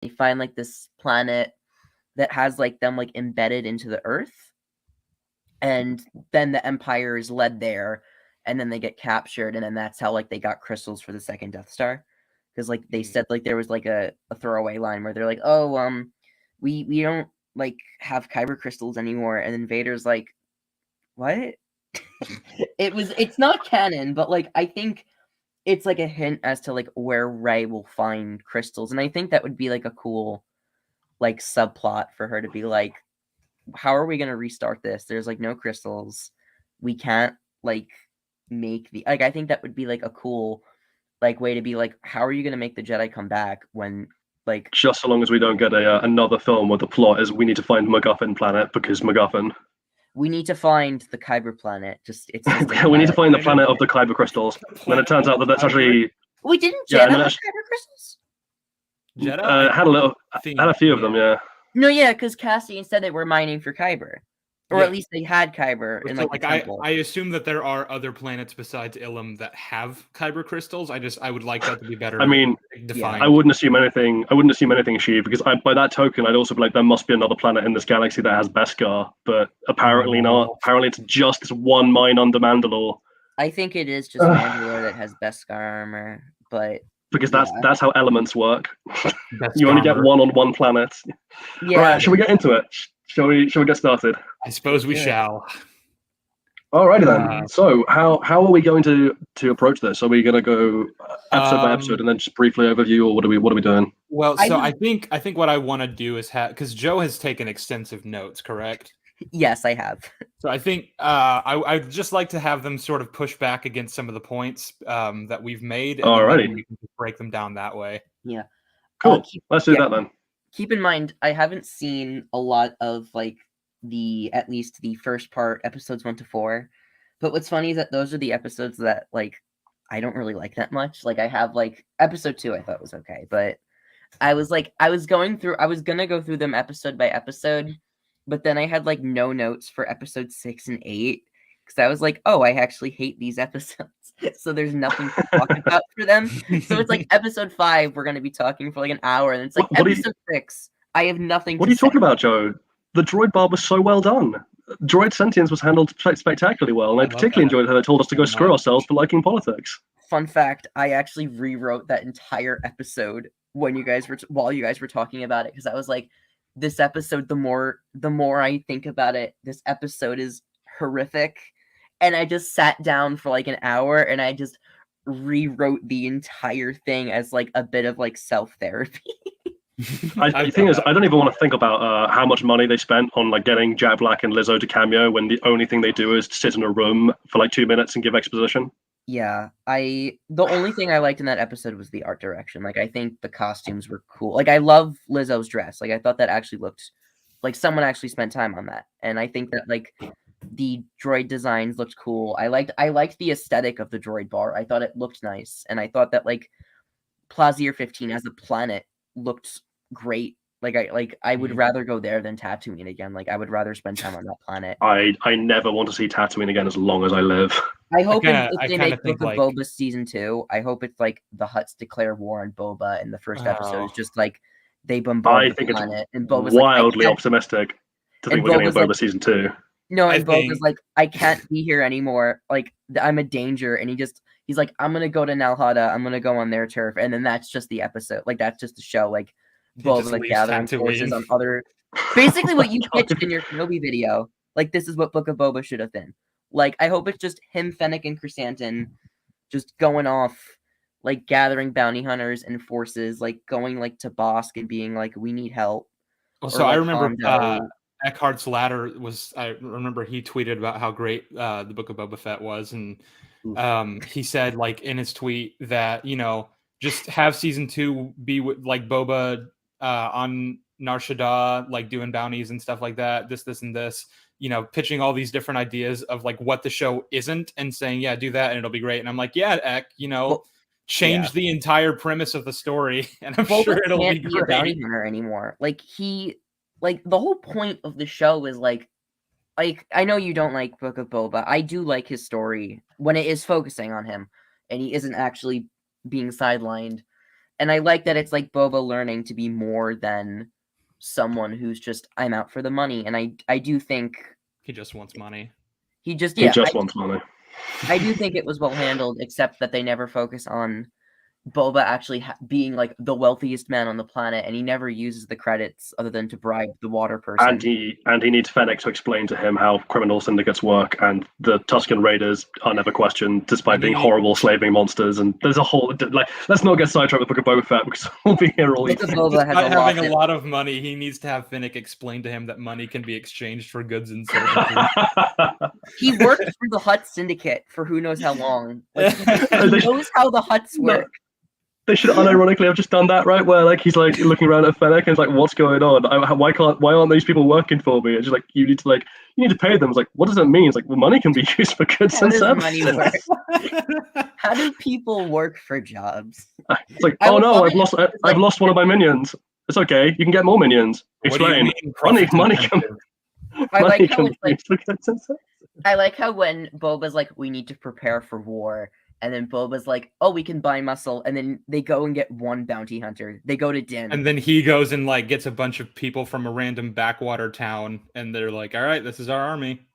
They find like this planet that has like them like embedded into the earth, and then the Empire is led there, and then they get captured, and then that's how like they got crystals for the second Death Star, because like they said like there was like a throwaway line where they're like, oh we don't like have Kyber crystals anymore, and then Vader's like, what? It's not canon, but like I think it's like a hint as to like where Rey will find crystals, and I think that would be like a cool like subplot for her to be like, how are we gonna restart this? There's like no crystals. We can't like make the like I think that would be like a cool like way to be like, how are you gonna make the Jedi come back when like Just so long as we don't get another film where the plot is we need to find MacGuffin planet because MacGuffin. we need to find the Kyber planet. Just We need to find the planet of the Kyber crystals. And then it turns out that that's actually we didn't Jedi have Kyber crystals. Jedi had a few of them, yeah. No, yeah, because Cassian said they were mining for Kyber. Or at least they had Kyber in like the temple. I assume that there are other planets besides Ilum that have Kyber crystals. I would like that to be better. I mean, defined. I wouldn't assume anything. I wouldn't assume anything, Sheev, because by that token, I'd also be like, there must be another planet in this galaxy that has Beskar, but apparently not. Apparently, it's just this one mine under Mandalore. I think it is just Mandalore that has Beskar armor, but because that's how elements work. You only get one on one planet. Yeah. All right, should we get into it? Shall we get started? I suppose we shall. Alrighty then. So how are we going to approach this? Are we going to go episode by episode and then just briefly overview, or what are we doing? Well, so I think what I want to do is because Joe has taken extensive notes, correct? Yes, I have. So I think I'd just like to have them sort of push back against some of the points that we've made. And alrighty. We can break them down that way. Yeah. Cool. Let's do that then. Keep in mind, I haven't seen a lot of like at least the first part, episodes 1 to 4. But what's funny is that those are the episodes that like I don't really like that much. Like I have like episode 2 I thought was okay, but I was gonna go through them episode by episode, but then I had like no notes for episode 6 and 8 because I was like, oh, I actually hate these episodes. So there's nothing to talk about for them. So it's like episode 5, we're gonna be talking for like an hour, and it's like episode 6, I have nothing. What are you talking about, Joe? The droid bar was so well done. Droid sentience was handled spectacularly well, and I particularly enjoyed how they told us to go screw ourselves for liking politics. Fun fact: I actually rewrote that entire episode while you guys were talking about it, because I was like, this episode, the more I think about it, this episode is horrific. And I just sat down for like an hour and I just rewrote the entire thing as like a bit of like self-therapy. The thing is, I don't even want to think about how much money they spent on like getting Jack Black and Lizzo to cameo when the only thing they do is sit in a room for like 2 minutes and give exposition. Yeah, the only thing I liked in that episode was the art direction. Like I think the costumes were cool. Like I love Lizzo's dress. Like I thought that actually looked like someone actually spent time on that. And I think that like the droid designs looked cool. I liked the aesthetic of the droid bar. I thought it looked nice, and I thought that like Plazier 15 as a planet looked great. Like I would rather go there than Tatooine again. Like I would rather spend time on that planet. I never want to see Tatooine again as long as I live. I hope if they make Book of Boba season 2, I hope it's like the Hutts declare war on Boba, and the first episode is just like they bombard the planet, and Boba's wildly optimistic to think we're getting a Boba season 2. No, and Boba's like, I can't be here anymore. Like, I'm a danger. And he's like, I'm going to go to Nalhada. I'm going to go on their turf. And then that's just the episode. Like, that's just the show. Like, Boba like gathering forces on other. Basically, what you pitched in your Kenobi video. Like, this is what Book of Boba should have been. Like, I hope it's just him, Fennec, and Chrysanthemum just going off, like, gathering bounty hunters and forces, like, going, like, to Bosk and being like, we need help. Well, so I remember Eckhart's Ladder I remember he tweeted about how great the Book of Boba Fett was, and he said like in his tweet that, you know, just have season 2 be with like Boba on Nar Shaddaa, like doing bounties and stuff like that, this and this, you know, pitching all these different ideas of like what the show isn't and saying, yeah, do that and it'll be great. And I'm like, yeah, Eck, you know, change the entire premise of the story, and I'm sure it'll be great. A bounty hunter anymore. Like, the whole point of the show is, like, I know you don't like Book of Boba. I do like his story when it is focusing on him, and he isn't actually being sidelined. And I like that it's like Boba learning to be more than someone who's just, I'm out for the money. And I do think he just wants money. He just wants money. I do think it was well handled, except that they never focus on Boba actually being like the wealthiest man on the planet, and he never uses the credits other than to bribe the water person. And he needs Fennec to explain to him how criminal syndicates work, and the Tusken Raiders are never questioned, despite being horrible slaving monsters. And there's a whole let's not get sidetracked with Book of Boba Fett because we'll be here all evening. Despite having a lot of money, he needs to have Fennec explain to him that money can be exchanged for goods and services. He worked for the Hutt Syndicate for who knows how long. Like, he knows how the Hutts work. They should unironically have just done that, right? Where like he's like looking around at Fennec and it's like, "What's going on? Why aren't these people working for me?" It's just like you need to pay them. It's like, what does that mean? It's like, well, money can be used for goods and services. How do people work for jobs? It's like, oh no, I've lost one of my minions. It's okay, you can get more minions. Explain. Money can. I like how when Boba's like, we need to prepare for war. And then Boba's like, oh, we can buy muscle. And then they go and get one bounty hunter. They go to Din. And then he goes and like gets a bunch of people from a random backwater town. And they're like, all right, this is our army.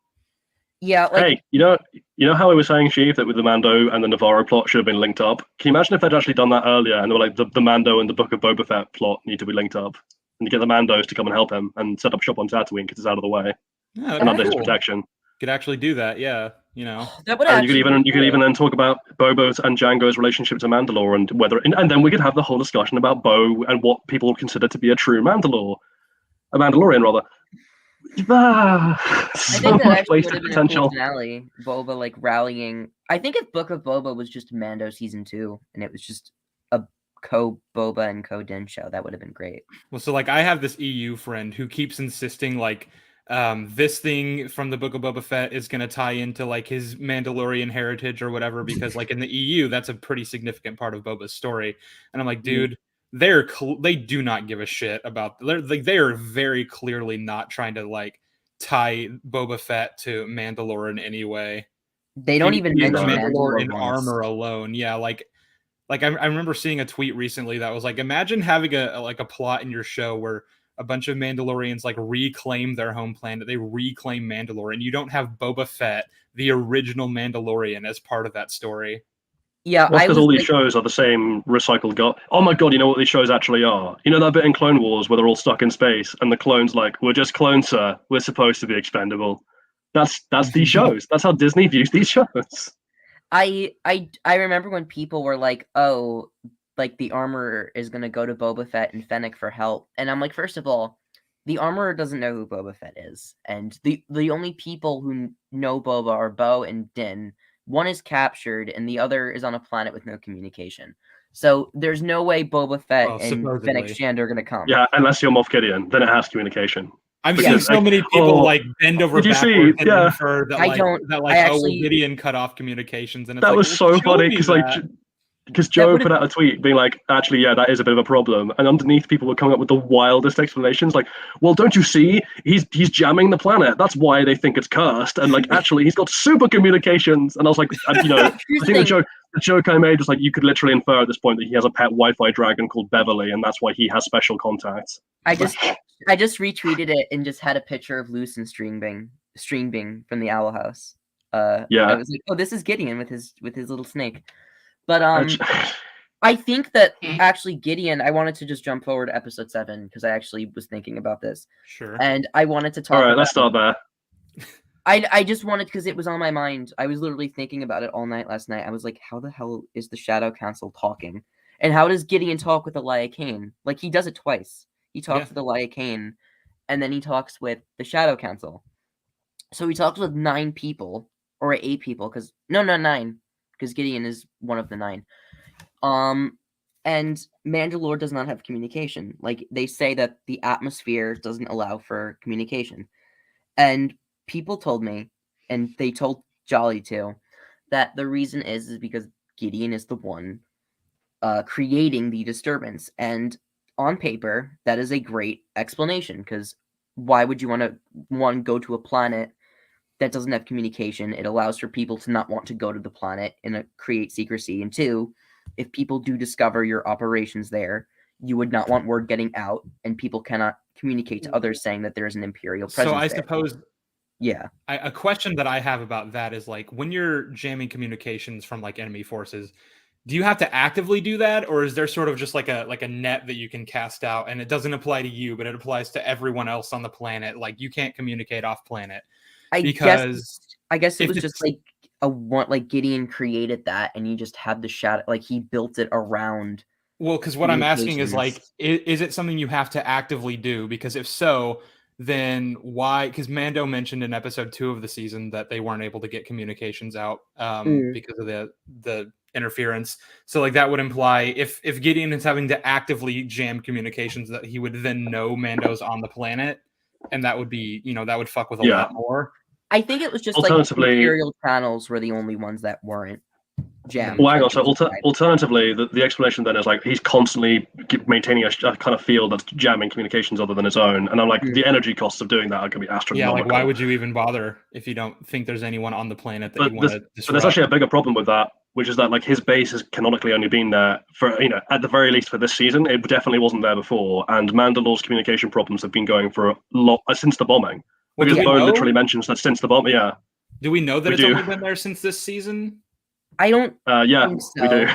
Yeah. Like, hey, you know how I was saying, Sheev, that with the Mando and the Navarro plot should have been linked up? Can you imagine if they'd actually done that earlier and they were like, the Mando and the Book of Boba Fett plot need to be linked up? And you get the Mandos to come and help him and set up shop on Tatooine because it's out of the way. Yeah, and under his protection. Could actually do that, yeah. That would you could even then talk about Boba's and Django's relationship to Mandalore and then we could have the whole discussion about Bo and what people consider to be a true Mandalorian rather. So much wasted potential. Boba like rallying. I think if Book of Boba was just Mando season 2 and it was just a co-Boba and co-Din show, that would have been great. Well, so like I have this EU friend who keeps insisting like this thing from the Book of Boba Fett is going to tie into like his Mandalorian heritage or whatever, because like in the EU, that's a pretty significant part of Boba's story. And I'm like, dude, they do not give a shit about, they are very clearly not trying to like tie Boba Fett to Mandalore in any way. They don't even mention Mandalore in armor alone. Yeah. Like I remember seeing a tweet recently that was like, imagine having a plot in your show where a bunch of Mandalorians like reclaim their home planet. They reclaim Mandalore, and you don't have Boba Fett, the original Mandalorian, as part of that story. Yeah, because all these shows are the same recycled god. Oh my god, you know what these shows actually are? You know that bit in Clone Wars where they're all stuck in space and the clones like, we're just clones, sir. We're supposed to be expendable. That's these shows. That's how Disney views these shows. I remember when people were like, oh, like the armorer is going to go to Boba Fett and Fennec for help. And I'm like, first of all, the armorer doesn't know who Boba Fett is. And the only people who know Boba are Bo and Din. One is captured and the other is on a planet with no communication. So there's no way Boba Fett and Fennec Shand are going to come. Yeah, unless you're Moff Gideon, then it has communication. I'm seeing so many people like bend over backwards and infer that Gideon cut off communications, and it's that was so funny because Joe put out a tweet being like, actually, yeah, that is a bit of a problem. And underneath, people were coming up with the wildest explanations, like, well, don't you see? He's jamming the planet. That's why they think it's cursed. And like, actually, he's got super communications. And I was like, I think the joke I made was like, you could literally infer at this point that he has a pet Wi-Fi dragon called Beverly, and that's why he has special contacts. I just retweeted it and just had a picture of Luce and String Bing from the Owl House. I was like, oh, this is Gideon with his little snake. But I think that actually Gideon, I wanted to just jump forward to episode 7 because I actually was thinking about this. Sure. And I wanted to talk. All right, let's start there. I just wanted, because it was on my mind. I was literally thinking about it all night last night. I was like, how the hell is the Shadow Council talking? And how does Gideon talk with Elia Kane? Like, he does it twice. He talks with Elia Kane, and then he talks with the Shadow Council. So he talks with 9 people, or 8 people, because not 9. Because Gideon is one of the 9. And Mandalore does not have communication. Like, they say that the atmosphere doesn't allow for communication. And people told me, and they told Jolly too, that the reason is because Gideon is the one creating the disturbance. And on paper, that is a great explanation, because why would you want to, go to a planet that doesn't have communication? It allows for people to not want to go to the planet and create secrecy. And 2, if people do discover your operations there, you would not want word getting out, and people cannot communicate to others saying that there is an Imperial presence So I there. suppose Yeah. a question that I have about that is like, when you're jamming communications from like enemy forces, do you have to actively do that, or is there sort of just like a net that you can cast out, and it doesn't apply to you, but it applies to everyone else on the planet? Like, you can't communicate off planet. I guess it was just like Gideon created that, and he just had the shadow, like he built it around. Well, because what I'm asking is like, is it something you have to actively do? Because if so, then why? Because Mando mentioned in episode 2 of the season that they weren't able to get communications out because of the interference. So like that would imply if Gideon is having to actively jam communications, that he would then know Mando's on the planet, and that would be, that would fuck with a lot more. I think it was just like Imperial channels were the only ones that weren't jammed. Well, hang on. So alternatively, the explanation then is like he's constantly maintaining a kind of field that's jamming communications other than his own, and I'm like, the energy costs of doing that are going to be astronomical. Yeah, like why would you even bother if you don't think there's anyone on the planet that you want to disrupt? But there's actually a bigger problem with that, which is that like his base has canonically only been there for, at the very least for this season. It definitely wasn't there before, and Mandalore's communication problems have been going for a lot since the bombing. Well, because Bo literally mentions that since the bomb, Do we know that it's only been there since this season? I don't. Yeah, think so. we do.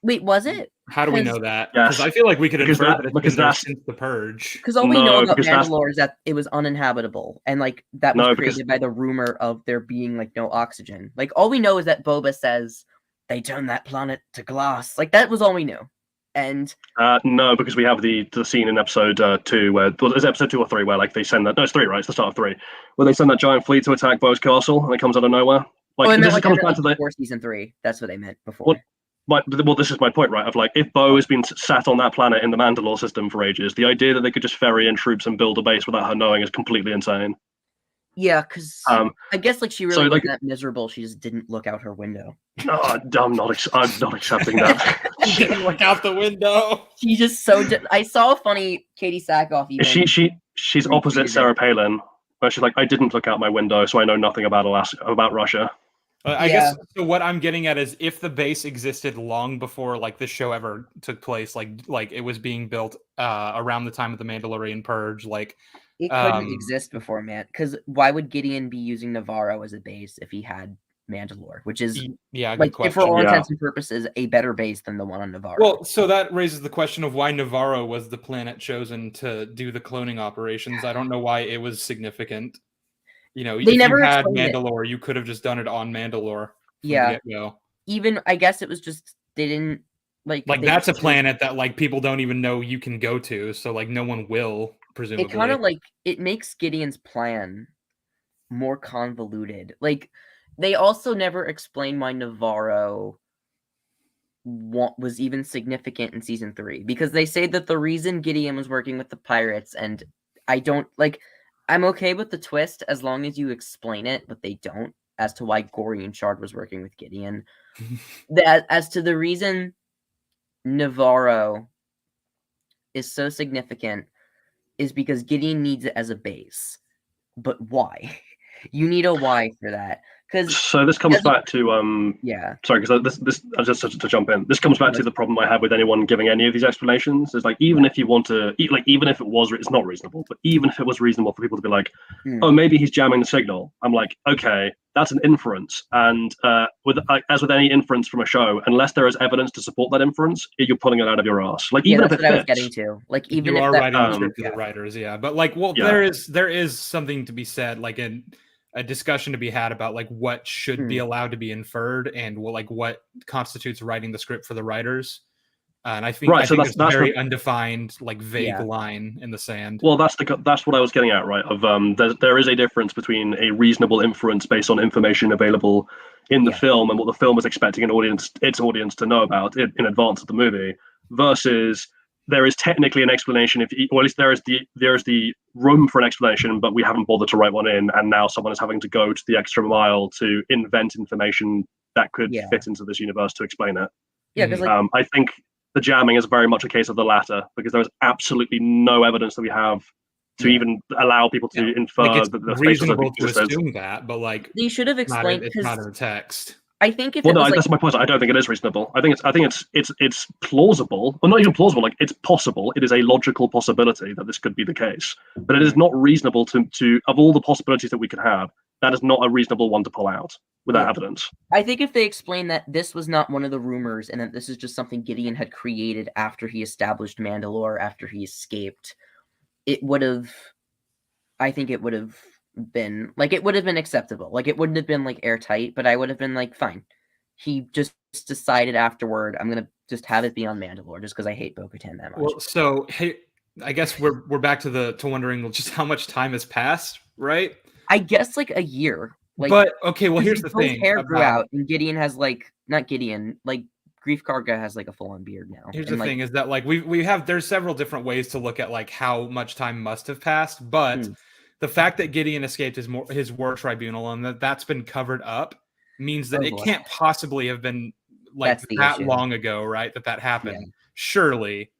Wait, was it? How do we know that? Yes. Because I feel like we could infer that it's been there that's since the Purge. Because all we know about Mandalore is that it was uninhabitable, and like that was created by the rumor of there being like no oxygen. Like all we know is that Boba says they turned that planet to glass. Like that was all we knew. And no, because we have the scene in episode 2 where is episode 2 or 3 where like they send that. No, it's 3, right? It's the start of 3 where they send that giant fleet to attack Bo's castle, and it comes out of nowhere. Like this comes back to before season 3. That's what they meant before. Well, this is my point, right? Of like, if Bo has been sat on that planet in the Mandalore system for ages, the idea that they could just ferry in troops and build a base without her knowing is completely insane. Yeah, because I guess like she really wasn't that miserable. She just didn't look out her window. No, I'm not accepting that. She didn't look out the window. She's just so. I saw a funny Katie Sackhoff. Even she's opposite Sarah Palin, where she's like, I didn't look out my window, so I know nothing about Russia. I guess so. What I'm getting at is if the base existed long before like this show ever took place, like it was being built around the time of the Mandalorian Purge, like it couldn't exist before, man. Because why would Gideon be using Navarro as a base if he had Mandalore, which is like for all intents and purposes a better base than the one on Navarro? Well, so that raises the question of why Navarro was the planet chosen to do the cloning operations. I don't know why it was significant. If you had Mandalore, you could have just done it on Mandalore. Yeah. Even I guess it was just they didn't like that's a planet that like people don't even know you can go to, so like no one will presumably. It kind of like it makes Gideon's plan more convoluted. Like they also never explain why Navarro was even significant in season 3, because they say that the reason Gideon was working with the pirates, and I don't like. I'm okay with the twist as long as you explain it, but they don't, as to why Gorian Shard was working with Gideon. As to the reason Navarro is so significant is because Gideon needs it as a base. But why? You need a why for that. So this comes back to sorry, because this just to jump in, this comes back to the problem I have with anyone giving any of these explanations. Is like, even if you want to even if it was, it's not reasonable, but even if it was reasonable for people to be like, oh, maybe he's jamming the signal, I'm like, okay, that's an inference, and as with any inference from a show, unless there is evidence to support that inference, you're pulling it out of your ass. Like even if it fits, I was getting to. Like even you if are writing the script to the writers, but like, there is something to be said, like a discussion to be had about like what should be allowed to be inferred and what constitutes writing the script for the writers. And I think that's a very undefined, like vague line in the sand. Well, that's what I was getting at, right? Of there is a difference between a reasonable inference based on information available in the film and what the film is expecting its audience to know about in advance of the movie, versus there is technically an explanation, or at least there is the room for an explanation, but we haven't bothered to write one in, and now someone is having to go to the extra mile to invent information that could fit into this universe to explain it. Yeah, because I think the jamming is very much a case of the latter, because there is absolutely no evidence that we have to even allow people to infer it's that the reasonable to assume that, but like they should have explained. It's not in the text. I think if well, it was that's my point. I don't think it is reasonable. I think it's plausible. Well, not even plausible. Like, it's possible. It is a logical possibility that this could be the case, but it is not reasonable to of all the possibilities that we could have, that is not a reasonable one to pull out without evidence. I think if they explain that this was not one of the rumors and that this is just something Gideon had created after he established Mandalore, after he escaped, it would have. I think it would have been like it would have been acceptable. Like it wouldn't have been like airtight, but I would have been like, fine. He just decided afterward, I'm gonna just have it be on Mandalore, just because I hate Bo-Katan that much. Well, so hey, I guess we're back to wondering just how much time has passed, right? I guess like a year. Like, but okay, well here's the thing. Hair grew out, and Gideon has like not Gideon, like Grief Karga has like a full-on beard now. Here's the thing: is that like there's several different ways to look at like how much time must have passed, but the fact that Gideon escaped his war tribunal and that's been covered up means that it can't possibly have been like that long ago, right? That happened. Surely.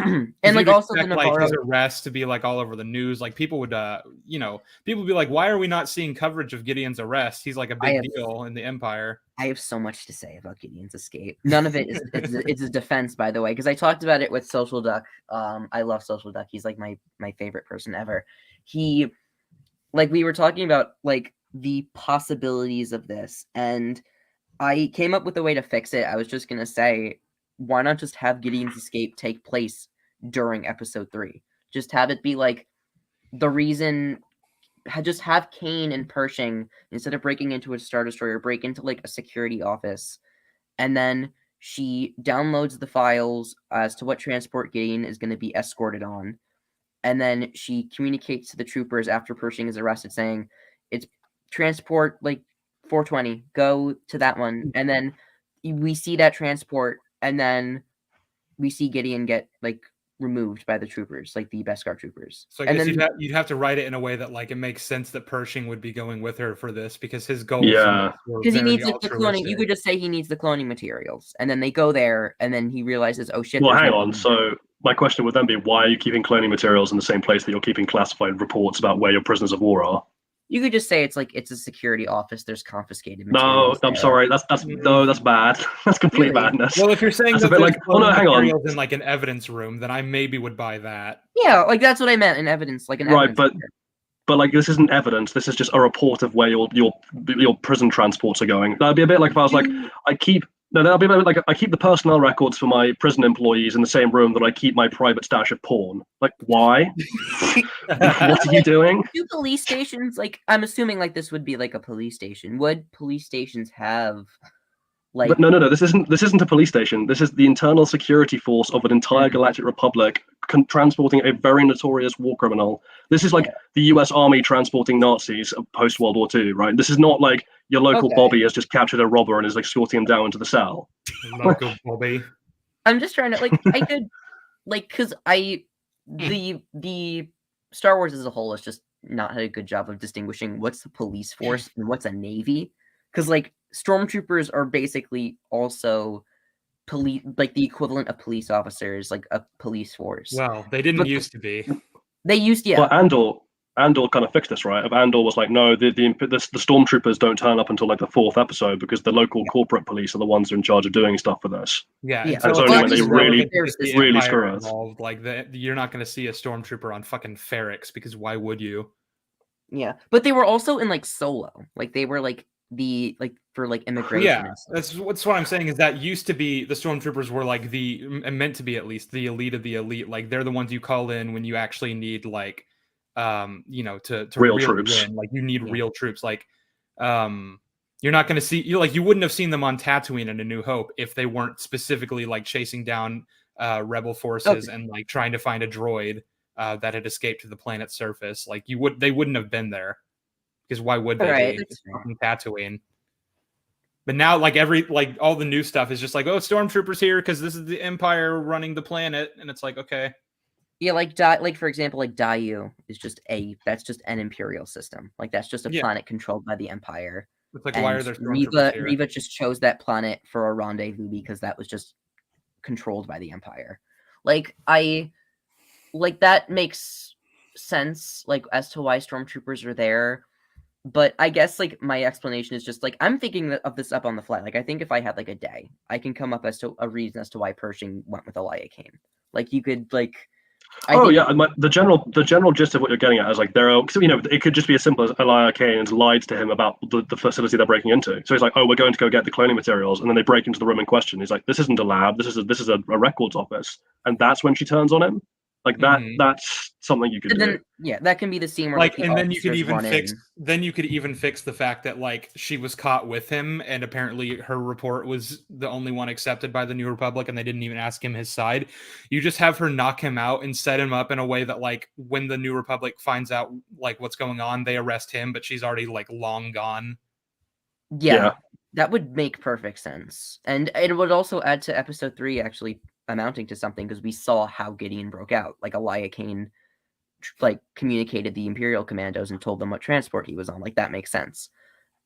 And like also expect, like his arrest to be like all over the news. Like people would people would be like, why are we not seeing coverage of Gideon's arrest? He's like a big deal in the Empire. I have so much to say about Gideon's escape. None of it is it's a defense, by the way, because I talked about it with Social Duck. I love Social Duck. He's like my favorite person ever. He, like, we were talking about like the possibilities of this, and I came up with a way to fix it. I was just gonna say, why not just have Gideon's escape take place during episode 3? Just have it be like the reason. Just have Kane and Pershing, instead of breaking into a Star Destroyer, break into like a security office, and then she downloads the files as to what transport Gideon is going to be escorted on, and then she communicates to the troopers after Pershing is arrested, saying it's transport like 420, go to that one, and then we see that transport, and then we see Gideon get like removed by the troopers, like the Beskar troopers. So I guess you'd have to write it in a way that like it makes sense that Pershing would be going with her for this, because his goals because he needs the cloning. You could just say he needs the cloning materials, and then they go there, and then he realizes, oh shit. Well, hang on. So my question would then be, why are you keeping cloning materials in the same place that you're keeping classified reports about where your prisoners of war are? You could just say it's like it's a security office. There's confiscated materials. No, I'm sorry. That's bad. That's complete badness. Well, if you're saying that's that there's hang on. in like an evidence room, then I maybe would buy that. Yeah, like that's what I meant in evidence, like an evidence right, but like this isn't evidence. This is just a report of where your prison transports are going. That'd be a bit like if I was like, that'd be a bit like I keep the personnel records for my prison employees in the same room that I keep my private stash of porn. Like, why? What are you doing? Do police stations, like, I'm assuming like this would be like a police station. Would police stations have like? But no. This isn't a police station. This is the internal security force of an entire galactic republic transporting a very notorious war criminal. This is like the U.S. Army transporting Nazis post World War II, right? This is not like your local Bobby has just captured a robber and is like escorting him down into the cell. Local Bobby. I'm just trying to like I could like because the Star Wars as a whole has just not had a good job of distinguishing what's the police force and what's a navy, because like stormtroopers are basically also police, like the equivalent of police officers, like a police force. Well, they didn't used to be. They used, yeah. Well, Andor kind of fixed this, right? Andor was like, no, the stormtroopers don't turn up until like the 4th episode because the local corporate police are the ones who are in charge of doing stuff for this. Yeah. And it's only when they really screw us. Like you're not going to see a stormtrooper on fucking Ferrix, because why would you? Yeah, but they were also in like Solo. Like they were like for like immigration. Yeah, that's what I'm saying, is that used to be the stormtroopers were like meant to be at least the elite of the elite. Like they're the ones you call in when you actually need like to real really troops. Win. Like you need real troops. Like you're not going to see you wouldn't have seen them on Tatooine in A New Hope if they weren't specifically like chasing down rebel forces and like trying to find a droid that had escaped to the planet's surface. Like they wouldn't have been there, because why would they be? It's fucking Tatooine. But now, like all the new stuff is just like, oh, stormtroopers here because this is the Empire running the planet, and it's like, okay, yeah, like for example, like Daiyu is just that's just an Imperial system. Like that's just a planet controlled by the Empire. It's like, why are there stormtroopers here? Riva just chose that planet for a rendezvous because that was just controlled by the Empire. Like that makes sense, like as to why stormtroopers are there. But I guess like my explanation is just like I'm thinking of this up on the fly. Like I think if I had like a day, I can come up as to a reason as to why Pershing went with Elia Kane. Like you could like. The general gist of what you're getting at is like there are, so, you know, it could just be as simple as Elia Kane's lied to him about the facility they're breaking into. So he's like, oh, we're going to go get the cloning materials, and then they break into the room in question. He's like, this isn't a lab, this is a records office, and that's when she turns on him. Like that, that's something you could do. Yeah, that can be the scene where like, the and then you could even fix. Then you could even fix the fact that like she was caught with him, and apparently her report was the only one accepted by the New Republic, and they didn't even ask him his side. You just have her knock him out and set him up in a way that like when the New Republic finds out like what's going on, they arrest him, but she's already like long gone. Yeah. That would make perfect sense, and it would also add to Episode 3 actually amounting to something because we saw how Gideon broke out. Like Elia Kane like communicated the Imperial commandos and told them what transport he was on. Like that makes sense.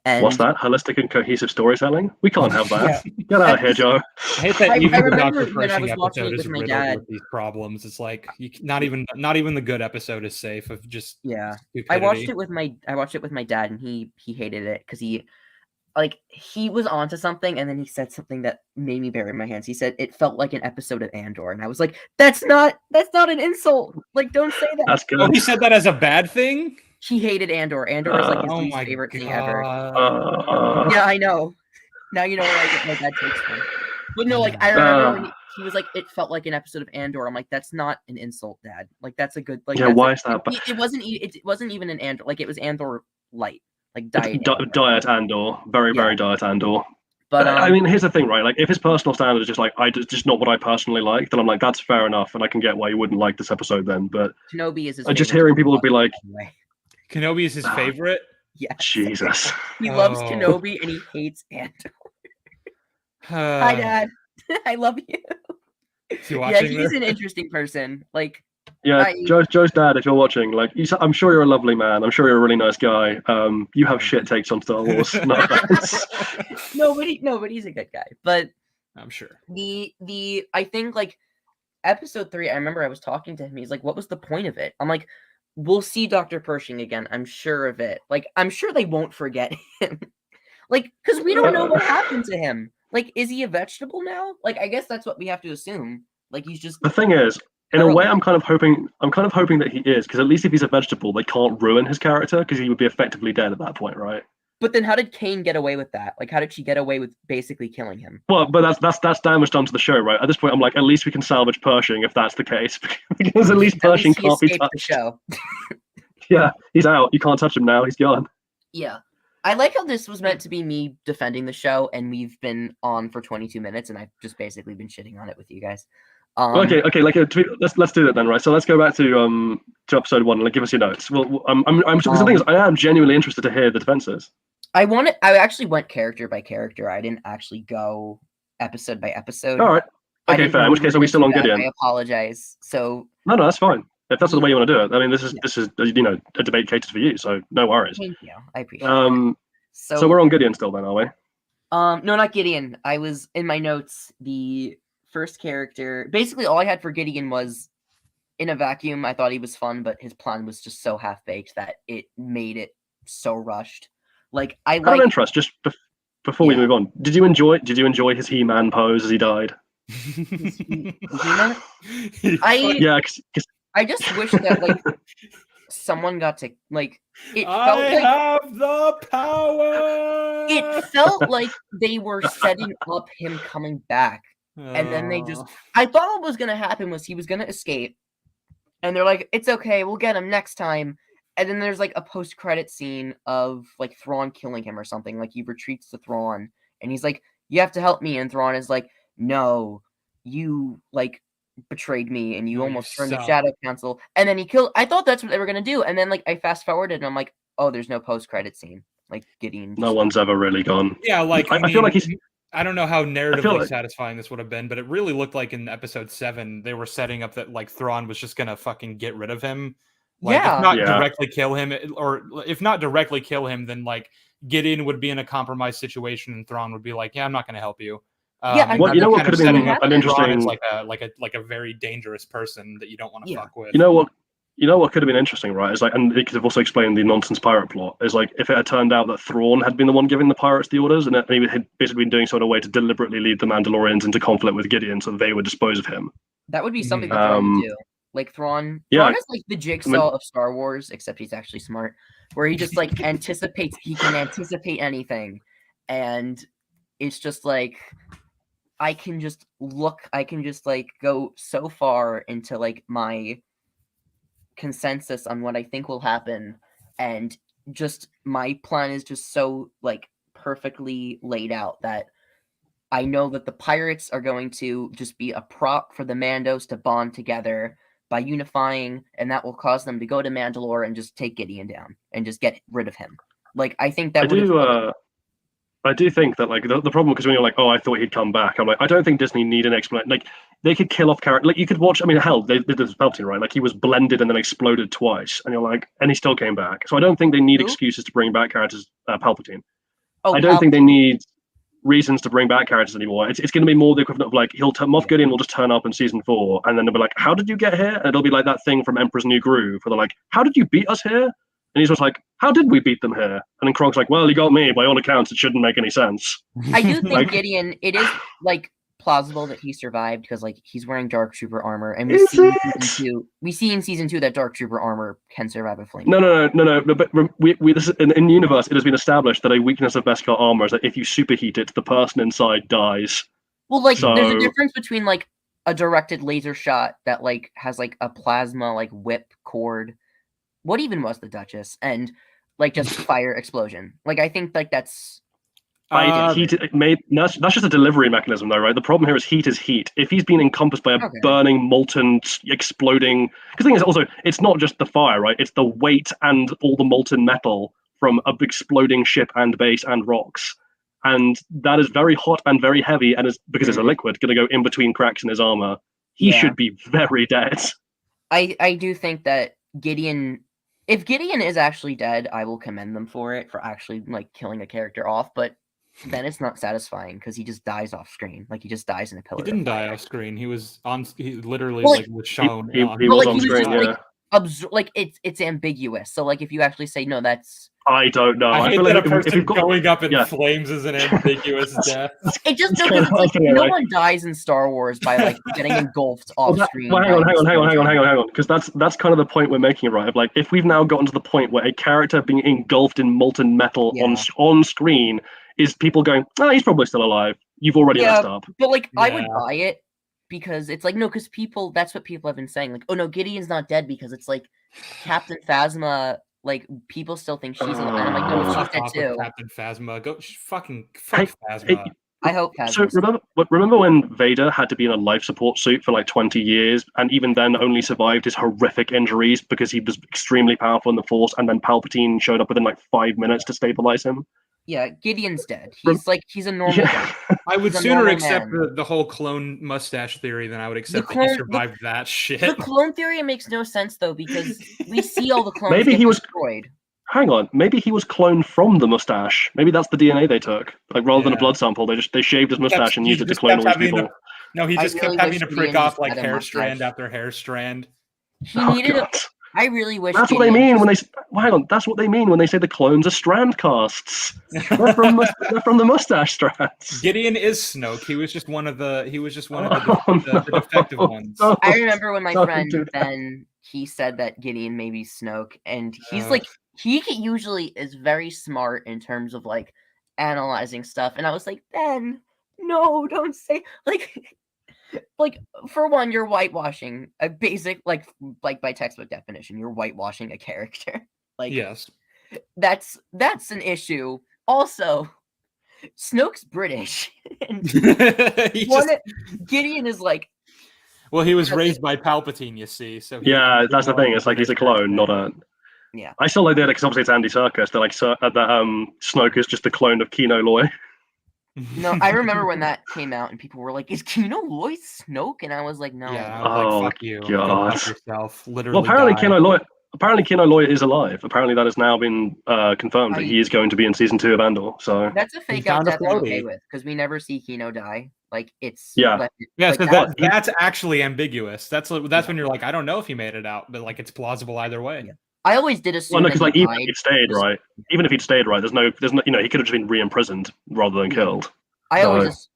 And what's that? Holistic and cohesive storytelling? We can't have that. Get out of here, Joe. I hate that even the Dr. Pershing episode is riddled with these problems. It's like not even the good episode is safe of just stupidity. I watched it with my dad, and he hated it because he was onto something, and then he said something that made me bury my hands. He said it felt like an episode of Andor, and I was like, "That's not an insult. Like, don't say that." That's good. Oh, he said that as a bad thing. He hated Andor. Andor is like his least favorite thing ever. Yeah, I know. Now you know where I get my dad takes from. But no, like I remember when he was like, "It felt like an episode of Andor." I'm like, "That's not an insult, Dad. Like that's a good like." Yeah, why is that? It wasn't even an Andor. Like it was Andor light. Like diet Andor, very diet Andor. But I mean, here's the thing, right? Like, if his personal standard is just like just not what I personally like, then I'm like, that's fair enough, and I can get why you wouldn't like this episode then. But Kenobi is his just hearing people would be like, Kenobi is his favorite. Yeah, Jesus. He loves Kenobi and he hates Andor. Hi, Dad. I love you. He's an interesting person. Like. Yeah, Joe's dad, if you're watching, like, I'm sure you're a lovely man. I'm sure you're a really nice guy. You have shit takes on Star Wars. No offense. No, but he's a good guy. But I'm sure. I think, like, Episode 3, I remember I was talking to him. He's like, what was the point of it? I'm like, we'll see Dr. Pershing again. I'm sure of it. Like, I'm sure they won't forget him. Like, because we don't know what happened to him. Like, is he a vegetable now? Like, I guess that's what we have to assume. Like, he's just... The thing is, in a way, I'm kind of hoping that he is, because at least if he's a vegetable, they can't ruin his character, because he would be effectively dead at that point, right? But then how did Kane get away with that? Like, how did she get away with basically killing him? Well, but that's damage done to the show, right? At this point, I'm like, at least we can salvage Pershing if that's the case, because at least Pershing can't be touched. The show. Yeah, he's out. You can't touch him now. He's gone. Yeah. I like how this was meant to be me defending the show, and we've been on for 22 minutes, and I've just basically been shitting on it with you guys. Okay. Like, let's do that then, right? So let's go back to episode 1 and like, give us your notes. Well, because the thing is, I am genuinely interested to hear the defenses. I actually went character by character. I didn't actually go episode by episode. All right. Okay, fair. In which case, are we still on Gideon? I apologize. So no, that's fine. If that's the way you want to do it. I mean, this is you know, a debate catered for you, so no worries. Thank you. I appreciate it. So we're on Gideon still then, are we? No, not Gideon. I was in my notes. The first character, basically all I had for Gideon was, in a vacuum, I thought he was fun, but his plan was just so half-baked that it made it so rushed. Like, I like... interest, just before we move on, did you enjoy his He-Man pose as he died? He-Man? I just wish that, like, someone got to, like, it felt like... I have the power! It felt like they were setting up him coming back. And then they just... I thought what was going to happen was he was going to escape. And they're like, it's okay, we'll get him next time. And then there's, like, a post-credit scene of, like, Thrawn killing him or something. Like, he retreats to Thrawn. And he's like, you have to help me. And Thrawn is like, no, you, like, betrayed me. And you almost turned the Shadow Council. And then he killed... I thought that's what they were going to do. And then, like, I fast-forwarded and I'm like, oh, there's no post-credit scene. Like, Gideon... No one's ever really gone. Yeah, like... I feel like he's... I don't know how narratively satisfying this would have been, but it really looked like in episode 7 they were setting up that like Thrawn was just gonna fucking get rid of him. Like, if not directly kill him, or if not directly kill him, then like Gideon would be in a compromised situation, and Thrawn would be like, "Yeah, I'm not gonna help you." Well, you know what could have been an interesting, like a very dangerous person that you don't want to fuck with. You know what You know what could have been interesting, right? Is like, and they could have also explained the nonsense pirate plot. Is like if it had turned out that Thrawn had been the one giving the pirates the orders, and he had basically been doing so in a way to deliberately lead the Mandalorians into conflict with Gideon, so that they would dispose of him. That would be something for Thrawn to do. Like Thrawn is like the Jigsaw of Star Wars, except he's actually smart. Where he just like anticipates. He can anticipate anything, and it's just like I can just like go so far into like my consensus on what I think will happen, and just my plan is just so like perfectly laid out that I know that the pirates are going to just be a prop for the Mandos to bond together by unifying, and that will cause them to go to Mandalore and just take Gideon down and just get rid of him. Like I think that I do think that like the problem, because when you're like, oh, I thought he'd come back, I'm like, I don't think Disney need an explanation. Like they could kill off character. Like you could watch. I mean, hell, they did this Palpatine, right? Like he was blended and then exploded twice, and you're like, and he still came back. So I don't think they need excuses to bring back characters. Palpatine. I don't think they need reasons to bring back characters anymore. It's going to be more the equivalent of like Moff Gideon will just turn up in season 4, and then they'll be like, how did you get here? And it'll be like that thing from Emperor's New Groove, where they're like, how did you beat us here? And he's just like, how did we beat them here? And then Kronk's like, well, you got me. By all accounts, it shouldn't make any sense. I do think like, Gideon, it is like plausible that he survived because like he's wearing Dark Trooper armor, and we see in season 2 that Dark Trooper armor can survive a flame. No. But this in universe, it has been established that a weakness of Beskar armor is that if you superheat it, the person inside dies. Well, like there's a difference between like a directed laser shot that like has like a plasma like whip cord. What even was the Duchess? And like just fire explosion. Like I think like that's that's just a delivery mechanism though, right? The problem here is heat. If he's been encompassed by a burning, molten, exploding, because the thing is also it's not just the fire, right? It's the weight and all the molten metal from a exploding ship and base and rocks. And that is very hot and very heavy, and is because it's a liquid going to go in between cracks in his armor. He should be very dead. I do think that Gideon, if Gideon is actually dead, I will commend them for it, for actually like killing a character off, but then it's not satisfying because he just dies off screen. Like he just dies in a pillar. He didn't die off screen. He was on. He literally was shown. He was on screen. Like it's ambiguous. So like if you actually say no, that's. I don't know. I feel like a person going up in flames is an ambiguous death. It just like, no one dies in Star Wars by like getting engulfed off screen. Well, hang on, because that's kind of the point we're making, right? Of like if we've now gotten to the point where a character being engulfed in molten metal on screen is people going, oh, he's probably still alive. You've already messed up. But like I would buy it because it's like no, because that's what people have been saying. Like, oh no, Gideon's not dead because it's like Captain Phasma. Like people still think she's alive. And I'm like, no, she's dead too. Captain Phasma, go fuck Phasma. I hope Phasma. So remember when Vader had to be in a life support suit for like 20 years, and even then only survived his horrific injuries because he was extremely powerful in the Force, and then Palpatine showed up within like 5 minutes to stabilize him. Yeah, Gideon's dead. He's a normal guy. I would sooner accept the whole clone mustache theory than I would accept that he survived that shit. The clone theory makes no sense though, because we see all the clones maybe he was destroyed. Hang on, maybe he was cloned from the mustache. Maybe that's the DNA they took. Like rather than a blood sample, they shaved his mustache and used it to clone all these people. No, he just kept having to prick off like hair strand after hair strand. He needed I really wish. That's what they mean when they. Hang on, that's what they mean when they say the clones are strand casts. They're from the mustache strands. Gideon is Snoke. He was just one of the. The defective ones. No, I remember when my friend Ben, he said that Gideon may be Snoke, and he's like he usually is very smart in terms of like analyzing stuff, and I was like, Ben, no, don't say like for one, you're whitewashing a basic like by textbook definition, you're whitewashing a character. Like yes, that's an issue. Also, Snoke's British, and Gideon is like. Well, he was raised by Palpatine, you see. So that's the thing. It's like he's a clone, not a. Yeah, I still like that because obviously it's Andy Serkis. They're like that Snoke is just a clone of Kino Loy. No, I remember when that came out and people were like, "Is Kino Loy Snoke?" And I was like, "No." Yeah, fuck you. God. Yourself. Literally. Well, apparently apparently Kino Loy is alive. Apparently that has now been confirmed that he is going to be in season 2 of Andor. So that's a fake out death I'm okay with, because we never see Kino die. Like it's yeah. So that's actually ambiguous. That's when you're like, I don't know if he made it out, but like it's plausible either way. Yeah. I always did assume. Well, no, because like even if he'd stayed right, there's no, he could have just been re-imprisoned rather than killed. I always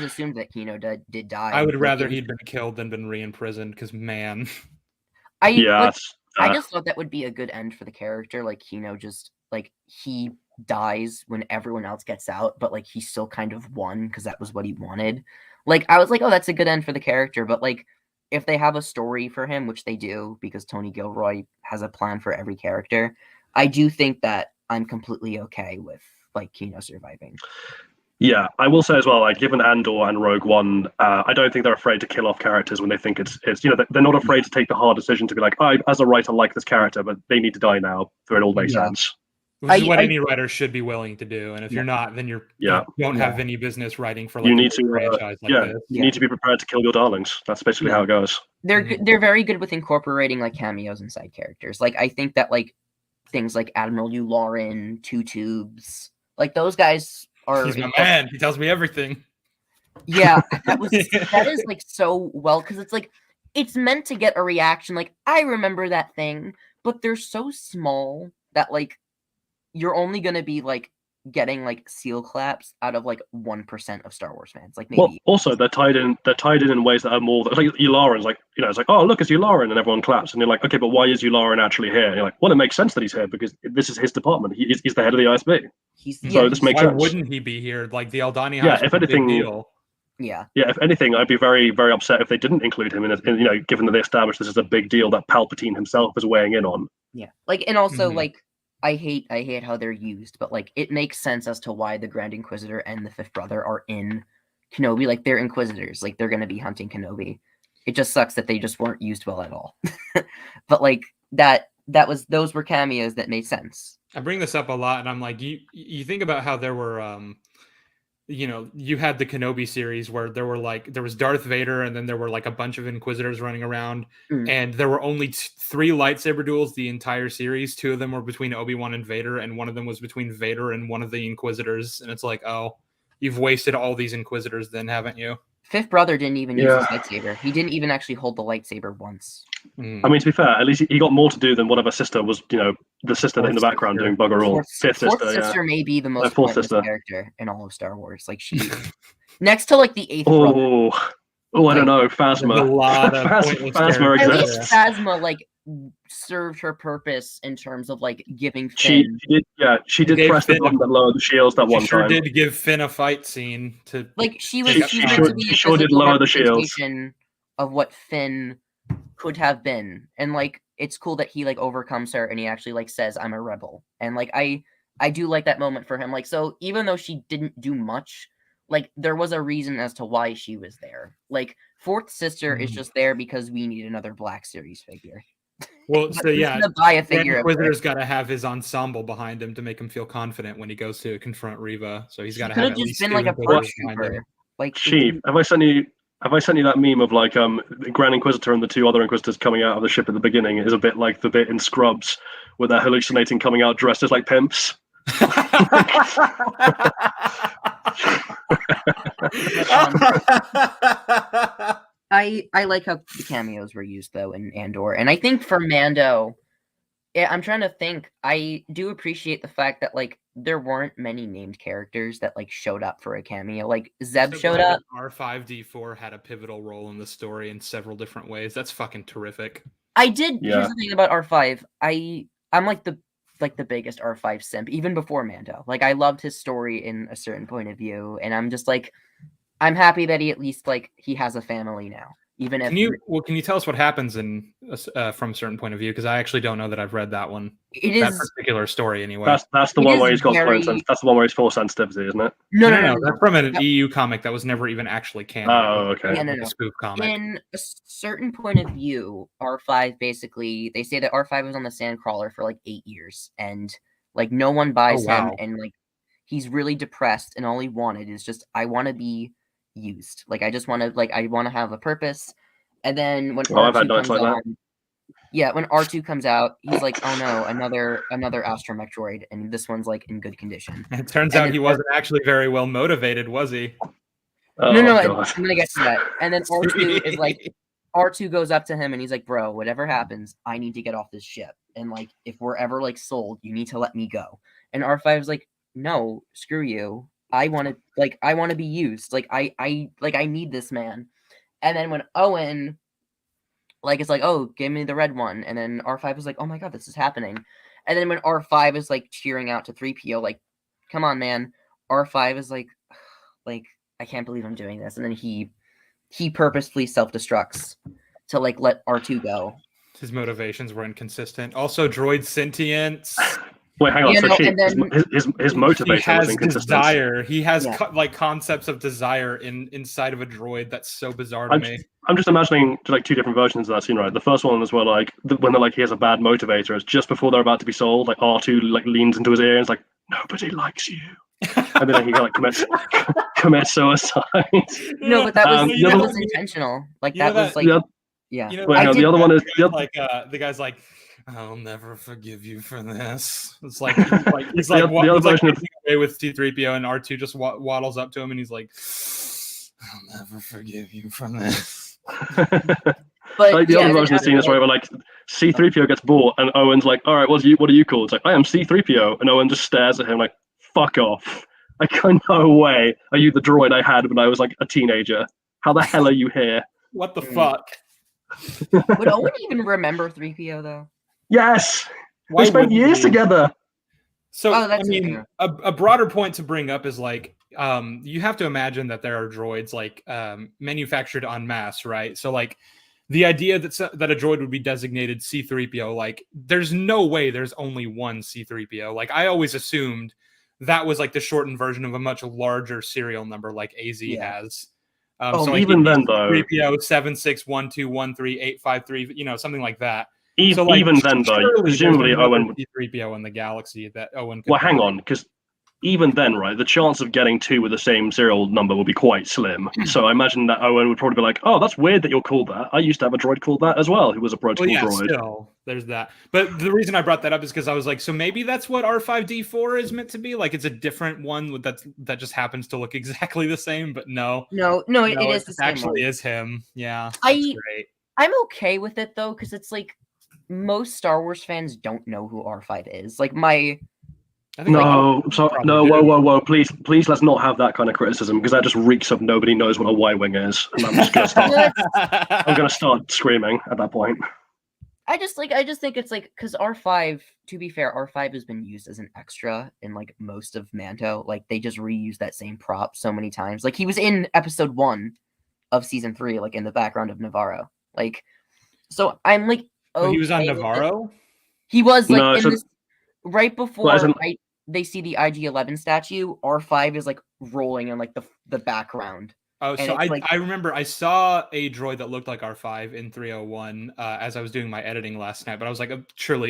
assumed that Kino did die. I would rather he'd been killed than been re-imprisoned, because man. I just thought that would be a good end for the character. Like Kino just like he dies when everyone else gets out, but like he still kind of won because that was what he wanted. Like I was like, oh, that's a good end for the character. But like if they have a story for him, which they do, because Tony Gilroy has a plan for every character, I do think that I'm completely okay with like Kino surviving. Yeah, I will say as well, like given Andor and Rogue One, I don't think they're afraid to kill off characters when they think it's they're not afraid to take the hard decision to be like, I as a writer like this character, but they need to die now, so it all makes sense. Which is what any writer should be willing to do, and if you're not, then you don't have any business writing for like a franchise like this. You need to be prepared to kill your darlings. That's basically how it goes. They're very good with incorporating like cameos and side characters. Like I think that like things like Admiral Yularen, Two Tubes, like those guys are. He's my man. He tells me everything. Yeah, that is like so well, because it's like it's meant to get a reaction. Like I remember that thing, but they're so small that like you're only gonna be like getting like seal claps out of like 1% of Star Wars fans. Like maybe. Well, also they're tied in ways that are more like Yularen's like, it's like, oh look, it's Yularen, and everyone claps, and you're like, okay, but why is Yularen actually here? And you're like, well, it makes sense that he's here because this is his department. He's the head of the ISB. This makes sense. Why wouldn't he be here? Like the Aldhani House. Yeah, if anything, deal. Yeah, if anything, I'd be very, very upset if they didn't include him in given that they established this as a big deal that Palpatine himself is weighing in on. Yeah, like, and also like. I hate how they're used, but like it makes sense as to why the Grand Inquisitor and the Fifth Brother are in Kenobi. Like they're Inquisitors, like they're gonna be hunting Kenobi. It just sucks that they just weren't used well at all. But like those were cameos that made sense. I bring this up a lot, and I'm like, you think about how there were you had the Kenobi series where there was Darth Vader, and then there were like a bunch of Inquisitors running around, and there were only 3 lightsaber duels the entire series. 2 of them were between Obi-Wan and Vader, and one of them was between Vader and one of the Inquisitors. And it's like, oh, you've wasted all these Inquisitors then, haven't you? Fifth Brother didn't even use his lightsaber. He didn't even actually hold the lightsaber once. I mean, to be fair, at least he got more to do than whatever sister was, the sister in the background doing bugger all. Fifth sister may be the most pointless character in all of Star Wars. Like she, next to like the 8th brother. I don't know, Phasma. Phasma exists. At least Phasma like served her purpose in terms of like giving Finn. She did press the button that lowered the shields that one time. She did give Finn a fight scene to. Like she sure did lower the shields of what Finn could have been, and like it's cool that he like overcomes her and he actually like says, I'm a rebel, and like I do like that moment for him. Like, so even though she didn't do much, like there was a reason as to why she was there. Like Fourth Sister is just there because we need another Black Series figure. Well, so yeah, Inquisitor's got to have his ensemble behind him to make him feel confident when he goes to confront Reva. So he's got to have at least been like a paratrooper. Like Sheev, have I sent you that meme of like the Grand Inquisitor and the 2 other Inquisitors coming out of the ship at the beginning is a bit like the bit in Scrubs where they're hallucinating coming out dressed as like pimps. I like how the cameos were used though in Andor, and I think for Mando, I'm trying to think. I do appreciate the fact that like there weren't many named characters that like showed up for a cameo. Like Zeb showed up. R5D4 had a pivotal role in the story in several different ways. That's fucking terrific. I did. Yeah. Here's the thing about R5. I'm like the biggest R5 simp even before Mando. Like I loved his story in a certain point of view, and I'm just like, I'm happy that he at least like he has a family now. Even if can you tell us what happens in from a certain point of view? Because I actually don't know that I've read that one. That particular story anyway. That's the one where he's got that's the one where he's full sensitivity, isn't it? No. That's from an EU comic that was never even actually canon. Oh, okay. Yeah, no. A spoof comic. In a certain point of view, R5 basically they say that R5 was on the Sandcrawler for like 8 years, and like no one buys him, and like he's really depressed, and all he wanted is just I want to be used. Like I just want to I want to have a purpose. And then when I've had nights like that. when R2 comes out, he's like, oh no, another astromech droid, and this one's like in good condition. And it turns out he wasn't actually very well motivated, was he? No, I'm gonna get to that. And then R2 is like, R2 goes up to him and he's like, bro, whatever happens, I need to get off this ship. And like, if we're ever like sold, you need to let me go. And R5 is like, no, screw you. I want to be used. Like, I need this man. And then when Owen, like, it's like, oh, give me the red one. And then R5 is like, oh my God, this is happening. And then when R5 is like cheering out to 3PO, like, come on, man. R5 is like, I can't believe I'm doing this. And then he purposefully self-destructs to like let R2 go. His motivations were inconsistent. Also, droid sentience. Wait, hang on. His motivation was inconsistent. Desire. He has like concepts of desire inside of a droid that's so bizarre to me. I'm just imagining like two different versions of that scene, right? The first one is where like when they're like he has a bad motivator, it's just before they're about to be sold. Like R2 like leans into his ear and is like, nobody likes you. And then he like commits suicide. No, but that was intentional. Like that was like yeah. Wait, the other one is like the guy's like, I'll never forgive you for this. It's like he's like the other version of away with C-3PO, and R2 just waddles up to him and he's like, I'll never forgive you for this. But like the other version of the scene is where like C-3PO gets bought and Owen's like, all right, what are you called? It's like, I am C-3PO, and Owen just stares at him like, fuck off. Like, no way are you the droid I had when I was like a teenager. How the hell are you here? What the fuck? Would Owen even remember 3PO though? Yes. We spent years together. So I mean, a broader point to bring up is like, you have to imagine that there are droids like manufactured en masse, right? So like the idea that a droid would be designated C-3PO, like there's no way there's only one C-3PO. Like I always assumed that was like the shortened version of a much larger serial number like AZ has. So like even then though, 3PO 7612138553, you know, something like that. Even then though, presumably Owen would 3PO in the galaxy that Owen could. Well, hang on, because even then, right, the chance of getting two with the same serial number would be quite slim. So I imagine that Owen would probably be like, oh, that's weird that you're called that. I used to have a droid called that as well, who was a protocol droid. Still, there's that. But the reason I brought that up is because I was like, so maybe that's what R5D4 is meant to be? Like, it's a different one that just happens to look exactly the same, but no. No, it is the same actually one. Is him. Yeah, great. I'm okay with it, though, because it's like, most Star Wars fans don't know who R5 is. Like, whoa, please, let's not have that kind of criticism, because that just reeks of nobody knows what a Y-wing is, and I'm just gonna start. I'm gonna start screaming at that point. I just think it's like, because R5, to be fair, R5 has been used as an extra in like most of Mando. Like they just reuse that same prop so many times. Like he was in episode 1 of season 3, like in the background of Navarro. Like, so I'm like, okay, he was on Navarro. He was like this right before they see the IG-11 statue. R5 is like rolling in like the background. Oh, so I remember I saw a droid that looked like R5 in 301 as I was doing my editing last night, but I was like,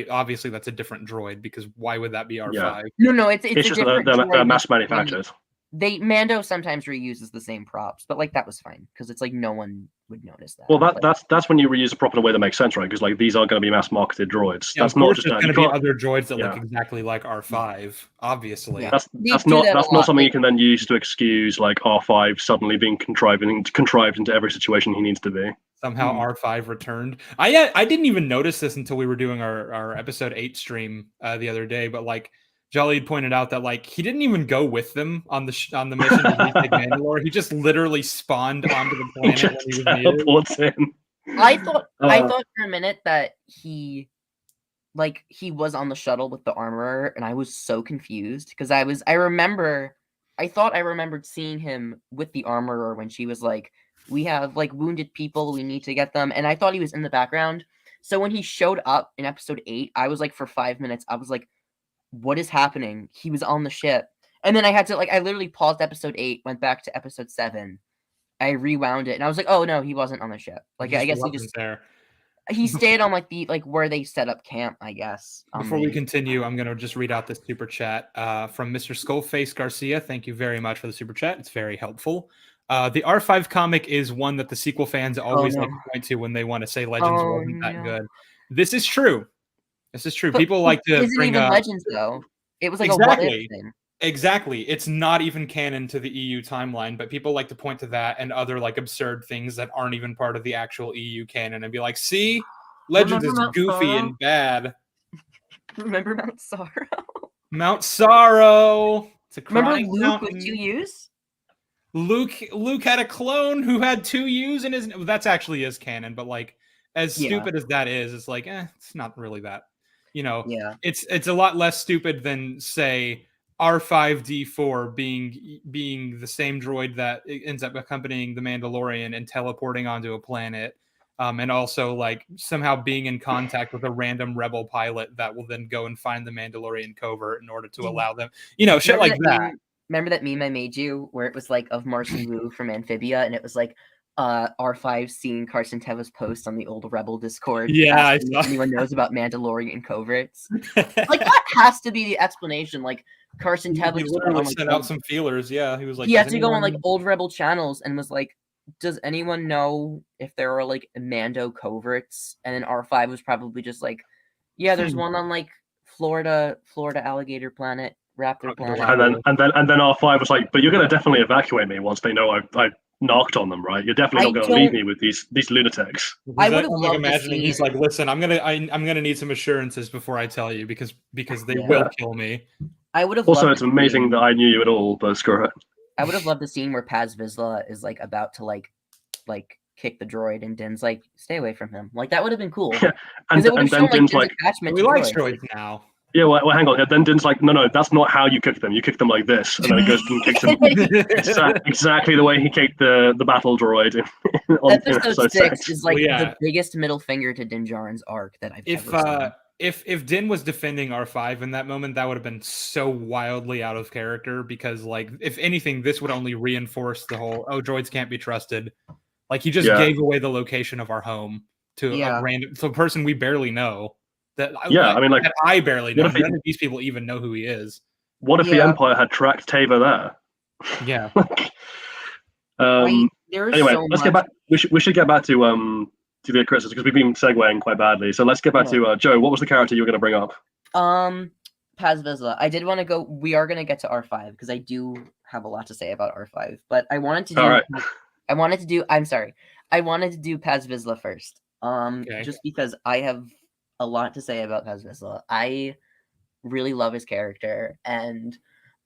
obviously that's a different droid, because why would that be R5? Yeah. No, it's just they're mass manufactured. Mando sometimes reuses the same props, but like that was fine because it's like no one would notice that. Well, that's when you reuse a prop in a way that makes sense, right? Because like these are going to be mass marketed droids. Yeah, that's not just going to be other droids that look exactly like R5. Obviously, that's not something you can then use to excuse like R5 suddenly being contrived into every situation he needs to be. Somehow R5 returned. I didn't even notice this until we were doing our episode 8 stream the other day, but like Jolly pointed out that like he didn't even go with them on the mission to retake Mandalore. He just literally spawned onto the planet when he was needed. I thought for a minute that he was on the shuttle with the armorer, and I was so confused because I thought I remembered seeing him with the armorer when she was like, we have like wounded people, we need to get them, and I thought he was in the background. So when he showed up in episode 8, I was like, for 5 minutes, I was like, what is happening? He was on the ship. And then I had to I literally paused episode 8, went back to episode 7. I rewound it and I was like, oh no, he wasn't on the ship. Like I guess he stayed on where they set up camp, I guess. Before we continue, I'm going to just read out this super chat from Mr. Skullface Garcia. Thank you very much for the super chat. It's very helpful. The R5 comic is one that the sequel fans always like to point to when they want to say Legends wasn't that good. This is true. But People like to isn't bring even up Legends though. It was like a what if thing. Exactly. It's not even canon to the EU timeline, but people like to point to that and other like absurd things that aren't even part of the actual EU canon and be like, see, Legends is goofy and bad. Remember Mount Sorrow? Mount Sorrow. It's a Remember Luke with 2 U's? Luke had a clone who had 2 U's in his. That's actually is canon, but like as stupid as that is, it's like it's not really that. You know, it's a lot less stupid than say R5D4 being the same droid that ends up accompanying the Mandalorian and teleporting onto a planet, and also like somehow being in contact with a random rebel pilot that will then go and find the Mandalorian covert in order to allow them, shit like that. Remember that meme I made you where it was like of Marcy Wu from Amphibia, and it was like R5 seeing Carson Teva's post on the old Rebel Discord. Yeah, if anyone knows about Mandalorian coverts. Like that has to be the explanation. Like Carson Teva literally sent out some feelers. Yeah, he was like, he had to go on like old Rebel channels and was like, "Does anyone know if there are like Mando coverts?" And then R5 was probably just like, "Yeah, there's one on like Florida Alligator Planet." Raptor Planet. And then R5 was like, "But you're going to definitely evacuate me once they know I knocked on them, right? You're definitely not going to leave me with these lunatics." I would have loved imagining he's like, "Listen, I'm gonna need some assurances before I tell you because they will kill me." I would have. Also, it's amazing that I knew you at all, but screw it. I would have loved the scene where Paz Vizsla is like about to like kick the droid, and Din's like, "Stay away from him." Like that would have been cool. Yeah, and then Din's like, "We like droids now." Yeah, well, hang on. Then Din's like, no, that's not how you kick them. You kick them like this, and then it goes and kicks them exactly the way he kicked the battle droid. Episode 6 is like the biggest middle finger to Din Djarin's arc that I've ever seen. If Din was defending R5 in that moment, that would have been so wildly out of character because, like, if anything, this would only reinforce the whole droids can't be trusted. Like he just gave away the location of our home to a person we barely know. I mean, like I barely know. None of these people even know who he is. What if the Empire had tracked Tava there? Yeah. Anyway, let's get back. We should get back to the criticism because we've been segueing quite badly. So let's get back to Joe. What was the character you were going to bring up? Paz Vizsla. I did want to go. We are going to get to R5 because I do have a lot to say about R5. But I wanted to do. All right. I wanted to do Paz Vizsla first. Just because I have a lot to say about Paz Vizsla. I really love his character, and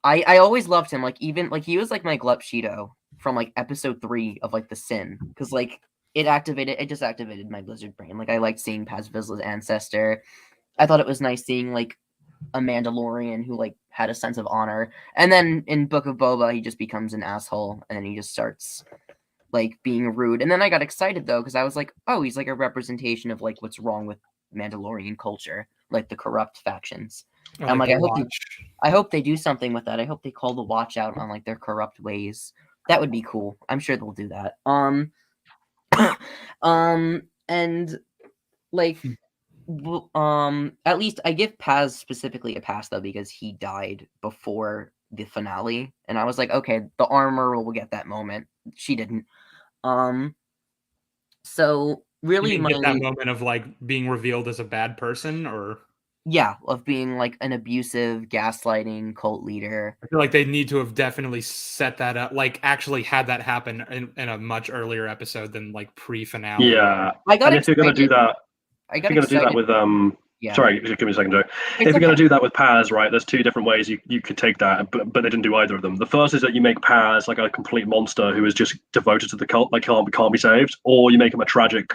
I always loved him. Like even like he was like my Glup Shido from like episode 3 of like the Sin, because like it just activated my Blizzard brain. Like I liked seeing Paz Vizsla's ancestor. I thought it was nice seeing like a Mandalorian who like had a sense of honor, and then in Book of Boba he just becomes an asshole, and then he just starts like being rude. And then I got excited though because I was like, oh, he's like a representation of like what's wrong with Mandalorian culture, like the corrupt factions. I'm like, I hope they do something with that. I hope they call the Watch out on like their corrupt ways. That would be cool. I'm sure they'll do that. And like, at least I give Paz specifically a pass though because he died before the finale, and I was like, okay, the armor will get that moment. She didn't. So really, you get that moment of like being revealed as a bad person, or of being like an abusive, gaslighting cult leader. I feel like they need to have definitely set that up, like actually had that happen in a much earlier episode than like pre-finale. Yeah, and if you're gonna do that, with sorry, give me a second, Joe. If you're going to do that with Paz, right, there's 2 different ways you could take that, but they didn't do either of them. The first is that you make Paz like a complete monster who is just devoted to the cult, like can't be saved, or you make him a tragic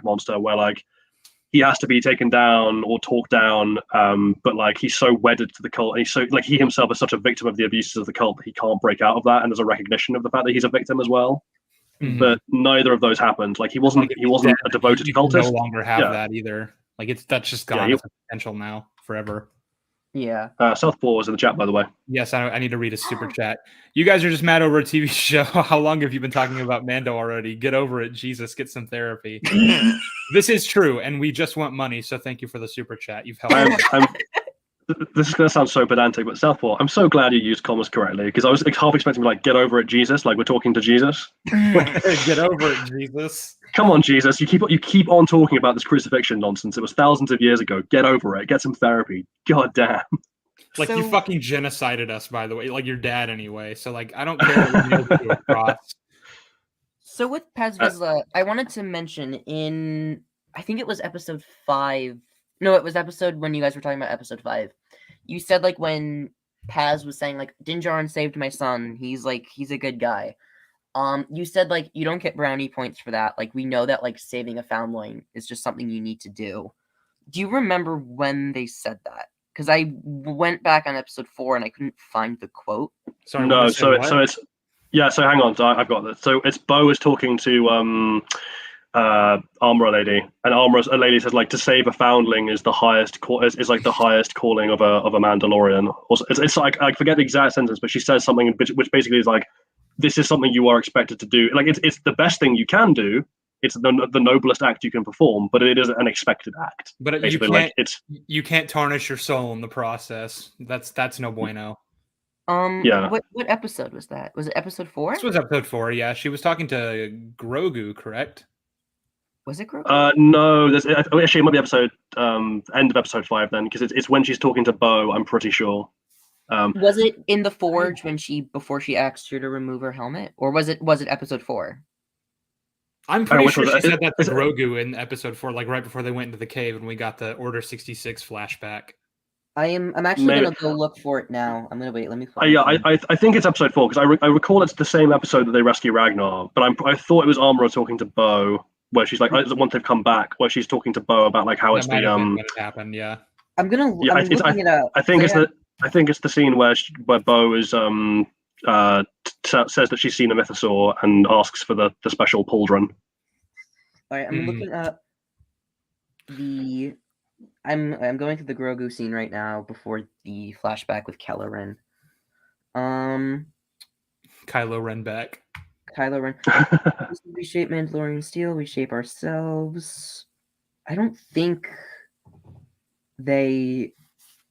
monster where like he has to be taken down or talked down, but like he's so wedded to the cult, and he's so like he himself is such a victim of the abuses of the cult that he can't break out of that, and there's a recognition of the fact that he's a victim as well. Mm-hmm. But neither of those happened. Like he wasn't a devoted cultist. No longer have that either. Like that's just gone as a potential now forever. Yeah. Southpaw is in the chat, by the way. Yes, I need to read a super chat. You guys are just mad over a TV show. How long have you been talking about Mando already? Get over it, Jesus. Get some therapy. This is true, and we just want money. So thank you for the super chat. You've helped. this is going to sound so pedantic, but Southpaw, I'm so glad you used commas correctly because I was half expecting to be like, get over it, Jesus, like we're talking to Jesus. Get over it, Jesus. Come on, Jesus, you keep on talking about this crucifixion nonsense. It was thousands of years ago. Get over it. Get some therapy. God damn. Like, you fucking genocided us, by the way. Like, your dad anyway. So, like, I don't care what you nailed you across. So with Paz Vizsla, I wanted to mention in, I think it was episode 5. No, it was episode when you guys were talking about episode 5. You said, like, when Paz was saying, like, Din Djarin saved my son. He's a good guy. You said, like, you don't get brownie points for that. Like, we know that, like, saving a foundling is just something you need to do. Do you remember when they said that? Because I went back on episode 4 and I couldn't find the quote. Sorry, no, so it's yeah. So hang on, I've got this. So it's Bo is talking to Armorer lady, and a lady says like to save a foundling is the highest is like the highest calling of a Mandalorian. Also, it's like I forget the exact sentence, but she says something which basically is like, this is something you are expected to do. Like it's the best thing you can do. It's the noblest act you can perform, but it is an expected act. But you can't tarnish your soul in the process. That's no bueno. Yeah. What episode was that? Was it episode 4? This was episode 4. Yeah, she was talking to Grogu, correct? Was it Grogu? No. Actually, it might be episode end of episode 5 then, because it's when she's talking to Bo. I'm pretty sure. Was it in the forge before she asked her to remove her helmet, or was it episode 4? I'm pretty sure she said that to Grogu in episode 4, like right before they went into the cave and we got the Order 66 flashback. I'm actually gonna go look for it now. I'm gonna wait. Let me find. Yeah, I think it's episode 4 because I recall it's the same episode that they rescue Ragnar, but I thought it was Armorer talking to Bo, where she's like once they've come back, where she's talking to Bo about like how it's the when it happened. Yeah, I'm looking it up. I think it's the scene where Bo is says that she's seen a mythosaur and asks for the special pauldron. All right, I'm looking up the. I'm going through the Grogu scene right now before the flashback with Kylo Ren. Kylo Ren back. Kylo Ren. We shape Mandalorian steel. We shape ourselves. I don't think they.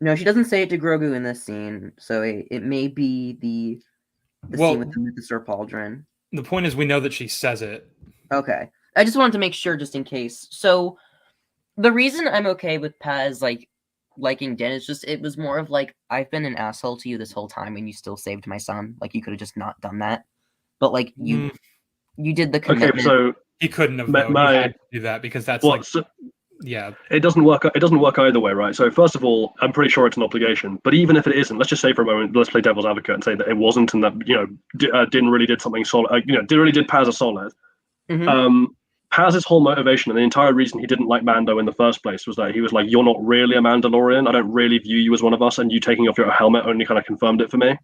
No, she doesn't say it to Grogu in this scene, so it may be the scene with the mythosaur pauldron. The point is, we know that she says it. Okay, I just wanted to make sure, just in case. So. The reason I'm okay with Paz liking Din is just it was more of like, I've been an asshole to you this whole time and you still saved my son. Like, you could have just not done that. But like you did the commitment. Okay, so he couldn't have he had to do that because that's yeah. It doesn't work either way, right? So first of all, I'm pretty sure it's an obligation. But even if it isn't, let's just say for a moment, let's play devil's advocate and say that it wasn't, and that Din really did something solid. Din really did Paz a solid. Mm-hmm. Paz's whole motivation and the entire reason he didn't like Mando in the first place was that he was like, you're not really a Mandalorian. I don't really view you as one of us, and you taking off your helmet only kind of confirmed it for me.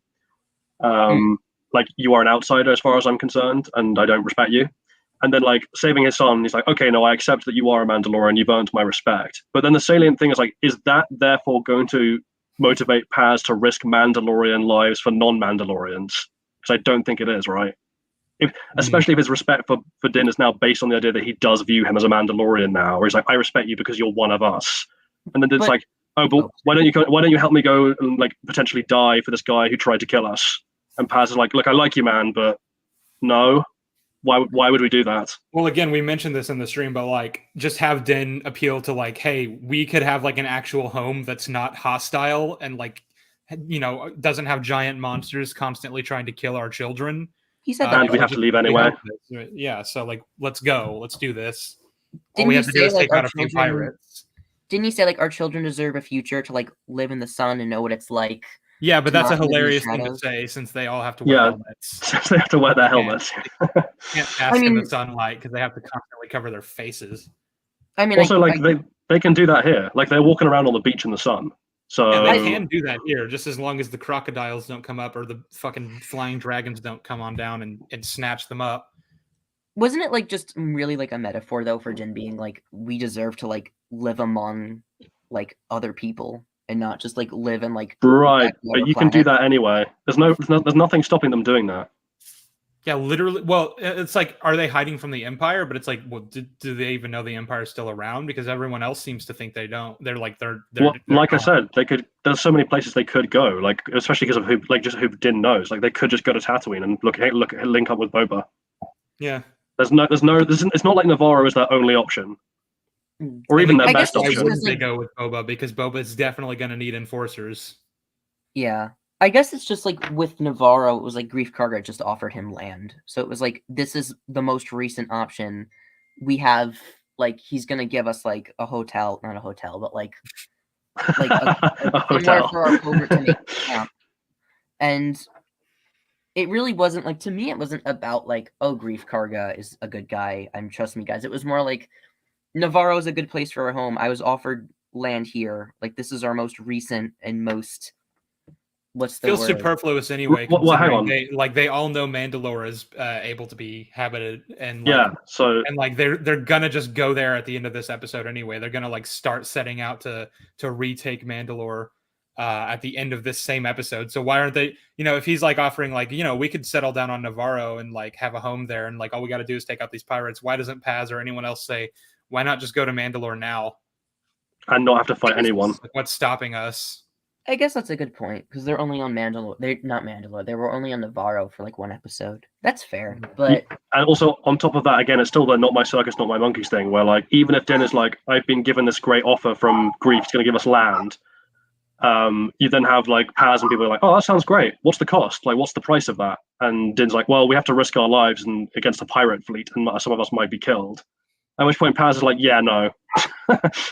Like, you are an outsider as far as I'm concerned, and I don't respect you. And then, like, saving his son, he's like, okay, no, I accept that you are a Mandalorian. You've earned my respect. But then the salient thing is, like, is that therefore going to motivate Paz to risk Mandalorian lives for non-Mandalorians? Because I don't think it is, right? Especially if his respect for Din is now based on the idea that he does view him as a Mandalorian now, where he's like, I respect you because you're one of us. And then Din's like, but why don't you help me go and like potentially die for this guy who tried to kill us? And Paz is like, look, I like you, man, but no. Why would we do that? Well, again, we mentioned this in the stream, but like, just have Din appeal to like, hey, we could have like an actual home that's not hostile and like, doesn't have giant monsters constantly trying to kill our children. He said that. And we have to leave anyway. Yeah, so like, let's go. Let's do this. All we have to do is take out a few pirates. Didn't he say like our children deserve a future to like live in the sun and know what it's like? Yeah, but that's a hilarious thing to say since they all have to wear helmets. Since they have to wear their helmets. Can't pass in the sunlight because they have to constantly cover their faces. I mean, also, they can do that here. Like, they're walking around on the beach in the sun. So yeah, they can do that here, just as long as the crocodiles don't come up or the fucking flying dragons don't come on down and snatch them up. Wasn't it like just really like a metaphor though for Din being like, we deserve to like live among like other people and not just like live in like right? But you can do that anyway. There's nothing stopping them doing that. Yeah, literally. Well, it's like, are they hiding from the Empire? But it's like, well, do they even know the Empire is still around? Because everyone else seems to think they don't. They're like, they're like gone. I said, they could. There's so many places they could go. Like, especially because of who Din knows. Like, they could just go to Tatooine and link up with Boba. Yeah. It's not like Navarro is their only option, or even their best option. Why wouldn't they go with Boba? Because Boba is definitely going to need enforcers. Yeah. I guess it's just like with Navarro, it was like Grief Karga just offered him land. So it was like, this is the most recent option. We have, like, he's going to give us like a hotel, not a hotel, but like a hotel for our covert to make camp. And it really wasn't like, to me, it wasn't about like, oh, Grief Karga is a good guy. Trust me, guys. It was more like, Navarro is a good place for our home. I was offered land here. Like, this is our most recent and most... feels superfluous anyway. Well, hang on. They all know Mandalore is able to be habited, and like, they're gonna just go there at the end of this episode anyway. They're gonna like start setting out to retake Mandalore at the end of this same episode. So why aren't they? If he's like offering like, we could settle down on Navarro and like have a home there, and like all we got to do is take out these pirates. Why doesn't Paz or anyone else say, why not just go to Mandalore now and not have to fight anyone? Like, what's stopping us? I guess that's a good point, because they're only on Mandalore. They're not Mandalore. They were only on Navarro for like one episode. That's fair, but... And also, on top of that, again, it's still the not my circus, not my monkeys thing, where like, even if Din is like, I've been given this great offer from Grief, it's going to give us land, you then have like Paz and people are like, oh, that sounds great. What's the cost? Like, what's the price of that? And Din's like, well, we have to risk our lives and against a pirate fleet, and some of us might be killed. At which point Paz is like, yeah, no.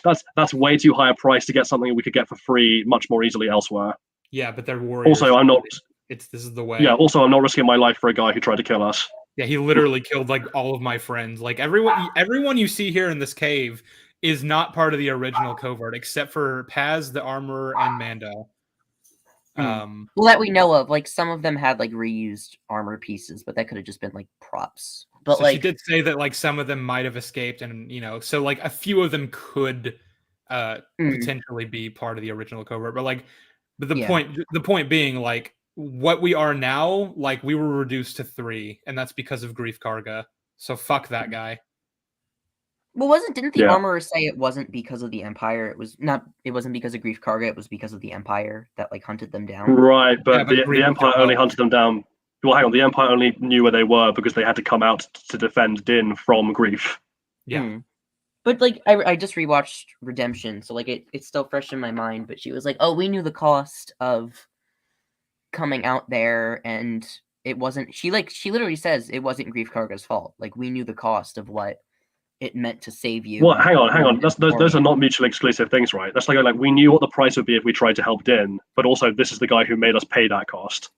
that's way too high a price to get something we could get for free much more easily elsewhere. Yeah, but they're warriors. Also, I'm not... This is the way. Yeah, also, I'm not risking my life for a guy who tried to kill us. Yeah, he literally killed like all of my friends. Like everyone you see here in this cave is not part of the original covert, except for Paz, the armorer, and Mando. Well, that we know of. Like, some of them had like reused armor pieces, but that could have just been like props. But so like, she did say that like some of them might have escaped, and so like a few of them could potentially be part of the original covert. But the point being, like, what we are now, like, we were reduced to 3, and that's because of Grief Karga. So fuck that guy. Well, didn't the armorer say it wasn't because of the Empire? It wasn't because of Grief Karga, it was because of the Empire that like hunted them down. Right, but the Empire only hunted them down. Well, hang on, the Empire only knew where they were because they had to come out to defend Din from Grief. Yeah. But like, I just rewatched Redemption, so like it's still fresh in my mind. But she was like, "Oh, we knew the cost of coming out there, and it wasn't." She literally says it wasn't Grief Karga's fault. Like, we knew the cost of what it meant to save you. Well, hang on. Those are not mutually exclusive things, right? That's like we knew what the price would be if we tried to help Din, but also this is the guy who made us pay that cost.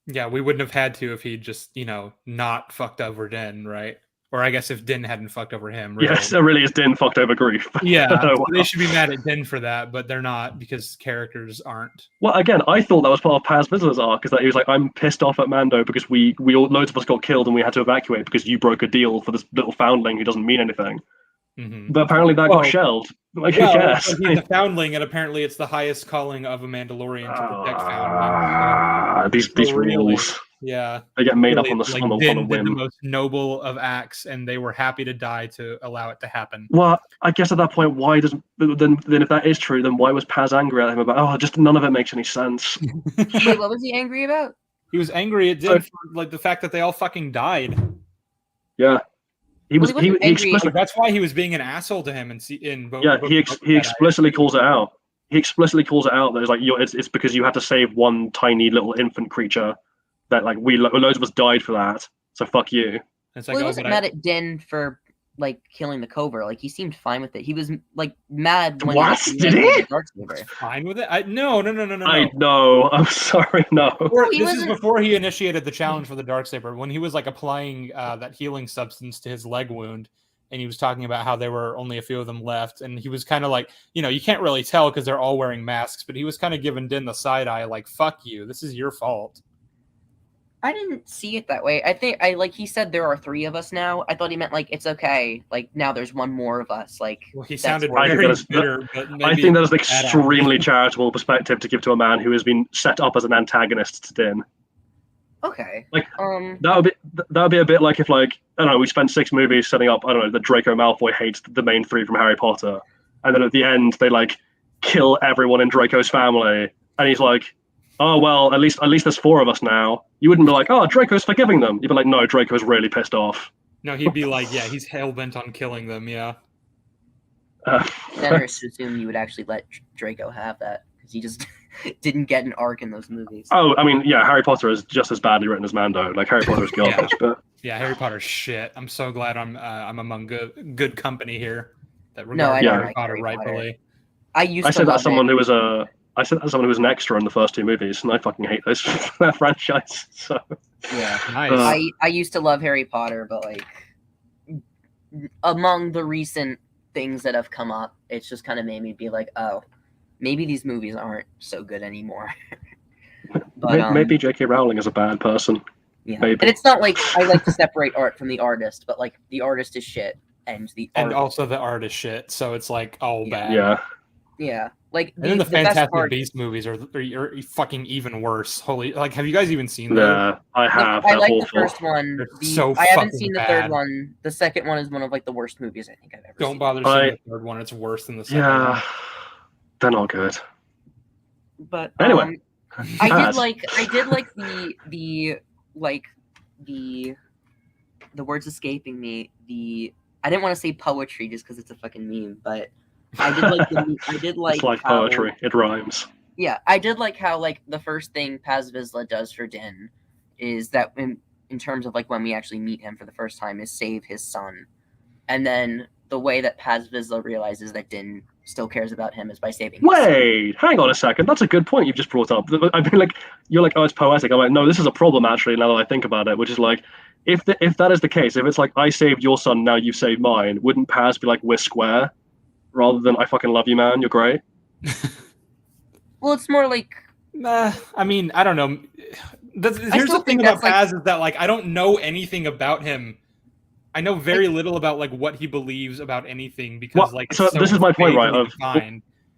Yeah, we wouldn't have had to if he just, not fucked over Din, right? Or I guess if Din hadn't fucked over him. Really. Yes, it really is Din fucked over Grief. Yeah, they should be mad at Din for that, but they're not because characters aren't. Well, again, I thought that was part of Paz Vizsla's arc, is that he was like, I'm pissed off at Mando because loads of us got killed and we had to evacuate because you broke a deal for this little foundling who doesn't mean anything. Mm-hmm. But apparently that got shelved. Like, who cares? He's a foundling, and apparently it's the highest calling of a Mandalorian to protect foundlings. These rules. Yeah, they get made up on the whim. Did the most noble of acts, and they were happy to die to allow it to happen. Well, I guess at that point, why does then if that is true, then why was Paz angry at him about? Just none of it makes any sense. Wait, what was he angry about? He was angry at Din for like the fact that they all fucking died. Yeah. He explicitly, that's why he was being an asshole to him he explicitly calls it out. He explicitly calls it out that it's like it's because you had to save one tiny little infant creature that like loads of us died for that. So fuck you. It's like, he wasn't mad at Din for like killing the covert. Like, he seemed fine with it. He was like mad when did he? Fine with it? No. I know. I'm sorry. No. This is before he initiated the challenge for the Darksaber, when he was like applying that healing substance to his leg wound, and he was talking about how there were only a few of them left, and he was kind of like, you can't really tell because they're all wearing masks, but he was kind of giving Din the side eye, like, fuck you, this is your fault. I didn't see it that way. I think he said there are 3 of us now. I thought he meant like it's okay. Like, now there's one more of us. Like, well, he sounded very bitter. I think that is an extremely charitable perspective to give to a man who has been set up as an antagonist to Din. Okay. Like that would be a bit like if like I don't know, we spent 6 movies setting up, I don't know, that Draco Malfoy hates the main 3 from Harry Potter, and then at the end they like kill everyone in Draco's family, and he's like, oh well, at least there's 4 of us now. You wouldn't be like, oh, Draco's forgiving them. You'd be like, no, Draco's really pissed off. No, he'd be like, yeah, he's hell-bent on killing them, yeah. Generous to assume you would actually let Draco have that, because he just didn't get an arc in those movies. Oh, I mean, yeah, Harry Potter is just as badly written as Mando. Like, Harry Potter is garbage, but... Yeah, Harry Potter's shit. I'm so glad I'm among good company here. That regard Harry Potter rightfully. I said that as someone who was an extra in the first 2 movies, and I fucking hate that franchise. So yeah, nice. I used to love Harry Potter, but like among the recent things that have come up, it's just kind of made me be like, oh, maybe these movies aren't so good anymore. But maybe J.K. Rowling is a bad person. Yeah, maybe. And it's not like I like to separate art from the artist, but like the artist is shit, and also the art is shit. So it's like all bad. Yeah. Like and then the Fantastic Beasts movies are fucking even worse. Holy, like, have you guys even seen them? Yeah, I have. I like the first one. I haven't seen the bad. third one. The second one is one of like the worst movies I think I've ever seen. Don't bother seeing the third one. It's worse than the second one. Yeah, they're not good. But anyway, I did like the words escaping me. I didn't want to say poetry just because it's a fucking meme, but I did like it's like how, poetry. It rhymes. Yeah, I did like how like the first thing Paz Vizsla does for Din is that in terms of like when we actually meet him for the first time is save his son, and then the way that Paz Vizsla realizes that Din still cares about him is by saving his son. Hang on a second. That's a good point you've just brought up. I mean, like you're like, oh, it's poetic. I'm like, no, this is a problem actually. Now that I think about it, which is like, if that is the case, if it's like I saved your son, now you've saved mine, wouldn't Paz be like we're square? Rather than I fucking love you, man, you're great. Well, it's more like I mean, I don't know. Here's the thing about Paz is that like I don't know anything about him. I know very little about like what he believes about anything because so this is my point, right?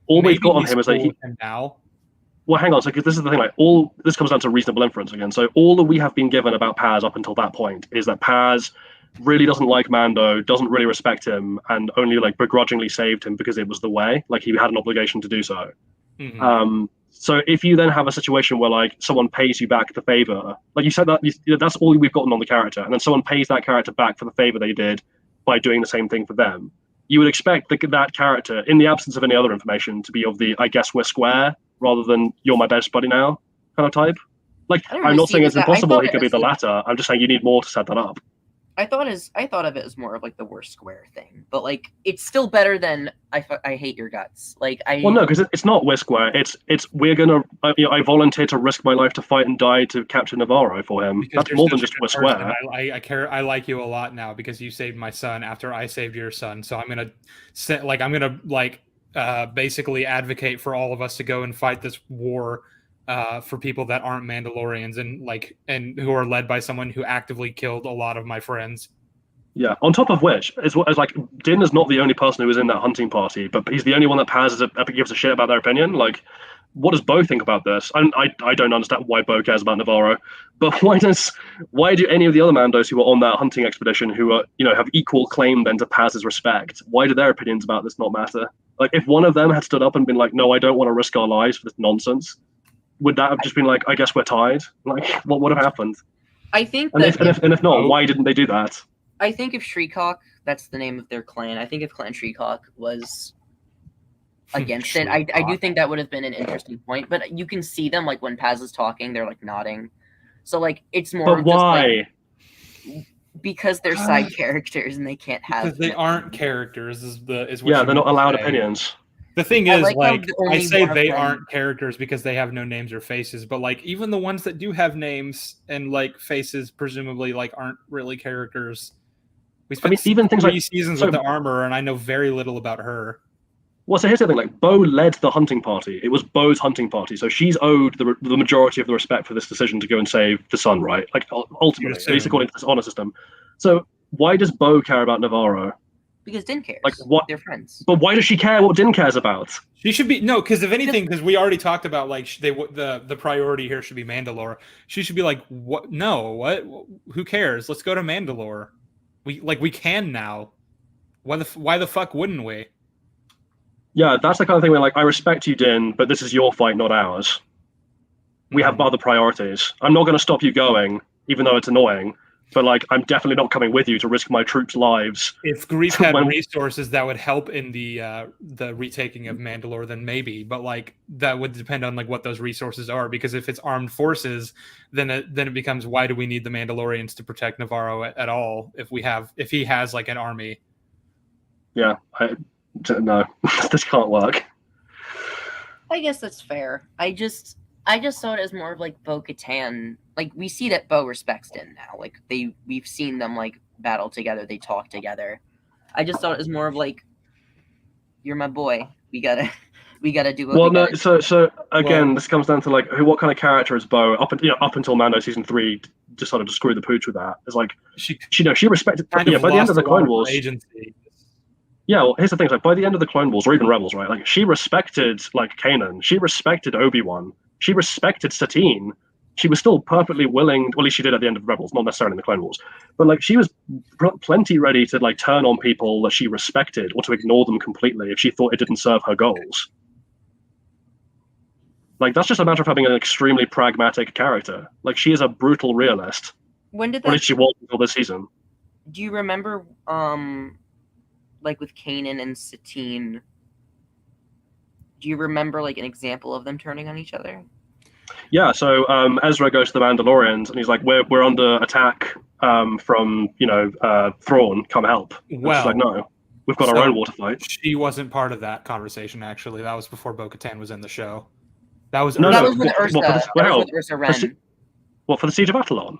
All we've got on him is that now. Well, hang on. So, because this is the thing, like, this comes down to reasonable inference again. So, all that we have been given about Paz up until that point is that Paz really doesn't like Mando, doesn't really respect him, and only like begrudgingly saved him because it was the way. Like he had an obligation to do so. Mm-hmm. So, if you then have a situation where like someone pays you back the favor, like you said, that's all we've gotten on the character, and then someone pays that character back for the favor they did by doing the same thing for them. You would expect that character, in the absence of any other information, to be of the I guess we're square rather than you're my best buddy now kind of type. Like I'm not saying it's impossible he could be the latter. I'm just saying you need more to set that up. I thought of it as more of like the worst square thing, but like it's still better than I hate your guts. Like well, no, because it's not we're square. It's we're gonna. I volunteer to risk my life to fight and die to capture Navarro for him. Because that's more than just we're square. I care. I like you a lot now because you saved my son after I saved your son. So I'm gonna basically advocate for all of us to go and fight this war. For people that aren't Mandalorians and who are led by someone who actively killed a lot of my friends. Yeah. On top of which, it's like Din is not the only person who was in that hunting party, but he's the only one that gives a shit about their opinion. Like, what does Bo think about this? I don't understand why Bo cares about Navarro, but why do any of the other Mandos who were on that hunting expedition who are have equal claim then to Paz's respect? Why do their opinions about this not matter? Like, if one of them had stood up and been like, no, I don't want to risk our lives for this nonsense. Would that have just been like, I guess we're tied? Like, what would have happened? I think if not, why didn't they do that? I think if Shriekawk, that's the name of their clan, I think if Clan Shriekawk was against it, I do think that would have been an interesting point. But you can see them, like, when Paz is talking, they're, like, nodding. So, like, it's more But why? Just, like, because they're side characters and they can't have... Because they aren't characters is what they're not allowed opinions. The thing is, I say they aren't characters because they have no names or faces, but like even the ones that do have names and like faces, presumably like aren't really characters. We spent even things 3 seasons with the armor, and I know very little about her. Well, so here's the thing: like Bo led the hunting party. It was Bo's hunting party, so she's owed the majority of the respect for this decision to go and save the son, right? Like ultimately, at least according to this honor system. So why does Bo care about Navarro? Because Din cares. Like what? They're friends. But why does she care what Din cares about? She should be because if anything, because we already talked about like the priority here should be Mandalore. She should be like, what? No, what? Who cares? Let's go to Mandalore. We can now. Why the fuck wouldn't we? Yeah, that's the kind of thing where like I respect you, Din, but this is your fight, not ours. We have other priorities. I'm not going to stop you going, even though it's annoying. But like, I'm definitely not coming with you to risk my troops' lives. If Greef had resources that would help in the retaking of Mandalore, then maybe. But like, that would depend on like what those resources are. Because if it's armed forces, then it becomes why do we need the Mandalorians to protect Navarro at all? If he has like an army. Yeah, no, this can't work. I guess that's fair. I just saw it as more of like Bo-Katan. Like we see that Bo respects Din now. Like we've seen them like battle together. They talk together. I just thought it was more of like, you're my boy. We gotta do what. Well, no. So again, this comes down to like what kind of character is Bo? Up until Mando season 3 decided to screw the pooch with that. It's like she respected. By the end of the Clone Wars. Agency. Yeah, well, here's the thing. Like by the end of the Clone Wars, or even Rebels, right? Like she respected like Kanan. She respected Obi-Wan. She respected Satine. She was still perfectly willing, well, at least she did at the end of Rebels, not necessarily in the Clone Wars, but like she was plenty ready to like turn on people that she respected or to ignore them completely if she thought it didn't serve her goals. Like that's just a matter of having an extremely pragmatic character. Like she is a brutal realist. When did that? Or at least she was until this season. Do you remember, like with Kanan and Satine? Do you remember like an example of them turning on each other? Yeah, so Ezra goes to the Mandalorians and he's like, "We're under attack from Thrawn. Come help." And well, she's like, "No, we've got our own war to fight." She wasn't part of that conversation. Actually, that was before Bo-Katan was in the show. That was that was with Ursa. That was with Ursa Wren. What, for the Siege of Atalon?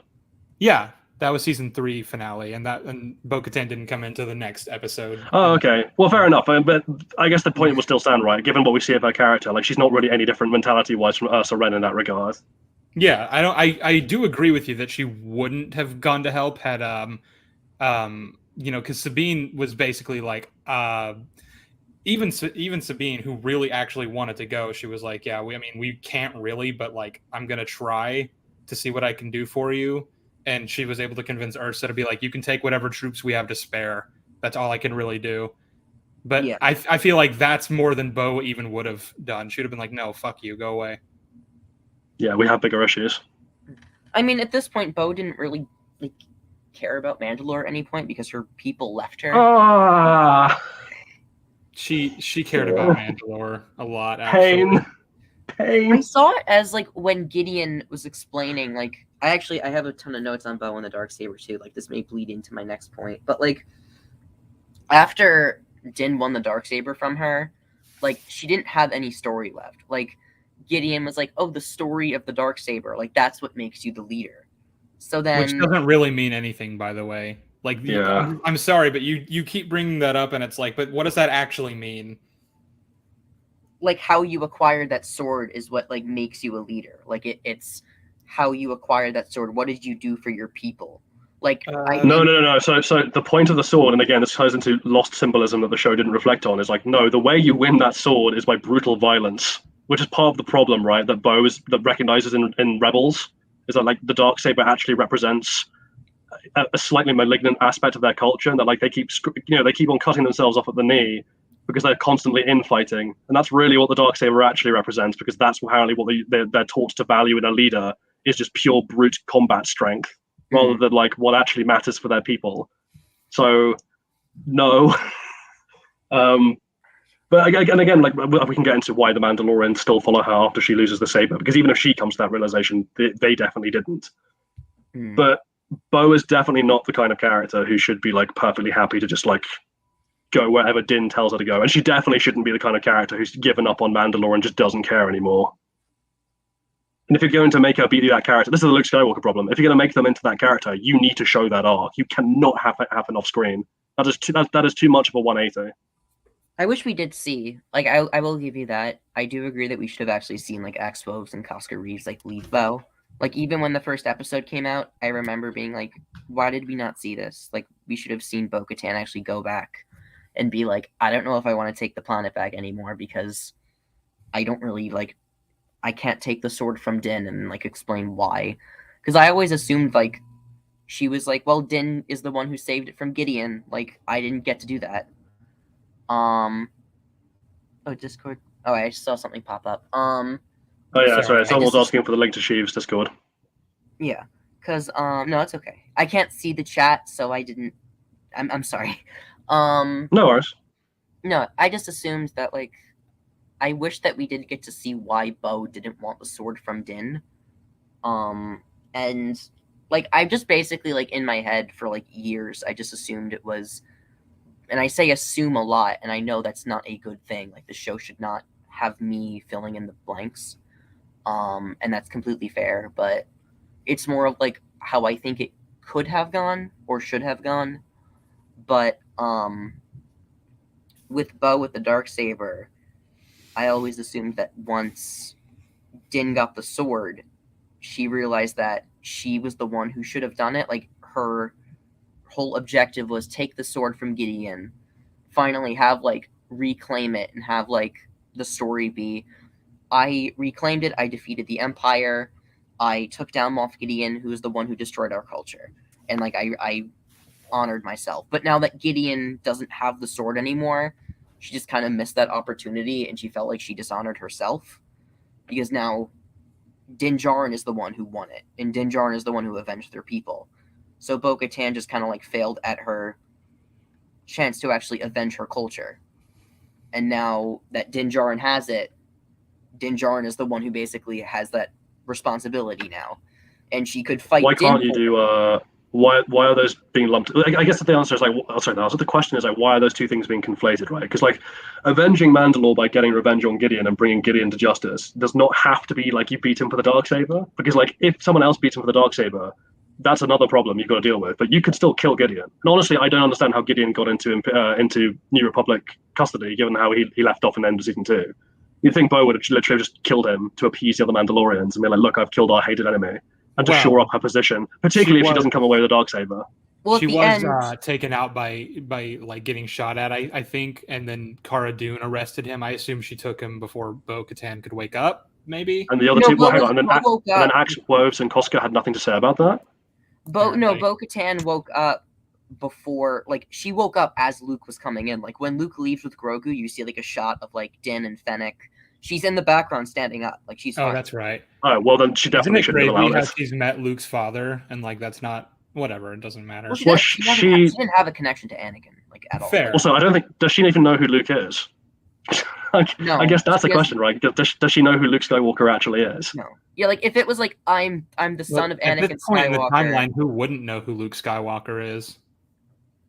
Yeah, that was season 3 finale, and Bo-Katan didn't come into the next episode. Oh, okay. Well, fair enough. But I guess the point will still stand right, given what we see of her character. Like, she's not really any different mentality-wise from Ursa Wren in that regard. Yeah, I do agree with you that she wouldn't have gone to help had because Sabine was basically like even Sabine, who really actually wanted to go, she was like, yeah, we can't really, but like I'm gonna try to see what I can do for you. And she was able to convince Ursa to be like, you can take whatever troops we have to spare. That's all I can really do. But yeah. I feel like that's more than Bo even would have done. She would have been like, no, fuck you, go away. Yeah, we have bigger issues. I mean, at this point, Bo didn't really like care about Mandalore at any point because her people left her. She cared about Mandalore a lot, actually. Pain. I saw it as like when Gideon was explaining, like I have a ton of notes on Bo and the Darksaber too. Like this may bleed into my next point, but like after Din won the Darksaber from her, like she didn't have any story left. Like Gideon was like, "Oh, the story of the Darksaber, like that's what makes you the leader." So then, which doesn't really mean anything, by the way. Like, yeah. I'm sorry, but you keep bringing that up, and it's like, but what does that actually mean? Like how you acquired that sword is what like makes you a leader. Like it's how you acquired that sword. What did you do for your people? Like no. So the point of the sword, and again, this ties into lost symbolism that the show didn't reflect on, is like, no, the way you win that sword is by brutal violence, which is part of the problem, right? That Bo that recognizes in Rebels is that like the Darksaber actually represents a slightly malignant aspect of their culture, and that like they keep on cutting themselves off at the knee because they're constantly infighting, and that's really what the Darksaber actually represents, because that's apparently what they're taught to value in a leader is just pure brute combat strength, rather than like what actually matters for their people. So, no. But again, like we can get into why the Mandalorians still follow her after she loses the saber, because even if she comes to that realization, they definitely didn't. But Bo is definitely not the kind of character who should be like perfectly happy to just like go wherever Din tells her to go, and she definitely shouldn't be the kind of character who's given up on Mandalore and just doesn't care anymore. And if you're going to make her be that character, this is the Luke Skywalker problem. If you're going to make them into that character, you need to show that arc. You cannot have it happen off screen. That is too much of a 180. I wish we did see, like, I will give you that. I do agree that we should have actually seen like X-Woves and Casca Reeves like leave Bo. Like even when the first episode came out, I remember being like, why did we not see this? Like we should have seen Bo-Katan actually go back. and be like, I don't know if I want to take the planet back anymore because I don't really like, I can't take the sword from Din and like explain why. Because I always assumed like she was like, well, Din is the one who saved it from Gideon. Like I didn't get to do that. Oh, Discord. Oh, I just saw something pop up. Oh yeah, sorry. Someone was asking for the link to Sheev's Discord. Yeah, because no, it's okay. I can't see the chat, so I didn't. I'm sorry. No worries. No, I just assumed that like, I wish that we did get to see why Bo didn't want the sword from Din. And like I just basically like in my head for like years, I just assumed it was, and I say assume a lot, and I know that's not a good thing. Like the show should not have me filling in the blanks. And that's completely fair, but it's more of like how I think it could have gone or should have gone. But with Bo with the Darksaber, I always assumed that once Din got the sword, she realized that she was the one who should have done it. Like her whole objective was take the sword from Gideon, finally have like reclaim it and have like the story be, I reclaimed it, I defeated the Empire, I took down Moff Gideon, who is the one who destroyed our culture. And like I honored myself. But now that Gideon doesn't have the sword anymore, she just kind of missed that opportunity and she felt like she dishonored herself. Because now Din Djarin is the one who won it, and Din Djarin is the one who avenged their people. So Bo-Katan just kind of like failed at her chance to actually avenge her culture. And now that Din Djarin has it, Din Djarin is the one who basically has that responsibility now. And she could fight. Why can't you do why are those being lumped? I guess the answer is like, the question is like, why are those two things being conflated, right? Because like avenging Mandalore by getting revenge on Gideon and bringing Gideon to justice does not have to be like you beat him for the Darksaber, because like if someone else beats him for the Darksaber, that's another problem you've got to deal with. But you could still kill Gideon. And honestly, I don't understand how Gideon got into New Republic custody, given how he left off in the end of season 2. You'd think Bo would have literally just killed him to appease the other Mandalorians and be like, look, I've killed our hated enemy. And to shore up her position, particularly if she doesn't come away with a Darksaber. Well, she was taken out by like getting shot at, I think, and then Cara Dune arrested him. I assume she took him before Bo-Katan could wake up, maybe. And the other two, hang on, and then Axe Woves and Koska had nothing to say about that. Bo-Katan woke up before, like she woke up as Luke was coming in. Like when Luke leaves with Grogu, you see like a shot of like Din and Fennec. She's in the background standing up, like she's fine. Oh, that's right. Oh, well then she definitely should have allowed it. She's met Luke's father, and like that's not whatever. It doesn't matter. Well, she didn't have a connection to Anakin, like at all. Fair. Also, I don't think does she even know who Luke is? No, I guess that's the question, right? Does she know who Luke Skywalker actually is? No. Yeah, like if it was like I'm the son of Anakin at this point Skywalker. In the timeline, who wouldn't know who Luke Skywalker is?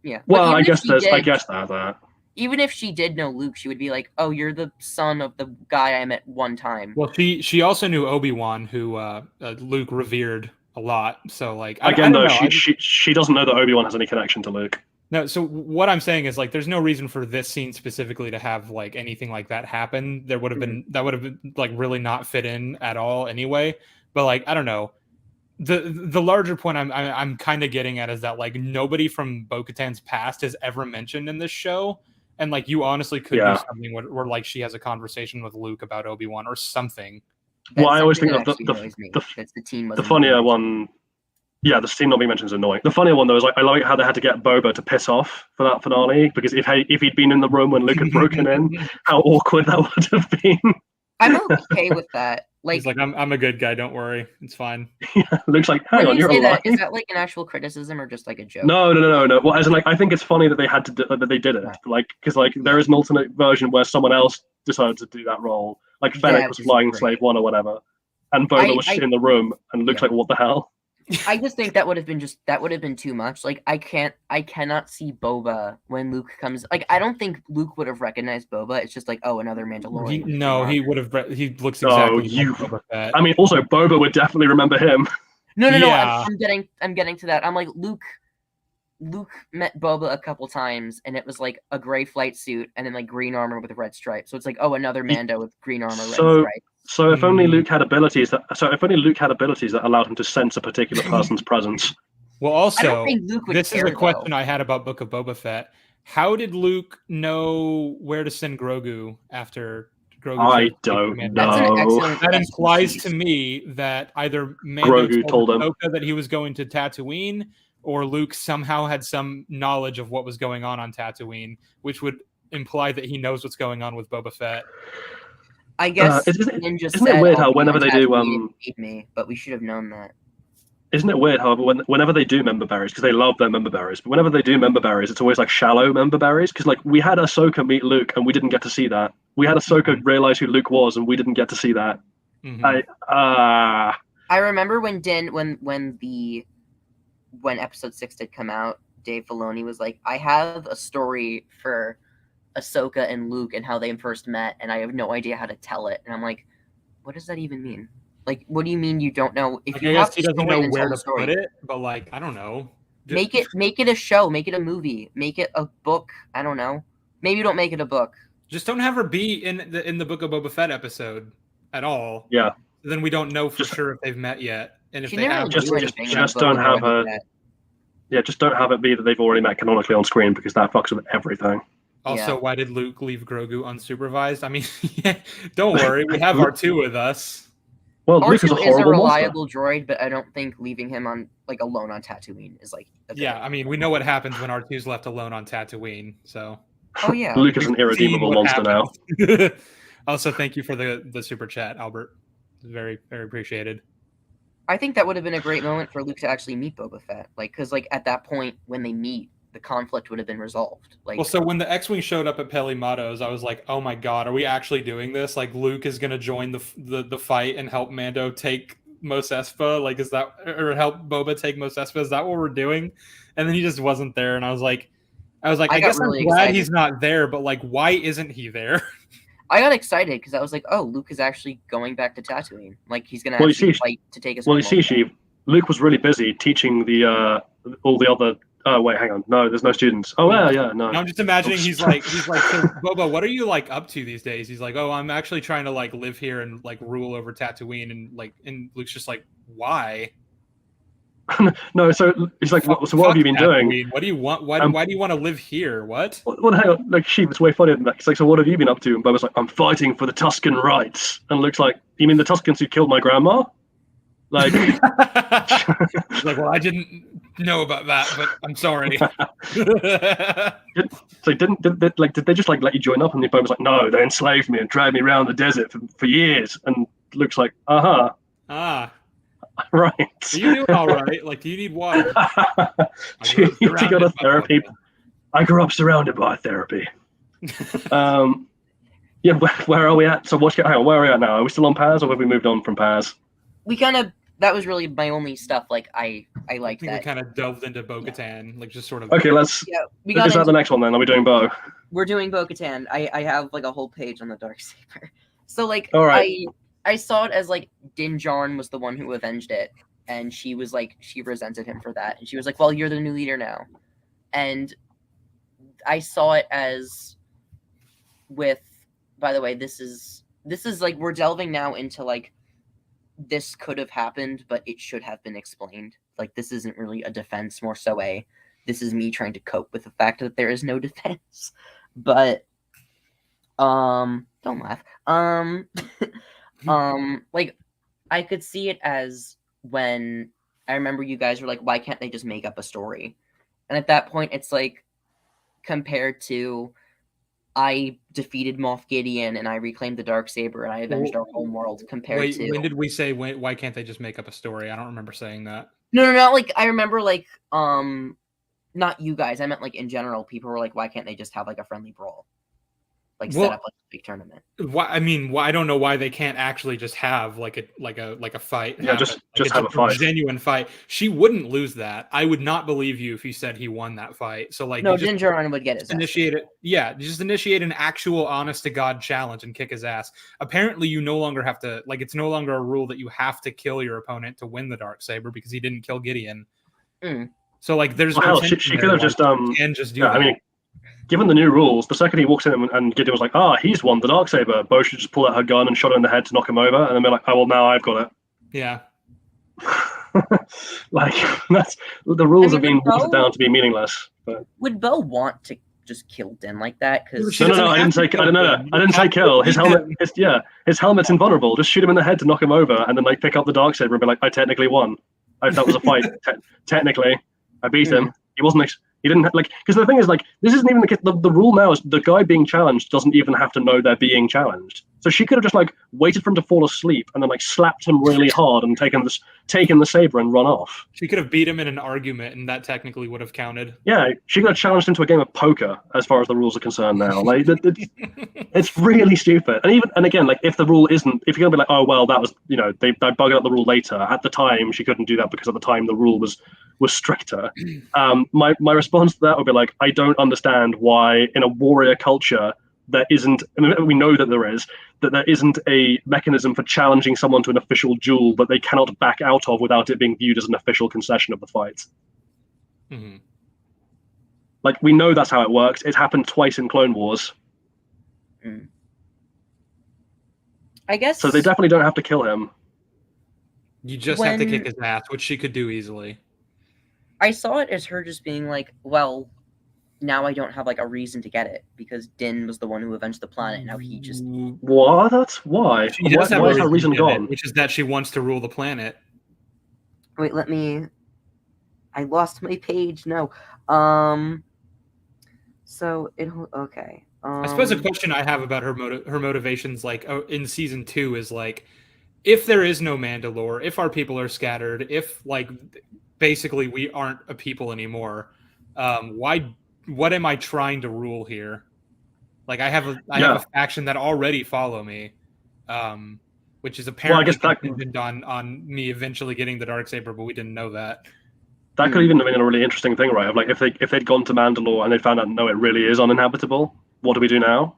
Yeah. Well, I guess that. Even if she did know Luke, she would be like, "Oh, you're the son of the guy I met one time." Well, she also knew Obi-Wan, who Luke revered a lot. So, like, again, though, she doesn't know that Obi-Wan has any connection to Luke. No, so what I'm saying is like, there's no reason for this scene specifically to have like anything like that happen. That would have been like really not fit in at all anyway. But like, I don't know. The larger point I'm kind of getting at is that like nobody from Bo-Katan's past is ever mentioned in this show. And like you honestly could do something where like she has a conversation with Luke about Obi-Wan or something. Well, I always think of the funnier one. Yeah, the scene not being mentioned is annoying. The funnier one though is like I like how they had to get Boba to piss off for that finale, because if he'd been in the room when Luke had broken in, how awkward that would have been. I'm okay with that. Like, he's like, I'm a good guy. Don't worry, it's fine. Yeah, Luke's like, hang on, you're alive. Is that like an actual criticism or just like a joke? No. Well, as in, like, I think it's funny that they had to that they did it. Like, because like there is an alternate version where someone else decided to do that role. Like Fennec was flying Slave 1 or whatever, and Boba was in the room, and Luke's like, what the hell? I just think that would have been too much. Like I cannot see Boba when Luke comes. Like I don't think Luke would have recognized Boba. It's just like, oh, another Mandalorian. He would have. He looks exactly like Boba Fett. I mean, also Boba would definitely remember him. No. I'm getting to that. I'm like Luke met Boba a couple times, and it was like a gray flight suit, and then like green armor with red stripes. So it's like, oh, another Mando with green armor, red stripes. So if only Luke had abilities that allowed him to sense a particular person's presence. Well, also, I don't think Luke would this is a question I had about Book of Boba Fett. how did Luke know where to send Grogu after Grogu? I don't know. That's an excellent That question, implies Sheev. to me that either Mando Grogu told him Ahsoka that he was going to Tatooine, or Luke somehow had some knowledge of what was going on Tatooine, which would imply that he knows what's going on with Boba Fett. I guess isn't said, it weird how whenever they do me, but we should have known that. Isn't it weird, however, whenever they do member berries, because they love their member berries, but whenever they do member berries, it's always like shallow member berries, because like we had Ahsoka meet Luke and we didn't get to see that. We had Ahsoka realize who Luke was and we didn't get to see that. I remember when episode 6 did come out, Dave Filoni was like, I have a story for Ahsoka and Luke and how they first met, and I have no idea how to tell it. And I'm like, what does that even mean? Like, what do you mean you don't know? If you have he doesn't know where to put it, but like, I don't know. Make it a show, make it a movie, make it a book. I don't know. Maybe don't make it a book. Just don't have her be in the Book of Boba Fett episode at all. Yeah. Then we don't know for sure if they've met yet, and if they have, just don't have her. Yeah, just don't have it be that they've already met canonically on screen, because that fucks with everything. Also, why did Luke leave Grogu unsupervised? I mean, don't worry, we have R2 with us. Well, Luke is a reliable monster. droid, but I don't think leaving him on alone on Tatooine is like. I mean, we know what happens when R2's left alone on Tatooine. So. Oh yeah. Luke is an irredeemable monster now. Also, thank you for the super chat, Albert. Very, very appreciated. I think that would have been a great moment for Luke to actually meet Boba Fett, because at that point when they meet, the conflict would have been resolved. So when the X-wing showed up at Peli Motto's, I was like, "Oh my god, are we actually doing this? Like, Luke is gonna join the fight and help Mando take Mos Espa? Like, is that, or help Boba take Mos Espa? Is that what we're doing?" And then he just wasn't there, and I was like, I guess I'm glad he's not there, but like, why isn't he there? I got excited because I was like, "Oh, Luke is actually going back to Tatooine. Like, he's gonna fight to take us." Well, you see, Sheev, Luke was really busy teaching the all the other. Oh wait, hang on. No, there's no students. Oh yeah, no. I'm just imagining he's like, so, Boba, what are you like up to these days? He's like, oh, I'm actually trying to like live here and like rule over Tatooine, and Luke's just like, why? No, so he's like, what have you been doing? What do you want? Why do you want to live here? What? Well, hang on, like, Sheev, it's way funnier than that. It's like, so what have you been up to? And Boba's like, I'm fighting for the Tusken rights. And Luke's like, you mean the Tuskens who killed my grandma? Like, like, well, I didn't know about that, but I'm sorry. So did they just like let you join up? And the Boba's like, no, they enslaved me and dragged me around the desert for years. And Luke's like, right. Are you doing all right? Like, do you need water? Do you need to go to therapy? I grew up surrounded by therapy. Yeah, where are we at? So hang on, where are we at now? Are we still on Paz, or have we moved on from Paz? We kind of, that was really my only stuff. Like, I liked that. We kind of delved into Bo-Katan, like just sort of. Okay, is that the next one then? Are we doing Bo? We're doing Bo-Katan. I have like a whole page on the Darksaber. So like, all right. I saw it as like Din Djarin was the one who avenged it, and she was like, she resented him for that, and she was like, well, you're the new leader now. And I saw it as with, by the way, this is like, we're delving now into like, this could have happened, but it should have been explained. Like, this isn't really a defense, more so this is me trying to cope with the fact that there is no defense. But don't laugh. Like, I could see it as when I remember you guys were like, why can't they just make up a story? And at that point, it's like, compared to, I defeated Moff Gideon and I reclaimed the Darksaber and I avenged our home world, compared to... when did we say, why can't they just make up a story? I don't remember saying that. No, like, I remember, like, not you guys, I meant, like, in general, people were like, why can't they just have, like, a friendly brawl? Like, set up like a big tournament. I mean, I don't know why they can't actually just have like a fight. Yeah, just have a fight, genuine fight. She wouldn't lose that. I would not believe you if you said he won that fight. So like, no, Din Djarin would get his initiate it. Yeah, just initiate an actual honest to God challenge and kick his ass. Apparently, you no longer have to, like, it's no longer a rule that you have to kill your opponent to win the Darksaber because he didn't kill Gideon. So like, there's she could have just and just do that. I mean, given the new rules, the second he walks in and Gideon was like, he's won the Darksaber, Bo should just pull out her gun and shot her in the head to knock him over, and then be like, oh, well, now I've got it. Yeah. Like, that's the rules have been watered down to be meaningless. But would Bo want to just kill Din like that. Because no, I didn't say kill. His helmet's invulnerable. Just shoot him in the head to knock him over, and then like pick up the Darksaber and be like, I technically won. That was a fight. Technically, I beat him. He wasn't. He didn't like, because the thing is, like, this isn't even the rule now is the guy being challenged doesn't even have to know they're being challenged. So she could have just like waited for him to fall asleep and then like slapped him really hard and taken the saber and run off. She could have beat him in an argument, and that technically would have counted. Yeah, she could have challenged him to a game of poker, as far as the rules are concerned now. Like, it's really stupid. And again, like, if the rule isn't, if you're gonna be like, oh well, that was, you know, they buggered up the rule later. At the time, she couldn't do that because at the time the rule was stricter. My response to that would be like, I don't understand why in a warrior culture there isn't, I mean, we know that there isn't a mechanism for challenging someone to an official duel that they cannot back out of without it being viewed as an official concession of the fight. Mm-hmm. Like, we know that's how it works. It happened twice in Clone Wars. I guess. So they definitely don't have to kill him. You just have to kick his ass, which she could do easily. I saw it as her just being like, well, now I don't have like a reason to get it because Din was the one who avenged the planet. Now he just what? That's why. She does have why is her reason gone? It, which is that she wants to rule the planet. Wait, I lost my page. No. So it okay. I suppose a question I have about her motivations, like in season 2, is like, if there is no Mandalore, if our people are scattered, if like basically we aren't a people anymore, what am I trying to rule here? Like, I have a faction that already follow me, which is apparently contingent on me eventually getting the Darksaber, but we didn't know that. That could even have been a really interesting thing, right? Of like, if they'd gone to Mandalore and they found out, no, it really is uninhabitable, what do we do now?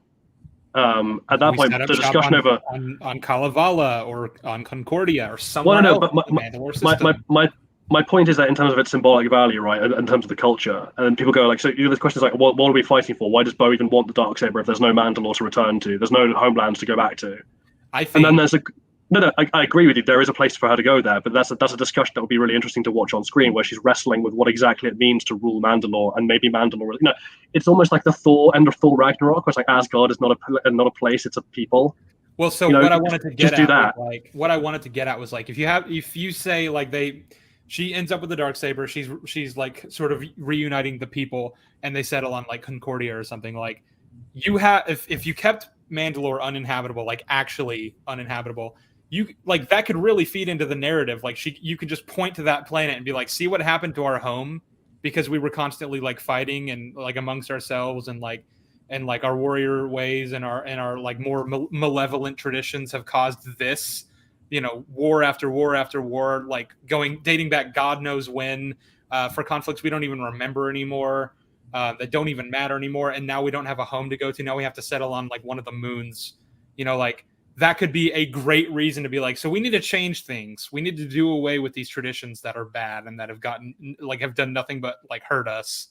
At that point, the discussion on Kalevala or on Concordia or somewhere else. But my point is that in terms of its symbolic value, right, in terms of the culture, and people go like, so the question is like, what are we fighting for? Why does Bo even want the Darksaber if there's no Mandalore to return to? There's no homelands to go back to. I agree with you. There is a place for her to go there, but that's a discussion that would be really interesting to watch on screen, where she's wrestling with what exactly it means to rule Mandalore, and maybe Mandalore. You know, it's almost like the end of Thor Ragnarok, where it's like Asgard is not a place; it's a people. Well, so what I wanted to get at was like, if you say like she ends up with the Darksaber, she's like sort of reuniting the people, and they settle on like Concordia or something. Like, if you kept Mandalore uninhabitable, like actually uninhabitable, you like that could really feed into the narrative. Like, you could just point to that planet and be like, see what happened to our home, because we were constantly like fighting and like amongst ourselves, and our warrior ways and our like more malevolent traditions have caused this, you know, war after war after war, like dating back God knows when, for conflicts we don't even remember anymore, that don't even matter anymore, and now we don't have a home to go to. Now we have to settle on like one of the moons. You know, like, that could be a great reason to be like, so we need to change things. We need to do away with these traditions that are bad and that have done nothing but like hurt us.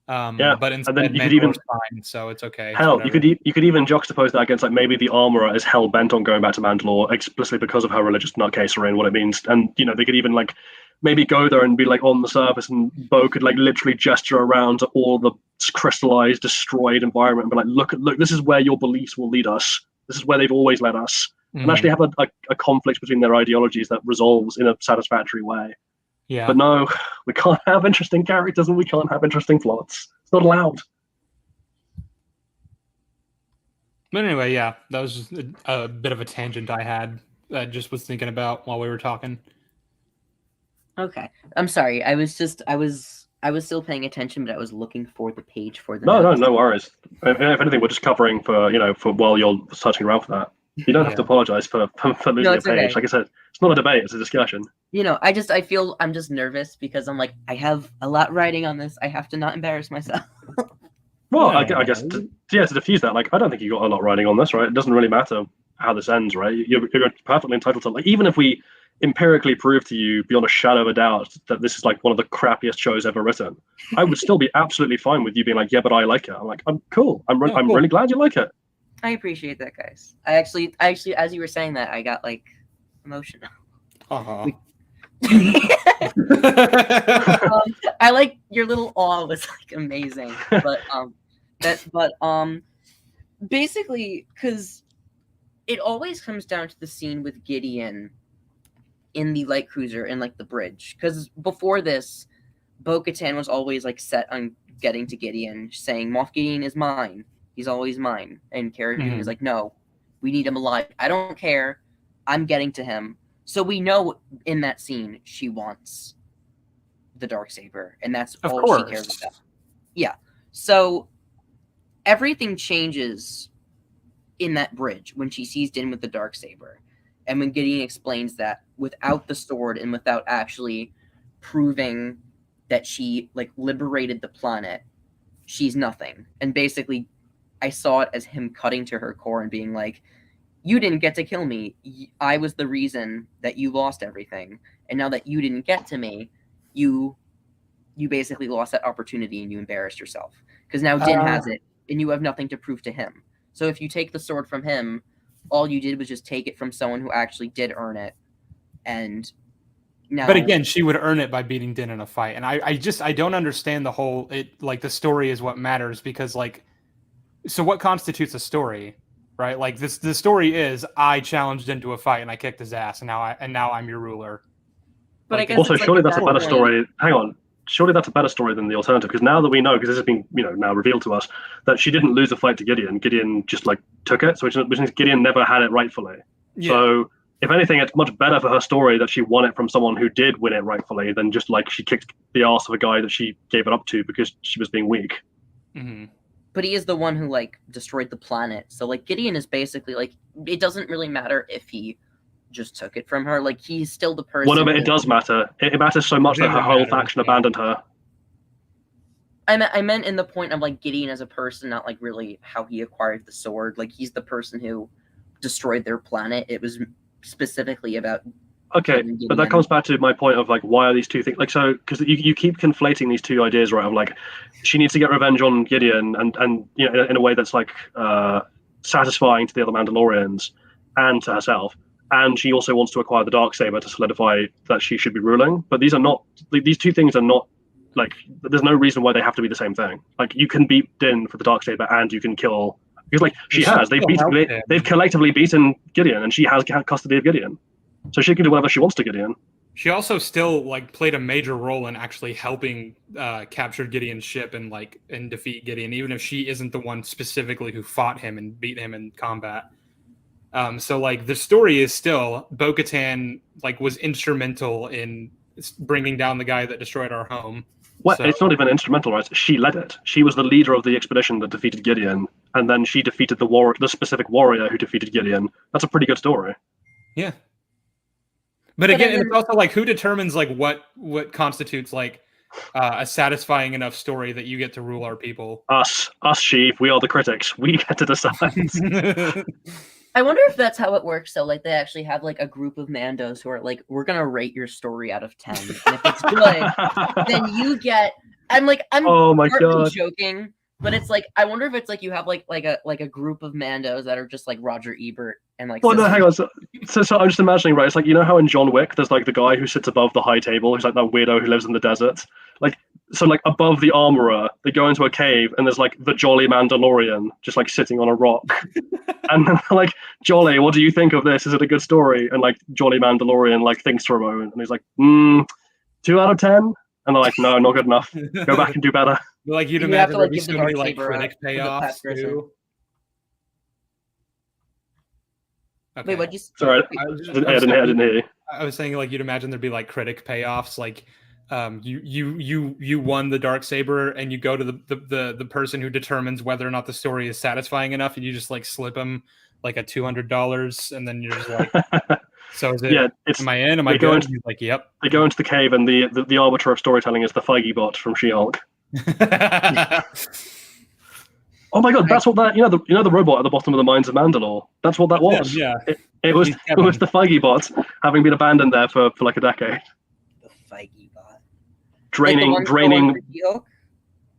But instead, Mandalore's fine, so it's okay. Hell, you could even juxtapose that against like maybe the Armorer is hell bent on going back to Mandalore explicitly because of her religious nutcasery and what it means, and you know, they could even like maybe go there and be like on the surface, and Bo could like literally gesture around to all the crystallized, destroyed environment and be like, look, this is where your beliefs will lead us. This is where they've always led us, and actually have a conflict between their ideologies that resolves in a satisfactory way. Yeah. But no, we can't have interesting characters and we can't have interesting plots. It's not allowed. But anyway, yeah, that was just a bit of a tangent I had that just was thinking about while we were talking. Okay. I'm sorry. I was still paying attention, but I was looking for the page for the No worries. If anything, we're just covering for while you're searching around for that. You don't have to apologize for losing a page. Okay. Like I said, it's not a debate, it's a discussion. You know, I feel I'm just nervous because I'm like, I have a lot writing on this. I have to not embarrass myself. Well, I guess to diffuse that, like, I don't think you got a lot writing on this, right? It doesn't really matter how this ends, right? You're perfectly entitled to, like, even if we empirically prove to you beyond a shadow of a doubt that this is like one of the crappiest shows ever written, I would still be absolutely fine with you being like, yeah, but I like it. I'm like, I'm cool. I'm really glad you like it. I appreciate that, guys. I actually, as you were saying that, I got like emotional. Uh-huh. I like your little awe was like amazing, but basically, because it always comes down to the scene with Gideon in the light cruiser and like the bridge. Because before this, Bo-Katan was always like set on getting to Gideon, saying Moff Gideon is mine. He's always mine. And Cara Dune is like, no, we need him alive. I don't care. I'm getting to him. So we know in that scene she wants the Darksaber, and that's all she cares about. Yeah. So everything changes in that bridge when she sees Din with the Darksaber. And when Gideon explains that without the sword and without actually proving that she like liberated the planet, she's nothing. And basically I saw it as him cutting to her core and being like, you didn't get to kill me. I was the reason that you lost everything. And now that you didn't get to me, you basically lost that opportunity and you embarrassed yourself. Because now Din has it and you have nothing to prove to him. So if you take the sword from him, all you did was just take it from someone who actually did earn it. And now, but again, she would earn it by beating Din in a fight. And I don't understand the whole, like the story is what matters, because like, so what constitutes a story, right? Like the story is I challenged Din to a fight and I kicked his ass and now I'm your ruler. But like, I guess also, surely that's a better story. Hang on. Surely that's a better story than the alternative, because now that we know, because this has been, now revealed to us, that she didn't lose a fight to Gideon. Gideon just like took it, so which means Gideon never had it rightfully. Yeah. So if anything, it's much better for her story that she won it from someone who did win it rightfully than just like she kicked the ass of a guy that she gave it up to because she was being weak. Mm-hmm. But he is the one who like destroyed the planet. So like Gideon is basically like, it doesn't really matter if he just took it from her. Like he's still the person. Well, no, but it does matter. It matters so much that her whole faction abandoned her. I meant in the point of like Gideon as a person, not like really how he acquired the sword. Like he's the person who destroyed their planet. It was specifically about. Okay, but that comes back to my point of like, why are these two things like so? Because you keep conflating these two ideas, right? Of like, she needs to get revenge on Gideon, and in a way that's like satisfying to the other Mandalorians and to herself. And she also wants to acquire the Darksaber to solidify that she should be ruling. But these two things are not like, there's no reason why they have to be the same thing. Like you can beat Din for the Darksaber and you can kill, because like they've collectively beaten Gideon and she has custody of Gideon. So she can do whatever she wants to Gideon. She also still like played a major role in actually helping capture Gideon's ship and defeat Gideon, even if she isn't the one specifically who fought him and beat him in combat. So like the story is still Bo-Katan like was instrumental in bringing down the guy that destroyed our home. Well, it's not even instrumental, right? She led it. She was the leader of the expedition that defeated Gideon, and then she defeated the specific warrior who defeated Gideon. That's a pretty good story. Yeah. But again, it's also like who determines like what constitutes like a satisfying enough story that you get to rule our people? Us, Sheev. We are the critics. We get to decide. I wonder if that's how it works. So, like, they actually have like a group of Mandos who are like, "We're gonna rate your story out of 10, and if it's good, then you get." I'm oh my God, joking, but it's like I wonder if it's like you have like a group of Mandos that are just like Roger Ebert and like. Well, no, hang on. So I'm just imagining, right? It's like, you know how in John Wick, there's like the guy who sits above the high table, who's like that weirdo who lives in the desert, like. So like above the armorer, they go into a cave and there's like the Jolly Mandalorian just like sitting on a rock. And then like, Jolly, what do you think of this? Is it a good story? And like Jolly Mandalorian like thinks for a moment and he's like, 2 out of 10? And they're like, no, not good enough. Go back and do better. Like you'd imagine there'd be so many like critic payoffs too. Okay. Wait, what'd you say? Sorry, I didn't hear you. I was saying like you'd imagine there'd be like critic payoffs, like you won the Darksaber and you go to the person who determines whether or not the story is satisfying enough, and you just like slip them like a $200, and then you're just like, so is it? Yeah, am I in? Am I good? He's like, yep. They go into the cave, and the arbiter of storytelling is the Feige bot from She-Hulk. Oh my God, that's what that the robot at the bottom of the Mines of Mandalore. That's what that was. Yeah, it was the Feige bot having been abandoned there for like a decade. The Feige bot. Draining.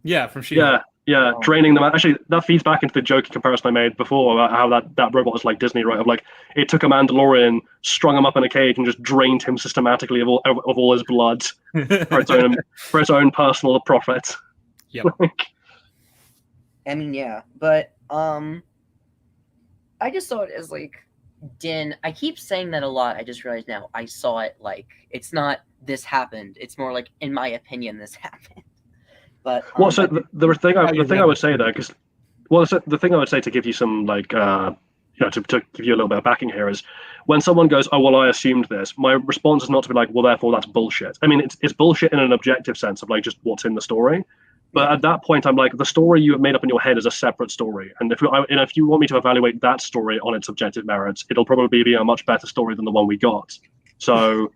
Yeah, from She-Hulk. Yeah, Yeah, draining them. Actually, that feeds back into the jokey comparison I made before about how that robot was like Disney, right? Of like, it took a Mandalorian, strung him up in a cage, and just drained him systematically of all his blood for its own personal profit. Yep. I mean, yeah, but I just saw it as like Din. I keep saying that a lot. I just realized now I saw it like it's not this happened. It's more like, in my opinion, this happened. But well, so the thing I would say there, because the thing I would say to give you some like to give you a little bit of backing here is when someone goes, oh well, I assumed this. My response is not to be like, well, therefore that's bullshit. I mean, it's bullshit in an objective sense of like just what's in the story. But at that point, I'm like, the story you have made up in your head is a separate story, and if you want me to evaluate that story on its objective merits, it'll probably be a much better story than the one we got. So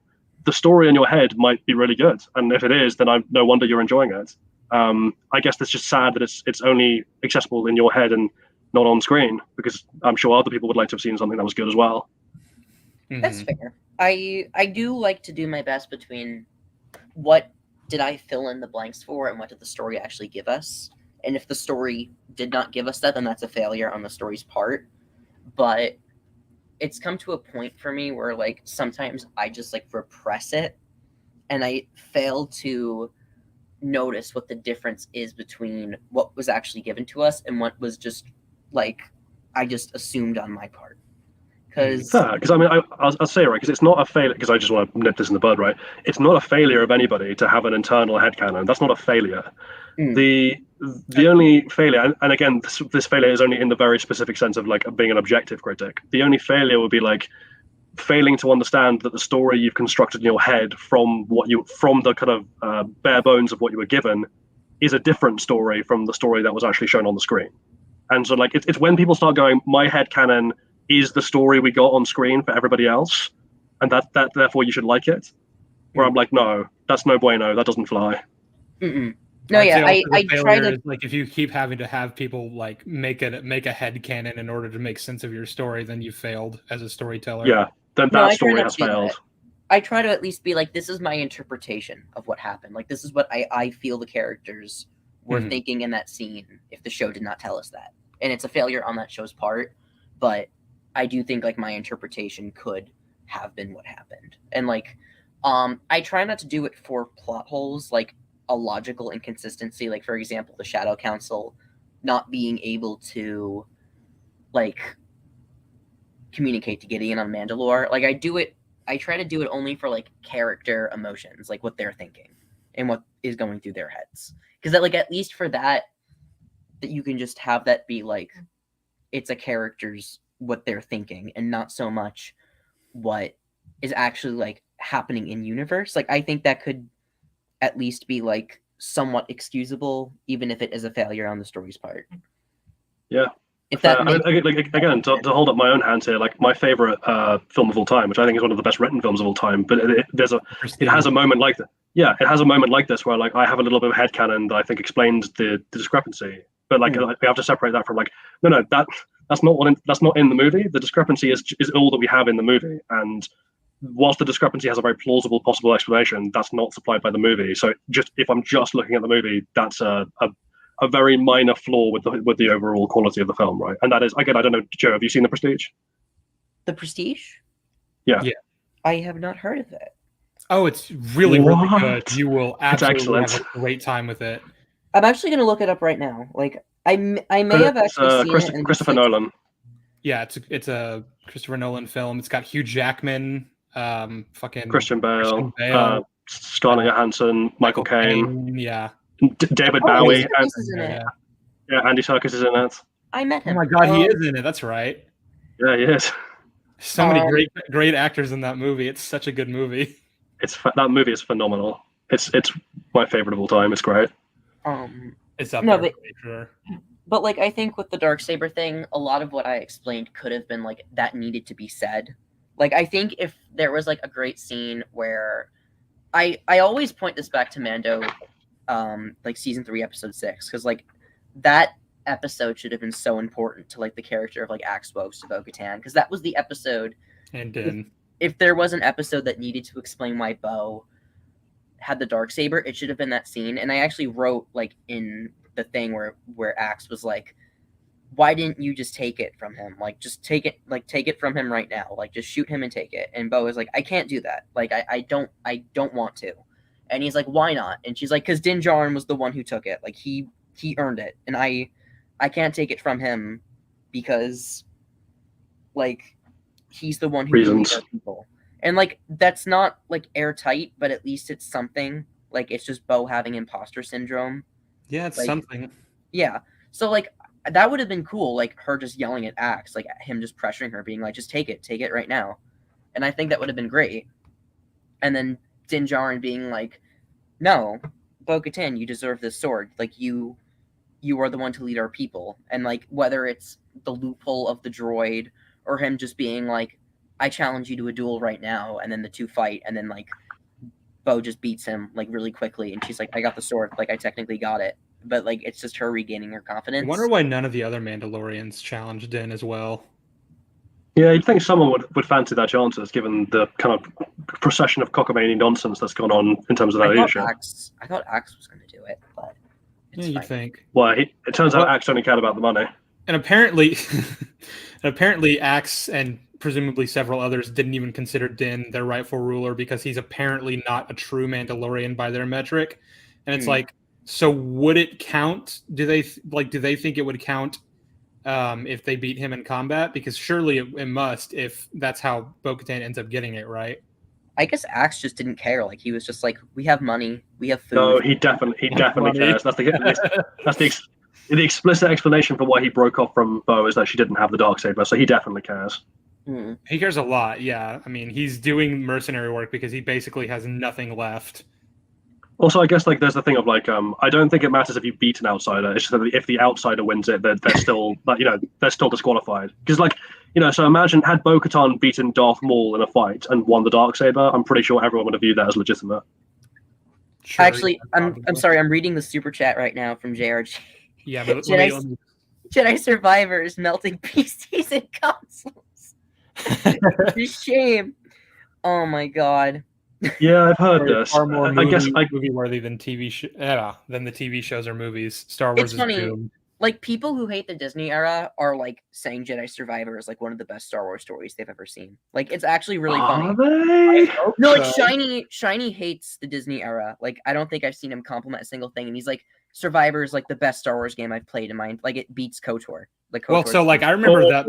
the story in your head might be really good, and if it is, then no wonder you're enjoying it. I guess it's just sad that it's only accessible in your head and not on screen, because I'm sure other people would like to have seen something that was good as well. That's fair. I do like to do my best between what did I fill in the blanks for and what did the story actually give us. And if the story did not give us that, then that's a failure on the story's part. But it's come to a point for me where like sometimes I just like repress it and I fail to notice what the difference is between what was actually given to us and what was just like I just assumed on my part. Because I mean, I'll say, right, because it's not a failure, because I just want to nip this in the bud, right? It's not a failure of anybody to have an internal headcanon. That's not a failure. The only failure, and again, this failure is only in the very specific sense of like being an objective critic. The only failure would be like failing to understand that the story you've constructed in your head from the kind of bare bones of what you were given is a different story from the story that was actually shown on the screen. And so like it's when people start going, my headcanon is the story we got on screen for everybody else, and that therefore you should like it. Where I'm like, no, that's no bueno. That doesn't fly. No, yeah, I try to like if you keep having to have people like make a headcanon in order to make sense of your story, then you failed as a storyteller. Yeah, then that story has failed. I try to at least be like, this is my interpretation of what happened. Like this is what I feel the characters were thinking in that scene if the show did not tell us that. And it's a failure on that show's part, but I do think like my interpretation could have been what happened. And like I try not to do it for plot holes, like a logical inconsistency, like for example the Shadow Council not being able to like communicate to Gideon on Mandalore. Like I try to do it only for like character emotions, like what they're thinking and what is going through their heads, because that like at least for that you can just have that be like it's a character's what they're thinking and not so much what is actually like happening in universe. Like I think that could at least be like somewhat excusable, even if it is a failure on the story's part. Yeah. If that again, to hold up my own hands here, like my favorite film of all time, which I think is one of the best written films of all time, but it has a moment like that. Yeah, it has a moment like this where like I have a little bit of headcanon that I think explains the discrepancy, but like we have to separate that from like no that's not in the movie. The discrepancy is all that we have in the movie, and whilst the discrepancy has a very plausible possible explanation, that's not supplied by the movie. So just if I'm just looking at the movie, that's a very minor flaw with the overall quality of the film, right? And that is, again, I don't know, Joe, have you seen The Prestige? The Prestige? Yeah. I have not heard of it. Oh, it's really, really good. You will absolutely have a great time with it. I'm actually going to look it up right now. Like, I may have actually seen it. Christopher Nolan. Yeah, it's a Christopher Nolan film. It's got Hugh Jackman, Christian Bale, Scarlett Johansson, Michael Caine. Yeah. David Bowie. Andy Serkis is in it. I met him. Oh my god, he is in it. That's right. Yeah, he is. So many great actors in that movie. It's such a good movie. That movie is phenomenal. It's my favorite of all time. It's great. It's up there for sure. But like I think with the Darksaber thing, a lot of what I explained could have been like that needed to be said. Like I think if there was like a great scene where I always point this back to Mando, like season 3, episode 6, because like that episode should have been so important to like the character of like Axwos to Bo-Katan, because that was the episode. And if there was an episode that needed to explain why Bo had the Darksaber, it should have been that scene. And I actually wrote like in the thing where Axe was like, why didn't you just take it from him? Like, just take it from him right now. Like, just shoot him and take it. And Bo is like, I can't do that. Like, I don't want to. And he's like, why not? And she's like, because Din Djarin was the one who took it. Like, he earned it, and I can't take it from him because, like, he's the one who Reasons. our people. And like, that's not like airtight, but at least it's something. Like, it's just Bo having imposter syndrome. Yeah, it's like, something. Yeah. So like, that would have been cool. Like, her just yelling at Axe, like him just pressuring her, being like, just take it right now. And I think that would have been great. And then Din Djarin being like, no, Bo-Katan, you deserve this sword. Like, you are the one to lead our people. And like, whether it's the loophole of the droid or him just being like, I challenge you to a duel right now, and then the two fight, and then like Bo just beats him like really quickly, and she's like, I got the sword, like I technically got it. But like, it's just her regaining her confidence. I wonder why none of the other Mandalorians challenged Din as well. Yeah, you'd think someone would fancy their chances, given the kind of procession of cockamamie nonsense that's gone on in terms of their leadership. I thought Axe was going to do it, but yeah, you think? Well, it turns out Axe only cared about the money. And apparently, Axe and presumably several others didn't even consider Din their rightful ruler because he's apparently not a true Mandalorian by their metric. And it's like, so would it count? Do they think it would count if they beat him in combat? Because surely it must, if that's how Bo-Katan ends up getting it, right? I guess Axe just didn't care. Like, he was just like, we have money, we have food. No, he definitely cares. That's the explicit explanation for why he broke off from Bo, is that she didn't have the Darksaber, so he definitely cares. He cares a lot, yeah. I mean, he's doing mercenary work because he basically has nothing left. Also, I guess like there's the thing of like, I don't think it matters if you beat an outsider. It's just that if the outsider wins it, they're still like, they're still disqualified. Because like, so imagine had Bo-Katan beaten Darth Maul in a fight and won the Darksaber, I'm pretty sure everyone would have viewed that as legitimate. Sure, actually, I'm sorry, I'm reading the super chat right now from JRG. Yeah, but Jedi survivors melting PCs and consoles. Shame. Oh my god. Yeah, I've heard this. Far more movie worthy than than the TV shows or movies. Star Wars is doomed. Like, people who hate the Disney era are like saying Jedi Survivor is like one of the best Star Wars stories they've ever seen. Like, it's actually really funny. They? No, like Shiny hates the Disney era. Like, I don't think I've seen him compliment a single thing, and he's like, Survivor is like the best Star Wars game I've played in my like, it beats KOTOR. Like, well, so like I remember that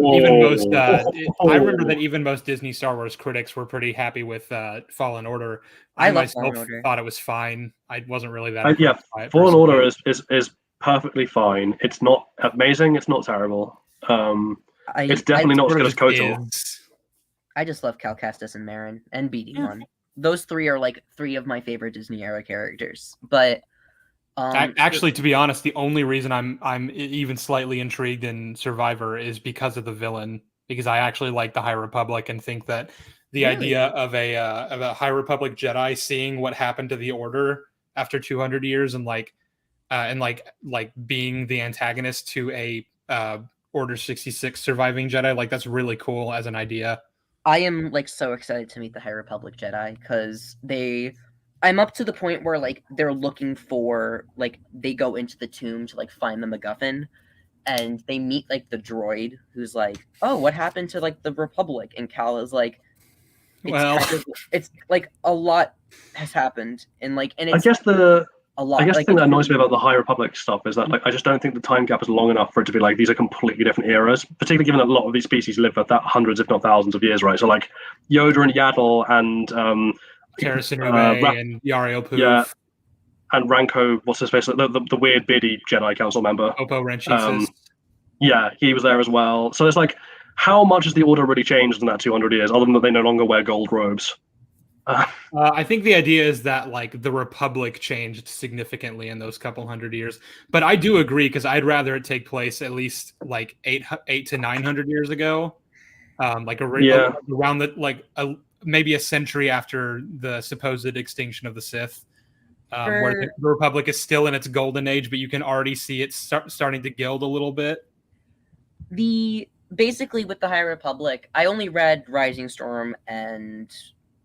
even most Disney Star Wars critics were pretty happy with Fallen Order. I myself thought it was fine. I wasn't really that. Fallen Order is perfectly fine. It's not amazing. It's not terrible. It's definitely not as good as KOTOR. I just love Cal Kestis and Marin and BD1. Those three are like three of my favorite Disney era characters. But actually, to be honest, the only reason I'm even slightly intrigued in Survivor is because of the villain. Because I actually like the High Republic and think that the idea of a High Republic Jedi seeing what happened to the Order after 200 years and being the antagonist to a Order 66 surviving Jedi, like, that's really cool as an idea. I am like so excited to meet the High Republic Jedi because I'm up to the point where like they're looking for, like, they go into the tomb to like find the MacGuffin, and they meet like the droid who's like, oh, what happened to like the Republic? And Cal is like, it's like a lot has happened, and it's a lot. I guess the thing that annoys me about the High Republic stuff is that like I just don't think the time gap is long enough for it to be like these are completely different eras, particularly given that a lot of these species live for hundreds, if not thousands of years, right? So like Yoda and Yaddle and Terracinube and Yarael Poof. Yeah, and Ranko, what's his face? The weird beardy Jedi Council member. Oppo Renchisis. Yeah, he was there as well. So it's like, how much has the Order really changed in that 200 years, other than that they no longer wear gold robes? I think the idea is that like the Republic changed significantly in those couple hundred years. But I do agree, because I'd rather it take place at least like 8 to 900 years ago. Around maybe a century after the supposed extinction of the Sith, where the Republic is still in its golden age, but you can already see it starting to gild a little bit. Basically with the High Republic, I only read Rising Storm and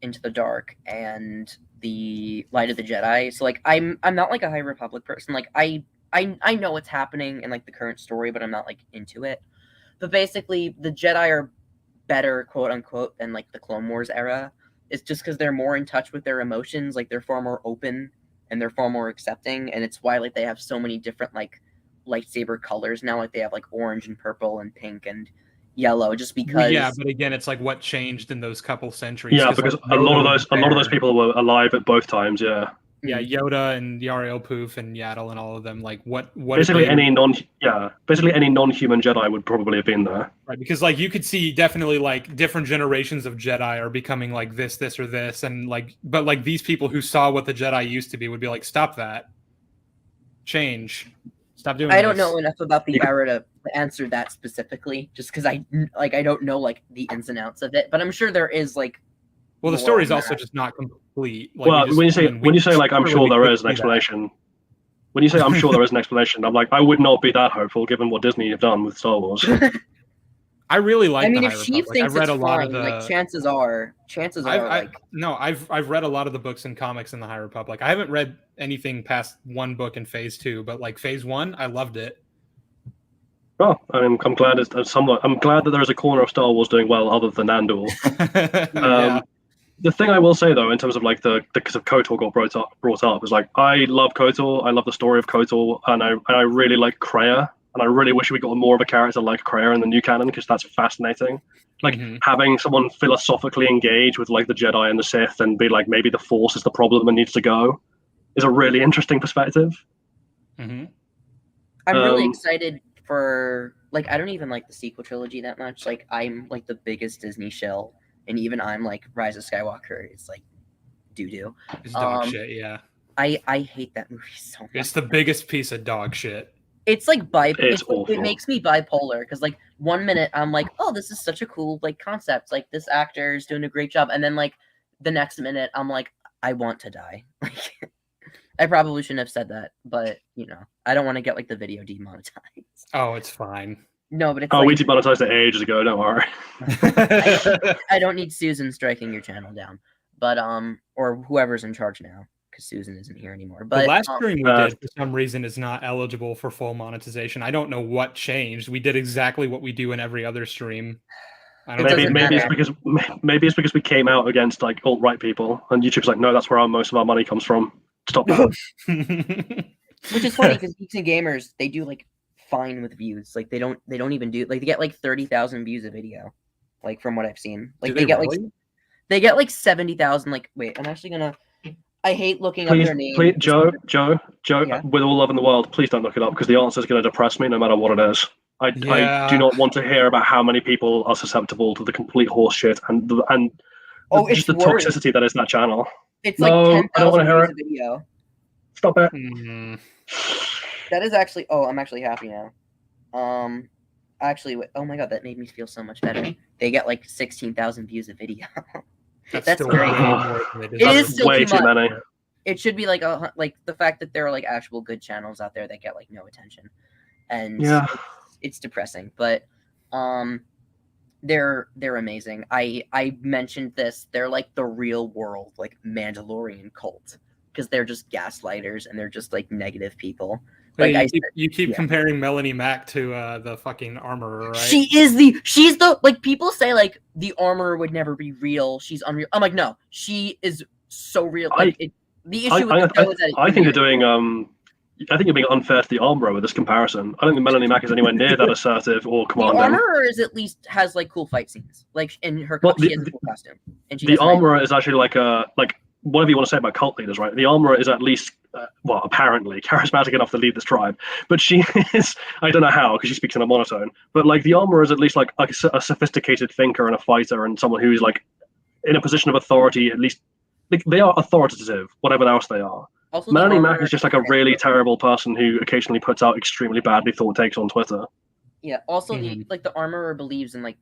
Into the Dark and the Light of the Jedi. So like I'm not like a High Republic person. Like I I know what's happening in like the current story, but I'm not like into it. But basically, the Jedi are better, quote unquote, than like the Clone Wars era. It's just because they're more in touch with their emotions. Like they're far more open and they're far more accepting, and it's why like they have so many different like lightsaber colors now. Like they have like orange and purple and pink and yellow, just because. Yeah, but again, it's like what changed in those couple centuries. Yeah, because like, a lot of those people were alive at both times. Yeah. Yeah, Yoda and Yariel Poof and Yaddle and all of them. Like what basically any non-human Jedi would probably have been there. Right, because like you could see definitely like different generations of Jedi are becoming like this, or this, and like, but like these people who saw what the Jedi used to be would be like, stop that, change, stop doing. I don't know enough about the era to answer that specifically, just because I don't know like the ins and outs of it, but I'm sure there is like. Well, the story is also just not complete. Like, well, when you say like I'm sure there is an explanation. When you say I'm sure there is an explanation, I'm like, I would not be that hopeful given what Disney have done with Star Wars. I really like. I mean, if Sheev thinks I've read a lot of the like, chances are like. No, I've read a lot of the books and comics in the High Republic. I haven't read anything past one book in Phase 2, but like Phase 1, I loved it. Oh, I'm glad I'm glad that there is a corner of Star Wars doing well other than Andor. Yeah. The thing I will say though, in terms of like because of KOTOR got brought up, is like I love KOTOR. I love the story of KOTOR, and I really like Kreia, and I really wish we got more of a character like Kreia in the new canon because that's fascinating. Like having someone philosophically engage with like the Jedi and the Sith, and be like maybe the Force is the problem and needs to go, is a really interesting perspective. I'm really excited for like I don't even like the sequel trilogy that much. Like I'm like the biggest Disney shill. And even I'm like Rise of Skywalker is like doo-doo. It's dog shit, yeah. I hate that movie so much. It's the biggest piece of dog shit. It's like it makes me bipolar because like 1 minute I'm like, oh, this is such a cool like concept. Like this actor is doing a great job, and then like the next minute I'm like, I want to die. Like I probably shouldn't have said that, but you know, I don't want to get like the video demonetized. Oh, it's fine. No, but it's we demonetized it ages ago. Don't worry. I don't need Susan striking your channel down, but or whoever's in charge now, because Susan isn't here anymore. But the last stream we did for some reason is not eligible for full monetization. I don't know what changed. We did exactly what we do in every other stream. Maybe it's because we came out against like alt-right people, and YouTube's like, no, that's where most of our money comes from. Stop that. Which is funny because Geeks and Gamers, they do like fine with views. Like they don't even do like they get like 30,000 views a video, like from what I've seen. Like they get like 70,000. Like wait, I'm actually gonna. I hate looking up their name. Please, Joe, yeah? With all love in the world, please don't look it up because the answer is going to depress me no matter what it is. I do not want to hear about how many people are susceptible to the complete horseshit and just the toxicity that is that channel. It's like 10,000 views a video. Stop it. That is actually. Oh, I'm actually happy now. Actually, oh my god, that made me feel so much better. They get like 16,000 views a video. That's great. It is still way too many. It should be like the fact that there are like actual good channels out there that get like no attention, and it's depressing. But they're amazing. I mentioned this. They're like the real world like Mandalorian cult because they're just gaslighters and they're just like negative people. Like you keep comparing Melanie Mack to the fucking armorer, right? She's the like people say like the armorer would never be real. She's unreal. I'm like, no, she is so real. Like the issue with the show is that I think you're doing I think you're being unfair to the armorer with this comparison. I don't think Melanie Mack is anywhere near that assertive or commanding. The armorer is at least has like cool fight scenes. Like in her she has a cool costume. And the armorer is actually like whatever you want to say about cult leaders, right? The armorer is at least, apparently charismatic enough to lead this tribe. But she is, I don't know how, because she speaks in a monotone. But like the armorer is at least like a sophisticated thinker and a fighter and someone who is like in a position of authority. At least like, they are authoritative, whatever else they are. Also, Melanie Mack is just like a really terrible person who occasionally puts out extremely badly thought takes on Twitter. Yeah. Also, the armorer believes in like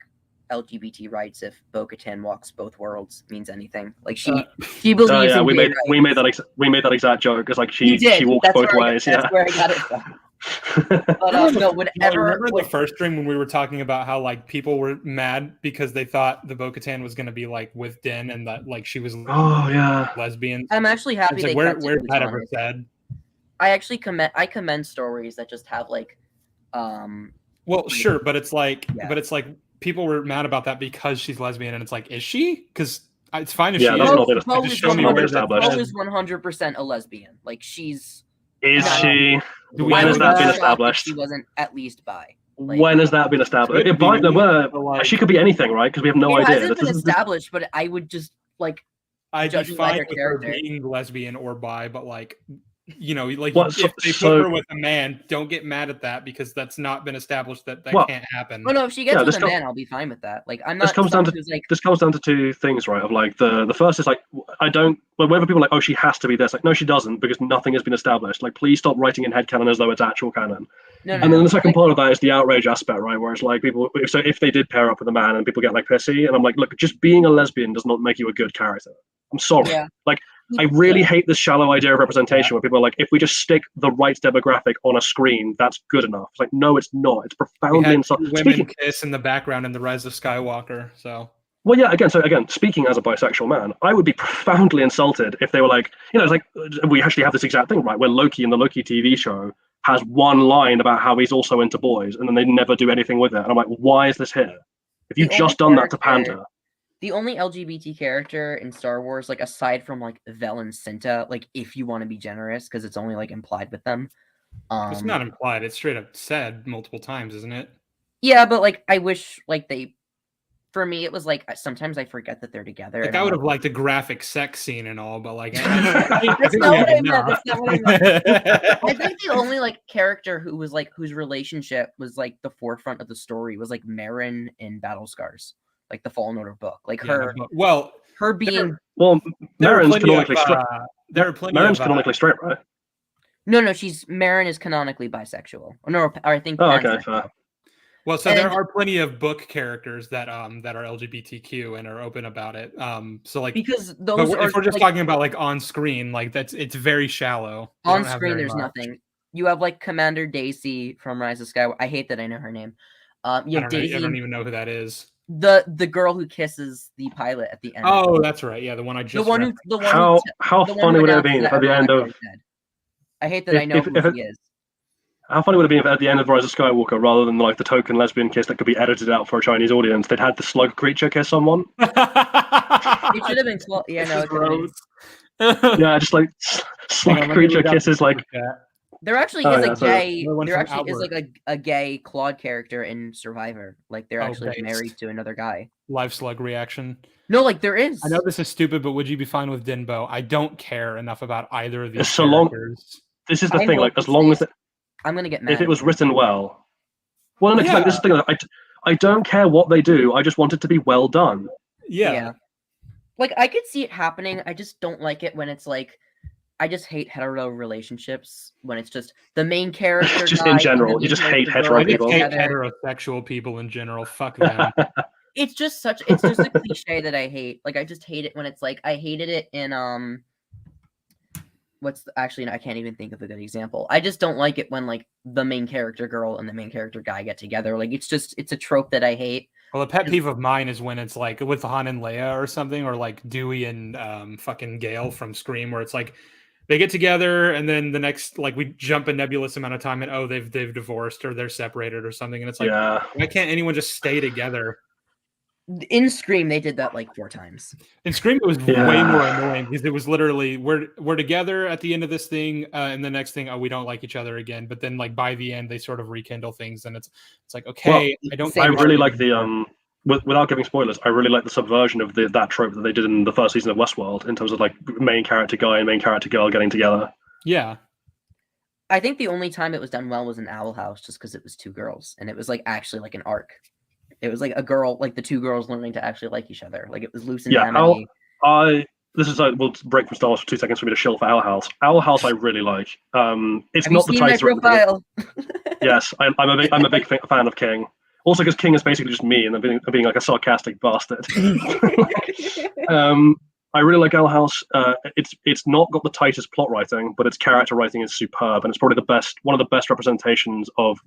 LGBT rights if Bo-Katan walks both worlds means anything. Like she believes in we made that exact joke because like she walks both ways. That's where I got it from. But no, remember the first stream when we were talking about how like people were mad because they thought the Bo-Katan was going to be like with Din and that like she was lesbian. I'm actually happy. Like, where that ever said? I actually commend stories that just have like, well, sure, but it's like, people were mad about that because she's lesbian, and it's like, is she? Because it's fine if she that's is. not been Just show me where that Bo is 100% a lesbian. Like she's. Is she? When has that been established? She wasn't at least bi. Like, when has that been established? She could be anything, right? Because we have no idea. It hasn't been established, but I would just like. I'd be fine with her being lesbian or bi, but like, you know, like if they put her with a man, don't get mad at that because that's not been established that can't happen. Oh no, if she gets with a man, I'll be fine with that. Like I'm not. This comes down to two things, right? Of like the first is like whenever people are like, oh, she has to be this, like no, she doesn't, because nothing has been established. Like please stop writing in headcanon as though it's actual canon. And then the second part of that is the outrage aspect, right? Where it's like people, if they did pair up with a man and people get like pissy, and I'm like, look, just being a lesbian does not make you a good character. I'm sorry. Yeah. Like, I really hate this shallow idea of representation where people are like, if we just stick the right demographic on a screen, that's good enough. It's like, no, it's not. It's profoundly insulting. Women kiss in the background in The Rise of Skywalker. So. Well, yeah. Again, speaking as a bisexual man, I would be profoundly insulted if they were like, it's like we actually have this exact thing, right? Where Loki in the Loki TV show has one line about how he's also into boys, and then they never do anything with it. And I'm like, why is this here? If you've just done that to pander. The only LGBT character in Star Wars, like aside from like Vel and Cinta, like if you want to be generous, because it's only like implied with them. It's not implied; it's straight up said multiple times, isn't it? Yeah, but like I wish like they. For me, it was like sometimes I forget that they're together. Like I would have liked a graphic sex scene and all, but like that's not what I meant. That's not what I meant. I think the only like character who was like whose relationship was like the forefront of the story was like Marin in Battle Scars. Like the Fallen Order book, like her. Her being Marin's canonically straight. Marin's canonically straight, right? No, Marin is canonically bisexual. No, I think. Oh, okay, fair. Well, so there are plenty of book characters that are LGBTQ and are open about it. So like because those if we're just talking about like on screen, like it's very shallow. On screen, there's nothing. You have like Commander Daisy from Rise of Skywalker. I hate that I know her name. Daisy. I don't even know who that is. The girl who kisses the pilot at the end. Oh, that's right. Yeah, the one I just. How funny would it have been at the end of? I hate that I know who he is. How funny would it be if at the end of Rise of Skywalker, rather than like the token lesbian kiss that could be edited out for a Chinese audience, they'd had the slug creature kiss someone? It should have been yeah, just like slug creature kisses like. There actually is a gay. There actually is like a gay Claude character in Survivor. Like they're actually married to another guy. Live slug reaction. No, like there is. I know this is stupid, but would you be fine with Dinbo? I don't care enough about either of these characters. This is the thing. Like as long as I'm gonna get mad if it was written well. Well, no, like, this is the thing. Like, I don't care what they do. I just want it to be well done. Yeah. Like I could see it happening. I just don't like it when it's like. I just hate hetero relationships when it's just the main character. Just in general, you just hate hetero people. I hate heterosexual people in general. Fuck them. It's just a cliche that I hate. Like I just hate it when it's like I hated it in I can't even think of a good example. I just don't like it when like the main character girl and the main character guy get together. Like it's a trope that I hate. Well, a pet peeve of mine is when it's like with Han and Leia or something, or like Dewey and fucking Gale from Scream, where it's like they get together and then the next like we jump a nebulous amount of time and they've divorced or they're separated or something, and it's like why can't anyone just stay together? In Scream, they did that like 4 times. In Scream, it was way more annoying because it was literally we're together at the end of this thing, and the next thing, we don't like each other again. But then, like by the end, they sort of rekindle things, and it's like okay, I really like the without giving spoilers, I really like the subversion of that trope that they did in the first season of Westworld in terms of like main character guy and main character girl getting together. Yeah. I think the only time it was done well was in Owl House, just because it was 2 girls, and it was like actually like an arc. It was like a girl, like the 2 girls learning to actually like each other. Like it was Luce and Amity. This is we'll break from Star Wars for 2 seconds for me to shill for Owl House. Owl House, I really like. It's not the title. Profile? Yes, I'm a big fan of King. Also, because King is basically just me, and I'm being like a sarcastic bastard. I really like Owl House. It's not got the tightest plot writing, but its character writing is superb, and it's probably one of the best representations of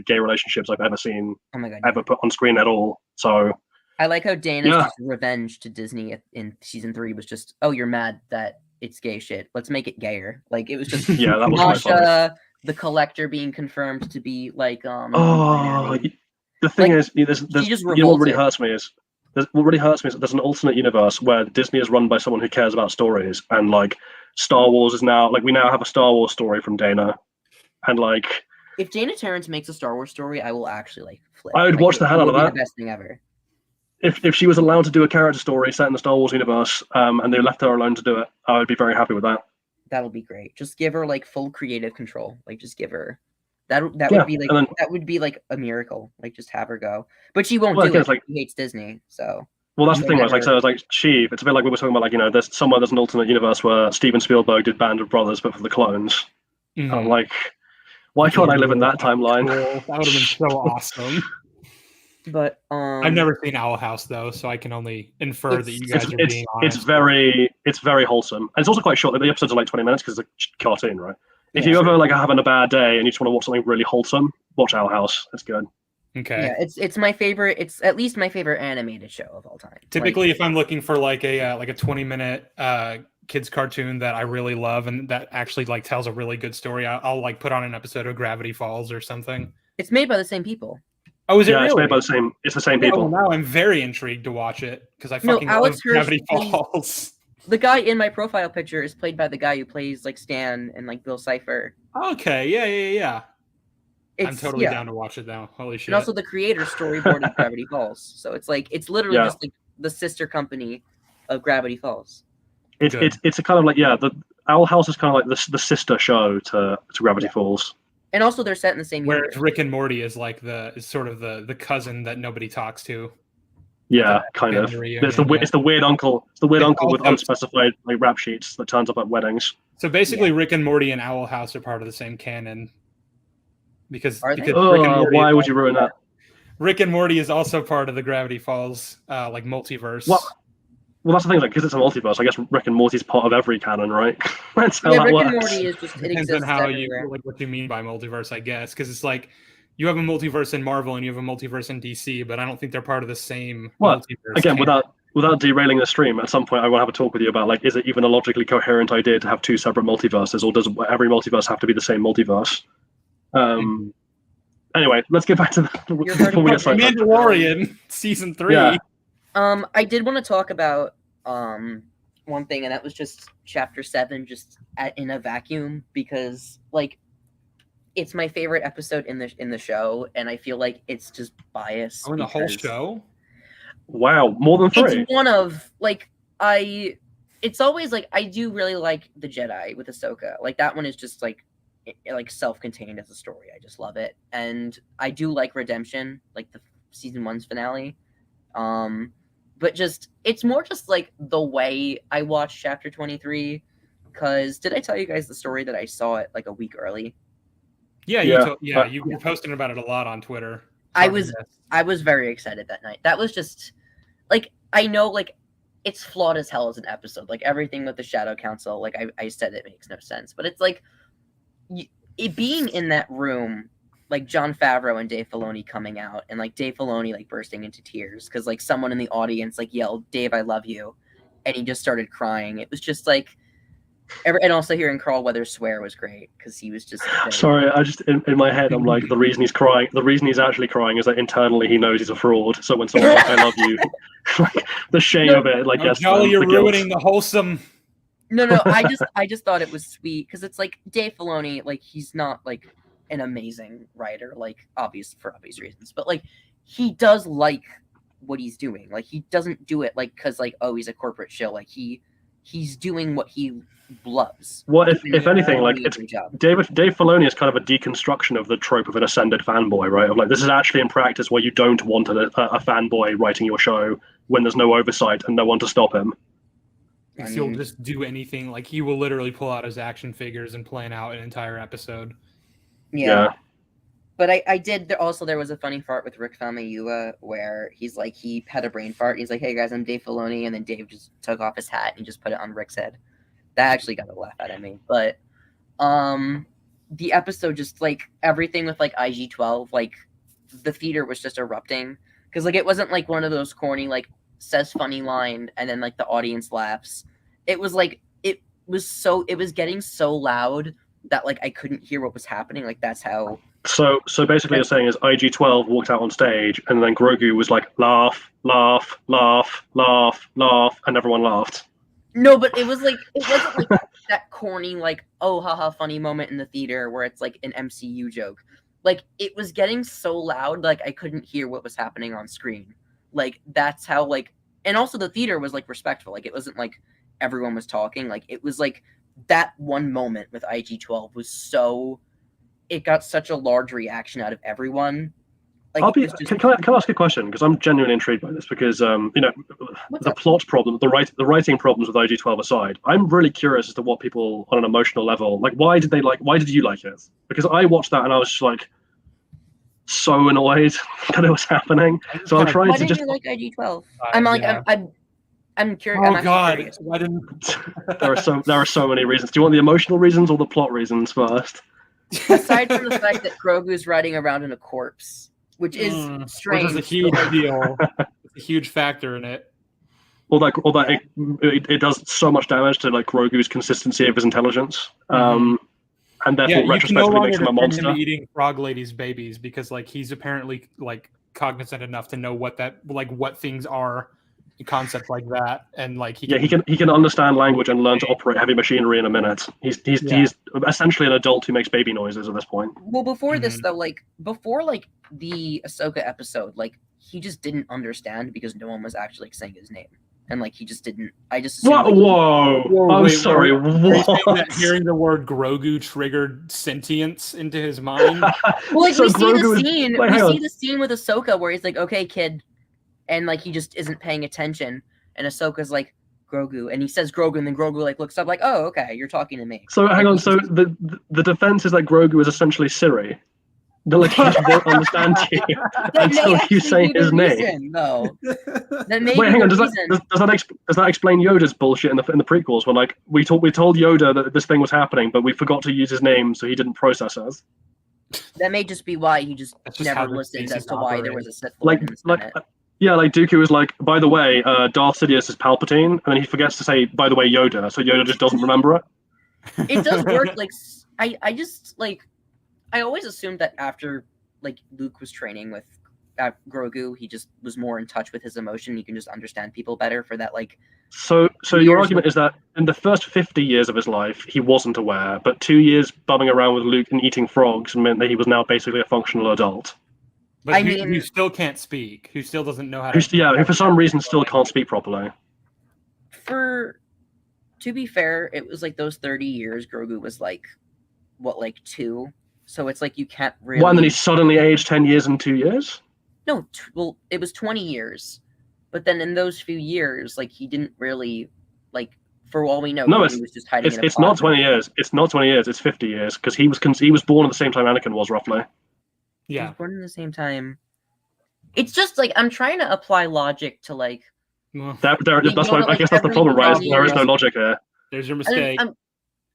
gay relationships I've ever seen, ever put on screen at all. So I like how Dana's revenge to Disney in season 3 was just, oh, you're mad that it's gay shit. Let's make it gayer. Like it was just Yeah, that was quite funny. Masha, the collector, being confirmed to be like Oh, non-binary. the thing Like, is, there's just you know what really revolted. hurts me is what really hurts me is that there's an alternate universe where Disney is run by someone who cares about stories, and like Star Wars is now like we now have a Star Wars story from Dana, and like If Dana Terrence makes a Star Wars story, I will actually like flip. I would Like, watch the hell out of It would that. be the best thing ever. If she was allowed to do a character story set in the Star Wars universe, and they left her alone to do it, I would be very happy with that. That'll be great. Just give her like full creative control. Like just give her that Yeah, would be like and then- that would be like a miracle. Like just have her go. But she won't Well, do again, it. it's like- She hates Disney. So Well, that's the They thing. Right? Like, never- so it's like Sheev. It's a bit like we were talking about. Like, you know, there's an alternate universe where Steven Spielberg did Band of Brothers, but for the clones. Mhm. I'm like, why can't I live in that timeline? Cool. That would have been so awesome. but I've never seen Owl House though, so I can only infer that you guys are being honest. It's very wholesome, and it's also quite short. Like, the episodes are like 20 minutes because it's a cartoon, right? If Yeah, you sure. ever like having a bad day and you just want to watch something really wholesome, watch Owl House. It's good. Okay. Yeah, it's my favorite. It's at least my favorite animated show of all time. Typically, Like, if I'm looking for like a 20-minute kids cartoon that I really love and that actually like tells a really good story, I'll like put on an episode of Gravity Falls or something. it's made by the same people. Oh, is it Yeah, really? it's made by the same. It's the same Yeah, people. well, now I'm very intrigued to watch it because I No, fucking Alex love Hirsch Gravity plays- Falls. The guy in my profile picture is played by the guy who plays like Stan and like Bill Cipher. Okay, yeah. I'm It's totally yeah. down to watch it now. Holy shit! And also the creator storyboarded Gravity Falls. So it's like it's literally Yeah. just like the sister company of Gravity Falls. It's a kind of like the Owl House is kind of like the sister show to Gravity Falls. And also they're set in the same Whereas universe. Rick and Morty is like is sort of the cousin that nobody talks to. Yeah, kind of. family It's the reunion, it's the weird uncle. It's the weird It's uncle with also- unspecified like rap sheets that turns up at weddings. So basically, Rick and Morty and Owl House are part of the same canon. Because Are they? Rick and Morty Why is would you ruin that? Rick and Morty is also part of the Gravity Falls like multiverse. Well, that's the thing. Like, because it's a multiverse, I guess Rick and Morty's part of every canon, right? That's how Yeah, that Rick works. and Morty is just it Depends exists on how everywhere. you like what you mean by multiverse, I guess. Because it's like you have a multiverse in Marvel and you have a multiverse in DC, but I don't think they're part of the same Well, multiverse. Again, canon. without derailing the stream, at some point I will have a talk with you about like, is it even a logically coherent idea to have two separate multiverses, or does every multiverse have to be the same multiverse? Anyway, let's get back to before we get sidetracked. Mandalorian season 3. Yeah. I did want to talk about one thing, and that was just chapter 7 just in a vacuum, because like it's my favorite episode in the show, and I feel like it's just biased. Oh, in the whole because show? Wow, more than 3. It's one of like it's always like I do really like the Jedi with Ahsoka. Like that one is just like self-contained as a story. I just love it, and I do like Redemption, like the season 1's finale. But just it's more just like the way I watched chapter 23. Because did I tell you guys the story that I saw it like a week early? Yeah, Yeah. you were posting about it a lot on Twitter. I was very excited that night. That was just like I know like it's flawed as hell as an episode. Like everything with the Shadow Council, like I said, it makes no sense. But it's like it being in that room, like Jon Favreau and Dave Filoni coming out, and like Dave Filoni like bursting into tears because like someone in the audience like yelled, "Dave, I love you," and he just started crying. It was just like, and also hearing Carl Weathers swear was great because he was just. Sorry, I just in my head I'm like the reason he's crying. The reason he's actually crying is that internally he knows he's a fraud. So when someone's like, "I love you," like the shame of it, like yes, Jolly, you're the guilt. ruining the wholesome. No, I just thought it was sweet because it's like Dave Filoni, like he's not like an amazing writer, like for obvious reasons, but like he does like what he's doing. Like he doesn't do it like because like he's a corporate shill. Like he's doing what he loves. What if And he anything, does like a it's great job. Dave Filoni is kind of a deconstruction of the trope of an ascended fanboy, right? Of like this is actually in practice where you don't want a fanboy writing your show when there's no oversight and no one to stop him. Because he'll just do anything. Like he will literally pull out his action figures and plan out an entire episode. Yeah. But I did. There was a funny fart with Rick Famuyiwa where he's like he had a brain fart. And he's like, "Hey guys, I'm Dave Filoni," and then Dave just took off his hat and he just put it on Rick's head. That actually got a laugh out of me. But the episode just like everything with like IG-12, like the theater was just erupting because like it wasn't like one of those corny like says funny line and then like the audience laughs. It was like it was getting so loud that like I couldn't hear what was happening. Like that's how. So basically, you're saying is IG-12 walked out on stage, and then Grogu was like, laugh, laugh, laugh, laugh, laugh, and everyone laughed. No, but it wasn't like that corny like oh haha funny moment in the theater where it's like an MCU joke. Like it was getting so loud like I couldn't hear what was happening on screen. Like that's how like, and also the theater was like respectful. Like it wasn't like everyone was talking. Like it was like that one moment with IG-12 was so. It got such a large reaction out of everyone. Like, can I ask a question? Because I'm genuinely intrigued by this. Because the plot problem, the writing problems with IG-12 aside, I'm really curious as to what people on an emotional level like. Why did you like it? Because I watched that and I was just like so annoyed that it was happening. So I'm trying to just. Why didn't you like IG-12? I'm like I'm curious. Oh God! Curious. Why didn't? There are so many reasons. Do you want the emotional reasons or the plot reasons first? Aside from the fact that Grogu's riding around in a corpse, which is strange. Which is a huge deal. It's a huge factor in it. Or that it does so much damage to like Grogu's consistency of his intelligence, and therefore retrospectively makes him a monster. Him eating frog ladies' babies because like he's apparently like cognizant enough to know what things are. Concept like that, and like he can understand language and learn to operate heavy machinery in a minute. He's essentially an adult who makes baby noises at this point. Well, before this though, before the Ahsoka episode, like he just didn't understand because no one was actually saying his name, and like he just didn't. I just assumed, whoa! I'm sorry. What? Hearing the word Grogu triggered sentience into his mind. Well, like so we see the scene with Ahsoka where he's like, "Okay, kid." And like he just isn't paying attention, and Ahsoka's like Grogu, and he says Grogu, and then Grogu like looks up like, oh, okay, you're talking to me. So hang on, so the defense is that Grogu is essentially Siri. Like he just won't understand you until you say his name. No. Wait, hang on. Does that explain Yoda's bullshit in the prequels? When like we told Yoda that this thing was happening, but we forgot to use his name, so he didn't process us. That may just be why he just never listened as to why there was a Sith Lord in the Senate. Yeah, like Dooku was like, by the way, Darth Sidious is Palpatine, and then he forgets to say, by the way, Yoda, so Yoda just doesn't remember it. It does work. Like, I just like, I always assumed that after like Luke was training with Grogu, he just was more in touch with his emotion. He can just understand people better for that. Like, so your argument is that in the first 50 years of his life, he wasn't aware, but 2 years bumming around with Luke and eating frogs meant that he was now basically a functional adult. But who still can't speak, who still doesn't know how to... who for some reason still can't speak properly. To be fair, it was like those 30 years, Grogu was like, 2? So it's like you can't really... Well, and then he suddenly aged 10 years in 2 years? No, well, it was 20 years. But then in those few years, like, he didn't really, like, for all we know, he was just hiding in a It's not 20 years. It's not 20 years. It's 50 years, because he was born at the same time Anakin was, roughly. Yeah. He was born at the same time. It's just, like, I'm trying to apply logic to, like... That's why I guess that's the problem, right? There is no logic here. There's your mistake.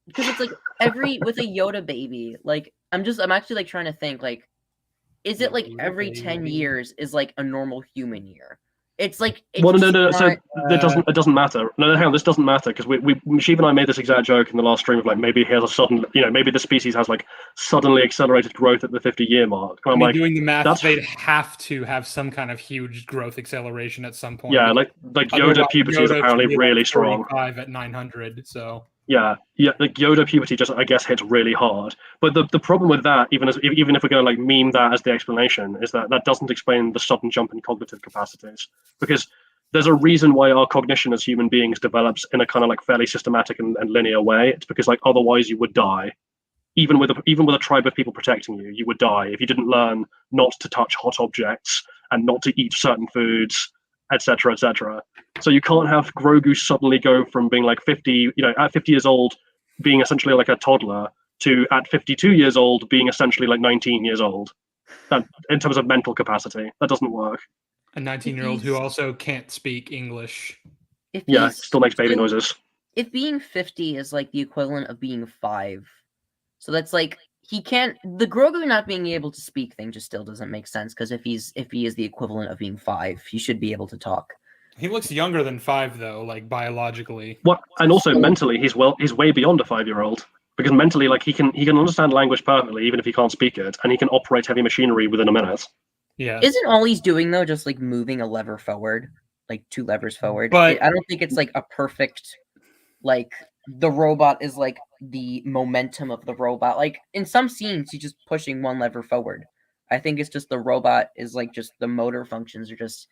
Because it's, like, with a Yoda baby, like, I'm actually, like, trying to think, like, is it, like, every 10 years is, like, a normal human year? It's like no. So it doesn't matter. No, hang on. This doesn't matter because Sheev and I made this exact joke in the last stream of like maybe he has a sudden, maybe the species has like suddenly accelerated growth at the 50-year mark. And I'm like, doing the math, they'd have to have some kind of huge growth acceleration at some point. Yeah, like Yoda puberty is apparently really strong. 45 at 900, so. Yeah, like Yoda puberty just, I guess, hits really hard. But the problem with that, even if we're going to like meme that as the explanation, is that doesn't explain the sudden jump in cognitive capacities. Because there's a reason why our cognition as human beings develops in a kind of like fairly systematic and linear way. It's because like otherwise you would die. Even with a tribe of people protecting you, you would die if you didn't learn not to touch hot objects and not to eat certain foods, etc., etc. So you can't have Grogu suddenly go from being like 50, at 50 years old, being essentially like a toddler, to at 52 years old being essentially like 19 years old. That, in terms of mental capacity, that doesn't work. A 19-year-old who also can't speak English. Still makes baby noises. If being 50 is like the equivalent of being 5, so that's like he can't. The Grogu not being able to speak thing just still doesn't make sense because if he is the equivalent of being 5, he should be able to talk. He looks younger than 5 though, like biologically. What? And also mentally, he's way beyond a 5-year-old. Because mentally, like he can understand language perfectly, even if he can't speak it, and he can operate heavy machinery within a minute. Yeah. Isn't all he's doing though just like moving a lever forward, like 2 levers forward? But I don't think it's like a perfect, like the robot is like the momentum of the robot. Like in some scenes, he's just pushing 1 lever forward. I think it's just the robot is like just the motor functions are just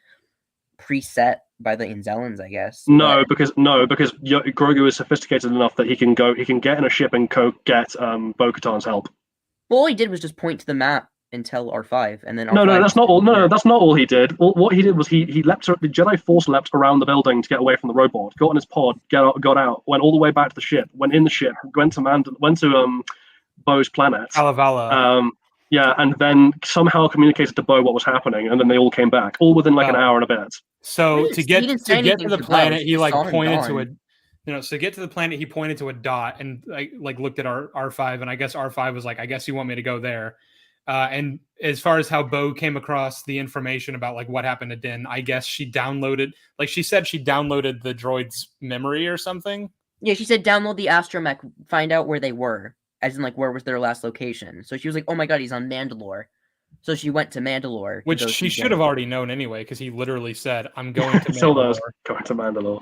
preset by the Inzelans, I guess. No, because Grogu is sophisticated enough that he can get in a ship and get Bo-Katan's help. Well, all he did was just point to the map and tell R5, and then R5 No, that's not all. No, that's not all he did. What he did was he leapt. The Jedi Force leapt around the building to get away from the robot. Got in his pod, got out, went all the way back to the ship. Went in the ship, went to Bo's planet. Kalevala. Yeah, and then somehow communicated to Bo what was happening, and then they all came back, all within like an hour and a bit. So to get to the planet, he like pointed to a, so to get to the planet, he pointed to a dot and like looked at R5, and I guess R5 was like, I guess you want me to go there. And as far as how Bo came across the information about like what happened to Din, I guess she downloaded, like she said, she downloaded the droid's memory or something. Yeah, she said download the astromech, find out where they were. As in, like, where was their last location? So she was like, oh my god, he's on Mandalore. So she went to Mandalore. Which she should have already known anyway, because he literally said, I'm going to Mandalore. Going to Mandalore.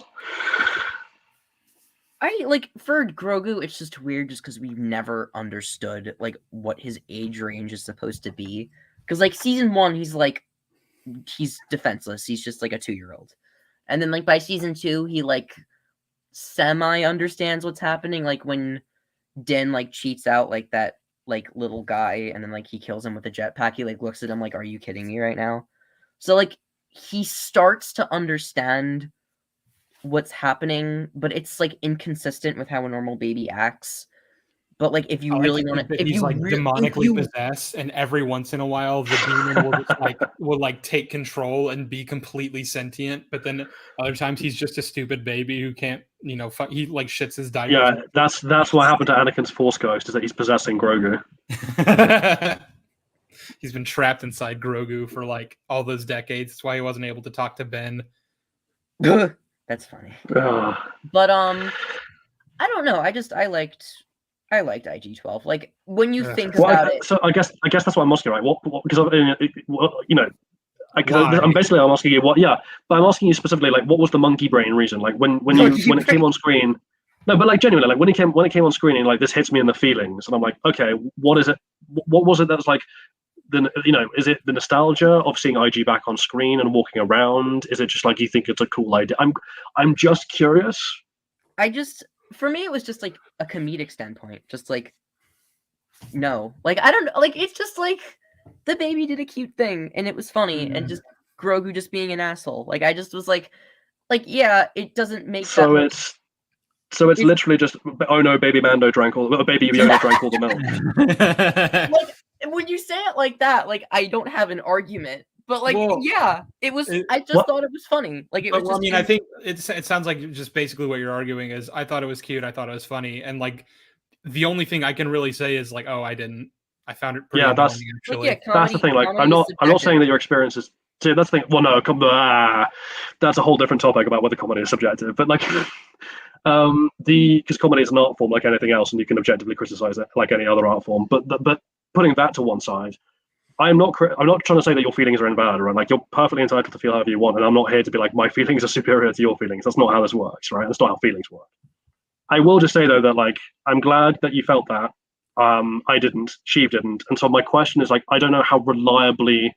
For Grogu, it's just weird just because we've never understood, like, what his age range is supposed to be. Because, like, season 1, he's defenseless. He's just, like, a 2-year-old. And then, like, by season 2, he, like, semi-understands what's happening. Like, when Din like cheats out like that like little guy and then like he kills him with a jetpack, he like looks at him like, are you kidding me right now? So like he starts to understand what's happening, but it's like inconsistent with how a normal baby acts. But like if you really want to, if he's you like demonically possessed, and every once in a while the demon will just like take control and be completely sentient. But then other times he's just a stupid baby who can't, he like shits his diapers. Yeah, that's what happened to Anakin's Force Ghost, is that he's possessing Grogu. He's been trapped inside Grogu for like all those decades. That's why he wasn't able to talk to Ben. That's funny. But I don't know. I liked IG-12. Like when you think about it. So I guess that's what I'm asking, right? What because I'm asking you what. Yeah, but I'm asking you specifically, like, what was the monkey brain reason? Like when it came on screen. No, but like genuinely, like when it came on screen, and like this hits me in the feelings, and I'm like, okay, what is it? What was it that was like? Is it the nostalgia of seeing IG back on screen and walking around? Is it just like you think it's a cool idea? I'm just curious. For me, it was just like a comedic standpoint. Just like, no, like I don't like. It's just like the baby did a cute thing and it was funny, and just Grogu just being an asshole. Like I just was like yeah, it doesn't make sense. So it's literally just, oh no, baby Mando drank all baby Yoda drank all the milk. Like when you say it like that, like I don't have an argument. But like, yeah, it was. I just thought it was funny. Like it was. Well, I mean, I think it sounds like just basically what you're arguing is I thought it was cute. I thought it was funny, and like the only thing I can really say is like, oh, I didn't. I found it pretty. Yeah, that's the thing. Like, I'm not saying that your experience is. See, that's the thing. Well, no, that's a whole different topic about whether comedy is subjective. But like, because comedy is an art form like anything else, and you can objectively criticize it like any other art form. But putting that to one side. I'm not trying to say that your feelings are invalid, right? Like you're perfectly entitled to feel however you want, and I'm not here to be like my feelings are superior to your feelings. That's not how this works, right? That's not how feelings work. I will just say though that like I'm glad that you felt that. I didn't. Sheev didn't. And so my question is like I don't know how reliably,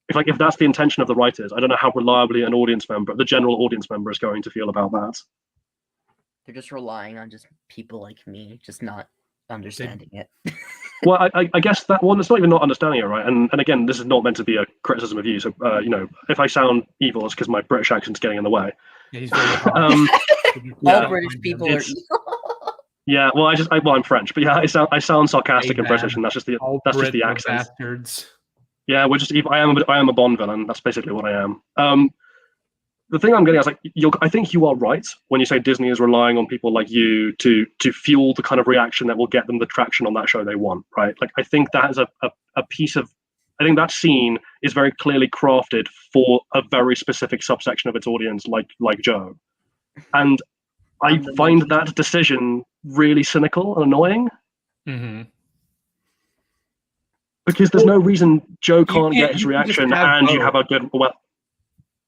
if that's the intention of the writers, I don't know how reliably an audience member, the general audience member, is going to feel about that. They're just relying on just people like me, just not understanding it. Well, I guess that one, it's not even not understanding it, right? And again, this is not meant to be a criticism of you. So, if I sound evil, it's because my British accent's getting in the way. Yeah, he's very All British people are evil. Yeah, well, I'm French, but yeah, I sound sarcastic and British, and that's just the accent. Bastards. Yeah, we're just evil. I am a Bond villain. That's basically what I am. The thing I'm getting at is like, I think you are right when you say Disney is relying on people like you to fuel the kind of reaction that will get them the traction on that show they want, right? Like, I think that is a piece of I think that scene is very clearly crafted for a very specific subsection of its audience, like Joe. And I find that decision really cynical and annoying. Mm-hmm. Because there's no reason Joe can't get his reaction, and you have a good. Well,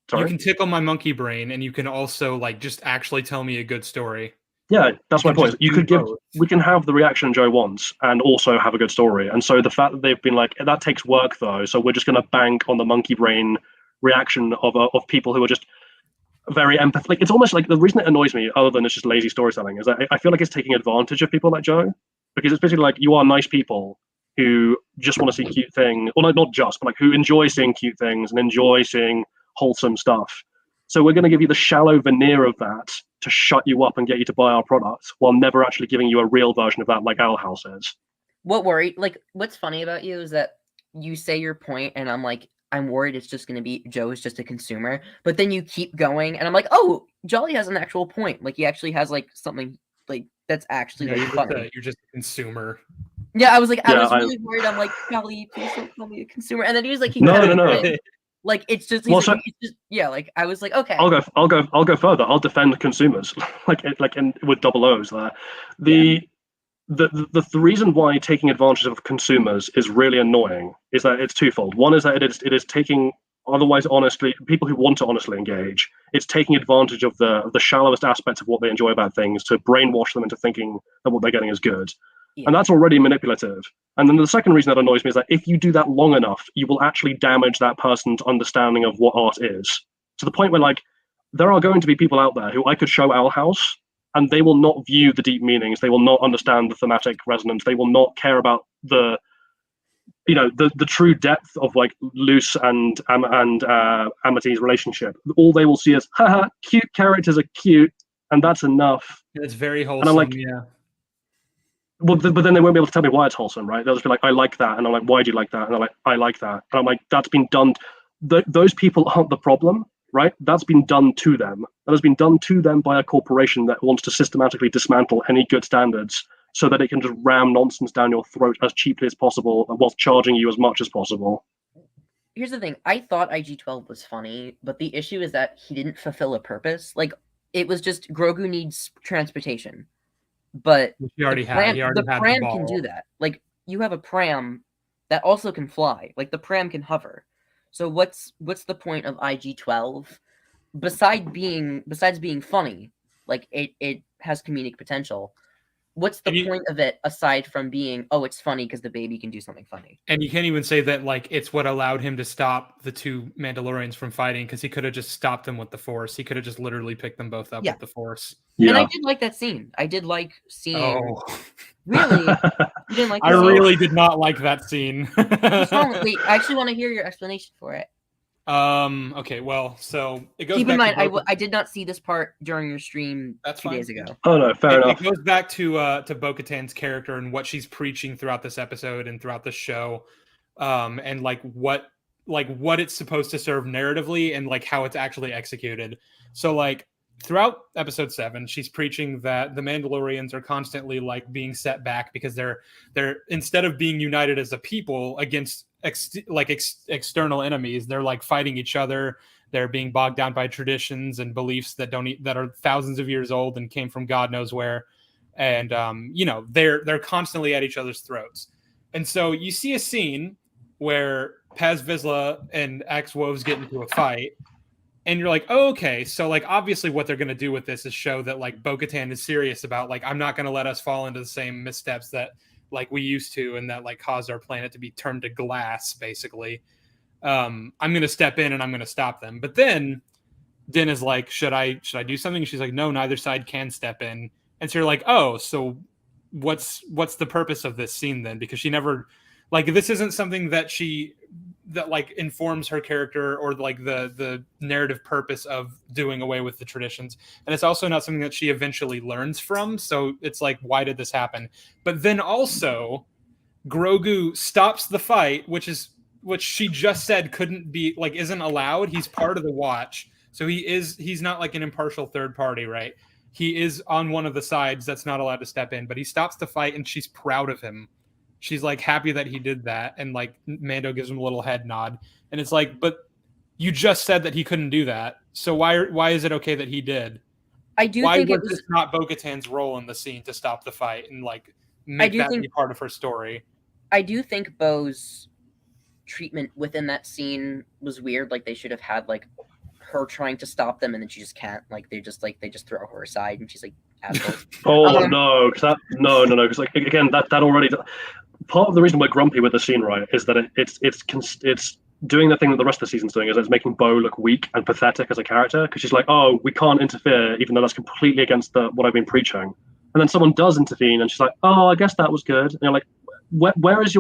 sorry? You can tickle my monkey brain, and you can also like just actually tell me a good story. Yeah, that's my point. We can have the reaction Joe wants, and also have a good story. And so the fact that they've been like, that takes work though. So we're just going to bank on the monkey brain reaction of people who are just very empathetic. Like, it's almost like the reason it annoys me, other than it's just lazy storytelling, is that I feel like it's taking advantage of people like Joe, because it's basically like, you are nice people who just want to see cute things, or like, not just, but like who enjoy seeing cute things and enjoy seeing wholesome stuff. So we're going to give you the shallow veneer of that to shut you up and get you to buy our products, while never actually giving you a real version of that, like Owl House is. What's funny about you is that you say your point, and I'm like, I'm worried it's just going to be Joe is just a consumer, but then you keep going, and I'm like, oh, Jolly has an actual point. Like, he actually has like something like that's actually like funny. You're just a consumer. Yeah, I was really worried. I'm like, Jolly, please don't call me a consumer. And then he was like, no. Like, it's just, like, I was like, okay. I'll go further. I'll defend consumers, and with double O's there. The reason why taking advantage of consumers is really annoying is that it's twofold. One is that it is taking people who want to honestly engage. It's taking advantage of the shallowest aspects of what they enjoy about things to brainwash them into thinking that what they're getting is good. Yeah. And that's already manipulative. And then the second reason that annoys me is that if you do that long enough, you will actually damage that person's understanding of what art is. To the point where, like, there are going to be people out there who I could show Owl House, and they will not view the deep meanings. They will not understand the thematic resonance. They will not care about the true depth of like Luce and Amity's relationship. All they will see is, haha, cute characters are cute, and that's enough. It's very wholesome. And I'm like, yeah. Well, but then they won't be able to tell me why it's wholesome, right? They'll just be like, I like that. And I'm like, why do you like that? And I'm like, I like that. And I'm like, that's been done. Those people aren't the problem, right? That's been done to them. That has been done to them by a corporation that wants to systematically dismantle any good standards so that it can just ram nonsense down your throat as cheaply as possible whilst charging you as much as possible. Here's the thing. I thought IG-12 was funny, but the issue is that he didn't fulfill a purpose. Like, it was just Grogu needs transportation. But he already had the pram can do that. Like, you have a pram that also can fly. Like, the pram can hover. So what's the point of IG-12 besides being funny? Like, it has comedic potential. What's the point of it aside from being, oh, it's funny because the baby can do something funny? And you can't even say that, like, it's what allowed him to stop the two Mandalorians from fighting, because he could have just stopped them with the Force. He could have just literally picked them both up with the Force. Yeah. And I did like that scene. I did like seeing. Oh, really? You didn't like? I really did not like that scene. What's wrong? Wait, I actually want to hear your explanation for it. Okay, well, so it goes. Keep in mind, I did not see this part during your stream 2 days ago. Oh no, fair enough. It goes back to Bo-Katan's character and what she's preaching throughout this episode and throughout the show, and like what it's supposed to serve narratively and like how it's actually executed. So like throughout episode 7, she's preaching that the Mandalorians are constantly like being set back because they're instead of being united as a people against external enemies, they're like fighting each other. They're being bogged down by traditions and beliefs that are thousands of years old and came from God knows where. And they're constantly at each other's throats. And so you see a scene where Paz Vizsla and Axe-Woves get into a fight, and you're like, oh, okay, so like obviously what they're going to do with this is show that like Bo-Katan is serious about like, I'm not going to let us fall into the same missteps that like we used to, and that like caused our planet to be turned to glass, basically. I'm going to step in and I'm going to stop them. But then Din is like, should I do something? And she's like, no, neither side can step in. And so you're like, oh, so what's the purpose of this scene then? Because she never, like, this isn't something that like informs her character or like the narrative purpose of doing away with the traditions. And it's also not something that she eventually learns from. So it's like, why did this happen? But then also Grogu stops the fight, which she just said couldn't be like, isn't allowed. He's part of the watch. So he's not like an impartial third party, right? He is on one of the sides that's not allowed to step in, but he stops the fight and she's proud of him. she's like happy that he did that, and like Mando gives him a little head nod, and it's like, but you just said that he couldn't do that, so why is it okay that he did? I do why think was it was this not Bo-Katan's role in the scene to stop the fight and like make that be part of her story? I do think Bo's treatment within that scene was weird. Like they should have had like her trying to stop them, and then she just can't. Like they just throw her aside, and she's like, assholes. No, because like again, that already part of the reason we're grumpy with the scene, right, is that it's doing the thing that the rest of the season's doing, is it's making Bo look weak and pathetic as a character, because she's like, oh, we can't interfere, even though that's completely against what I've been preaching. And then someone does intervene, and she's like, oh, I guess that was good. And you're like, where is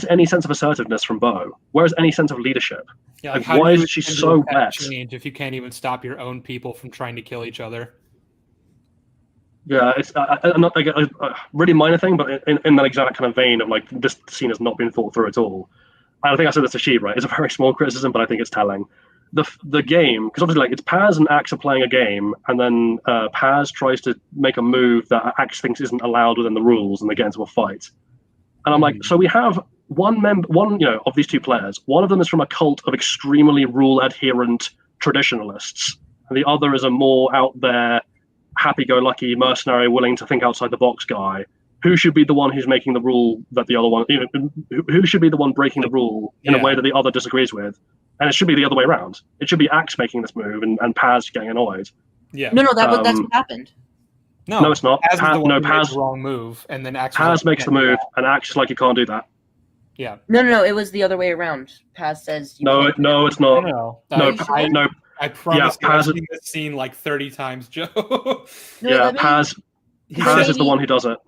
any sense of assertiveness from Bo? Where is any sense of leadership? Yeah, like why is she so wet? Change if you can't even stop your own people from trying to kill each other. Yeah, it's not like a really minor thing, but in that exact kind of vein of like, this scene has not been thought through at all. I think I said this to Sheev, right? It's a very small criticism, but I think it's telling. The game, because obviously like it's Paz and Axe are playing a game, and then Paz tries to make a move that Axe thinks isn't allowed within the rules, and they get into a fight. And I'm like, so we have one of these two players. One of them is from a cult of extremely rule-adherent traditionalists, and the other is a more out there, happy-go-lucky mercenary, willing to think outside the box guy. Who should be the one who's making the rule that the other one? Who should be the one breaking the rule in a way that the other disagrees with? And it should be the other way around. It should be Axe making this move and Paz getting annoyed. Yeah. No, that's what happened. No, it's not. Paz made the wrong move, and then Axe Paz makes the move, and Axe is like, you can't do that. Yeah. No, it was the other way around. Paz says. No, it's not. No. I promise I've seen this scene like 30 times, Joe. Paz is the one who does it.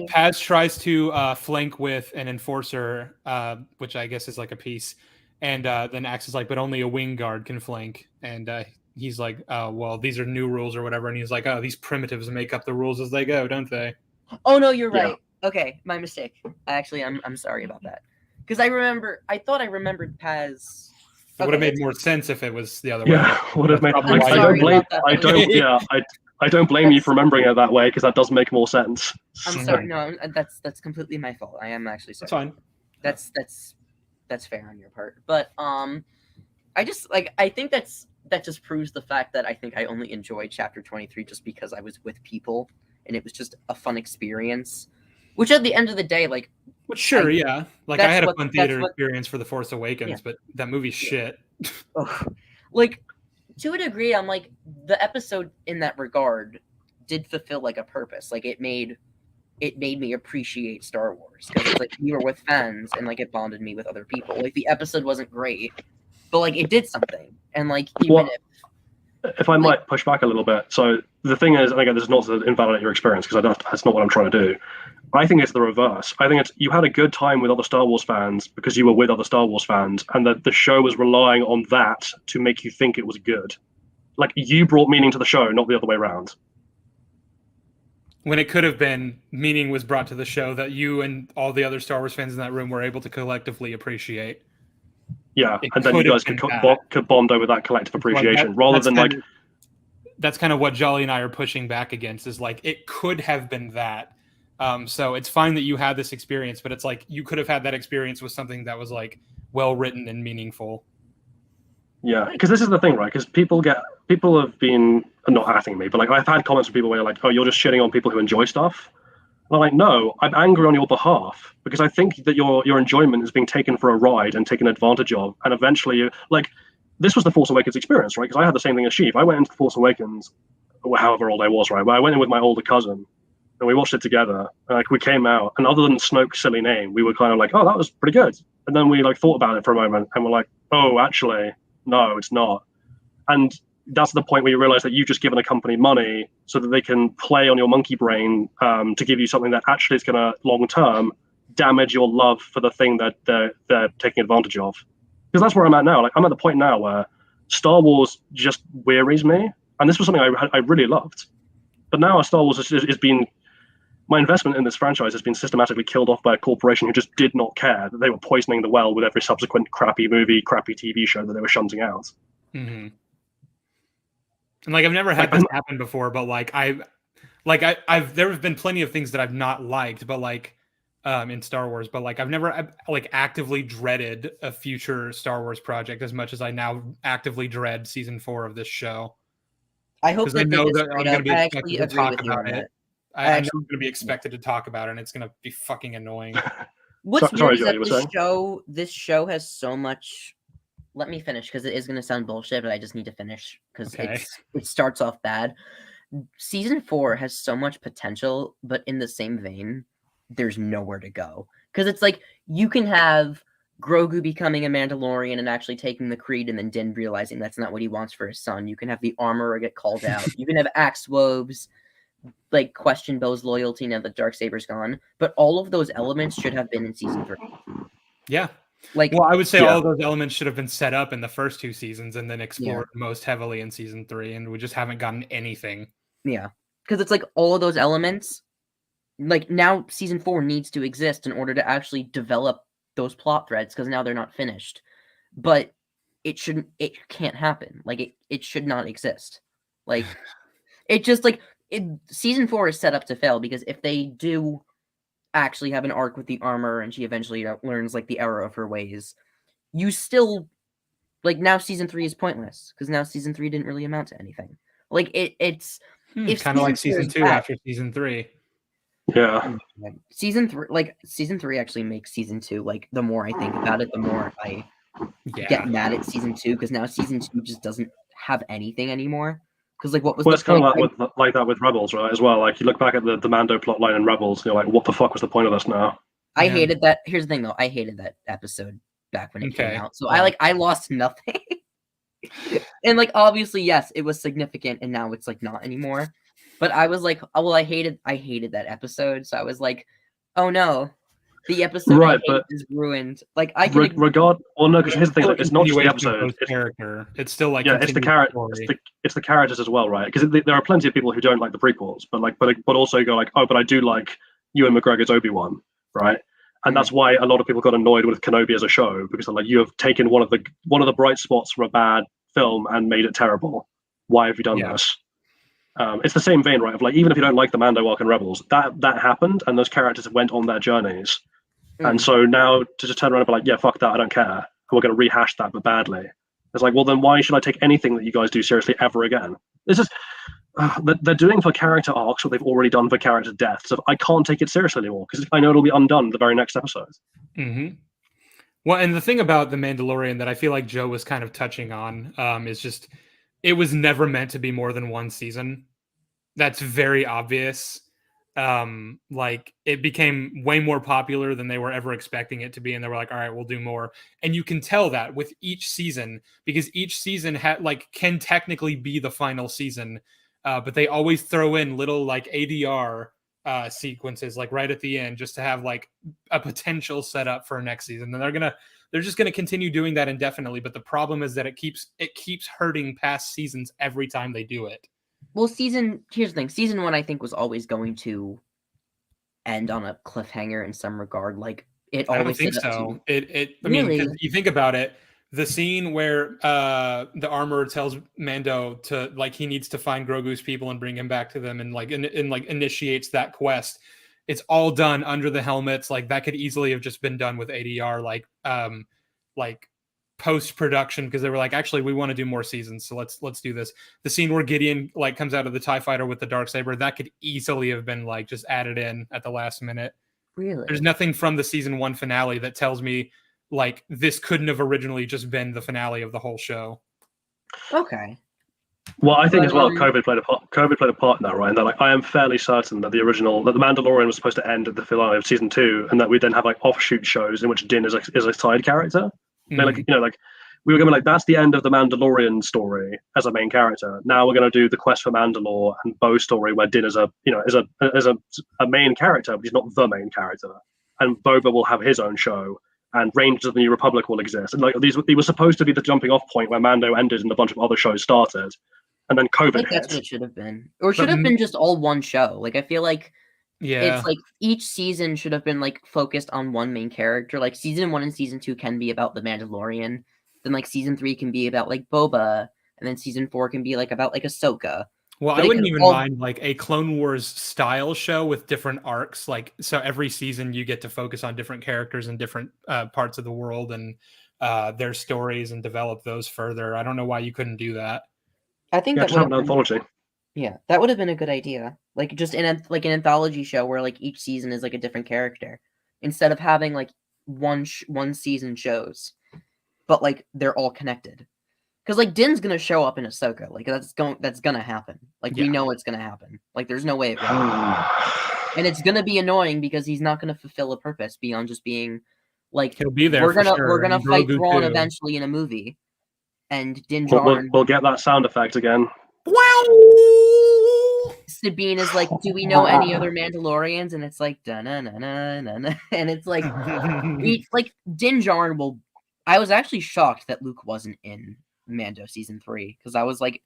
Paz tries to flank with an enforcer, which I guess is like a piece, and then Axe is like, but only a wing guard can flank, and he's like, well, these are new rules or whatever, and he's like, oh, these primitives make up the rules as they go, don't they? Oh no, you're right. Okay, my mistake. Actually, I'm sorry about that, because I thought I remembered Paz. It would have made more sense if it was the other way. Yeah, would have made. I don't blame you for remembering it that way, because that does make more sense. I'm sorry. No, that's completely my fault. I am actually sorry. That's fine. That's fair on your part. But I just I think that just proves the fact that I think I only enjoyed Chapter 23 just because I was with people and it was just a fun experience. Which at the end of the day, I had a fun theater experience for The Force Awakens, but that movie's shit. To a degree, I'm like, the episode in that regard did fulfill like a purpose. Like it made me appreciate Star Wars, because it's like you were with fans and like it bonded me with other people. Like the episode wasn't great, but like it did something. And like even if I might push back a little bit. So the thing is, and again, this is not to invalidate your experience, because that's not what I'm trying to do. I think it's the reverse. I think it's you had a good time with other Star Wars fans because you were with other Star Wars fans, and the show was relying on that to make you think it was good. Like you brought meaning to the show, not the other way around. When it could have been, meaning was brought to the show that you and all the other Star Wars fans in that room were able to collectively appreciate. Yeah, and then you guys could bond over that collective appreciation, That's kind of what Jolly and I are pushing back against, is like, it could have been that. So it's fine that you had this experience, but it's like, you could have had that experience with something that was like well-written and meaningful. Yeah, because this is the thing, right? Because people have been not asking me, but like I've had comments from people where you're like, oh, you're just shitting on people who enjoy stuff. And I'm like, no, I'm angry on your behalf, because I think that your enjoyment is being taken for a ride and taken advantage of, and eventually, this was the Force Awakens experience, right? Because I had the same thing as Sheev. I went into the Force Awakens, however old I was, right? But I went in with my older cousin, and we watched it together. And, we came out, and other than Snoke's silly name, we were kind of like, oh, that was pretty good. And then we thought about it for a moment, and we're like, oh, actually, no, it's not. And that's the point where you realize that you've just given a company money so that they can play on your monkey brain to give you something that actually is going to long term damage your love for the thing that they're taking advantage of. Because that's where I'm at now. I'm at the point now where Star Wars just wearies me, and this was something I really loved. But now Star Wars has been, my investment in this franchise has been systematically killed off by a corporation who just did not care that they were poisoning the well with every subsequent crappy movie, crappy TV show that they were shunting out. Mm-hmm. And I've never had this happen before, but like there have been plenty of things that I've not liked, but like in Star Wars, but like I've never like actively dreaded a future Star Wars project as much as I now actively dread season 4 of this show. I hope that I know that I'm going to be I expected actually to agree talk with you about on it. that. I know I'm going to be expected to talk about it, and it's going to be fucking annoying. What's weird is Joey, that this show has so much. Let me finish because it is going to sound bullshit, but I just need to finish because it starts off bad. Season 4 has so much potential, but in the same vein, there's nowhere to go. Because it's like, you can have Grogu becoming a Mandalorian and actually taking the creed, and then Din realizing that's not what he wants for his son. You can have the armorer get called out. You can have Axe Woves like question Bo's loyalty now that Darksaber's gone. But all of those elements should have been in season 3. Yeah. Like, well, I would say all of those elements should have been set up in the first 2 seasons and then explored most heavily in season 3, and we just haven't gotten anything. Yeah, because it's like all of those elements, like now season 4 needs to exist in order to actually develop those plot threads, because now they're not finished. But it can't happen. Like it should not exist. Like it just like season 4 is set up to fail, because if they do actually have an arc with the armor and she eventually learns like the error of her ways, you still like now season 3 is pointless, because now season 3 didn't really amount to anything. Like it's kind of like season 2 after season 3. Yeah. Season 3 actually makes season 2, like, the more I think about it, the more I get mad at season 2, because now season 2 just doesn't have anything anymore. Because like, what was it's kind of like that with Rebels, right? As well, like you look back at the Mando plotline in Rebels, and you're like, what the fuck was the point of this now? I hated that. Here's the thing, though. I hated that episode back when it came out. So I lost nothing. And like, obviously, yes, it was significant, and now it's like not anymore. But I was like, oh, well, I hated that episode. So I was like, oh no, the episode is ruined. Like I can well, no, because here's the thing: like, it's not just the episode. It's character. It's still like it's the character. It's the characters as well, right? Because there are plenty of people who don't like the prequels, but also go like, oh, but I do like Ewan McGregor's Obi-Wan, right? And that's why a lot of people got annoyed with Kenobi as a show, because they're like, you have taken one of the bright spots from a bad film and made it terrible. Why have you done this? It's the same vein, right? Of like, even if you don't like the Mando arc in Rebels, that happened, and those characters went on their journeys. And so now to just turn around and be like, yeah, fuck that, I don't care, and we're going to rehash that, but badly. It's like, well, then why should I take anything that you guys do seriously ever again? This is they're doing for character arcs what they've already done for character deaths. So I can't take it seriously anymore, because I know it'll be undone the very next episode. Mm-hmm. Well, and the thing about The Mandalorian that I feel like Joe was kind of touching on is just, it was never meant to be more than one season. That's very obvious. Like, it became way more popular than they were ever expecting it to be, and they were like, all right, we'll do more. And you can tell that with each season, because each season can technically be the final season, but they always throw in little like ADR sequences like right at the end, just to have like a potential setup for next season. And they're just gonna continue doing that indefinitely. But the problem is that it keeps hurting past seasons every time they do it. Well, here's the thing. Season 1, I think, was always going to end on a cliffhanger in some regard. Like, it always. I don't think so. I mean, 'cause you think about it, the scene where the armorer tells Mando to, like, he needs to find Grogu's people and bring him back to them, and like initiates that quest. It's all done under the helmets. Like, that could easily have just been done with ADR, like post-production, because they were like, actually, we want to do more seasons, so let's do this. The scene where Gideon like comes out of the TIE fighter with the Darksaber, that could easily have been like just added in at the last minute. Really? There's nothing from the season 1 finale that tells me like this couldn't have originally just been the finale of the whole show. Okay. Well, I think as well, COVID played a part in that, right? And that, like, I am fairly certain that the Mandalorian was supposed to end at the finale of season 2, and that we then have like offshoot shows in which Din is a side character. Like, you know, like we were going to be like, that's the end of the Mandalorian story as a main character. Now we're going to do the quest for Mandalore and Bo story, where Din is a main character, but he's not the main character. And Boba will have his own show, and Rangers of the New Republic will exist. And like these were supposed to be the jumping off point where Mando ended and a bunch of other shows started, and then COVID hit. That's what it should have been, or should have been just all one show. Like, I feel like. Yeah, it's like each season should have been like focused on one main character. Like season 1 and season 2 can be about the Mandalorian, then like season 3 can be about like Boba, and then season 4 can be like about like Ahsoka. Well, I wouldn't even mind like a Clone Wars style show with different arcs. Like, so every season you get to focus on different characters in different parts of the world and their stories and develop those further. I don't know why you couldn't do that. I think that would have an anthology. Yeah, that would have been a good idea. Like just in an anthology show where like each season is like a different character instead of having like one season shows, but like they're all connected. Because like Din's gonna show up in Ahsoka, like that's gonna happen. Like we know it's gonna happen. Like there's no way it won't. And it's gonna be annoying because he's not gonna fulfill a purpose beyond just being like he'll be there. We're gonna fight Thrawn eventually in a movie, and Din Djarin. We'll get that sound effect again. Wow! Sabine is like, do we know any other Mandalorians? And it's like, da na na na na na, and it's like, Din Djarin will. I was actually shocked that Luke wasn't in Mando season 3 because I was like,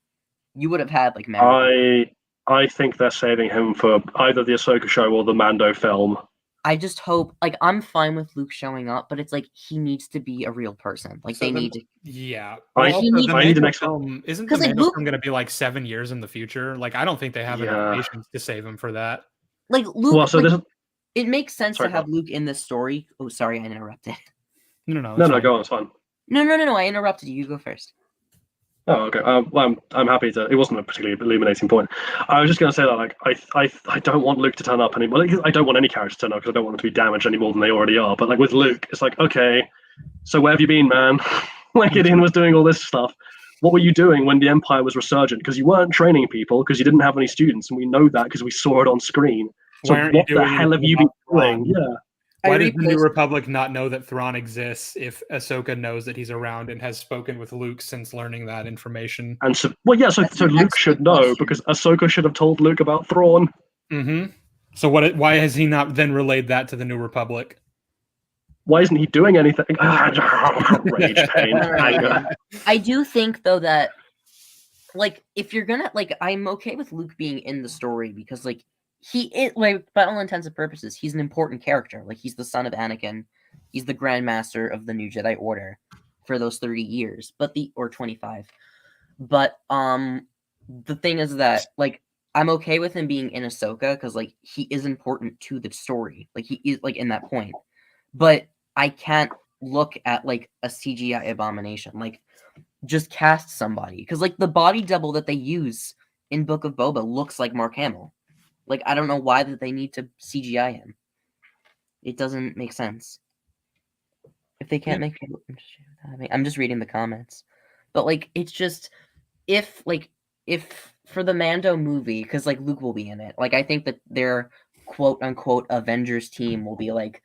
you would have had like Mando. I think they're saving him for either the Ahsoka show or the Mando film. I just hope, like, I'm fine with Luke showing up, but it's like he needs to be a real person. Like, so they need to. Yeah, I need the next film. Isn't the Mando film going to be like 7 years in the future? Like, I don't think they have enough patience to save him for that. Like Luke. Well, so it makes sense to have Luke in this story. Oh, sorry, I interrupted. No, go on, it's fine. No, I interrupted you. You go first. Oh, okay. Well, I'm happy to. It wasn't a particularly illuminating point. I was just going to say that, like, I don't want Luke to turn up anymore. Like, I don't want any character to turn up because I don't want them to be damaged any more than they already are. But like with Luke, it's like, okay, so where have you been, man? Like Gideon was doing all this stuff. What were you doing when the Empire was resurgent? Because you weren't training people because you didn't have any students, and we know that because we saw it on screen. So what the hell have you been doing? Yeah. Why does the New Republic not know that Thrawn exists if Ahsoka knows that he's around and has spoken with Luke since learning that information? And so Luke should know because Ahsoka should have told Luke about Thrawn. Mm-hmm. So why has he not then relayed that to the New Republic? Why isn't he doing anything? Rage, pain, anger. I do think though that, like, if you're gonna I'm okay with Luke being in the story because like. He is, like, by all intents and purposes, he's an important character. Like, he's the son of Anakin. He's the Grand Master of the New Jedi Order for those 30 years, or 25. But the thing is that, like, I'm okay with him being in Ahsoka because, like, he is important to the story. Like, he is, like, in that point. But I can't look at, like, a CGI abomination. Like, just cast somebody. Because, like, the body double that they use in Book of Boba looks like Mark Hamill. Like, I don't know why that they need to CGI him. It doesn't make sense. If they can't make it, I'm just reading the comments. But, like, it's just, if for the Mando movie, because, like, Luke will be in it, like, I think that their quote-unquote Avengers team will be, like,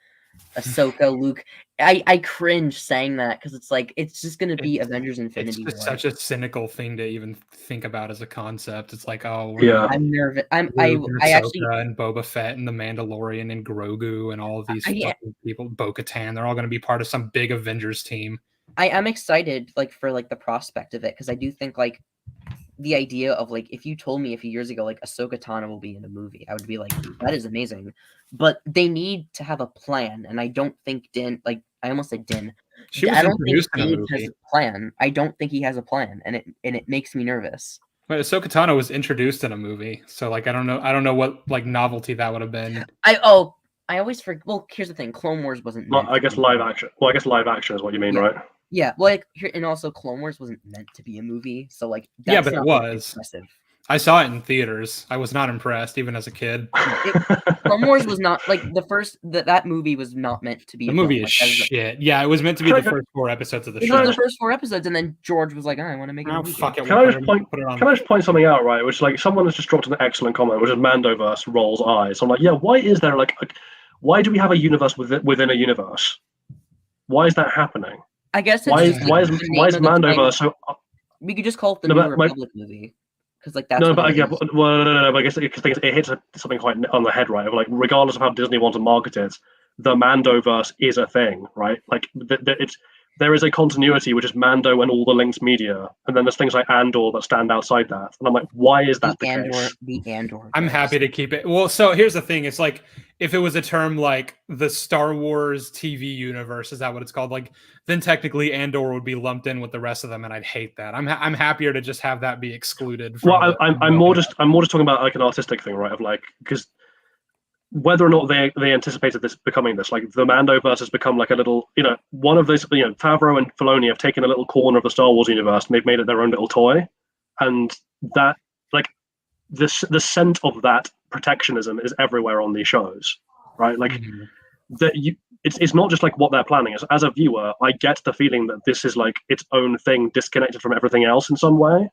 Ahsoka, Luke. I cringe saying that because it's like it's just gonna be Avengers Infinity War. It's such a cynical thing to even think about as a concept. It's like, oh yeah, I'm nervous. I actually and Boba Fett and the Mandalorian and Grogu and all of these people, Bo-Katan, they're all going to be part of some big Avengers team. I am excited like for like the prospect of it because I do think like the idea of like if you told me a few years ago like Ahsoka Tano will be in a movie, I would be like, that is amazing. But they need to have a plan, and I don't think Din I almost said Din. I don't think Din has a plan. I don't think he has a plan, and it makes me nervous. But Ahsoka Tano was introduced in a movie, so like I don't know what like novelty that would have been. I always forget. Well, here's the thing: Clone Wars wasn't. I guess live action. Well, I guess live action is what you mean, right? Yeah, well, like, and also Clone Wars wasn't meant to be a movie, so like that's but it was. Impressive. I saw it in theaters. I was not impressed, even as a kid. Clone Wars was not like the first. That movie was not meant to be. The movie is shit. Yeah, it was meant to be the first 4 episodes of the show. The first 4 episodes, and then George was like, "I want to make it." Oh, fuck it. Can I just point something out, right? Which like someone has just dropped an excellent comment, which is Mandoverse rolls eyes. So I'm like, yeah, why is there why do we have a universe within a universe? Why is that happening? I guess why is Mandoverse so? We could just call it the New Republic movie. Because like that's no, but yeah, well, no. But I guess it hits something quite on the head, right? Like, regardless of how Disney wants to market it, the Mandoverse is a thing, right? Like, there is a continuity, which is Mando and all the linked media, and then there's things like Andor that stand outside that. And I'm like, why is that the case? The Andor. I'm happy to keep it. Well, so here's the thing: it's like if it was a term like the Star Wars TV universe, is that what it's called? Like, then technically Andor would be lumped in with the rest of them, and I'd hate that. I'm happier to just have that be excluded. From I'm more just talking about like an artistic thing, right? Of like, because whether or not they anticipated this becoming this, like the Mandoverse has become like a little, one of those, Favreau and Filoni have taken a little corner of the Star Wars universe and they've made it their own little toy, and that like the scent of that protectionism is everywhere on these shows, right? Like it's not just like what they're planning. As a viewer, I get the feeling that this is like its own thing, disconnected from everything else in some way,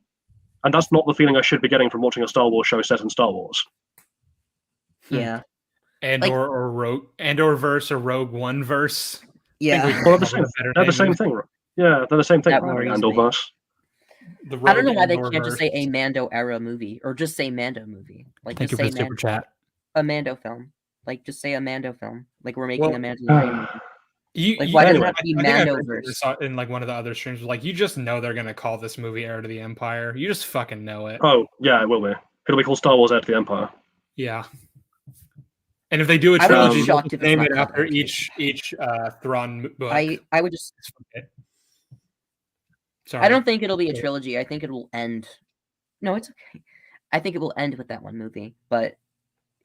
and that's not the feeling I should be getting from watching a Star Wars show set in Star Wars. Yeah. Andor verse or Rogue One verse. Yeah, they're the same thing. Yeah, they're the same thing. Andorverse. I don't know why they can't just say a Mando era movie or just say Mando movie. Like, thank you for the super chat. A Mando film. Like, just say a Mando film. Like, we're making a Mandalorian movie. Why doesn't it have to be Mandoverse? In like one of the other streams, like, you just know they're gonna call this movie Heir to the Empire. You just fucking know it. Oh yeah, it will be. It'll be called Star Wars Heir to the Empire. Yeah. And if they do a trilogy, name it after each Thrawn book. I would just. Sorry. I don't think it'll be a trilogy. I think it will end. No, it's okay. I think it will end with that one movie, but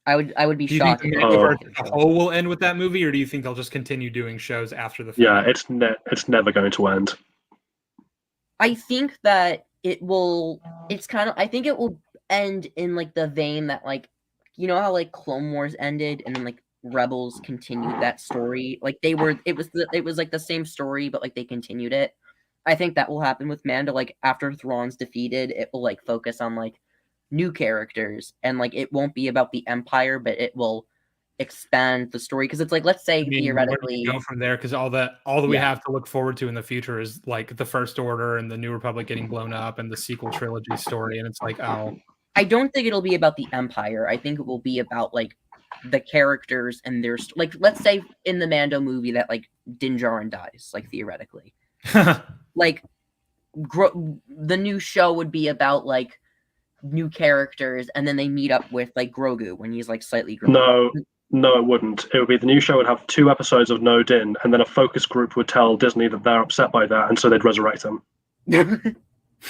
I would be shocked. Do you think the whole will end with that movie, or do you think they'll just continue doing shows after the film? Yeah, it's never going to end. I think that it will. It's kind of. I think it will end in like the vein that like. You know how like Clone Wars ended and then like Rebels continued that story? Like it was like the same story, but like they continued it. I think that will happen with Mando. Like after Thrawn's defeated, it will like focus on like new characters and like it won't be about the Empire, but it will expand the story because it's like, let's say theoretically go from there because all that we have to look forward to in the future is like the First Order and the New Republic getting blown up and the sequel trilogy story, and it's like, oh. I don't think it'll be about the Empire. I think it will be about like the characters and their like. Let's say in the Mando movie that like Din Djarin dies, like theoretically, like the new show would be about like new characters, and then they meet up with like Grogu when he's like slightly grown. No, it wouldn't. It would be the new show would have 2 episodes of no Din, and then a focus group would tell Disney that they're upset by that, and so they'd resurrect him.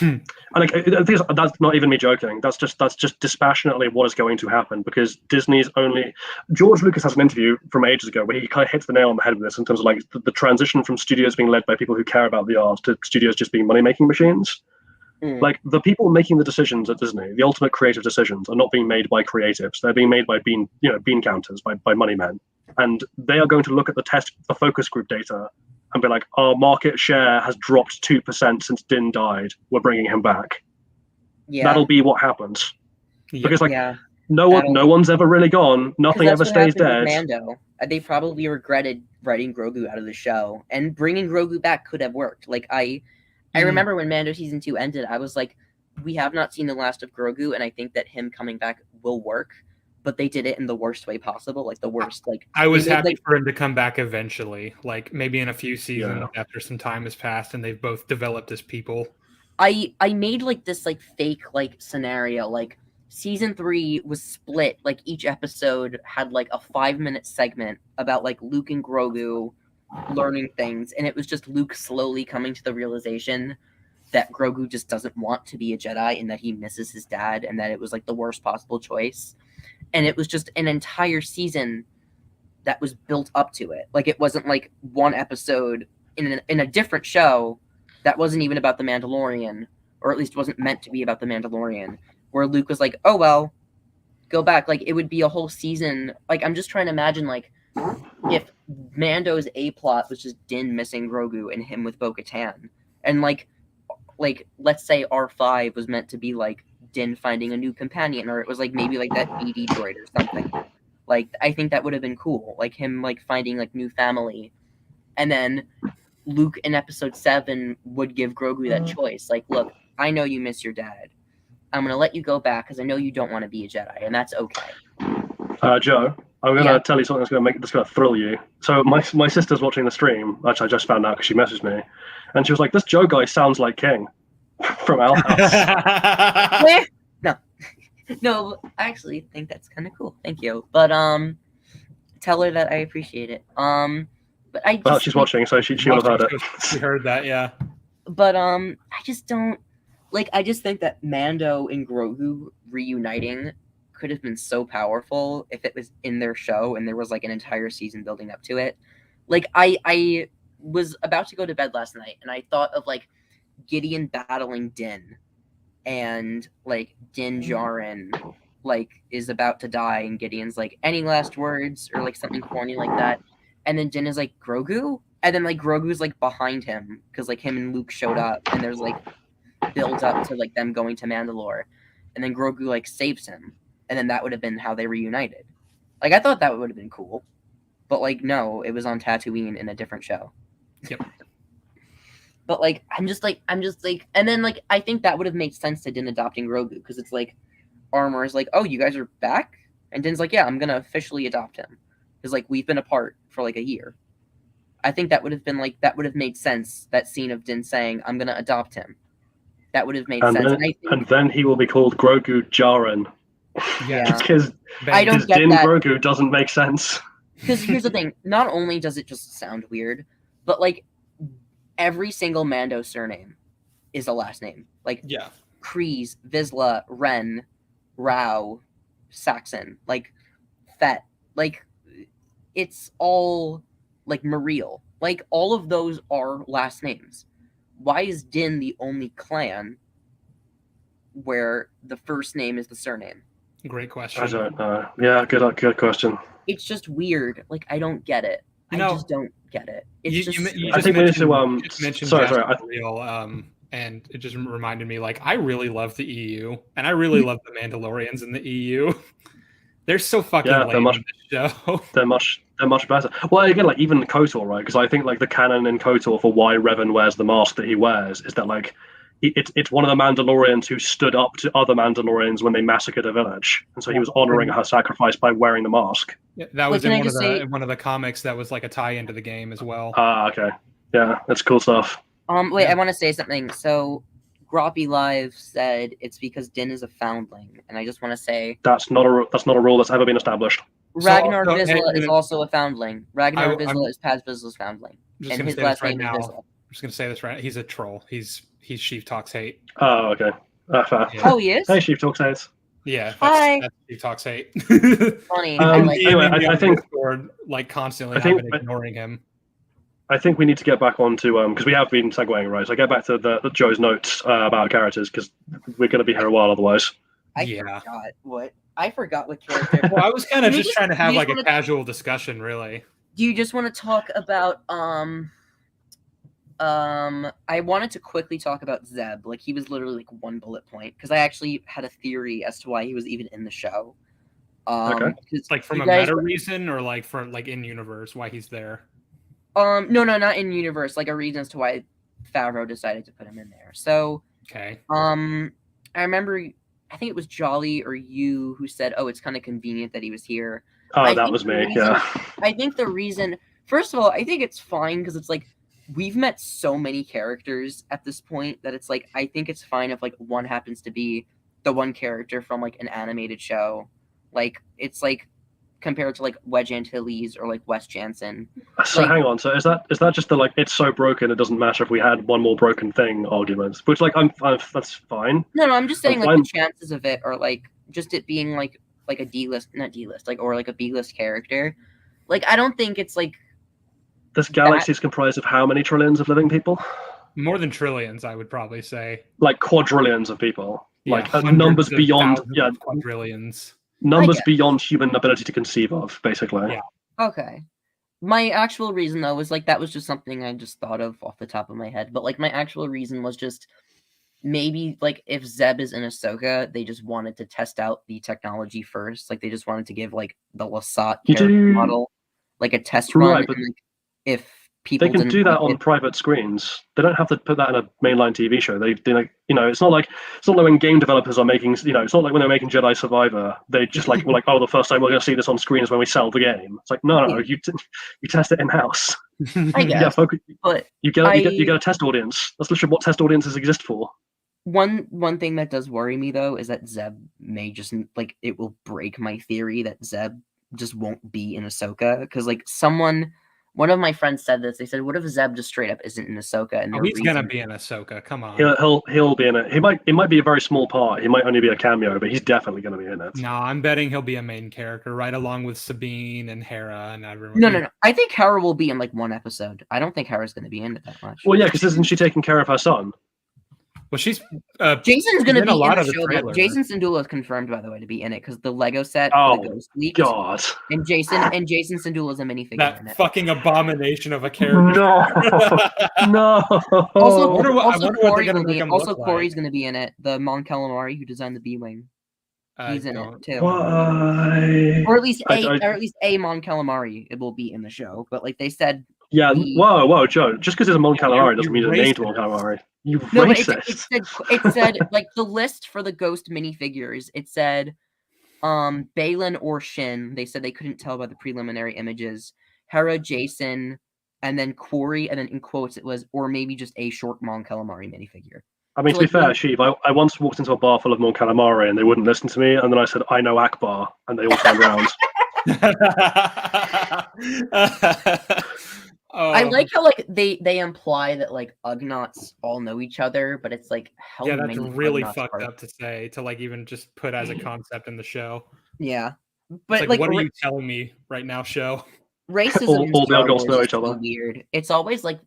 And like, that's not even me joking. That's just dispassionately what is going to happen because Disney's only. George Lucas has an interview from ages ago where he kind of hits the nail on the head with this in terms of like the transition from studios being led by people who care about the art to studios just being money-making machines. Like the people making the decisions at Disney, the ultimate creative decisions, are not being made by creatives. They're being made by bean counters, by money men, and they are going to look at the focus group data. And be like, our market share has dropped 2% since Din died. We're bringing him back. Yeah, that'll be what happens. Because no one's ever really gone. Nothing ever stays dead. Mando, they probably regretted writing Grogu out of the show, and bringing Grogu back could have worked. Like I remember when Mando season 2 ended, I was like, we have not seen the last of Grogu, and I think that him coming back will work. But they did it in the worst way possible, like the worst. Like I was happy for him to come back eventually, like maybe in a few seasons after some time has passed, and they've both developed as people. I made like this like fake like scenario, like season 3 was split, like each episode had like a 5-minute segment about like Luke and Grogu learning things, and it was just Luke slowly coming to the realization that Grogu just doesn't want to be a Jedi and that he misses his dad and that it was like the worst possible choice. And it was just an entire season that was built up to it. Like it wasn't like one episode in a different show that wasn't even about the Mandalorian, or at least wasn't meant to be about the Mandalorian, where Luke was like, oh, well, go back. Like it would be a whole season. Like I'm just trying to imagine like if Mando's A-plot was just Din missing Grogu and him with Bo-Katan. And like let's say R5 was meant to be like Din finding a new companion, or it was like maybe like that BD droid or something. Like I think that would have been cool, like him like finding like new family, and then Luke in episode 7 would give Grogu that choice. Like, look, I know you miss your dad. I'm gonna let you go back because I know you don't want to be a Jedi, and that's okay. Joe, I'm gonna tell you something that's gonna thrill you. So my sister's watching the stream, which I just found out because she messaged me, and she was like, "This Joe guy sounds like King." From our house. No, I actually think that's kind of cool. Thank you. But Tell her that I appreciate it. But I just, well, she's watching, so she would have heard it. She heard that, yeah. But I just don't like. I just think that Mando and Grogu reuniting could have been so powerful if it was in their show and there was like an entire season building up to it. Like I was about to go to bed last night and I thought of like Gideon battling Din, and like Din Djarin like is about to die and Gideon's like, any last words, or like something corny like that, and then Din is like, Grogu, and then like Grogu's like behind him because like him and Luke showed up and there's like build up to like them going to Mandalore, and then Grogu like saves him, and then that would have been how they reunited. Like I thought that would have been cool, but like no, it was on Tatooine in a different show. Yep. But like I'm just like, and then like I think that would have made sense to Din adopting Grogu, because it's like Armor is like, oh, you guys are back, and Din's like, yeah, I'm gonna officially adopt him because like we've been apart for like a year. I think that would have been like, that would have made sense. That scene of Din saying, I'm gonna adopt him. That would have made sense. And then he will be called Grogu Djarin. Yeah, because I don't get Din that. Grogu doesn't make sense. Because here's the thing: not only does it just sound weird, but like every single Mando surname is a last name. Like Kryze, Vizsla, Ren, Rao, Saxon, like Fett, like it's all like Mariel. Like all of those are last names. Why is Din the only clan where the first name is the surname? Great question. I don't know. Yeah, good question. It's just weird. Like I don't get it. I just don't get it. It's I think we need to mention sorry. And it just reminded me, like, I really love the EU, and I really love the Mandalorians in the EU. They're so fucking lame in this show. They're much better. Well, again, like even KOTOR, right? Because I think like the canon in KOTOR for why Revan wears the mask that he wears is that like it's one of the Mandalorians who stood up to other Mandalorians when they massacred a village, and so he was honoring her sacrifice by wearing the mask. Yeah, that was in one of the comics that was like a tie-in to the game as well. Okay. Yeah, that's cool stuff. Wait, I want to say something. So, Groppy Live said it's because Din is a foundling, and I just want to say that's not a rule that's ever been established. Ragnar Vizsla is also a foundling. Ragnar Vizsla is Paz Vizsla's foundling, and his last name is Vizsla. I'm just gonna say this right. He's a troll. He's Sheev Talks Hate. Oh, okay. Yeah. Oh, he is. Hey, Sheev Talks Hate. Yeah. Hi. That's Sheev Talks Hate. Funny. Anyway, I think like constantly I've been ignoring him. I think we need to get back on to because we have been segueing, right? So get back to the Joe's notes about characters, because we're going to be here a while otherwise. I forgot what character. Well, I was kind of just trying to have like a casual discussion, really. Do you just want to talk about I wanted to quickly talk about Zeb. Like he was literally like one bullet point, because I actually had a theory as to why he was even in the show. Okay. It's like from a meta reason, or like for like in universe why he's there. No, not in universe. Like a reason as to why Favreau decided to put him in there. So, okay. I remember, I think it was Jolly or you who said, "Oh, it's kind of convenient that he was here." Oh, that was me. Yeah. I think the reason, first of all, I think it's fine because it's like we've met so many characters at this point that it's like I think it's fine if like one happens to be the one character from like an animated show. Like it's like, compared to like Wedge Antilles or like Wes Jansen. So like, hang on. So is that just the like it's so broken it doesn't matter if we had one more broken thing argument? Which like I'm that's fine. No, I'm just saying like the chances of it are like just it being like a not D-list, like or like a B-list character. Like I don't think it's like this galaxy is comprised of how many trillions of living people? More than trillions, I would probably say. Like quadrillions of people. Yeah, like numbers beyond quadrillions. Numbers beyond human ability to conceive of, basically. Yeah. Okay. My actual reason, though, was like that was just something I just thought of off the top of my head. But like my actual reason was just maybe like if Zeb is in Ahsoka, they just wanted to test out the technology first. Like they just wanted to give like the Lasat character model like a test run. Right, but and, like, if people they can do that on private screens. They don't have to put that in a mainline TV show. They like, you know, it's not like when game developers are making, you know, it's not like when they're making Jedi Survivor, they just like were like, oh, the first time we're going to see this on screen is when we sell the game. It's like no, you test it in house. I guess, but you get a test audience. That's literally what test audiences exist for. One thing that does worry me though is that Zeb may just like it will break my theory that Zeb just won't be in Ahsoka, because like one of my friends said this. They said, "What if Zeb just straight up isn't in Ahsoka?" And he's gonna be in Ahsoka. Come on. He'll be in it. It might be a very small part. He might only be a cameo, but he's definitely gonna be in it. No, I'm betting he'll be a main character, right along with Sabine and Hera and everyone. No. I think Hera will be in like one episode. I don't think Hera's gonna be in it that much. Well, yeah, because isn't she taking care of her son? Well, she's Jason's going to be a lot in of the the show. trailer. Jason Sindula is confirmed, by the way, to be in it because the Lego set Oh, for the Ghost leaked. God. And Jason Sindula is a minifigure that in it. fucking abomination of a character. No. Also, I wonder what they're gonna make him look like. Corey's going to be in it. The Mon Calamari who designed the B-wing. He's in it too. Why? Or at least a Mon Calamari it will be in the show. But like they said. Yeah. Whoa, Joe. Just because it's a Mon Calamari doesn't mean it's named Mon Calamari. You racist. It said like the list for the Ghost minifigures. It said, Balin or Shin. They said they couldn't tell by the preliminary images. Hera, Jason, and then Corey, and then in quotes it was, or maybe just a short Mon Calamari minifigure. I mean, to be fair, Sheev, I once walked into a bar full of Mon Calamari and they wouldn't listen to me, and then I said, "I know Akbar," and they all turned around. I like how like they imply that like Ugnaughts all know each other, but it's like how yeah, that's many really Ugnaughts fucked are... up to say, to like even just put as a concept in the show. Yeah, but like what are you telling me right now, show? Racism all the Ugnaughts know each other. Weird. It's always like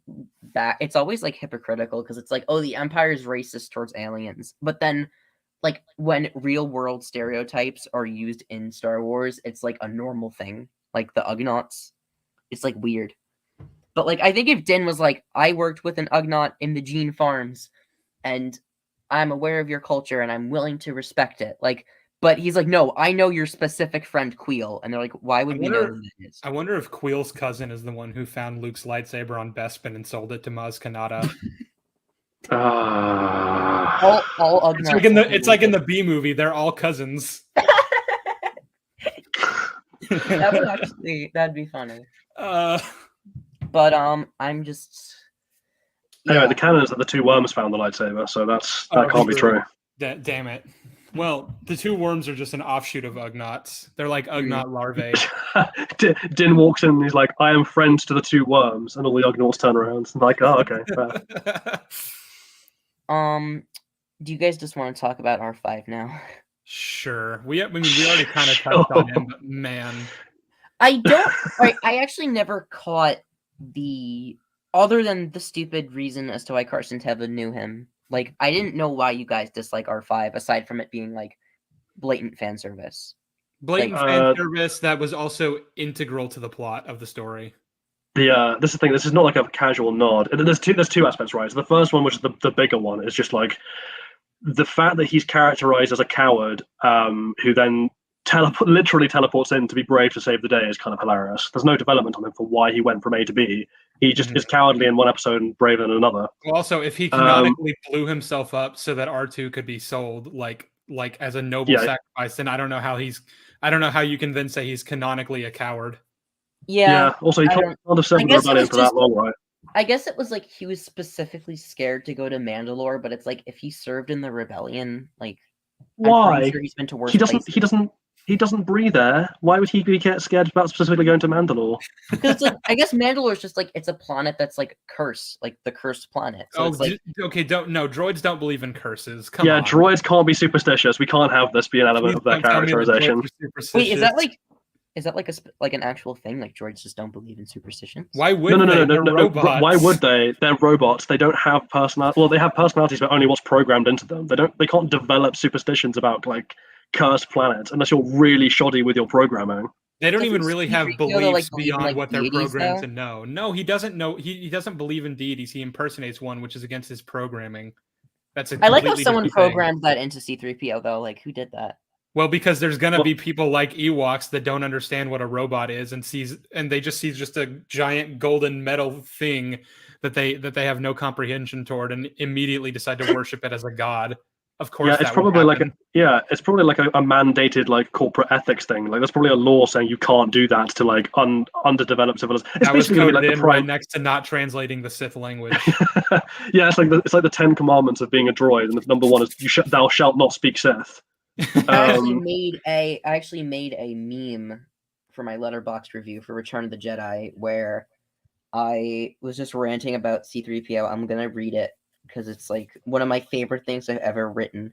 that. It's always like hypocritical because it's like, oh, the Empire is racist towards aliens, but then like when real world stereotypes are used in Star Wars, it's like a normal thing. Like the Ugnaughts, it's like weird. But like I think if Din was like, I worked with an Ugnaught in the Gene Farms, and I'm aware of your culture and I'm willing to respect it. Like, but he's like, no, I know your specific friend Queel, and they're like, why would we know who that is? I wonder if Queel's cousin is the one who found Luke's lightsaber on Bespin and sold it to Maz Kanata. All Ugnaughts. It's like in the B movie. They're all cousins. That'd be funny. But I'm just. Yeah. Anyway, the canon is that the two worms found the lightsaber, so that can't be true. Damn it. Well, the two worms are just an offshoot of Ugnaughts. They're like Ugnaught larvae. Din walks in and he's like, "I am friends to the two worms," and all the Ugnaughts turn around and like, "Oh, okay." Do you guys just want to talk about R5 now? Sure. We already kind of touched on him, but man. I actually never caught other than the stupid reason as to why Carson Teva knew him. Like, I didn't know why you guys dislike R5 aside from it being like blatant fan service. Blatant fan service that was also integral to the plot of the story. This is the thing. This is not like a casual nod. There's two aspects, right? So the first one, which is the bigger one, is just like the fact that he's characterized as a coward, who then literally teleports in to be brave to save the day, is kind of hilarious. There's no development on him for why he went from A to B. He just is cowardly in one episode and brave in another. Well, also, if he canonically blew himself up so that R2 could be sold, like as a noble sacrifice, then I don't know how you can then say he's canonically a coward. Yeah. Also, he can't have served the rebellion for that long, right? I guess it was like he was specifically scared to go to Mandalore, but it's like if he served in the rebellion, like why? Sure he's been to worse He doesn't breathe there. Why would he get scared about specifically going to Mandalore? Because it's like, I guess Mandalore is just like, it's a planet that's like cursed, like the cursed planet. So droids don't believe in curses. Come on. Droids can't be superstitious. We can't have this be an element of their characterization. Wait, is that like an actual thing? Like droids just don't believe in superstitions? Why would no. Why would they? They're robots. They don't have personality. Well, they have personalities, but only what's programmed into them. They can't develop superstitions about like cursed planets unless you're really shoddy with your programming. They don't even really have beliefs beyond what they're programmed to know. No, he doesn't know. He doesn't believe in deities. He impersonates one, which is against his programming. I like how someone programmed that into C-3PO though. Like, who did that? Well, because there's gonna be people like Ewoks that don't understand what a robot is and they just see just a giant golden metal thing that they have no comprehension toward and immediately decide to worship it as a god. Of course, it's probably like a mandated like corporate ethics thing. Like there's probably a law saying you can't do that to like underdeveloped civilizations. That was coded in right next to not translating the Sith language. Yeah, it's like the 10 Commandments of being a droid, and number one is thou shalt not speak Sith. I actually made a meme for my Letterboxd review for Return of the Jedi, where I was just ranting about C-3PO. I'm gonna read it because it's like one of my favorite things I've ever written.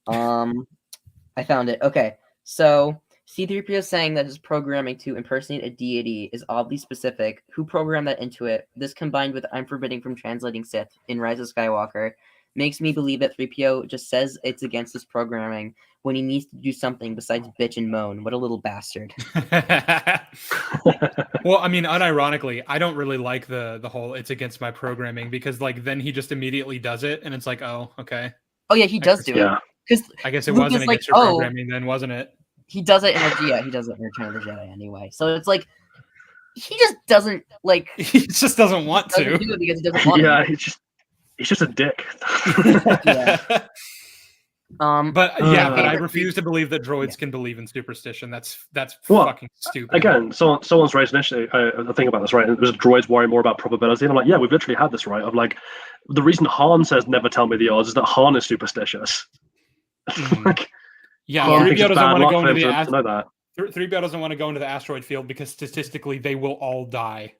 I found it. Okay, so C-3PO saying that his programming to impersonate a deity is oddly specific. Who programmed that into it? This combined with I'm forbidding from translating Sith in Rise of Skywalker makes me believe that 3PO just says it's against his programming when he needs to do something besides bitch and moan. What a little bastard. Well, I mean, unironically, I don't really like the whole it's against my programming, because like then he just immediately does it and it's like, oh, okay. Oh yeah, he does do it. Because I guess it wasn't against your programming then, wasn't it? He does it he does it in Return of the Jedi anyway. So it's like he just doesn't like. He just doesn't want to do it because he doesn't want to. He's just a dick. Yeah. But I refuse to believe that droids can believe in superstition. That's fucking stupid. Again, someone's raised an issue. I think about this, right? It was droids worry more about probability, and I'm like, yeah, we've literally had this, right? I'm like, the reason Han says never tell me the odds is that Han is superstitious. Like, yeah, 3PO doesn't want to go into the 3PO doesn't want to go into the asteroid field because statistically they will all die.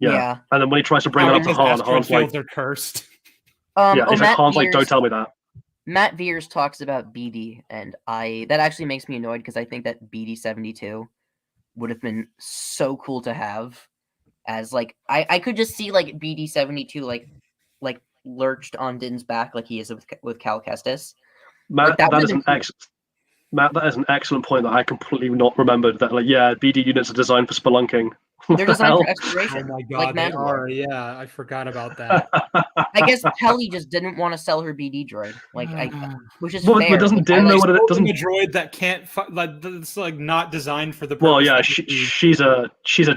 Yeah. And then when he tries to bring it up to Han, Han's like, they're cursed. He's like, Han's like, don't tell me that. Matt Veers talks about BD, and that actually makes me annoyed because I think that BD-72 would have been so cool to have as like I could just see like BD-72 like lurched on Din's back like he is with Cal Kestis. Matt, that is an excellent point that I completely not remembered. That BD units are designed for spelunking. They're designed for exploration. Oh my god, they are. Yeah, I forgot about that. I guess Kelly just didn't want to sell her BD droid, which is fair. But doesn't Din know what it doesn't? A droid that can't that's like not designed for the. Well, yeah, she's a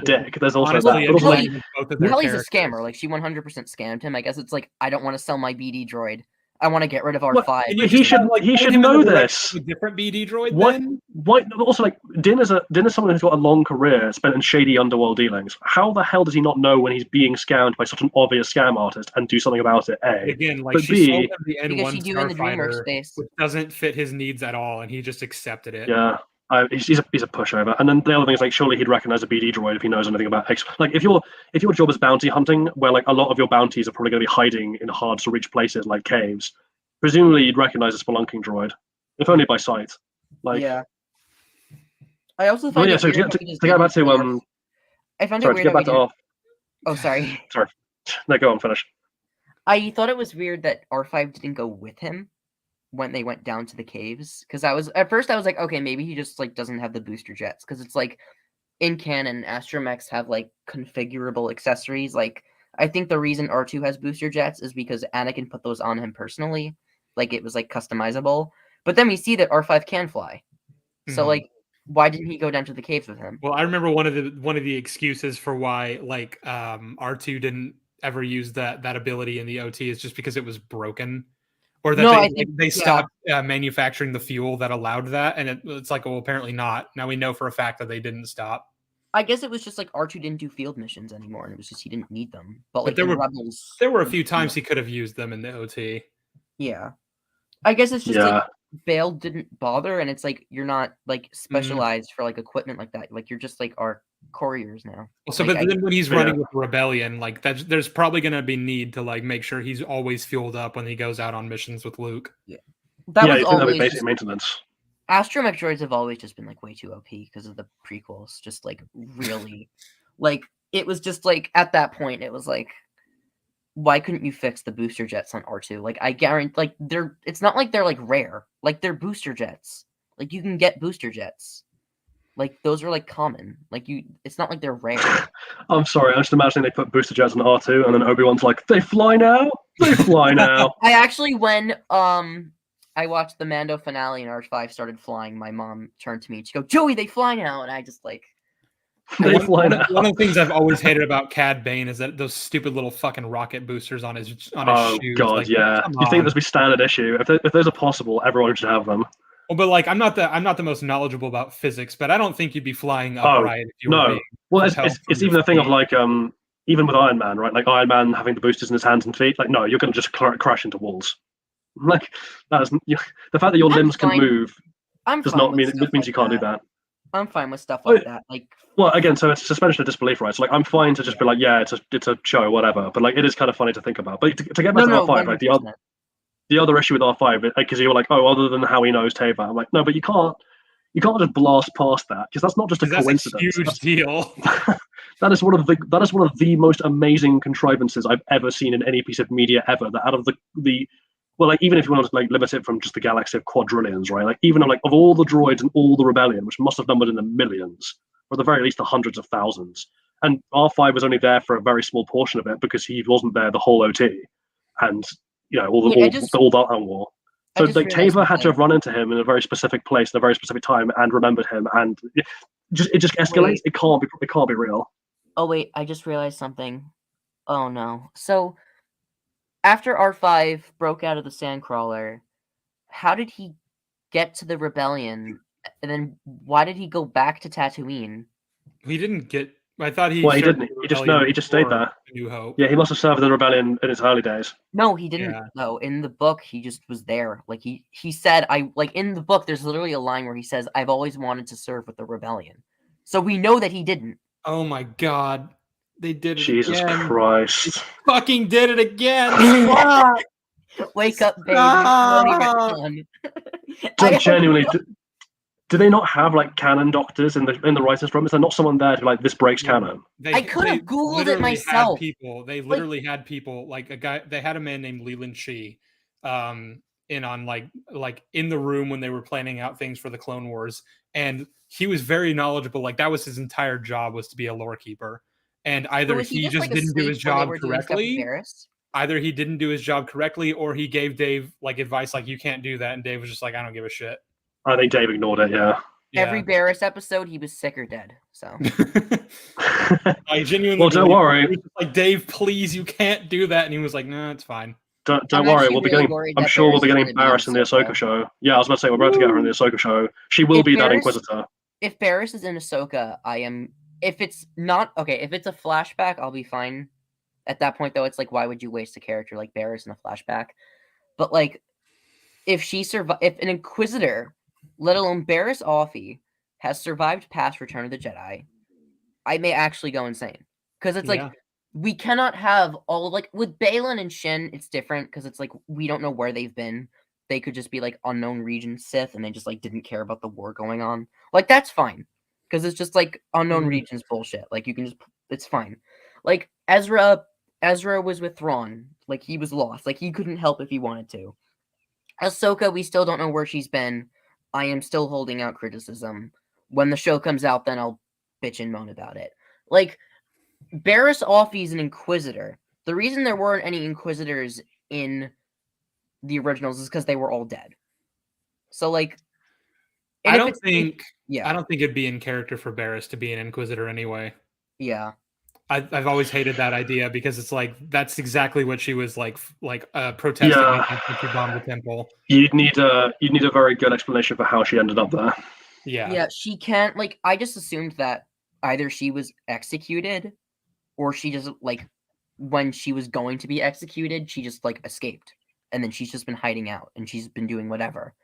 dick. There's also honestly, that. Kelly's a scammer. Like she 100% scammed him. I guess it's like I don't want to sell my BD droid. I want to get rid of R5. He should know this. A different BD droid. Why? Also, like Din is someone who's got a long career spent in shady underworld dealings. How the hell does he not know when he's being scammed by such an obvious scam artist and do something about it? A. Again, like she sold him the N1 Starfighter, which doesn't fit his needs at all, and he just accepted it. Yeah. He's a pushover, and then the other thing is like surely he'd recognize a BD droid if he knows anything about like if your job is bounty hunting, where like a lot of your bounties are probably going to be hiding in hard to reach places like caves, presumably you'd recognize a spelunking droid, if only by sight. Like I also find to get back to I found it weird. To get back to off. Oh, sorry. Sorry. No, go on. Finish. I thought it was weird that R5 didn't go with him when they went down to the caves, because at first I was like, okay, maybe he just like doesn't have the booster jets, because it's like in canon astromechs have like configurable accessories. Like I think the reason R2 has booster jets is because Anakin put those on him personally, like it was like customizable. But then we see that R5 can fly, so like why didn't he go down to the caves with him? Well, I remember one of the excuses for why like R2 didn't ever use that ability in the OT is just because it was broken. Or that they stopped manufacturing the fuel that allowed that, and it's like, well, apparently not. Now we know for a fact that they didn't stop. I guess it was just like R2 didn't do field missions anymore, and it was just he didn't need them. But like there were a few times he could have used them in the OT. Yeah, I guess it's just like Bale didn't bother, and it's like you're not like specialized for like equipment like that. Like you're just like our couriers now. So, like, but then when he's running with Rebellion, like there's probably going to be need to like make sure he's always fueled up when he goes out on missions with Luke. Yeah, that was always basic maintenance. Astromech droids have always just been like way too OP because of the prequels. Just like really, like it was just like at that point it was like, why couldn't you fix the booster jets on R2? Like I guarantee, like it's not like they're like rare. Like they're booster jets. Like you can get booster jets. Like those are like common. Like it's not like they're rare. I'm sorry, I'm just imagining they put booster jets on R2, and then Obi-Wan's like, they fly now. They fly now. I actually, when I watched the Mando finale and R5 started flying, my mom turned to me and she goes, "Joey, they fly now," and I just like. One of the things I've always hated about Cad Bane is that those stupid little fucking rocket boosters on his shoes. Oh god, like, yeah. You think this would be standard issue? If those are possible, everyone should have them. Well, but like I'm not the most knowledgeable about physics, but I don't think you'd be flying upright if you were being well, it's even a thing of like even with Iron Man, right? Like Iron Man having the boosters in his hands and feet. Like no, you're going to just crash into walls. Like the fact that your limbs can move does not mean it means you can't do that. I'm fine with stuff like that. Like, well, again, so it's suspension of disbelief, right? So like, I'm fine to just be like, yeah, it's a show, whatever. But like, it is kind of funny to think about. But to get back to R5, like the other issue with R5, because you were like, oh, other than how he knows Teva, I'm like, no, but you can't just blast past that, because that's not just a coincidence. That's a huge deal. That is one of the most amazing contrivances I've ever seen in any piece of media ever. That out of the well, like, even if you want to like limit it from just the galaxy of quadrillions, right? Like, even like of all the droids and all the rebellion, which must have numbered in the millions, or at the very least the hundreds of thousands, and R5 was only there for a very small portion of it because he wasn't there the whole OT, and all that war. So like Teva had to have run into him in a very specific place, in a very specific time, and remembered him, and it just escalates. It can't be real. Oh wait, I just realized something. Oh no. So after R5 broke out of the Sandcrawler, how did he get to the rebellion? And then why did he go back to Tatooine? He didn't get. I thought he. Well, he didn't. He just stayed there. New Hope. Yeah, he must have served the rebellion in his early days. No, he didn't. No, in the book, he just was there. Like he said, in the book, there's literally a line where he says, "I've always wanted to serve with the rebellion." So we know that he didn't. Oh my God. They did it Jesus again. Christ. They fucking did it again. Wake up, baby. Genuinely, do they not have like canon doctors in the writers' room? Is there not someone there to like, this breaks canon? I could have Googled it myself. They literally had people, like a guy, they had a man named Leland Shee in on like in the room when they were planning out things for the Clone Wars. And he was very knowledgeable. Like that was his entire job, was to be a lore keeper. And either he just didn't do his job correctly. Either he didn't do his job correctly, or he gave Dave like advice like, you can't do that, and Dave was just like, I don't give a shit. I think Dave ignored it. Yeah. Every Barris episode, he was sick or dead. So I genuinely. Well, don't worry. Like, Dave, please, you can't do that, and he was like, no, it's fine. Don't worry. We'll be getting. I'm sure we'll be getting Barris in the Ahsoka show. Yeah, I was about to say we're about to get her in the Ahsoka show. She will be that Inquisitor. If Barris is in Ahsoka, I am. If it's not okay, if it's a flashback, I'll be fine. At that point, though, it's like, why would you waste a character like Barris in a flashback? But like, if an Inquisitor, let alone Barris Offee, has survived past Return of the Jedi, I may actually go insane. Because it's like, we cannot have all, like, with Baylan and Shin, it's different, because it's like, we don't know where they've been. They could just be like unknown region Sith, and they just like didn't care about the war going on. Like, that's fine. Because it's just like unknown regions bullshit. Like, you can just, it's fine. Like, Ezra was with Thrawn. Like, he was lost. Like, he couldn't help if he wanted to. Ahsoka, we still don't know where she's been. I am still holding out criticism. When the show comes out, then I'll bitch and moan about it. Like, Barris Offee's an Inquisitor. The reason there weren't any Inquisitors in the originals is because they were all dead. So, like, I don't think it'd be in character for Barris to be an Inquisitor anyway. Yeah. I've always hated that idea, because it's like, that's exactly what she was like protesting against when she bombed the temple. You'd need a very good explanation for how she ended up there. Yeah, she can't, like, I just assumed that either she was executed, or she just, like, when she was going to be executed, she just, like, escaped. And then she's just been hiding out, and she's been doing whatever.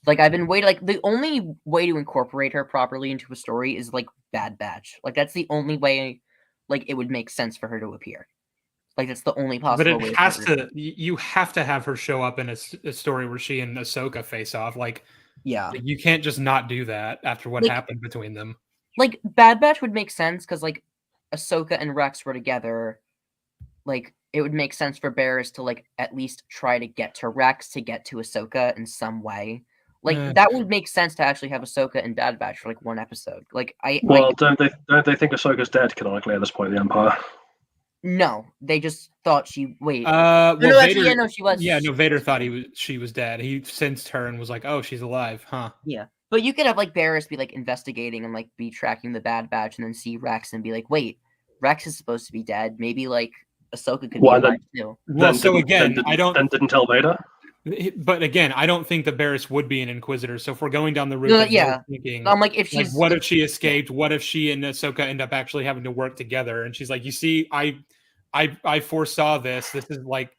Like, I've been waiting, like, the only way to incorporate her properly into a story is, like, Bad Batch. Like, that's the only way, like, it would make sense for her to appear. Like, that's the only possible way. But you have to have her show up in a story where she and Ahsoka face off. Like, yeah. Like, you can't just not do that after what happened between them. Like, Bad Batch would make sense, because, like, Ahsoka and Rex were together. Like, it would make sense for Barris to, like, at least try to get to Rex to get to Ahsoka in some way. Like, that would make sense to actually have Ahsoka and Bad Batch for, like, one episode. Like, don't they think Ahsoka's dead canonically at this point in the Empire? No, they just thought she. Wait. Vader, she was. Yeah, no, Vader thought she was dead. He sensed her and was like, "Oh, she's alive, huh?" Yeah, but you could have like Barris be like investigating and like be tracking the Bad Batch, and then see Rex and be like, "Wait, Rex is supposed to be dead. Maybe like Ahsoka could be alive too." Well, so again, I didn't tell Vader. But again, I don't think that Barris would be an Inquisitor. So if we're going down the route, thinking, I'm like, if she's like, what if she escaped? What if she and Ahsoka end up actually having to work together? And she's like, you see, I foresaw this. This is like,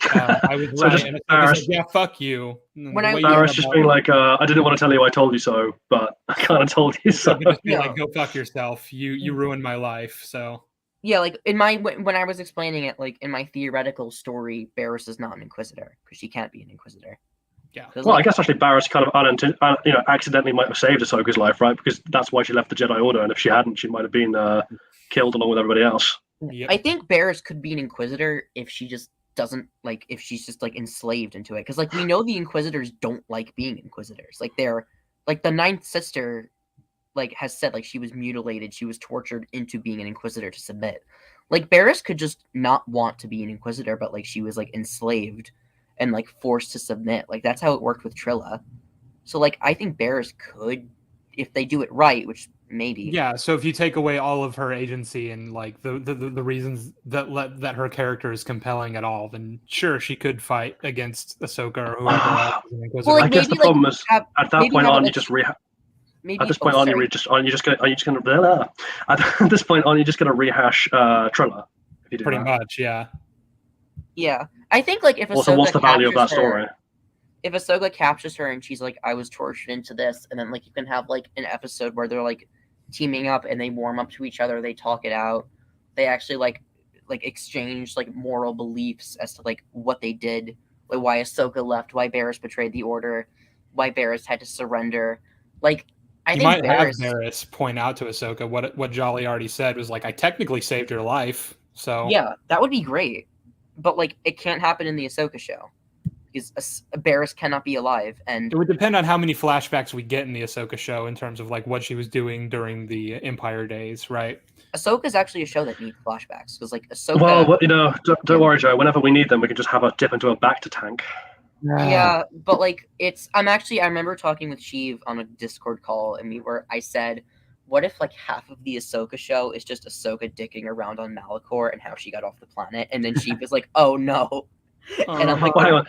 I was So right. just And Barriss, like, yeah, fuck you. When I- Barriss just being like, I didn't want to tell you I told you so, but I kind of told you so. Just be like, go fuck yourself. You ruined my life. So Yeah, like in my when I was explaining it, like in my theoretical story, Barriss is not an Inquisitor because she can't be an Inquisitor. yeah. Well, I guess actually Barriss kind of accidentally might have saved Ahsoka's life, right? Because that's why she left the Jedi Order, and if she hadn't, she might have been killed along with everybody else. Yep. I think Barriss could be an Inquisitor if she just doesn't like if she's just like enslaved into it, because like we know the Inquisitors don't like being Inquisitors. Like they're like the Ninth Sister like has said like she was mutilated, she was tortured into being an Inquisitor to submit. Like Barriss could just not want to be an Inquisitor, but like she was like enslaved and like forced to submit. Like that's how it worked with Trilla. So like I think Barriss could, if they do it right, which maybe. Yeah, so if you take away all of her agency and like the reasons that her character is compelling at all, then sure she could fight against Ahsoka or whoever else. Well, like, I guess the problem is at that point on you just At this point, At this point, aren't you just going to rehash Trilla? If you do Pretty that? much, yeah. Yeah, I think like if Also, Ahsoka what's the value of that story? If Ahsoka captures her and she's like, I was tortured into this, and then like you can have like an episode where they're like teaming up and they warm up to each other, they talk it out, they actually like exchange like moral beliefs as to like what they did, like why Ahsoka left, why Barriss betrayed the Order, why Barriss had to surrender. Like I you think might have Barriss point out to Ahsoka what Jolly already said was like, I technically saved your life. So yeah, that would be great, but like it can't happen in the Ahsoka show because Barriss cannot be alive, and it would depend on how many flashbacks we get in the Ahsoka show in terms of like what she was doing during the Empire days, right? Ahsoka is actually a show that needs flashbacks because like Ahsoka. Well, don't worry, Joe. Whenever we need them, we can just have a dip into a Bacta tank. Yeah, but like I remember talking with Sheev on a Discord call, and I said, what if like half of the Ahsoka show is just Ahsoka dicking around on Malachor and how she got off the planet, and then Sheev is like, oh no. And I'm like, well, hang on.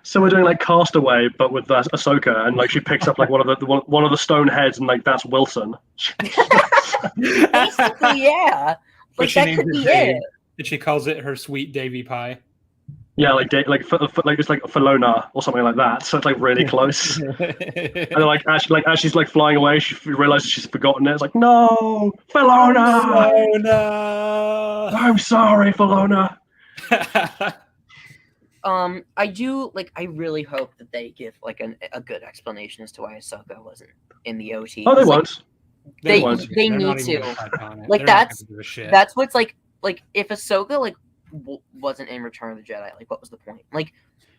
So we're doing like Castaway, but with Ahsoka, and like she picks up like one of the stone heads, and like that's Wilson. Basically, yeah. Like that could be it. And she calls it her sweet Davy pie. Yeah, like it's like Felona or something like that. So it's like really close. And then, like as she's like flying away, she realizes she's forgotten it. It's like, no, Felona. Felona. I'm sorry, Felona. I really hope that they give like a good explanation as to why Ahsoka wasn't in the OT. Oh, they won't. They need to. Like that's what's like if Ahsoka like wasn't in Return of the Jedi, like what was the point? Like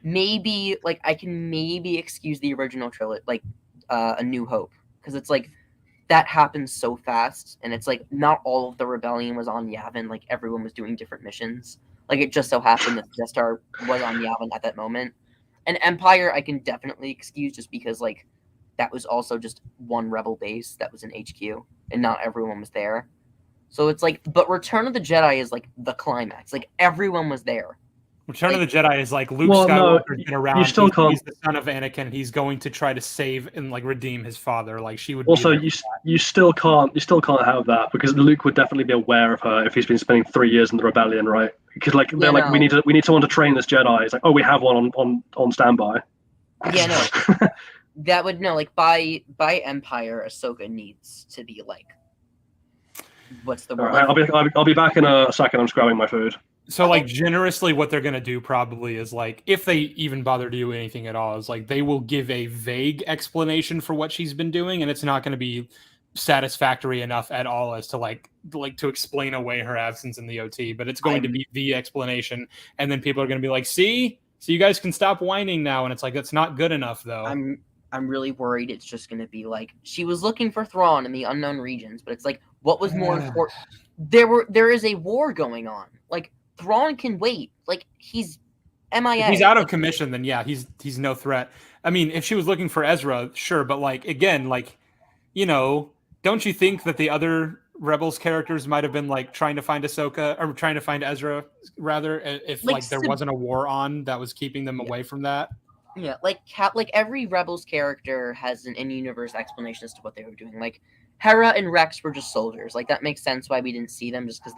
maybe like I can maybe excuse the original trilogy, like A New Hope, because it's like that happened so fast, and it's like not all of the rebellion was on Yavin. Like everyone was doing different missions. Like it just so happened that Death Star was on Yavin at that moment. And Empire I can definitely excuse just because like that was also just one rebel base that was in HQ and not everyone was there. So it's like, but Return of the Jedi is like the climax. Like everyone was there. Return of the Jedi is like Luke Skywalker's been around. He's the son of Anakin. He's going to try to save and like redeem his father. Like she would. Also, you still can't have that because Luke would definitely be aware of her if he's been spending 3 years in the rebellion, right? Because like they're like, we need someone to train this Jedi. It's like, oh, we have one on standby. Yeah, no, that would like by Empire, Ahsoka needs to be like. What's the word? Right, I'll be back in a second. I'm just grabbing my food. So like generously what they're going to do probably is like, if they even bother to do anything at all, is like they will give a vague explanation for what she's been doing. And it's not going to be satisfactory enough at all as to like to explain away her absence in the OT, but it's going to be the explanation. And then people are going to be like, see, so you guys can stop whining now. And it's like, that's not good enough though. I'm really worried it's just going to be like, she was looking for Thrawn in the unknown regions, but it's like, what was more important? There is a war going on. Like, Thrawn can wait. Like, he's MIA. If he's out of commission, then yeah, he's no threat. I mean, if she was looking for Ezra, sure, but like again, like, you know, don't you think that the other Rebels characters might have been like trying to find Ahsoka or trying to find Ezra rather, if like there wasn't a war on that was keeping them away from that? Yeah, like every Rebels character has an in-universe explanation as to what they were doing. Like Hera and Rex were just soldiers. Like that makes sense why we didn't see them, just because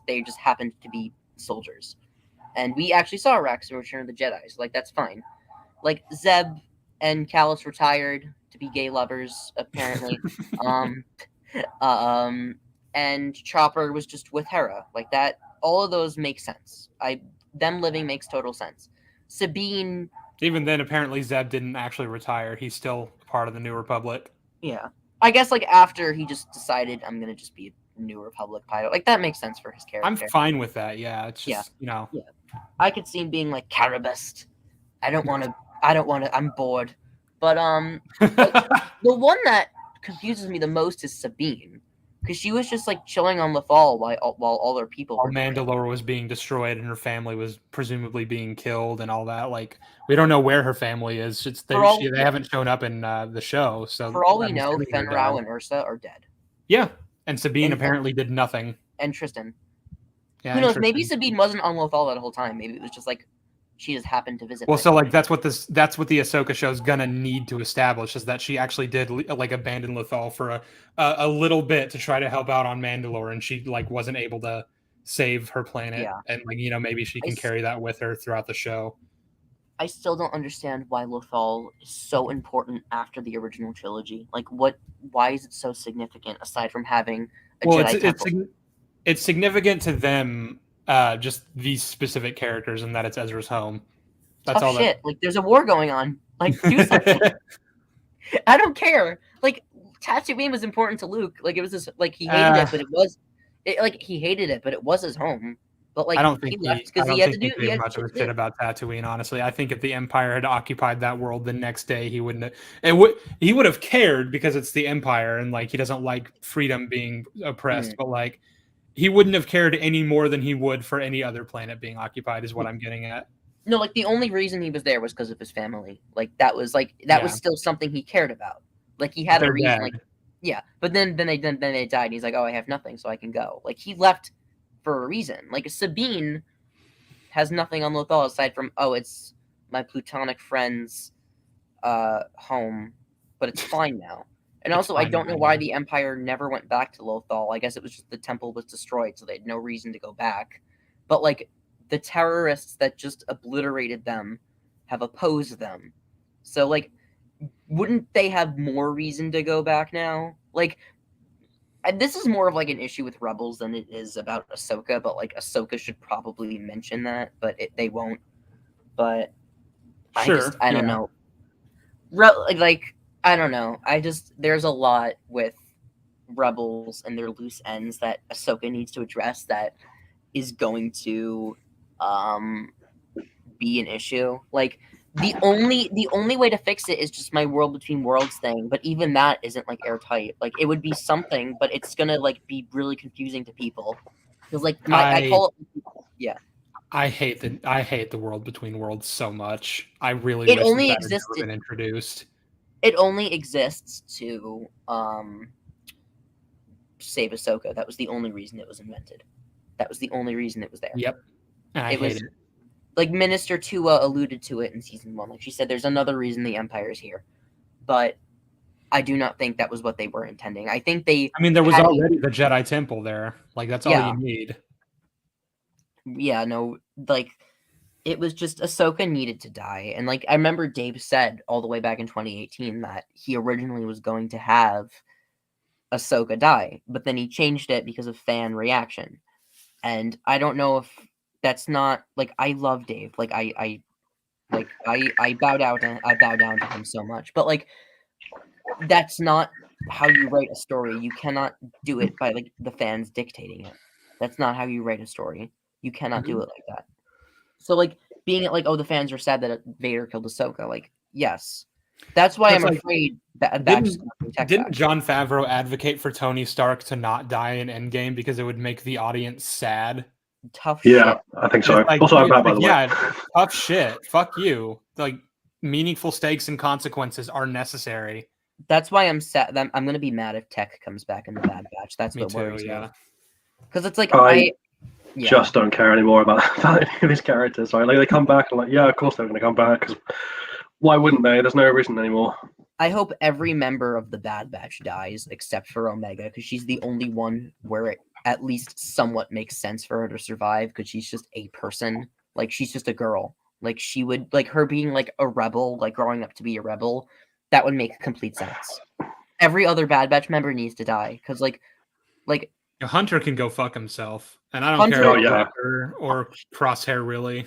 they just happened to be soldiers. And we actually saw Rex in Return of the Jedi, so like that's fine. Like Zeb and Callus retired to be gay lovers, apparently. And Chopper was just with Hera. Like that, all of those make sense. Them living makes total sense. Sabine. Even then, apparently Zeb didn't actually retire. He's still part of the New Republic. Yeah. I guess like after he just decided I'm gonna just be a New Republic pilot. Like that makes sense for his character. I'm fine with that, yeah. It's just Yeah. I could see him being like Carabist. I don't wanna I'm bored. But the one that confuses me the most is Sabine. Because she was just like chilling on Lothal while all their people were Mandalore was being destroyed and her family was presumably being killed and all that. Like, we don't know where her family is. They haven't shown up in the show. So for all we know, Fen Rao and Ursa are dead. Yeah, and Sabine apparently did nothing. And Tristan. Yeah, who knows? Maybe Sabine wasn't on Lothal that whole time. Maybe it was just like she just happened to visit. Well, so like that's what the Ahsoka show is gonna need to establish, is that she actually did like abandon Lothal for a little bit to try to help out on Mandalore, and she like wasn't able to save her planet, and like maybe she can carry that with her throughout the show. I still don't understand why Lothal is so important after the original trilogy. Like, why is it so significant aside from having a Jedi temple? It's significant to them. Just these specific characters, and that it's Ezra's home. That's all. Shit! Like, there's a war going on. Like, do something. I don't care. Like, Tatooine was important to Luke. Like, it was just like he hated it, but he hated it, but it was his home. But like, I don't think he left because he had to do much of a shit about Tatooine. Honestly, I think if the Empire had occupied that world the next day, he wouldn't. He would have cared because it's the Empire, and like he doesn't like freedom being oppressed. But like, he wouldn't have cared any more than he would for any other planet being occupied, is what I'm getting at. No, like the only reason he was there was because of his family. Like that was was still something he cared about. Like he had a reason. Like, yeah, but then they died. And he's like, oh, I have nothing, so I can go. Like he left for a reason. Like Sabine has nothing on Lothal aside from it's my platonic friend's home, but it's fine now. And also, I don't know why the Empire never went back to Lothal. I guess it was just the temple was destroyed, so they had no reason to go back. But, like, the terrorists that just obliterated them have opposed them. So, like, wouldn't they have more reason to go back now? Like, this is more of, like, an issue with Rebels than it is about Ahsoka, but, like, Ahsoka should probably mention that, but they won't. But I don't know. I don't know. There's a lot with Rebels and their loose ends that Ahsoka needs to address that is going to be an issue. Like the only way to fix it is just my World Between Worlds thing, but even that isn't like airtight. Like it would be something, but it's gonna like be really confusing to people. Because like I call it I hate the World Between Worlds so much. I really wish only that had never been introduced. It only exists to save Ahsoka. That was the only reason it was invented. That was the only reason it was there. Yep. I hate it. Like Minister Tua alluded to it in season 1. Like she said, there's another reason the Empire is here. But I do not think that was what they were intending. I think they... I mean, there was already the Jedi Temple there. Like, that's all you need. Yeah, no, like... It was just Ahsoka needed to die. And like I remember Dave said all the way back in 2018 that he originally was going to have Ahsoka die, but then he changed it because of fan reaction. And I don't know if that's not like I love Dave. Like I bow down to him so much. But like that's not how you write a story. You cannot do it by like the fans dictating it. That's not how you write a story. You cannot do it like that. So, like, being like, the fans are sad that Vader killed Ahsoka. Like, yes. That's why I'm afraid that didn't Jon Favreau advocate for Tony Stark to not die in Endgame because it would make the audience sad? Tough shit. Yeah, I think so. Also, I'm bad, by the way. Yeah, tough shit. Fuck you. Like, meaningful stakes and consequences are necessary. That's why I'm sad. I'm going to be mad if Tech comes back in the Bad Batch. That's what worries me. Because it's like, just don't care anymore about any of these characters. Right? Like they come back and like, yeah, of course they're going to come back. Because why wouldn't they? There's no reason anymore. I hope every member of the Bad Batch dies except for Omega, because she's the only one where it at least somewhat makes sense for her to survive, because she's just a person Like she's just a girl. Like she would like her being like a rebel, like growing up to be a rebel. That would make complete sense. Every other Bad Batch member needs to die because like Hunter can go fuck himself, and I don't care about Wrecker or Crosshair really.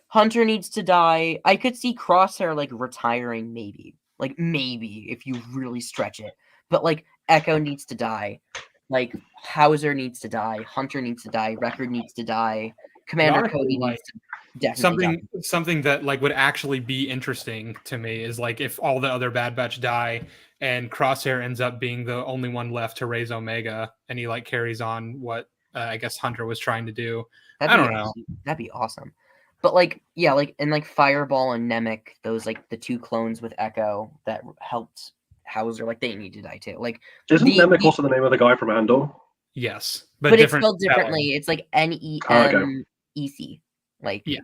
Hunter needs to die. I could see Crosshair like retiring, maybe if you really stretch it. But like Echo needs to die. Like Hauser needs to die. Hunter needs to die. Wrecker needs to die. Commander Cody needs to definitely something that like would actually be interesting to me is like if all the other Bad Batch die and Crosshair ends up being the only one left to raise Omega, and he like carries on what I guess Hunter was trying to do. I don't know. That'd be awesome. But like, yeah, like and like Fireball and Nemec, those like the two clones with Echo that helped Hauser, like they need to die too. Like, isn't Nemec also the name of the guy from Andor? Yes, but it's spelled differently. It's like NEMEC. Like, yeah,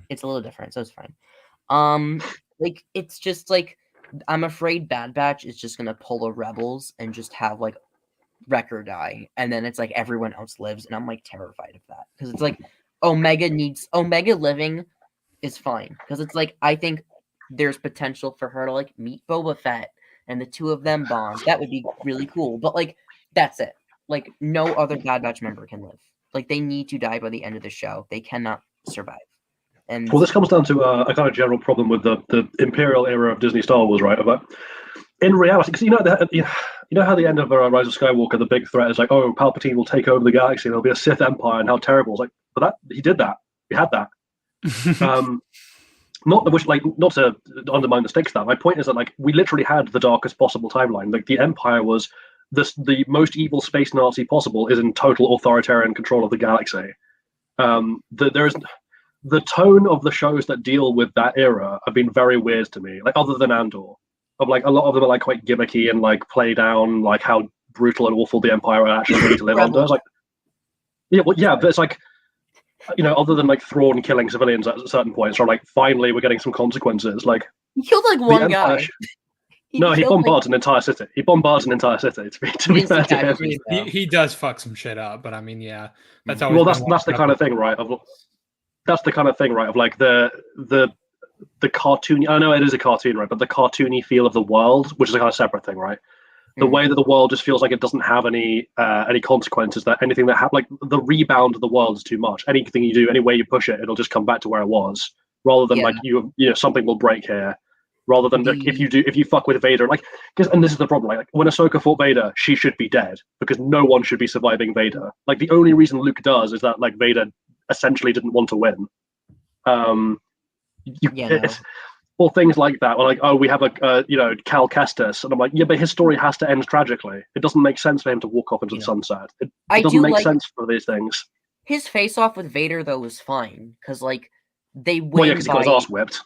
it's a little different, so it's fine. Like it's just like I'm afraid Bad Batch is just gonna pull a Rebels and just have like Wrecker die, and then it's like everyone else lives, and I'm like terrified of that because it's like Omega living is fine because it's like I think there's potential for her to like meet Boba Fett and the two of them bond. That would be really cool, but like that's it. Like no other Bad Batch member can live. Like they need to die by the end of the show. They cannot survive. And well, this comes down to a kind of general problem with the Imperial era of Disney Star Wars, right? But in reality, because you know how the end of Rise of Skywalker, the big threat is like, oh, Palpatine will take over the galaxy, there'll be a Sith Empire, and how terrible. It's like, but that he did that. We had that. Not to undermine the stakes of that. My point is that like we literally had the darkest possible timeline. Like the Empire was the most evil space Nazi possible is in total authoritarian control of the galaxy. There's the tone of the shows that deal with that era have been very weird to me. Like other than Andor, of like a lot of them are like quite gimmicky and like play down like how brutal and awful the Empire actually need to live under. It's like, but it's like, you know, other than like Thrawn killing civilians at certain points, or like finally we're getting some consequences. Like he killed like one guy. He bombards an entire city. He bombards an entire city. To be fair to him, he does fuck some shit up. But I mean, yeah, that's always that's the kind of thing, right? That's the kind of thing, right? Of like the cartoon. I know it is a cartoon, right? But the cartoony feel of the world, which is a kind of separate thing, right? The way that the world just feels like it doesn't have any consequences. That anything that like the rebound of the world is too much. Anything you do, any way you push it, it'll just come back to where it was. Rather than like you know something will break here. Rather than like, if you fuck with Vader, like and this is the problem. Like when Ahsoka fought Vader, she should be dead because no one should be surviving Vader. Like the only reason Luke does is that like Vader essentially didn't want to win. Or things like that, or like, oh, we have a Cal Kestis, and I'm like, yeah, but his story has to end tragically. It doesn't make sense for him to walk off into the sunset. It doesn't make sense for these things. His face off with Vader though was fine because like they win. Well, yeah, because he got his ass whipped.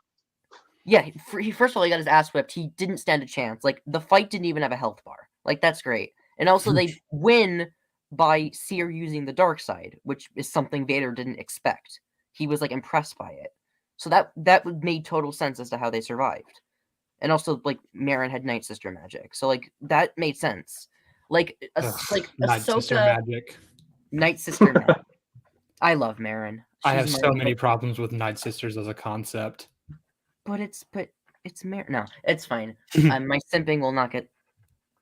Yeah, first of all, he got his ass whipped. He didn't stand a chance. Like the fight didn't even have a health bar. Like that's great, and also they win by Seer using the dark side, which is something Vader didn't expect. He was like impressed by it. So that made total sense as to how they survived. And also, like, Merrin had Night Sister magic. So, like, that made sense. Like Night Sister magic. Night Sister magic. I love Merrin. I have so many problems with Night Sisters as a concept. But it's Merrin. No, it's fine. My simping will not get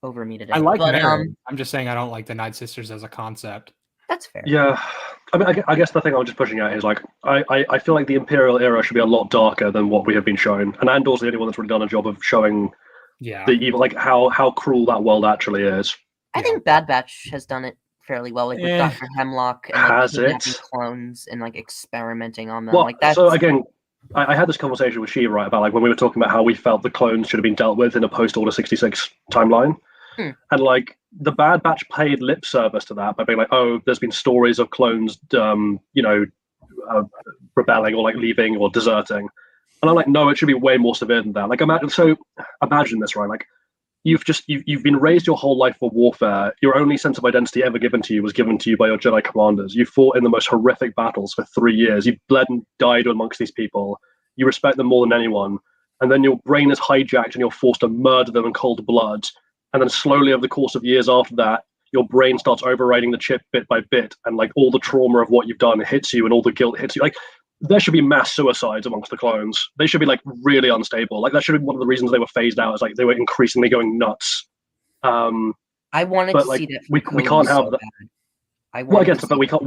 over me today. I like Merrin. I'm just saying I don't like the Night Sisters as a concept. That's fair. Yeah. I mean, I guess the thing I'm just pushing at is like I feel like the Imperial era should be a lot darker than what we have been shown, and Andor's the only one that's really done a job of showing the evil, like how cruel that world actually is. I think Bad Batch has done it fairly well, like with Dr. Hemlock and like kidnapping clones and like experimenting on them. Well, like that's... so again, I had this conversation with Sheev, right, about like when we were talking about how we felt the clones should have been dealt with in a post-Order 66 timeline. And like the Bad Batch paid lip service to that by being like, oh, there's been stories of clones, rebelling or like leaving or deserting, and I'm like, no, it should be way more severe than that. Like, imagine this, right? Like, you've been raised your whole life for warfare. Your only sense of identity ever given to you was given to you by your Jedi commanders. You fought in the most horrific battles for 3 years. You bled and died amongst these people. You respect them more than anyone, and then your brain is hijacked and you're forced to murder them in cold blood. And then slowly over the course of years after that, your brain starts overriding the chip bit by bit, and like all the trauma of what you've done hits you, and all the guilt hits you. Like there should be mass suicides amongst the clones. They should be like really unstable. Like that should be one of the reasons they were phased out. Is like they were increasingly going nuts. I wanted but to like see that. we can't have that. Well, I guess, but we can't.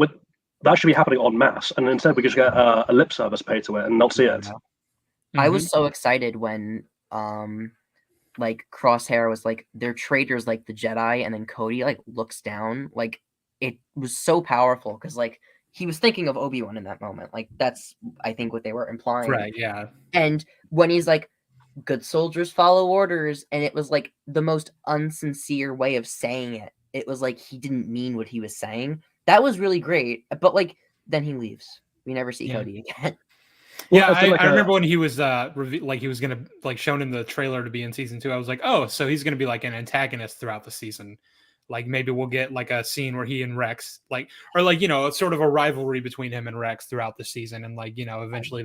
That should be happening en masse, and instead we just get a lip service paid to it and not see it. I was so excited when like Crosshair was like, they're traitors like the Jedi, and then Cody like looks down. Like it was so powerful because like he was thinking of Obi-Wan in that moment. Like that's I think what they were implying. Right, yeah. And when he's like, good soldiers follow orders, and it was like the most unsincere way of saying it. It was like he didn't mean what he was saying. That was really great. But like then he leaves. We never see Cody again. Yeah, I remember when he was like he was gonna like shown in the trailer to be in season 2. I was like, oh, so he's gonna be like an antagonist throughout the season. Like maybe we'll get like a scene where he and Rex like, or like, you know, it's sort of a rivalry between him and Rex throughout the season, and like, you know, eventually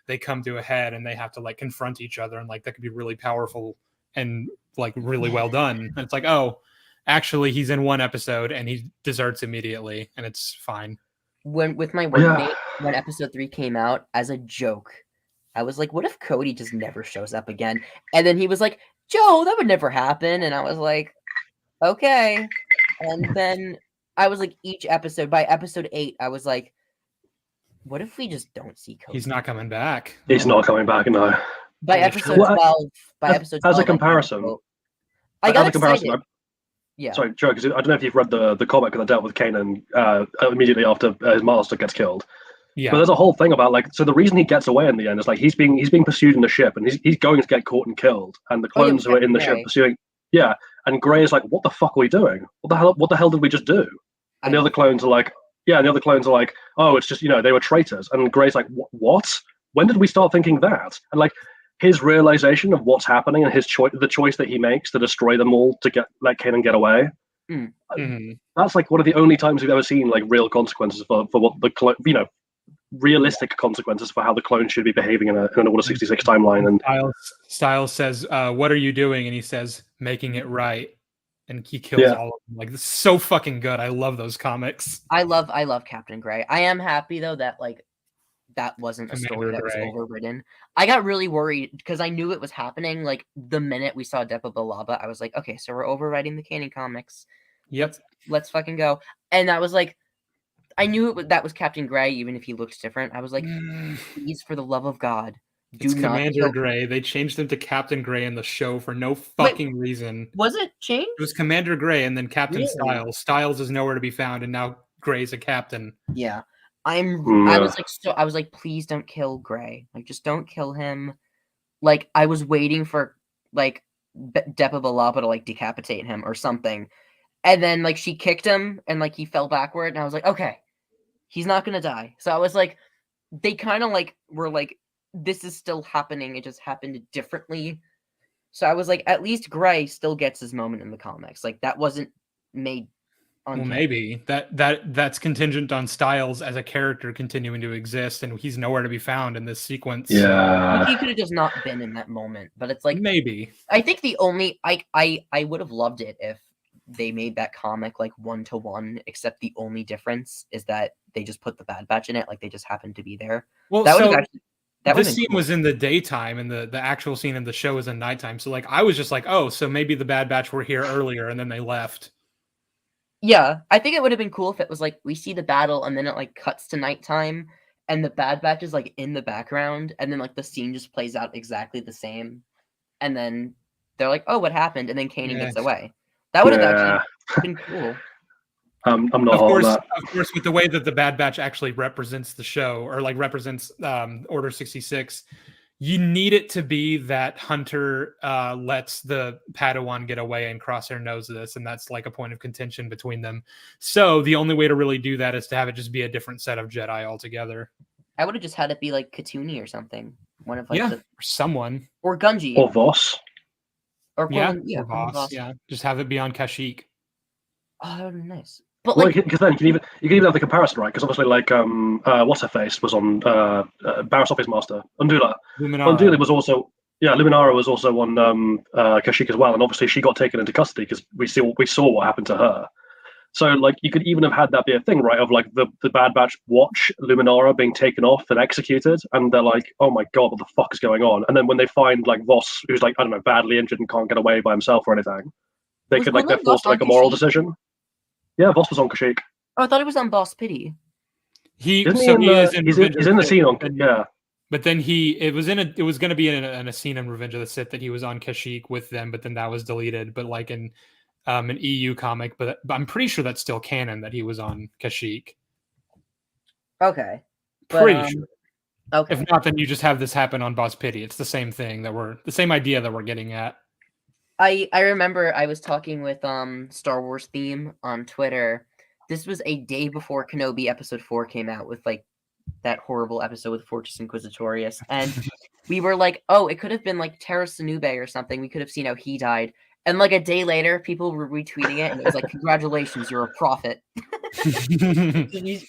they come to a head and they have to like confront each other, and like that could be really powerful and like really well done. And it's like, oh, actually he's in one episode and he deserts immediately, and it's fine. With my workmate, when episode 3 came out, as a joke, I was like, what if Cody just never shows up again? And then he was like, Joe, that would never happen. And I was like, okay. And then I was like, each episode, by episode 8, I was like, what if we just don't see Cody? He's not coming back. He's not coming back, no. By episode 12, as a comparison, I got excited. Yeah. Sorry, Joe, because I don't know if you've read the comic that dealt with Kanan immediately after his master gets killed. Yeah. But there's a whole thing about like, so the reason he gets away in the end is like he's being pursued in the ship, and he's going to get caught and killed, and the clones who are in the ship pursuing. Yeah, and Gray is like, what the fuck are we doing? What the hell did we just do? And the other clones are like, oh, it's just, you know, they were traitors. And Gray's like, what? When did we start thinking that? And like, his realization of what's happening and the choice that he makes to destroy them all to let Kanan get away. Mm-hmm. That's like one of the only times we've ever seen like real consequences for what the realistic consequences for how the clone should be behaving in an Order 66 timeline. And Styles says, "What are you doing?" And he says, "Making it right." And he kills all of them. Like, this is so fucking good. I love those comics. I love Captain Gray. I am happy though that like that wasn't a story that was overwritten. I got really worried because I knew it was happening. Like the minute we saw Depa Billaba, I was like, okay, so we're overwriting the canon comics. Yep. Let's fucking go. And I was like, I knew that was Captain Gray, even if he looked different. I was like, please, for the love of God, do not Commander Gray. They changed him to Captain Gray in the show for no fucking reason. Was it changed? It was Commander Gray and then Captain Styles. Styles is nowhere to be found, and now Gray's a captain. Yeah. I was like, please don't kill Gray. Like, just don't kill him. Like, I was waiting for like Depa Billaba to like decapitate him or something, and then like she kicked him and like he fell backward, and I was like, okay, he's not gonna die. So I was like, they kind of like were like, this is still happening. It just happened differently. So I was like, at least Gray still gets his moment in the comics. Like that wasn't made. Well, maybe that's contingent on Styles as a character continuing to exist, and he's nowhere to be found in this sequence. Yeah, he could have just not been in that moment. But it's like maybe. I think the only I would have loved it if they made that comic like 1-to-1, except the only difference is that they just put the Bad Batch in it, like they just happened to be there. Well, this scene was in the daytime, and the actual scene in the show is in nighttime. So like I was just like, oh, so maybe the Bad Batch were here earlier, and then they left. Yeah, I think it would have been cool if it was like we see the battle and then it like cuts to nighttime and the Bad Batch is like in the background and then like the scene just plays out exactly the same, and then they're like, oh, what happened? And then Kanan gets away. That would have actually been cool. I'm not. Of course, with the way that the Bad Batch actually represents the show, or like represents Order 66, you need it to be that Hunter lets the Padawan get away, and Crosshair knows this, and that's like a point of contention between them. So the only way to really do that is to have it just be a different set of Jedi altogether. I would have just had it be like Katuni or something. One of like or someone. Or Gunji. Or Voss. Or Voss. Yeah. Just have it be on Kashyyyk. Oh, that would be nice. But like, because then you can even have the comparison, right? Because obviously, like, what's her face was on Barriss Office Master Undula. Undula was also Luminara was also on Kashyyyk as well, and obviously she got taken into custody because we saw what happened to her. So, like, you could even have had that be a thing, right? Of like the Bad Batch watch Luminara being taken off and executed, and they're like, "Oh my god, what the fuck is going on?" And then when they find like Voss, who's like, I don't know, badly injured and can't get away by himself or anything, they could like they're forced to make a moral decision. Yeah, Voss was on Kashyyyk. Oh, I thought he was on Boss Pity. He's in the scene on yeah. But then it was going to be in a scene in Revenge of the Sith that he was on Kashyyyk with them, but then that was deleted. But like in an EU comic, but I'm pretty sure that's still canon that he was on Kashyyyk. Okay. Pretty sure. Okay. If not, then you just have this happen on Boss Pity. It's the same thing the same idea that we're getting at. I remember I was talking with Star Wars Theme on Twitter. This was a day before Kenobi Episode 4 came out with like that horrible episode with Fortress Inquisitorius, and we were like, oh, it could have been like Terra Sanube or something. We could have seen how he died. And like a day later, people were retweeting it, and it was like, congratulations, you're a prophet.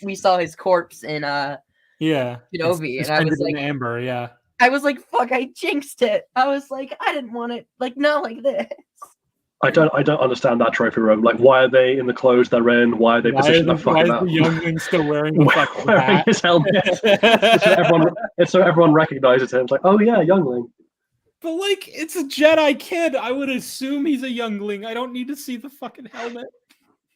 We saw his corpse in Kenobi, and I was like, Amber, yeah. I was like, fuck, I jinxed it. I was like, I didn't want it, like, not like this. I don't understand that trophy room. Like, why are they in the clothes they're in? Why are they positioned that fucking up? Why is the youngling still wearing the fucking hat? His helmet? so everyone recognizes him. It's like, oh yeah, youngling. But like, it's a Jedi kid. I would assume he's a youngling. I don't need to see the fucking helmet.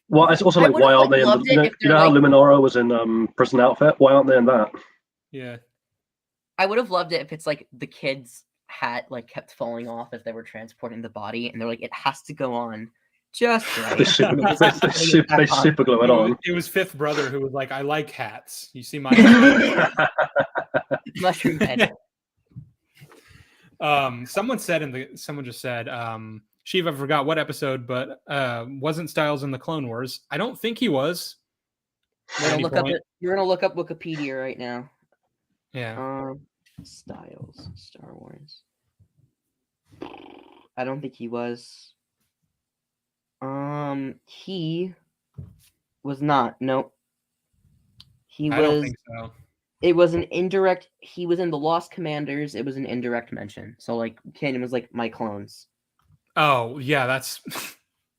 Well, it's also like, why aren't they in the? You know how Luminara was in prison outfit? Why aren't they in that? Yeah, I would have loved it if it's like the kid's hat like kept falling off as they were transporting the body, and they're like, it has to go on just right. They super glue it on. It was Fifth Brother who was like, I like hats. You see my mushroom head. Someone just said, Sheev, I forgot what episode, but wasn't Styles in the Clone Wars? I don't think he was. You're gonna look up Wikipedia right now. Yeah. Styles, Star Wars. I don't think he was. He was not. Nope. I don't think so. It was an indirect. He was in the Lost Commanders. It was an indirect mention. So like, Kanan was like, my clones. Oh yeah, that's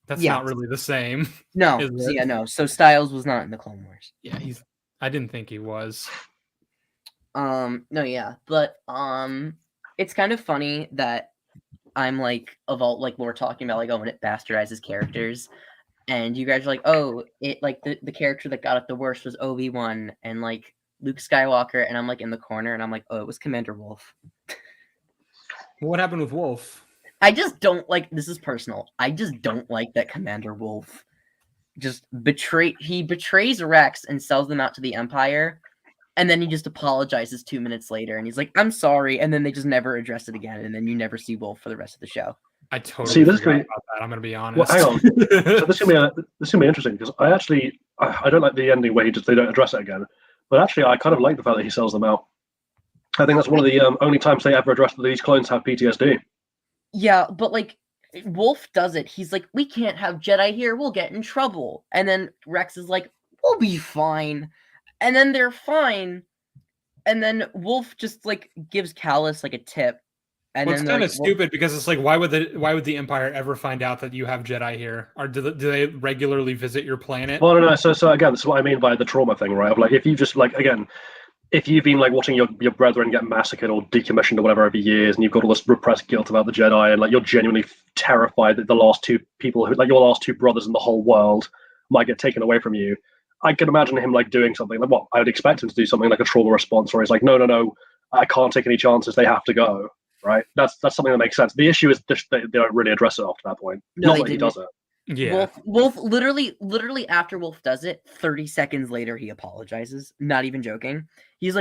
not really the same. No, no. So Styles was not in the Clone Wars. Yeah, I didn't think he was. No, yeah, but it's kind of funny that I'm like we're talking about like, oh, when it bastardizes characters, and you guys are like, oh, it like the character that got it the worst was Obi-Wan and like Luke Skywalker, and I'm like in the corner and I'm like, oh, it was Commander Wolf. What happened with Wolf? I just don't like, this is personal, I just don't like that Commander Wolf just betrays Rex and sells them out to the Empire. And then he just apologizes 2 minutes later, and he's like, "I'm sorry," and then they just never address it again, and then you never see Wolf for the rest of the show. I totally forgot about that. I'm going to be honest. Well, hang on. So this is gonna be interesting, because I don't like the ending where they don't address it again. But actually, I kind of like the fact that he sells them out. I think that's one of the only times they ever address that these clones have PTSD. Yeah, but like Wolf does it. He's like, "We can't have Jedi here. We'll get in trouble." And then Rex is like, "We'll be fine." And then they're fine, and then Wolf just like gives Callus like a tip. And it's kind of stupid because it's like, why would the Empire ever find out that you have Jedi here? Or do they regularly visit your planet? Well, no. So again, this is what I mean by the trauma thing, right? Of like, if you just like, again, if you've been like watching your brethren get massacred or decommissioned or whatever over years, and you've got all this repressed guilt about the Jedi, and like you're genuinely terrified that the last two people your last two brothers in the whole world might get taken away from you. I can imagine him like doing something like, I would expect him to do something like a trauma response where he's like, no, I can't take any chances. They have to go. Right. That's something that makes sense. The issue is just they don't really address it up to that point. No, not that he does it. Yeah. Wolf literally after Wolf does it, 30 seconds later he apologizes. Not even joking. He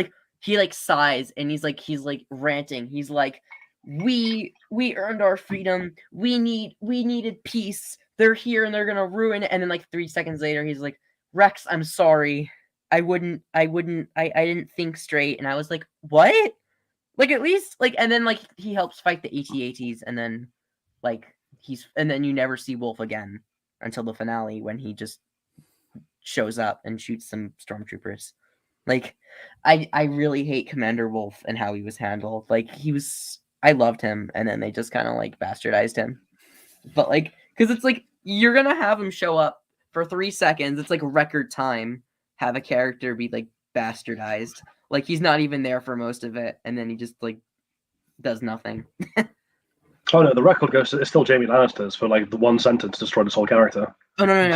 sighs and he's like ranting. He's like, we earned our freedom. We needed peace. They're here and they're gonna ruin it. And then like 3 seconds later, he's like, Rex, I'm sorry. I didn't think straight. And I was like, what? Like, at least, like, and then, like, he helps fight the AT-ATs, and then, like, and then you never see Wolf again until the finale when he just shows up and shoots some stormtroopers. Like, I really hate Commander Wolf and how he was handled. Like, I loved him, and then they just kind of, like, bastardized him. But, like, because it's like, you're gonna have him show up for 3 seconds, it's like record time, have a character be like bastardized. Like he's not even there for most of it, and then he just like does nothing. Oh no, the record goes. It's still Jamie Lannister's for like the one sentence destroyed his whole character. Oh no!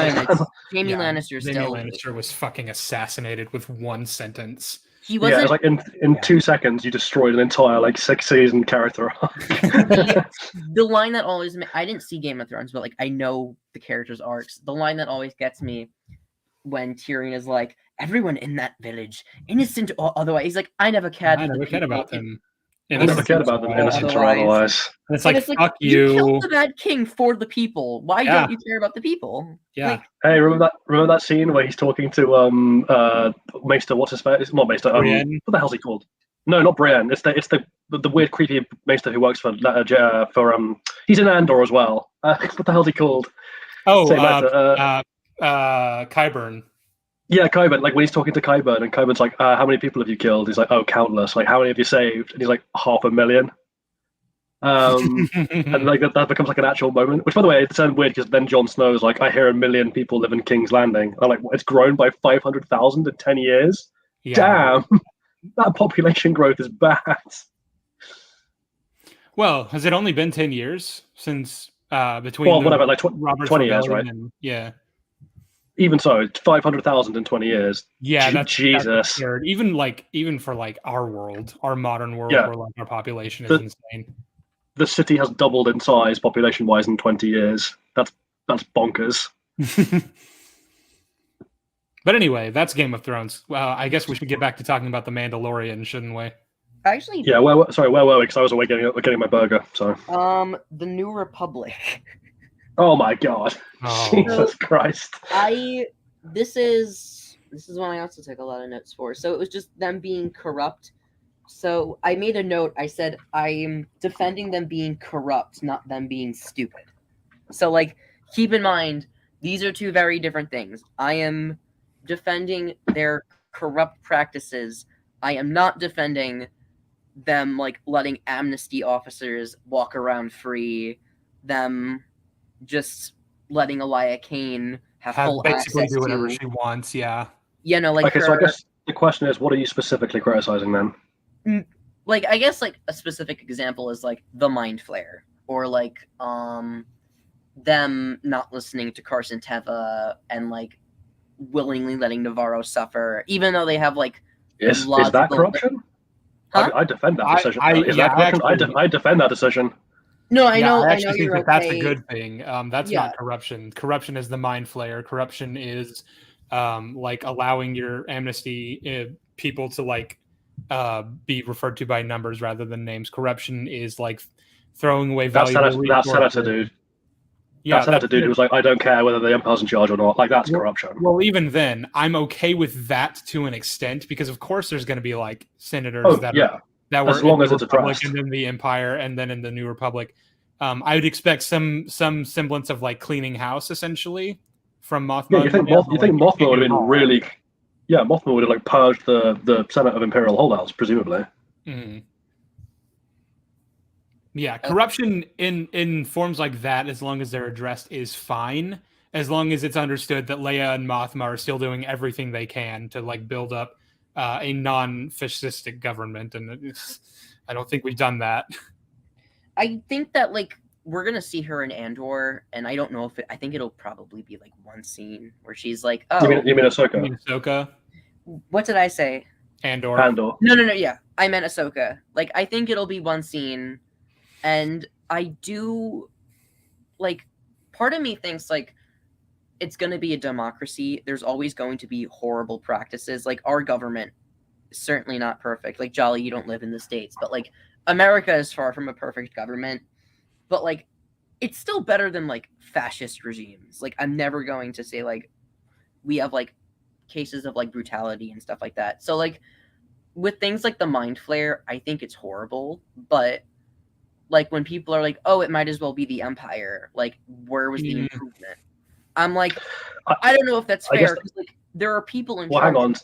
Jamie Lannister Jamie still. Lannister was fucking assassinated with one sentence. He wasn't. Yeah, it's like in 2 seconds you destroyed an entire like 6-season character. The line that always I didn't see Game of Thrones, but like I know the characters' arcs. The line that always gets me when Tyrion is like, "Everyone in that village, innocent or otherwise," he's like, "I never cared. I never cared about them. I never cared about them, innocent or otherwise." And it's like, fuck you you. killed the bad king for the people. Why don't you care about the people? Yeah. Like, hey, remember that scene where he's talking to Maester? What's his face? It's not Maester. What the hell's he called? No, not Brienne. It's the weird creepy Maester who works for he's in Andor as well. What the hell's he called? Oh, Kyber. Yeah, Kyber. Like when he's talking to Kyber, and Kyber's like, "How many people have you killed?" He's like, "Oh, countless." Like, "How many have you saved?" And he's like, "500,000." And like that becomes like an actual moment. Which, by the way, it sounds weird because then Jon Snow's like, "I hear 1 million people live in King's Landing." I'm like, "It's grown by 500,000 in 10 years." Yeah. Damn, that population growth is bad. Well, has it only been 10 years since between? Well, whatever, like 20 years, right? Yeah. Even so, 500,000 in 20 years. Yeah, that's Jesus. That's absurd. Even for like our world, our modern world, where like our population is insane. The city has doubled in size, population-wise, in 20 years. That's bonkers. But anyway, that's Game of Thrones. Well, I guess we should get back to talking about the Mandalorian, shouldn't we? Actually, yeah. Where were we? Because I was away getting my burger. So. The New Republic. Oh my God! Oh. Jesus Christ! This is one I also took a lot of notes for. So it was just them being corrupt. So I made a note. I said I'm defending them being corrupt, not them being stupid. So like, keep in mind these are two very different things. I am defending their corrupt practices. I am not defending them like letting amnesty officers walk around free. Them just letting Elia Kane have full basically access do whatever to, she wants. Yeah. You know, like okay. So I guess the question is, what are you specifically criticizing then? Like, I guess like a specific example is like the Mind Flayer, or like them not listening to Carson Teva and like willingly letting Navarro suffer, even though they have like is that corruption? Huh? I defend that decision. That corruption? I defend that decision. No, I know. I actually think that okay. that's a good thing. That's not corruption. Corruption is the Mind Flayer. Corruption is like allowing your amnesty people to like be referred to by numbers rather than names. Corruption is like throwing away valuable that senator dude. Yeah, that senator dude who was like, "I don't care whether the Empire's in charge or not." Like that's corruption. Well, even then, I'm okay with that to an extent because, of course, there's going to be like senators that were as long as it's Republic and in the Empire and then in the New Republic. I would expect some semblance of like cleaning house essentially from Mothma. Yeah, you think Mothma would have been really? Yeah, Mothma would have like purged the Senate of Imperial holdouts, presumably. Mm-hmm. Yeah, corruption in forms like that, as long as they're addressed, is fine. As long as it's understood that Leia and Mothma are still doing everything they can to like build up a non-fascistic government, and I don't think we've done that. I think that like we're gonna see her in Andor, and I don't know if I think it'll probably be like one scene where she's like, "Oh, you mean Ahsoka? You mean Ahsoka? What did I say? Andor. No. Yeah, I meant Ahsoka. Like, I think it'll be one scene, and I do like. Part of me thinks like it's going to be a democracy. There's always going to be horrible practices. Like our government is certainly not perfect. Like Jolly, you don't live in the States, but like America is far from a perfect government. But like it's still better than like fascist regimes. Like I'm never going to say like we have like cases of like brutality and stuff like that. So like with things like the Mind Flayer, I think it's horrible. But like when people are like, "Oh, it might as well be the Empire," like where was the improvement? I'm like, I don't know if that's fair because like there are people in. Well, hang on.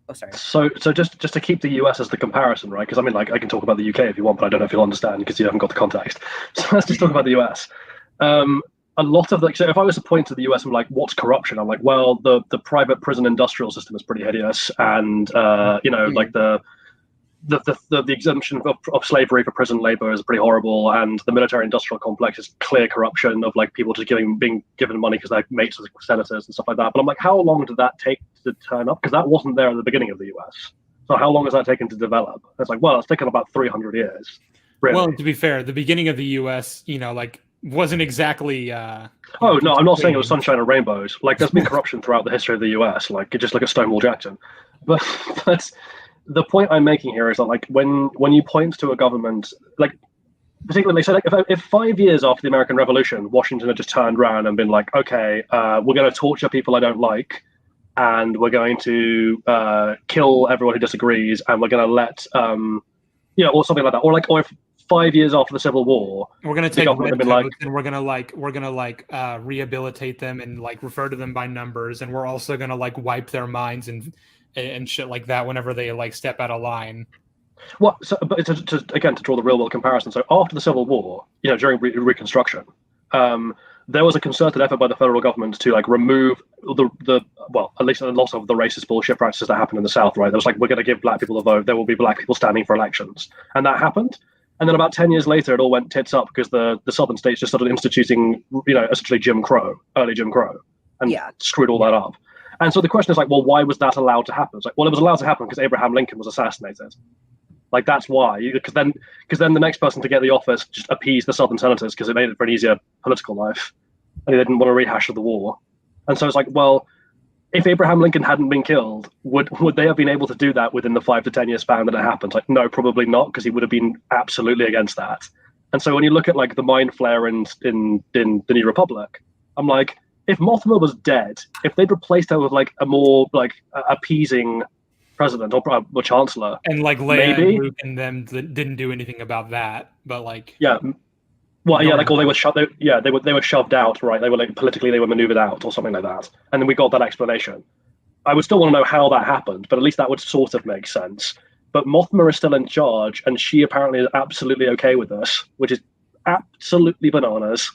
Oh, sorry. So just to keep the US as the comparison, right? Because I mean, like I can talk about the UK if you want, but I don't know if you'll understand because you haven't got the context. So let's just talk about the US. I a lot of so if I was to point to the US and like, what's corruption? I'm like, well, the private prison industrial system is pretty hideous, and like the exemption of slavery for prison labor is pretty horrible, and the military industrial complex is clear corruption of like people just being given money because they're mates with senators and stuff like that. But I'm like, how long did that take to turn up? Because that wasn't there at the beginning of the US. So how long has that taken to develop? It's like, well, it's taken about 300 years. Really. Well, to be fair, the beginning of the US, like wasn't exactly no, I'm not saying it was sunshine and rainbows. Like, there's been corruption throughout the history of the US. Like, just look at Stonewall Jackson. But the point I'm making here is that, like, when you point to a government, like, particularly, so like, if 5 years after the American Revolution, Washington had just turned around and been like, okay, we're going to torture people I don't like, and we're going to kill everyone who disagrees, and we're going to let, or something like that, or if 5 years after the Civil War, we're going to take and we're going to rehabilitate them and like refer to them by numbers, and we're also going to like wipe their minds and shit like that whenever they like step out of line. Well, but to draw the real world comparison. So after the Civil War, during Reconstruction, there was a concerted effort by the federal government to like remove at least a lot of the racist bullshit practices that happened in the South. Right? There was like, we're going to give black people a vote. There will be black people standing for elections, and that happened. And then about 10 years later, it all went tits up because the southern states just started instituting, essentially early Jim Crow, and screwed all that up. And so the question is like, well, why was that allowed to happen? It's like, well, it was allowed to happen because Abraham Lincoln was assassinated. Like, that's why. Because then the next person to get the office just appeased the southern senators because it made it for an easier political life, and they didn't want to rehash of the war. And so it's like, well, if Abraham Lincoln hadn't been killed, would they have been able to do that within the 5 to 10 year span that it happened? Like, no, probably not, because he would have been absolutely against that. And so when you look at like the mind flare in the New Republic, I'm like, if Mothma was dead, if they'd replaced her with like a more like appeasing president or chancellor, and like Leia and Luke and them didn't do anything about that, but like well, like, or they were they were shoved out, right? They were like politically they were maneuvered out or something like that, and then we got that explanation. I would still want to know how that happened, but at least that would sort of make sense. But Mothma is still in charge, and she apparently is absolutely okay with this, which is absolutely bananas.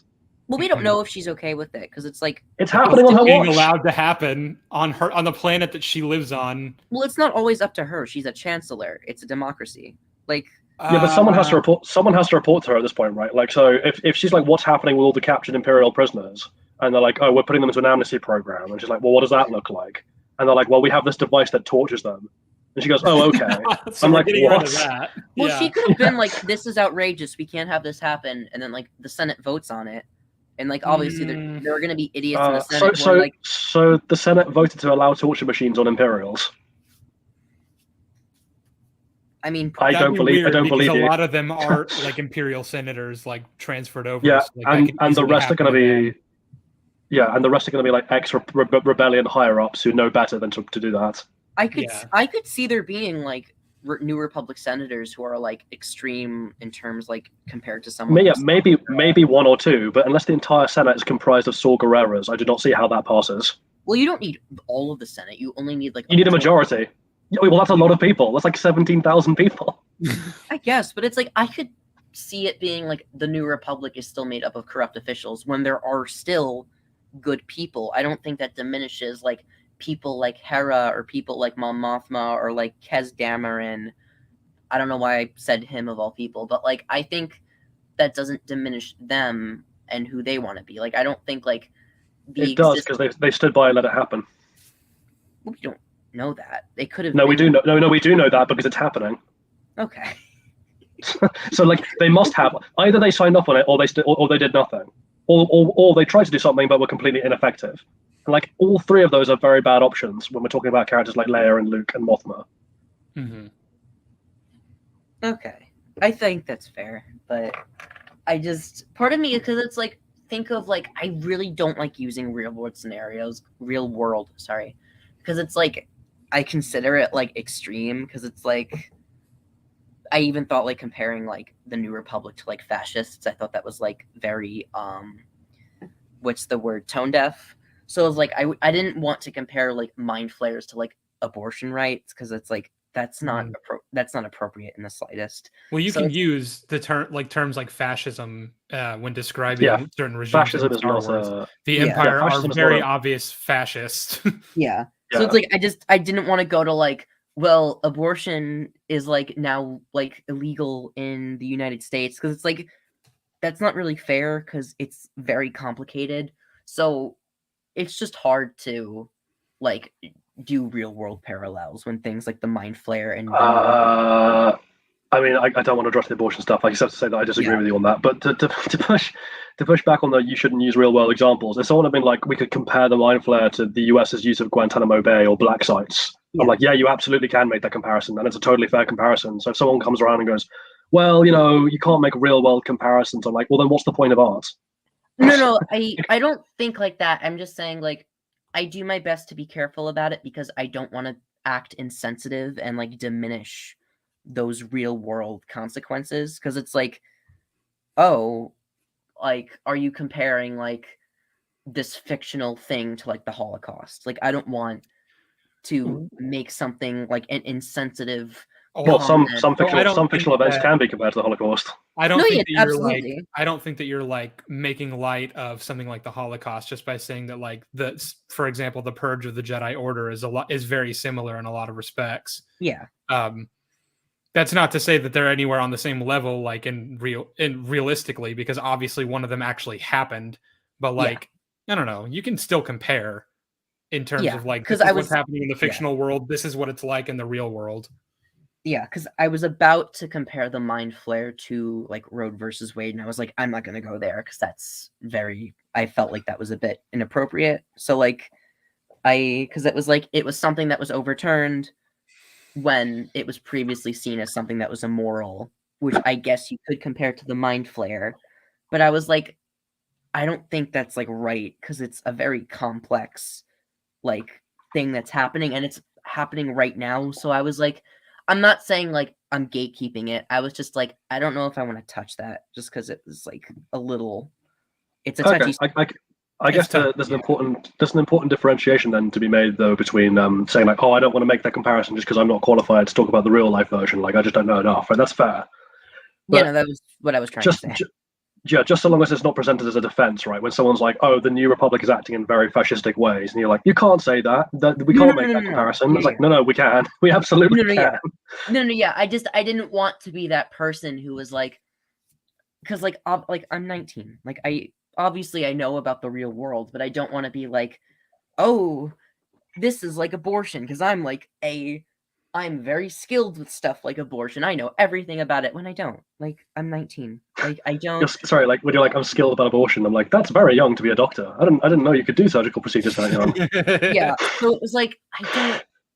Well, we don't know if she's okay with it because it's like it's happening on her watch. Being allowed to happen on the planet that she lives on. Well, it's not always up to her. She's a chancellor. It's a democracy. Like, yeah, but someone has to report. Someone has to report to her at this point, right? Like, so if she's like, what's happening with all the captured Imperial prisoners? And they're like, oh, we're putting them into an amnesty program. And she's like, well, what does that look like? And they're like, well, we have this device that tortures them. And she goes, oh, okay. So I'm like, what? Well, she could have been like, this is outrageous. We can't have this happen. And then like the Senate votes on it. And like, obviously there are going to be idiots in the Senate. So the Senate voted to allow torture machines on Imperials. I mean, I don't believe a lot of them are like Imperial senators, like transferred over. Yeah, so, like, and the rest are going to be, and the rest are going to be like ex-rebellion higher-ups who know better than to do that. I could see there being like New Republic senators who are like extreme in terms like compared to someone. Yeah, maybe one or two, but unless the entire Senate is comprised of Saw Gerreras, I do not see how that passes. Well, you don't need all of the Senate. You only need like you need a majority. Well, that's a lot of people. That's like 17,000 people. I guess, but it's like I could see it being like the New Republic is still made up of corrupt officials when there are still good people. I don't think that diminishes like people like Hera or people like Mon Mothma or like Kez Dameron. I don't know why I said him of all people, but like I think that doesn't diminish them and who they want to be. Like I don't think like it does because they stood by and let it happen. Well, we don't know that. They could have. No, we do know. No, we do know that because it's happening. Okay. So like they must have either they signed up on it or they did nothing, or they tried to do something but were completely ineffective. And like all three of those are very bad options when we're talking about characters like Leia and Luke and Mothma. Mm-hmm. Okay, I think that's fair, but I just part of me because it's like think of like I really don't like using real world scenarios, because it's like I consider it like extreme because it's like I even thought like comparing like the New Republic to like fascists. I thought that was like very what's the word, tone deaf. So it was like I didn't want to compare like mind flayers to like abortion rights because it's like that's not that's not appropriate in the slightest. Well, you can use the terms like fascism when describing certain regimes fascism in Star is not Wars. The Empire are very obvious fascist. Yeah. So it's like I didn't want to go to like, well, abortion is like now like illegal in the United States, because it's like that's not really fair because it's very complicated. So it's just hard to like do real world parallels when things like the mind flare and I mean, I don't want to address the abortion stuff. I just have to say that I disagree with you on that. But to push back on that, you shouldn't use real world examples. If someone had been like, we could compare the mind flare to the US's use of Guantanamo Bay or black sites, I'm like, yeah, you absolutely can make that comparison, and it's a totally fair comparison. So if someone comes around and goes, well, you can't make real world comparisons, I'm like, well, then what's the point of art? No, I don't think like that. I'm just saying, like, I do my best to be careful about it because I don't want to act insensitive and like diminish those real world consequences, because it's like, oh, like, are you comparing like this fictional thing to like the Holocaust? Like, I don't want to make something like an insensitive. Well, some fictional events can be compared to the Holocaust. I don't think that you're like making light of something like the Holocaust just by saying that, like, for example, the Purge of the Jedi Order is very similar in a lot of respects. Yeah. That's not to say that they're anywhere on the same level, like realistically, because obviously one of them actually happened. But like, I don't know, you can still compare in terms of like, this is what's happening in the fictional world. This is what it's like in the real world. Yeah, because I was about to compare the mind flare to like Roe versus Wade, and I was like, I'm not going to go there because that's I felt like that was a bit inappropriate. So like, because it was something that was overturned when it was previously seen as something that was immoral, which I guess you could compare to the mind flare. But I was like, I don't think that's like right, because it's a very complex like thing that's happening, and it's happening right now. So I was like, I'm not saying like I'm gatekeeping it. I was just like, I don't know if I want to touch that, just because it was like a little. It's a touchy. I guess there's an important differentiation then to be made though between saying like, oh, I don't want to make that comparison just because I'm not qualified to talk about the real life version. Like, I just don't know enough. Right? That's fair. But that was what I was trying to say. Just so long as it's not presented as a defense, right? When someone's like, "Oh, the New Republic is acting in very fascistic ways," and you're like, "You can't say that. We can't make that comparison." It's like, no, we can. We absolutely can. Yeah. I didn't want to be that person who was like, because like I'm 19. Like, I know about the real world, but I don't want to be like, oh, this is like abortion, because I'm very skilled with stuff like abortion. I know everything about it, when I don't. Like, I'm 19. Like, I don't. Sorry, like when you're like, I'm skilled about abortion, I'm like, that's very young to be a doctor. I didn't know you could do surgical procedures that young. Yeah. So it was like,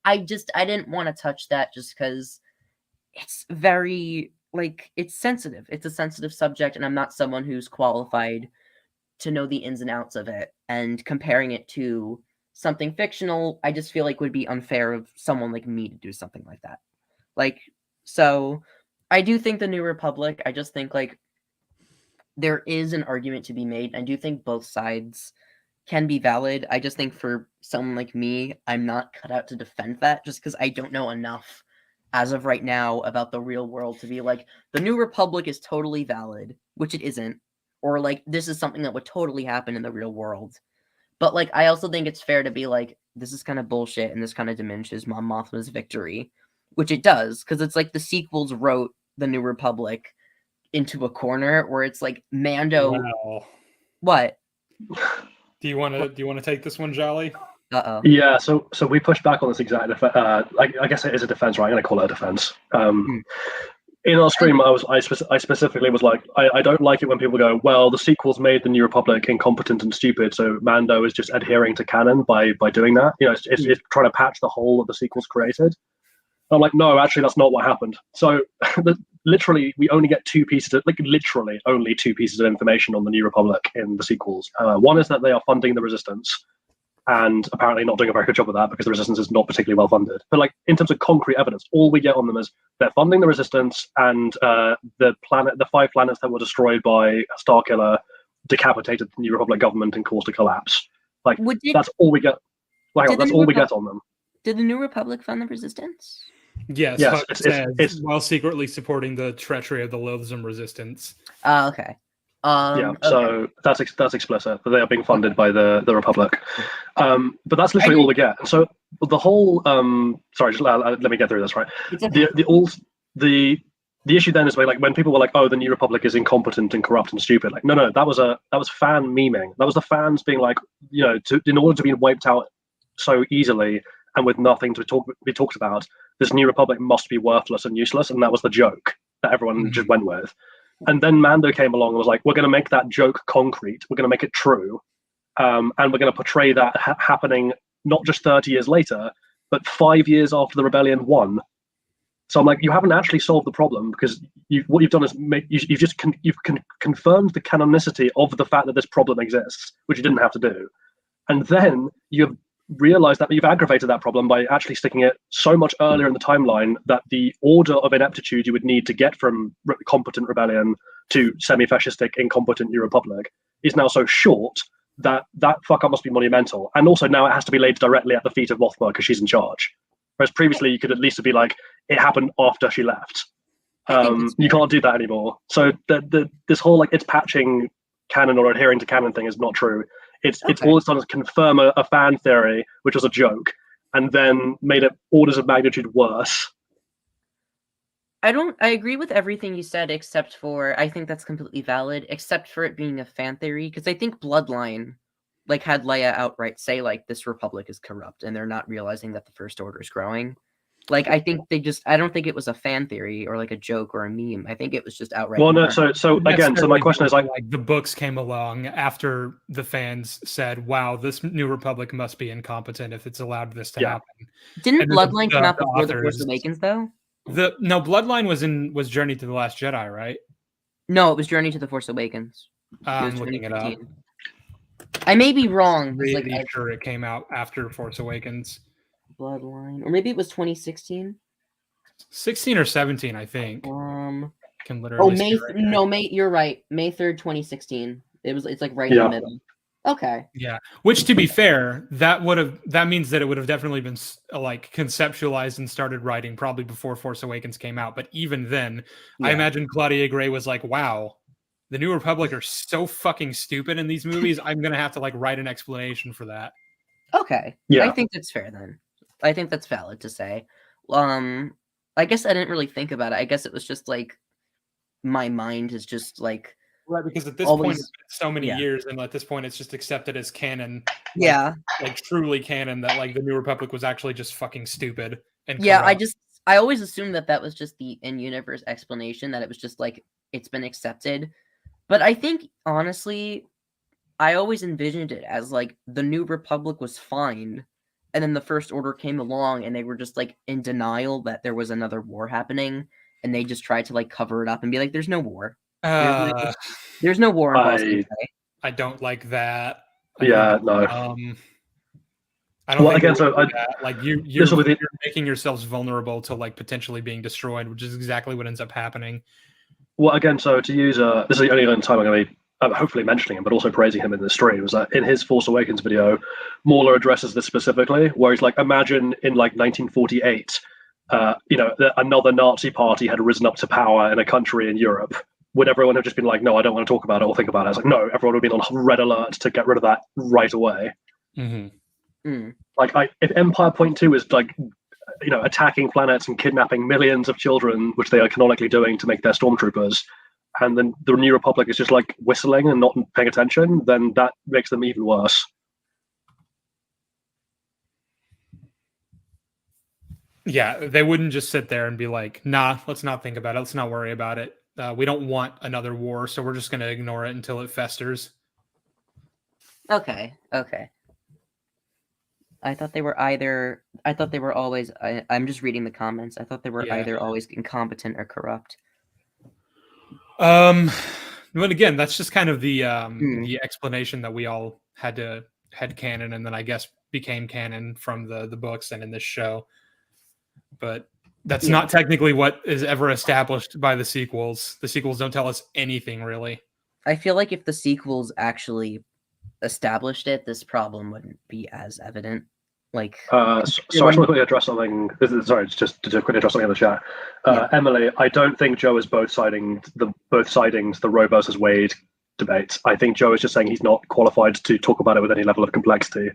I didn't want to touch that, just because it's very like, it's sensitive. It's a sensitive subject, and I'm not someone who's qualified to know the ins and outs of it. And comparing it to something fictional, I just feel like would be unfair of someone like me to do something like that. Like, so I do think the New Republic, I just think like there is an argument to be made. I do think both sides can be valid. I just think for someone like me, I'm not cut out to defend that, just because I don't know enough as of right now about the real world to be like, the New Republic is totally valid, which it isn't, or like, this is something that would totally happen in the real world. But like, I also think it's fair to be like, this is kind of bullshit, and this kind of diminishes Mon Mothma's victory, which it does, because it's like the sequels wrote the New Republic into a corner where it's like Mando. Wow. What? Do you want to take this one, Jolly? Yeah. So we pushed back on this exact. I guess it is a defense, right? I'm going to call it a defense. In our stream, I specifically was like, I don't like it when people go, well, the sequels made the New Republic incompetent and stupid, so Mando is just adhering to canon by doing that. It's trying to patch the hole that the sequels created. I'm like, no, actually, that's not what happened. So literally, we only get literally only two pieces of information on the New Republic in the sequels. One is that they are funding the Resistance, and apparently not doing a very good job of that because the Resistance is not particularly well funded. But like, in terms of concrete evidence, all we get on them is they're funding the Resistance, and the 5 planets that were destroyed by Starkiller decapitated the New Republic government and caused a collapse. Like, that's all we get. That's all we get on them. Did the New Republic fund the Resistance? Yes, Yes, Huck says, while secretly supporting the treachery of the Loathsome Resistance. Okay. Yeah, so that's explicit. That they are being funded by the Republic. But that's literally all we get. And so the whole sorry, just let me get through this, right? Okay. The issue then is like when people were like, "Oh, the New Republic is incompetent and corrupt and stupid." Like, no, that was fan memeing. That was the fans being like, in order to be wiped out so easily and with nothing to be talked about, this New Republic must be worthless and useless, and that was the joke that everyone just went with. And then Mando came along and was like, we're going to make that joke concrete. We're going to make it true. And we're going to portray that happening not just 30 years later, but 5 years after the rebellion won. So I'm like, you haven't actually solved the problem, because what you've done is you've confirmed the canonicity of the fact that this problem exists, which you didn't have to do. And then you've realized that you've aggravated that problem by actually sticking it so much earlier in the timeline that the order of ineptitude you would need to get from competent rebellion to semi-fascistic incompetent New Republic is now so short that fuck up must be monumental. And also now it has to be laid directly at the feet of Mothma because she's in charge. Whereas previously you could at least be like, it happened after she left. You can't do that anymore. So this whole like it's patching canon or adhering to canon thing is not true. It's all it's done is confirm a fan theory, which was a joke, and then made it orders of magnitude worse. I agree with everything you said, except for, I think that's completely valid, except for it being a fan theory, because I think Bloodline, like, had Leia outright say, like, this Republic is corrupt, and they're not realizing that the First Order is growing. Like, I think I don't think it was a fan theory or like a joke or a meme. I think it was just outright. Well, no, so again, so my question is like the books came along after the fans said, wow, this New Republic must be incompetent if it's allowed this to happen. Didn't Bloodline come out before The Force Awakens, though? No, Bloodline was Journey to the Last Jedi, right? No, it was Journey to the Force Awakens. I'm looking it up. I may be wrong. I'm really sure it came out after Force Awakens. Bloodline, or maybe it was 2016, 16 or 17, I think. Can literally. May. You're right. May 3rd, 2016. It's like right in the middle. Okay. Yeah. Which, to be fair, that means that it would have definitely been like conceptualized and started writing probably before Force Awakens came out. But even then, I imagine Claudia Gray was like, "Wow, the New Republic are so fucking stupid in these movies. I'm gonna have to like write an explanation for that." Okay. Yeah. I think that's fair then. I think that's valid to say. I guess I didn't really think about it. I guess it was just like my mind is just like right, because at this point it's been so many years, and at this point it's just accepted as canon. Like truly canon that like the New Republic was actually just fucking stupid. And corrupt. I always assumed that was just the in-universe explanation, that it was just like it's been accepted. But I think honestly, I always envisioned it as like the New Republic was fine. And then the First Order came along and they were just like in denial that there was another war happening. And they just tried to like cover it up and be like, there's no war. There's no war in Boston. I don't like that. No. I don't think like you're making yourselves vulnerable to like potentially being destroyed, which is exactly what ends up happening. Well, again, so to use this is the only time I'm going to be hopefully mentioning him, but also praising him in the stream, was that in his Force Awakens video, Mauler addresses this specifically, where he's like, imagine in like 1948, another Nazi party had risen up to power in a country in Europe. Would everyone have just been like, no, I don't want to talk about it or think about it? It's like, no, everyone would have been on red alert to get rid of that right away. Like, if Empire Point 2 is like, attacking planets and kidnapping millions of children, which they are canonically doing to make their stormtroopers, and then the New Republic is just like whistling and not paying attention, then that makes them even worse. Yeah, they wouldn't just sit there and be like, nah, let's not think about it. Let's not worry about it. We don't want another war, so we're just going to ignore it until it festers. Okay. I thought they were always, I'm just reading the comments. I thought they were either always incompetent or corrupt. But again, that's just kind of the explanation that we all had to headcanon, and then I guess became canon from the books and in this show. But that's not technically what is ever established by the sequels. The sequels don't tell us anything, really. I feel like if the sequels actually established it, this problem wouldn't be as evident. Like, so I just want to quickly address something. Sorry, just to quickly address something in the chat. Emily, I don't think Joe is both sidings the Roe versus Wade debate. I think Joe is just saying he's not qualified to talk about it with any level of complexity.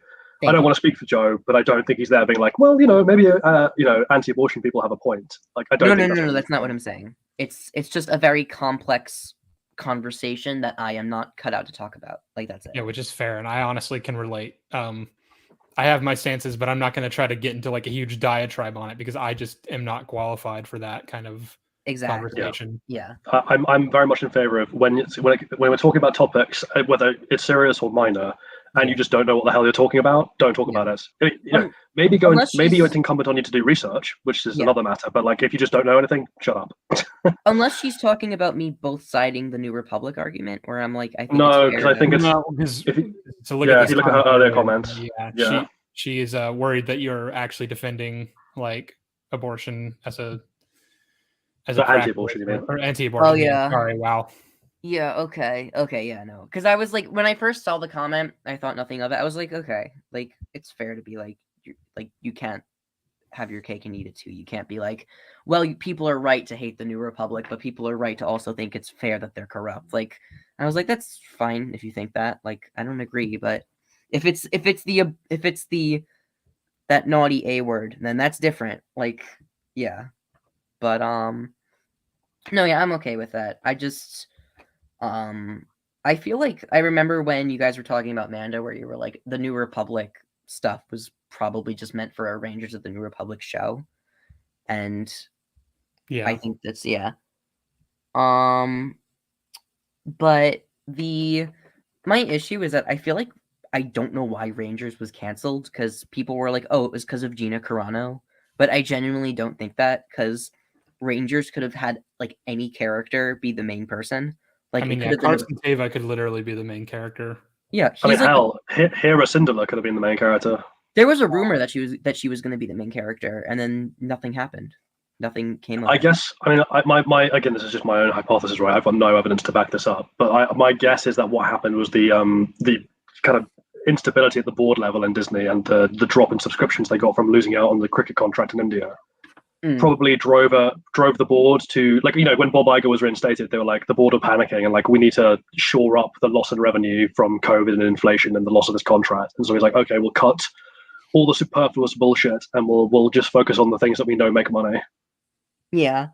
I don't want to speak for Joe, but I don't think he's there being like, well, maybe anti-abortion people have a point. Like, I don't. No, that's not what I'm saying. It's just a very complex conversation that I am not cut out to talk about. Like, that's it. Yeah, which is fair, and I honestly can relate. I have my stances, but I'm not going to try to get into like a huge diatribe on it because I just am not qualified for that kind of conversation. Yeah. I'm very much in favor of when we're talking about topics, whether it's serious or minor, and you just don't know what the hell you're talking about, don't talk about it. Maybe it's incumbent on you to do research, which is another matter. But like, if you just don't know anything, shut up. Unless she's talking about me both siding the New Republic argument, where I'm like, I think no, because I think if you look at her earlier comments, she is worried that you're actually defending like abortion as a anti-abortion, you mean? Or anti-abortion. Oh yeah. Sorry. Wow. Yeah. Okay. Yeah. No. Because I was like, when I first saw the comment, I thought nothing of it. I was like, okay, like it's fair to be like, you can't have your cake and eat it too. You can't be like, well, people are right to hate the New Republic, but people are right to also think it's fair that they're corrupt. Like, I was like, that's fine if you think that. Like, I don't agree, but if it's the that naughty A word, then that's different. Like, yeah. But no, yeah, I'm okay with that. I just I feel like I remember when you guys were talking about Mando, where you were like, the New Republic stuff was probably just meant for a Rangers of the New Republic show. And I think that's but my issue is that I feel like I don't know why Rangers was canceled, because people were like, oh, it was because of Gina Carano. But I genuinely don't think that, because Rangers could have had like any character be the main person. Like, Carson Teva could literally be the main character. Yeah, hell, Hera Syndulla could have been the main character. There was a rumor that she was going to be the main character, and then nothing happened. Nothing came of I it. guess. I mean, my again, this is just my own hypothesis, right? I've got no evidence to back this up, but my guess is that what happened was the kind of instability at the board level in Disney and the drop in subscriptions they got from losing out on the cricket contract in India. Probably drove the board to, like, when Bob Iger was reinstated, they were like, the board were panicking and like, we need to shore up the loss in revenue from COVID and inflation and the loss of this contract. And so he's like, okay, we'll cut all the superfluous bullshit and we'll just focus on the things that we know make money. Yeah,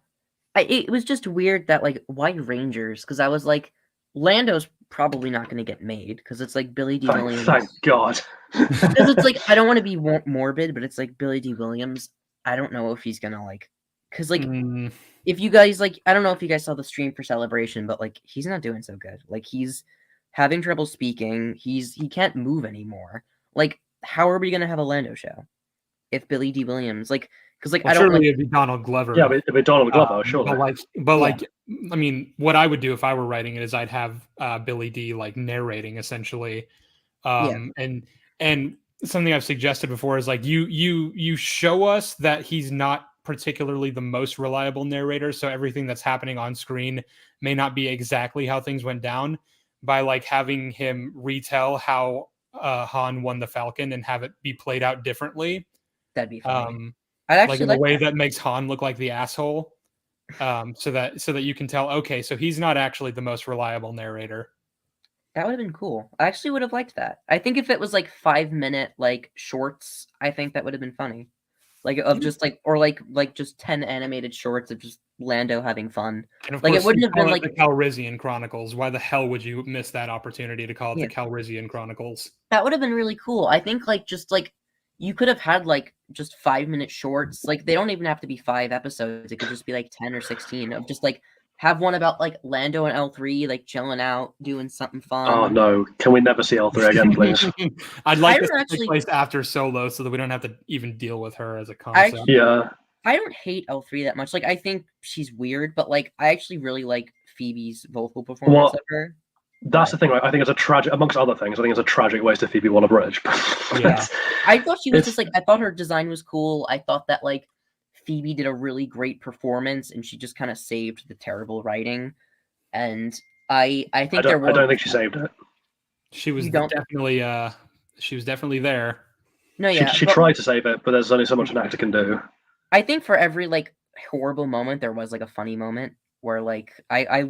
it was just weird that, like, why Rangers? Because I was like, Lando's probably not going to get made, because it's like Billy D. Williams. Thank God. Because it's like, I don't want to be morbid, but it's like Billy D. Williams. I don't know if he's gonna like, because like, if you guys like, I don't know if you guys saw the stream for Celebration, but like, he's not doing so good. Like, he's having trouble speaking. He can't move anymore. Like, how are we gonna have a Lando show if Billy D. Williams, like, because like, I don't surely it'd be Donald Glover. Yeah, it'd be Donald Glover, surely. But I mean, what I would do if I were writing it is I'd have Billy D like narrating essentially, and something I've suggested before is like you show us that he's not particularly the most reliable narrator, so everything that's happening on screen may not be exactly how things went down, by like having him retell how Han won the Falcon and have it be played out differently. That'd be funny. I'd actually like in a way that makes Han look like the asshole, so that you can tell, okay, so he's not actually the most reliable narrator. That would have been cool. I actually would have liked that. I think if it was like 5-minute like shorts, I think that would have been funny. Like, of just like, or like just 10 animated shorts of just Lando having fun. And of like, course, it wouldn't have been like the Calrissian Chronicles. Why the hell would you miss that opportunity to call it the Calrissian Chronicles? That would have been really cool. I think like just like you could have had like just 5-minute shorts. Like, they don't even have to be 5 episodes. It could just be like 10 or 16 of just like, have one about like Lando and L3 like chilling out, doing something fun. Oh no! Can we never see L3 again, please? I'd like this to take place after Solo, so that we don't have to even deal with her as a concept. I don't hate L3 that much. Like, I think she's weird, but like, I actually really like Phoebe's vocal performance of her. That's the thing, right? I think it's a tragic, amongst other things, I think it's a tragic waste of Phoebe Waller-Bridge. Yeah, I thought she was just like, I thought her design was cool. I thought that like Phoebe did a really great performance, and she just kind of saved the terrible writing. And I think I don't think she saved it. She was definitely there. No, yeah. She tried to save it, but there's only so much an actor can do. I think for every like horrible moment, there was like a funny moment where like I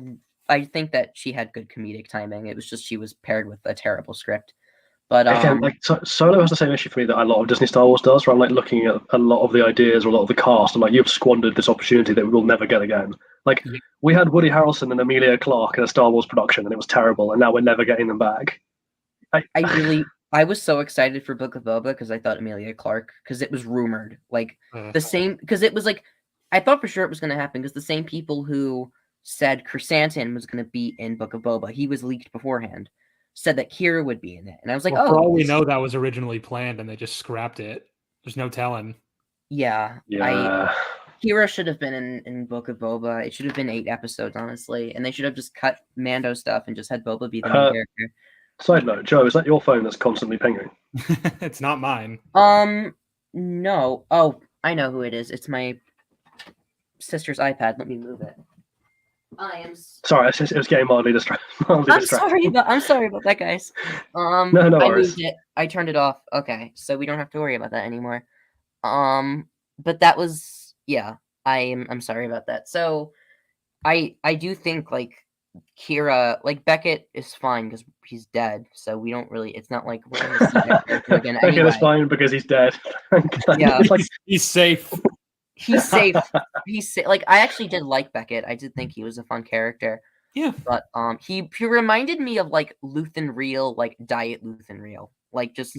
think that she had good comedic timing. It was just she was paired with a terrible script. But Again, like Solo has the same issue for me that a lot of Disney Star Wars does, where I'm like looking at a lot of the ideas or a lot of the cast, and like you've squandered this opportunity that we will never get again. Like we had Woody Harrelson and Emilia Clarke in a Star Wars production, and it was terrible, and now we're never getting them back. I was so excited for Book of Boba because I thought Emilia Clarke, because it was rumored like the same, because it was like I thought for sure it was going to happen because the same people who said Chrysanthemum was going to be in Book of Boba, he was leaked beforehand, said that Kira would be in it, and I was like, for all we know, that was originally planned and they just scrapped it. There's no telling. Yeah. Kira should have been in Book of Boba. It should have been 8 episodes, honestly, and they should have just cut Mando stuff and just had Boba be the main character. Side note, Joe, is that your phone that's constantly pinging? It's not mine. No. Oh, I know who it is. It's my sister's iPad. Let me move it. I am sorry. It was getting mildly distracted. I'm sorry about that, guys. No worries. I moved it. I turned it off. Okay, so we don't have to worry about that anymore. But that was I'm sorry about that. So, I do think like Kira, like Beckett is fine because he's dead, so we don't really. It's not like we're gonna see that character again. Beckett is fine because he's dead. Yeah, like he's safe. He's safe. Like I actually did like Beckett. I did think he was a fun character. Yeah, but he reminded me of like Luthen Real, like Diet Luthen Real, like just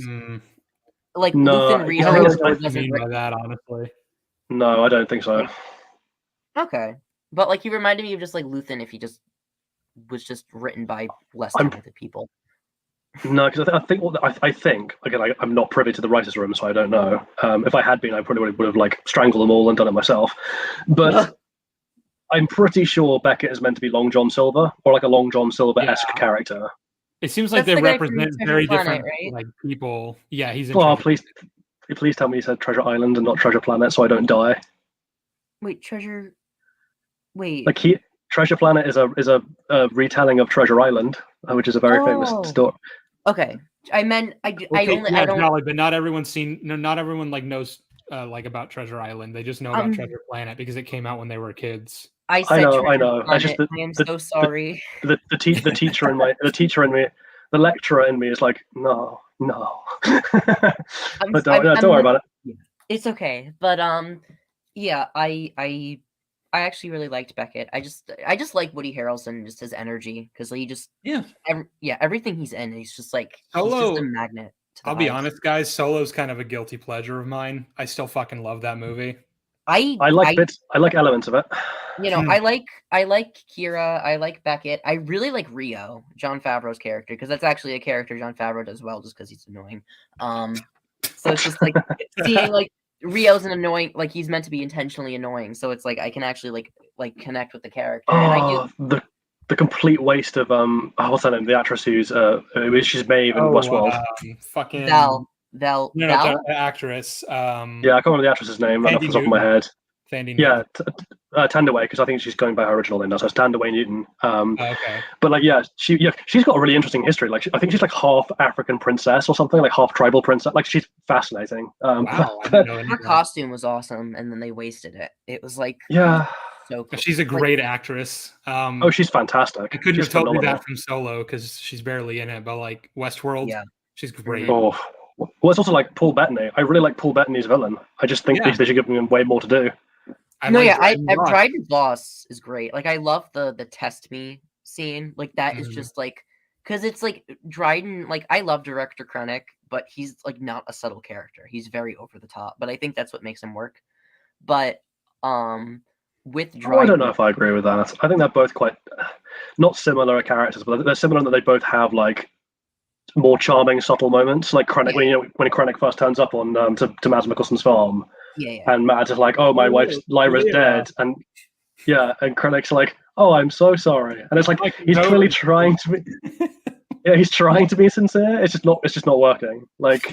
like Luthen Real. I don't know what you mean by that, honestly. No, I don't think so. Okay, but like he reminded me of just like Luthen if he just was just written by less talented people. No, because I think again, I'm not privy to the writers' room, so I don't know. If I had been, I probably would have like strangled them all and done it myself. But I'm pretty sure Beckett is meant to be Long John Silver or like a Long John Silver-esque character. It seems like they represent very different like people. Yeah, he's. Please tell me he said Treasure Island and not Treasure Planet, so I don't die. Wait, Treasure. Wait. Like Treasure Planet is a retelling of Treasure Island, which is a very famous story. Okay, I meant I don't. But not everyone's seen. No, not everyone like knows like about Treasure Island. They just know about Treasure Planet because it came out when they were kids. I know. I am so sorry. The teacher in me, the lecturer in me is like, no. But don't worry about it. It's okay, but yeah, I actually really liked Beckett. I just like Woody Harrelson, just his energy, because he just everything he's in, he's just like he's just a magnet. I'll be honest, guys. Solo's kind of a guilty pleasure of mine. I still fucking love that movie. I like bits. I like elements of it. You know, I like Kira. I like Beckett. I really like Rio, Jon Favreau's character, because that's actually a character Jon Favreau does well, just because he's annoying. So it's just like seeing like Rio's an annoying, like he's meant to be intentionally annoying, so it's like I can actually like connect with the character. The complete waste of what's her name? The actress who's she's Maeve in Westworld. Fucking Val. The actress. Yeah, I can't remember the actress's name off the top of my head. Yeah, Tandaway, because I think she's going by her original name now, so it's Tandaway Newton. Okay. But like, she's got a really interesting history. Like, I think she's like half African princess or something, like half tribal princess. Like, she's fascinating. Wow, her costume was awesome, and then they wasted it. It was like so cool. She's a great actress. She's fantastic. I couldn't have told you that from Solo because she's barely in it, but like Westworld, she's great. Oh, well, it's also like Paul Bettany. I really like Paul Bettany's villain. I just think they should give him way more to do. Dryden's boss is great. Like I love the test me scene. Like that is just like because it's like Dryden. Like I love Director Krennic, but he's like not a subtle character. He's very over the top. But I think that's what makes him work. But with Dryden, I don't know if I agree with that. I think they're both quite not similar characters, but they're similar in that they both have like more charming, subtle moments. Like Krennic, when Krennic first turns up on to Mads Mikkelsen's farm. And Mads is like, "Oh, my wife's Lyra's dead," and Krennic's like, "Oh, I'm so sorry," and it's like he's clearly trying to be, he's trying to be sincere. It's just not working. Like,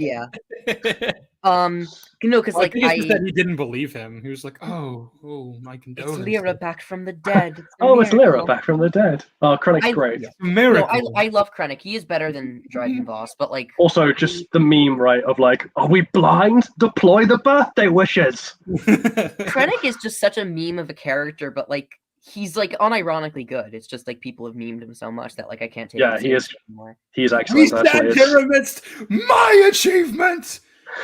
No, because I like think it's just that he didn't believe him. He was like, "Oh, my it's condolences." Lyra back from the dead. It's Lyra back from the dead. Oh, Krennic's great. Yeah. Miracle. No, I love Krennic. He is better than Dryden Voss, but like Also, just the meme, right? Of like, are we blind? Deploy the birthday wishes. Krennic is just such a meme of a character, but like he's like unironically good. It's just like people have memed him so much that like I can't take. Yeah, it he is. anymore. He is We excellent. stand here amidst my achievement,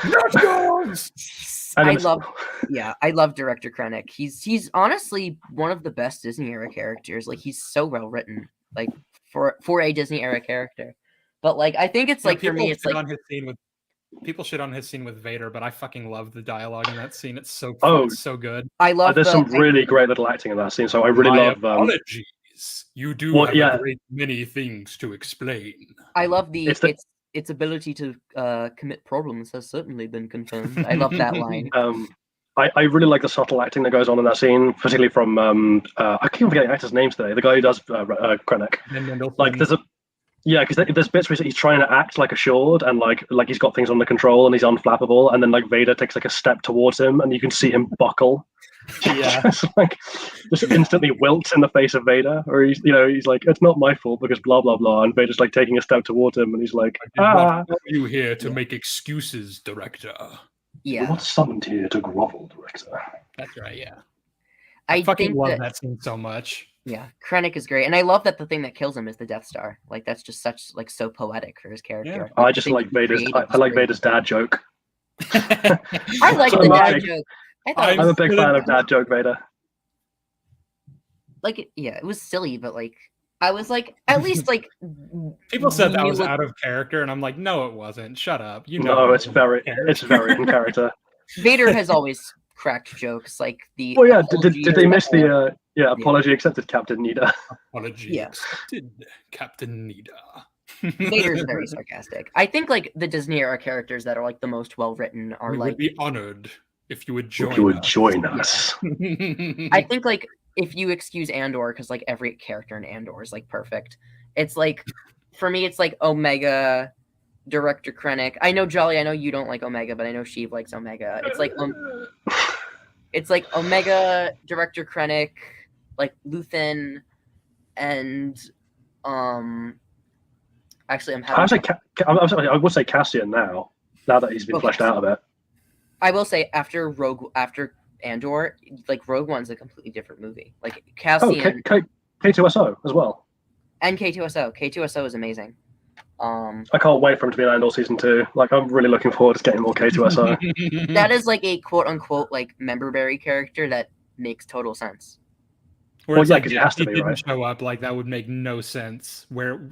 not yours. I love Director Krennic. He's honestly one of the best Disney era characters. Like he's so well written, like for a Disney era character. But like I think it's like for me, it's like people shit on his scene with Vader, but I fucking love the dialogue in that scene. It's so it's so good. I love. There's some really great little acting in that scene, so I really love. Apologies. You do have a great many things to explain. I love its ability to commit problems has certainly been confirmed. I love that line. I really like the subtle acting that goes on in that scene, particularly from I keep forgetting the actor's names today. The guy who does Krennic. Like because there's bits where he's trying to act like assured and like he's got things under control and he's unflappable, and then like Vader takes like a step towards him and you can see him buckle. Yeah, just instantly wilts in the face of Vader, or he's like, it's not my fault because blah blah blah, and Vader's like taking a step towards him and he's like, are you here to make excuses, director? Yeah, you're not summoned here to grovel, director. That's right. Yeah, I fucking love that scene so much. Yeah, Krennic is great, and I love that the thing that kills him is the Death Star. Like that's just so poetic for his character. Yeah. I just like Vader's. I like Vader's dad joke. I like the dad joke. I'm a big fan of dad joke Vader. Like it was silly, but like I was like, at least like people said that was out of character, and I'm like, no, it wasn't. Shut up. It's very in character. Vader has always cracked jokes like the. Well, yeah. Did they miss the apology accepted, Captain Nida? Apology accepted, Captain Nida. Vader's very sarcastic. I think like the Disney era characters that are like the most well written are we like. Would be honored if you would join us. Yeah. I think like if you excuse Andor, because like every character in Andor is like perfect. It's like for me, it's like Omega, Director Krennic. I know Jolly. I know you don't like Omega, but I know Sheev likes Omega. It's like Omega, Director Krennic, like Luthen, and actually I'm sorry, I would say Cassian now that he's been fleshed out a bit. I will say after Andor, like Rogue One's a completely different movie. Like Cassian, K2SO as well, and K2SO. K2SO is amazing. I can't wait for him to be in Andor season 2. Like I'm really looking forward to getting more K2SO. That is like a quote unquote like memberberry character that makes total sense. Well, yeah, because he has to be, right? Show up like that would make no sense. Where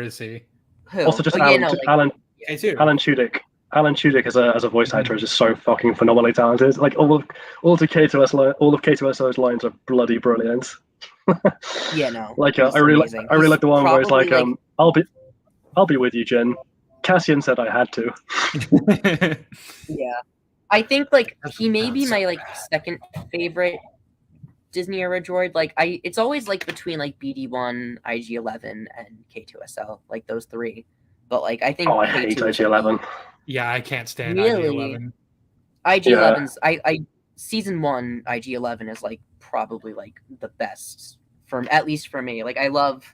is he? Who? Also, just Alan Tudyk. Alan Tudyk as a voice actor is just so fucking phenomenally talented. Like all of K2SO's lines are bloody brilliant. Yeah, no. Like I really like the one where it's like, I'll be with you, Jen. Cassian said I had to. Yeah, I think like he may be my like second favorite Disney era droid. Like it's always like between like BD1, IG-11, and K2SO, like those three. But like I think I hate IG-11. Yeah, I can't stand IG-11. IG-11's I season 1 IG-11 is like probably like the best at least for me. Like I love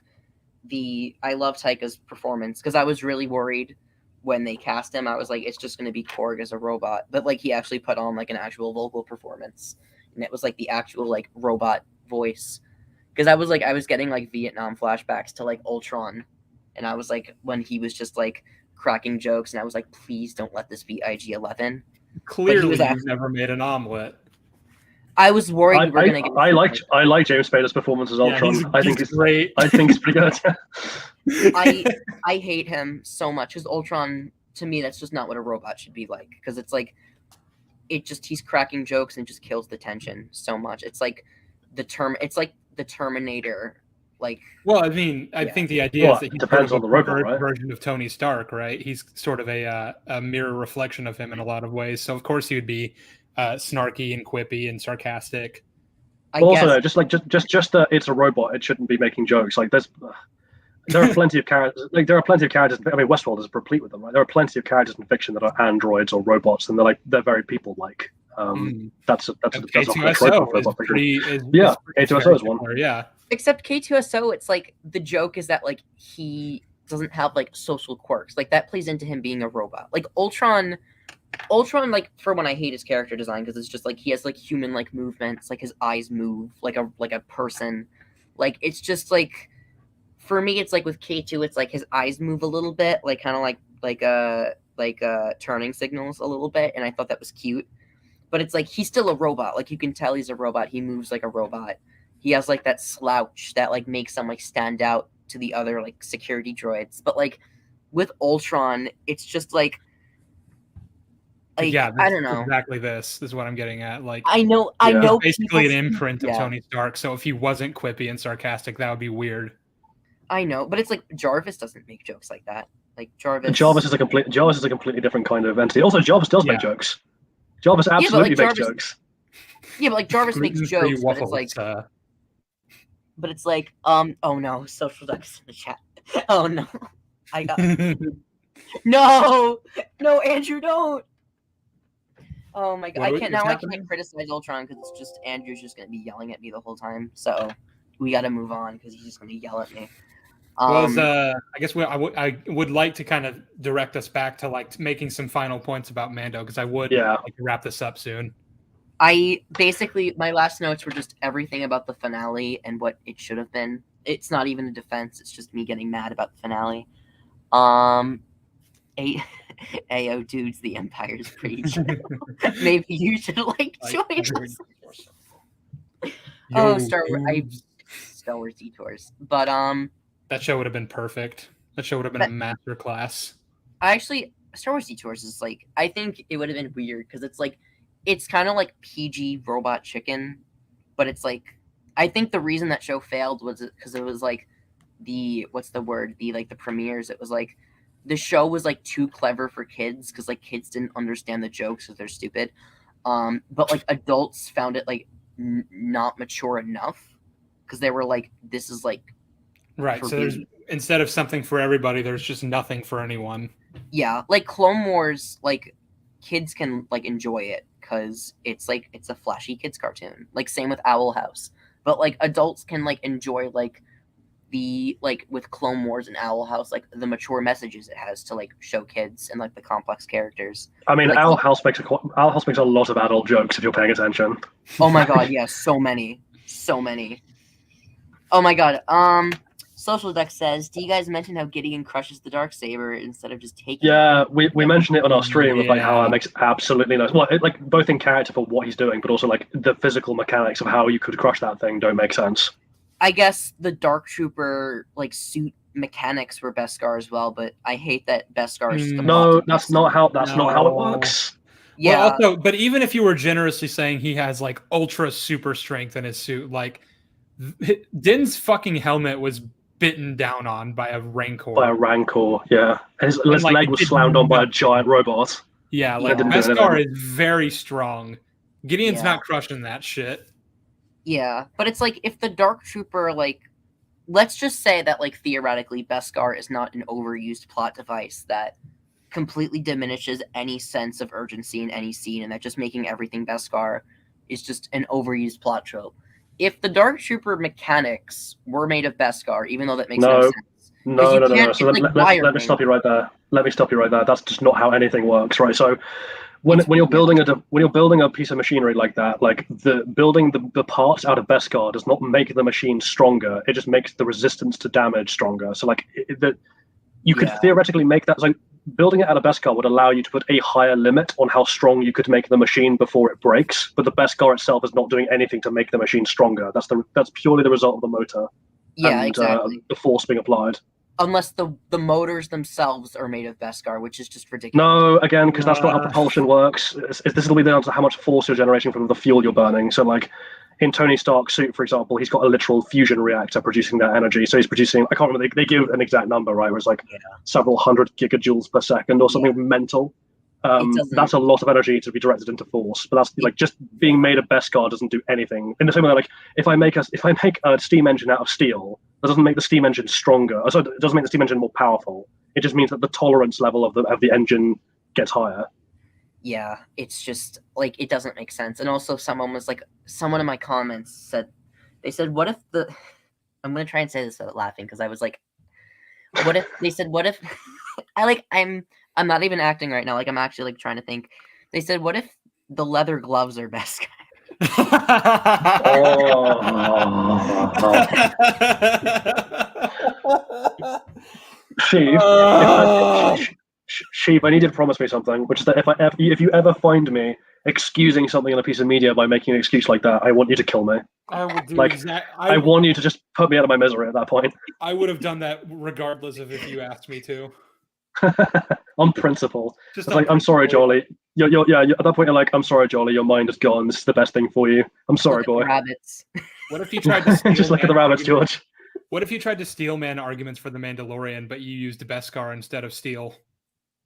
Taika's performance because I was really worried when they cast him. I was like, it's just going to be Korg as a robot, but like he actually put on like an actual vocal performance, and it was like the actual like robot voice. Because I was getting like Vietnam flashbacks to like Ultron, and I was like when he was just like cracking jokes, and I was like, please don't let this be IG-11. Clearly, you've never made an omelet. I was worried we're gonna get. I like James Spader's performance as Ultron. I think it's great. I think it's pretty good. I hate him so much because Ultron, to me, that's just not what a robot should be like. Because it's like, he's cracking jokes and just kills the tension so much. It's like it's like the Terminator. Like, well, I mean, I think the idea is that he depends on the robot, right? Version of Tony Stark, right? He's sort of a mirror reflection of him in a lot of ways. So of course he would be snarky and quippy and sarcastic. Also, just it's a robot. It shouldn't be making jokes. Like there's there are plenty of characters. Like there are plenty of characters. I mean, Westworld is replete with them. Right? There are plenty of characters in fiction that are androids or robots, and they're very people-like. That's a K2SO is pretty. K2SO is one. Yeah. Except K2SO, it's like the joke is that like he doesn't have like social quirks. Like that plays into him being a robot. Like Ultron, like for one, I hate his character design because it's just like he has like human like movements, like his eyes move like a person. Like it's just like for me, it's like with K2, it's like his eyes move a little bit, like kind of like turning signals a little bit, and I thought that was cute. But it's like he's still a robot. Like you can tell he's a robot. He moves like a robot. He has like that slouch that like makes him like stand out to the other like security droids. But like with Ultron, it's just like yeah, I don't know. Exactly, this is what I'm getting at. Like I know basically an imprint of Tony Stark. So if he wasn't quippy and sarcastic, that would be weird. I know, but it's like Jarvis doesn't make jokes like that. Like Jarvis is a completely different kind of entity. Also, Jarvis does make jokes. Jarvis absolutely makes jokes. Yeah, but like Jarvis makes jokes, but it's like but it's like, oh no, social ducks in the chat. Oh no. I got No, Andrew, don't. Oh my god. I can't criticize Ultron because it's just Andrew's just gonna be yelling at me the whole time. So we gotta move on because he's just gonna yell at me. I guess I would like to kind of direct us back to like making some final points about Mando because I would like to wrap this up soon. I basically my last notes were just everything about the finale and what it should have been. It's not even a defense; it's just me getting mad about the finale. Ayo, dudes, the Empire's pretty chill. Maybe you should like join us. Star Wars detours, but that show would have been perfect. That show would have been a master class. Star Wars detours is like I think it would have been weird because it's like. It's kind of like PG Robot Chicken, but it's like I think the reason that show failed was because it was like the premieres. It was like the show was like too clever for kids because like kids didn't understand the jokes because they're stupid. But like adults found it like not mature enough because they were like, this is like right. So there's instead of something for everybody, there's just nothing for anyone. Yeah, like Clone Wars, like kids can like enjoy it. Because it's a flashy kids cartoon. Like same with Owl House. But like adults can like enjoy like the like with Clone Wars and Owl House, like the mature messages it has to like show kids and like the complex characters. I mean, like, Owl House makes a lot of adult jokes if you're paying attention. Oh my god, yes, so many. Oh my god. Social Duck says, do you guys mention how Gideon crushes the Darksaber instead of just taking it? Yeah, we mentioned it on our stream of like how it makes absolutely no sense. Well, like both in character for what he's doing, but also like the physical mechanics of how you could crush that thing don't make sense. I guess the Dark Trooper like suit mechanics were Beskar as well, but I hate that Beskar is that's not how it works. Yeah. Well, also, but even if you were generously saying he has like ultra super strength in his suit, like Din's fucking helmet was bitten down on by a rancor. Yeah. His leg was slammed on by a giant robot. Yeah, like Beskar is very strong. Gideon's not crushing that shit. Yeah, but it's like if the Dark Trooper, like, let's just say that like theoretically Beskar is not an overused plot device that completely diminishes any sense of urgency in any scene, and that just making everything Beskar is just an overused plot trope. If the Dark Trooper mechanics were made of Beskar, even though that makes no sense. No. So let me stop you right there. That's just not how anything works, right? So when you're building a piece of machinery like that, like building the parts out of Beskar does not make the machine stronger. It just makes the resistance to damage stronger. So like you could theoretically make that. So building it out of Beskar would allow you to put a higher limit on how strong you could make the machine before it breaks. But the Beskar itself is not doing anything to make the machine stronger. That's purely the result of the motor. Yeah, and, exactly. The force being applied. Unless the motors themselves are made of Beskar, which is just ridiculous. No, again, because that's not how propulsion works. This will be down to how much force you're generating from the fuel you're burning. So, like in Tony Stark's suit, for example, he's got a literal fusion reactor producing that energy. So he's producing, I can't remember, they give an exact number, right? Where it's like several hundred gigajoules per second or something mental. that's a lot of energy to be directed into Force. But that's like just being made of Beskar doesn't do anything. In the same way, like if I make a steam engine out of steel, that doesn't make the steam engine stronger. So it doesn't make the steam engine more powerful. It just means that the tolerance level of the engine gets higher. Yeah, it's just like it doesn't make sense. And also, someone in my comments said, "What if the?" I'm gonna try and say this without laughing because I was like, "What if?" They said, "What if?" I'm not even acting right now. Like I'm actually like trying to think. They said, "What if the leather gloves are best?" Sheev, I need you to promise me something, which is that if you ever find me excusing something in a piece of media by making an excuse like that, I want you to kill me. I will do I want you to just put me out of my misery at that point. I would have done that regardless of if you asked me to. On principle. Just like, I'm sorry, Jolly. You're at that point, you're like, I'm sorry, Jolly, your mind is gone. This is the best thing for you. I'm sorry, boy. Rabbits. What if you tried to steal just look at the rabbits, George? What if you tried to steal man arguments for the Mandalorian, but you used Beskar instead of steel?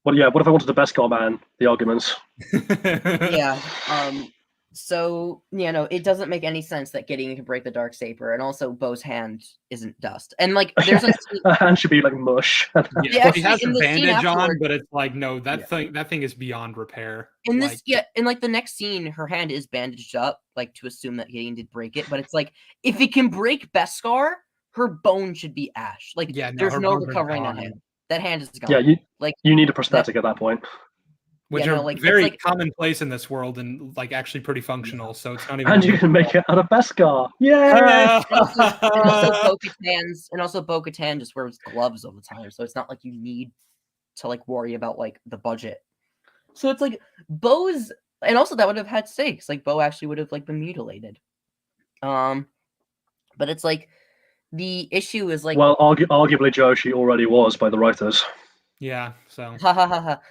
What if I wanted the Beskar man? The arguments. Yeah. So it doesn't make any sense that Gideon can break the Darksaber, and also Bo's hand isn't dust. And like, there's a hand should be like mush. Yeah, he has a bandage on, but it's like no, that thing is beyond repair. In this, in like the next scene, her hand is bandaged up, like to assume that Gideon did break it. But it's like if it can break Beskar, her bone should be ash. Like there's no recovering that hand. That hand is gone. Yeah, you need a prosthetic at that point. Which are very commonplace in this world and like actually pretty functional. So it's not even. And you can make it out of Beskar. Yeah. And also Bo-Katan just wears gloves all the time, so it's not like you need to like worry about like the budget. So it's like Bo's, and also that would have had stakes. Like Bo actually would have like been mutilated. But it's like the issue is like, well, arguably Joshi already was by the writers. Yeah. So. But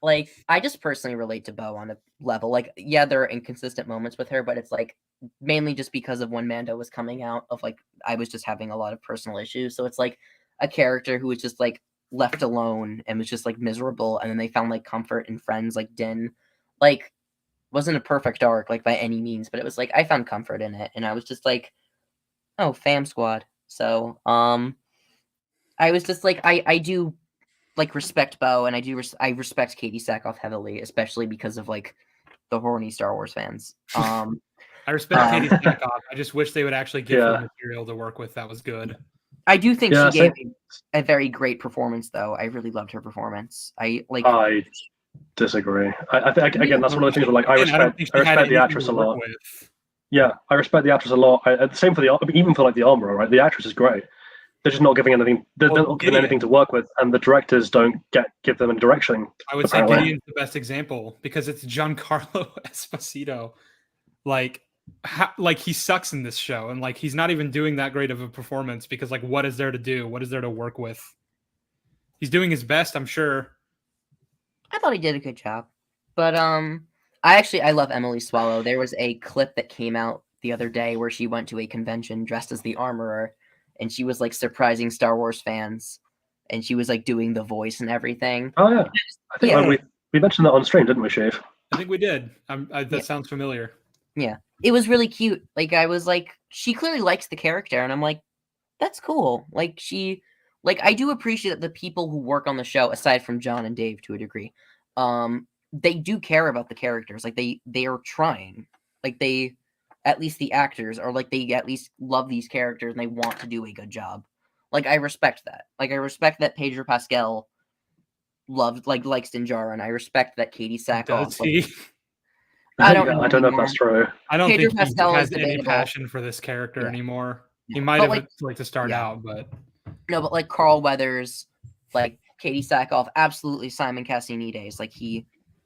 like I just personally relate to Bo on a level. Like, yeah, there are inconsistent moments with her, but it's like mainly just because of when Mando was coming out, of like I was just having a lot of personal issues. So it's like a character who was just like left alone and was just like miserable, and then they found like comfort in friends like Din. Like, wasn't a perfect arc like by any means, but it was like I found comfort in it, and I was just like, oh, fam squad. So I was just like I do like respect Bo, and I respect Katie Sackhoff heavily, especially because of like the horny Star Wars fans. I respect Katie Sackhoff. I just wish they would actually give her material to work with that was good. I do think she gave a very great performance, though. I really loved her performance. I disagree. I think again that's one of the things where like I respect the actress a lot. Yeah, I respect the actress a lot. Same for even for like the armorer, right? The actress is great. They're just not giving anything. They're not giving anything to work with, and the directors don't give them a direction. I would say Gideon's the best example because it's Giancarlo Esposito. Like he sucks in this show, and like he's not even doing that great of a performance because like what is there to do? What is there to work with? He's doing his best, I'm sure. I thought he did a good job, but I love Emily Swallow. There was a clip that came out the other day where she went to a convention dressed as the armorer. And she was like surprising Star Wars fans, and she was like doing the voice and everything. Oh yeah, I think we mentioned that on stream, didn't we, Sheev? I think we did. That sounds familiar. Yeah, it was really cute. Like I was like, she clearly likes the character, and I'm like, that's cool. Like I do appreciate that the people who work on the show, aside from John and Dave to a degree, they do care about the characters. Like they are trying. Like at least the actors are like they at least love these characters and they want to do a good job. Like I respect that. Like I respect that Pedro Pascal likes Din Djarin. I respect that Katie Sackhoff. I don't know if that's true. I don't think Pascal has any passion for this character anymore. He might have like to start out, but no. But like Carl Weathers, like Katie Sackhoff, absolutely Simon Cassinides.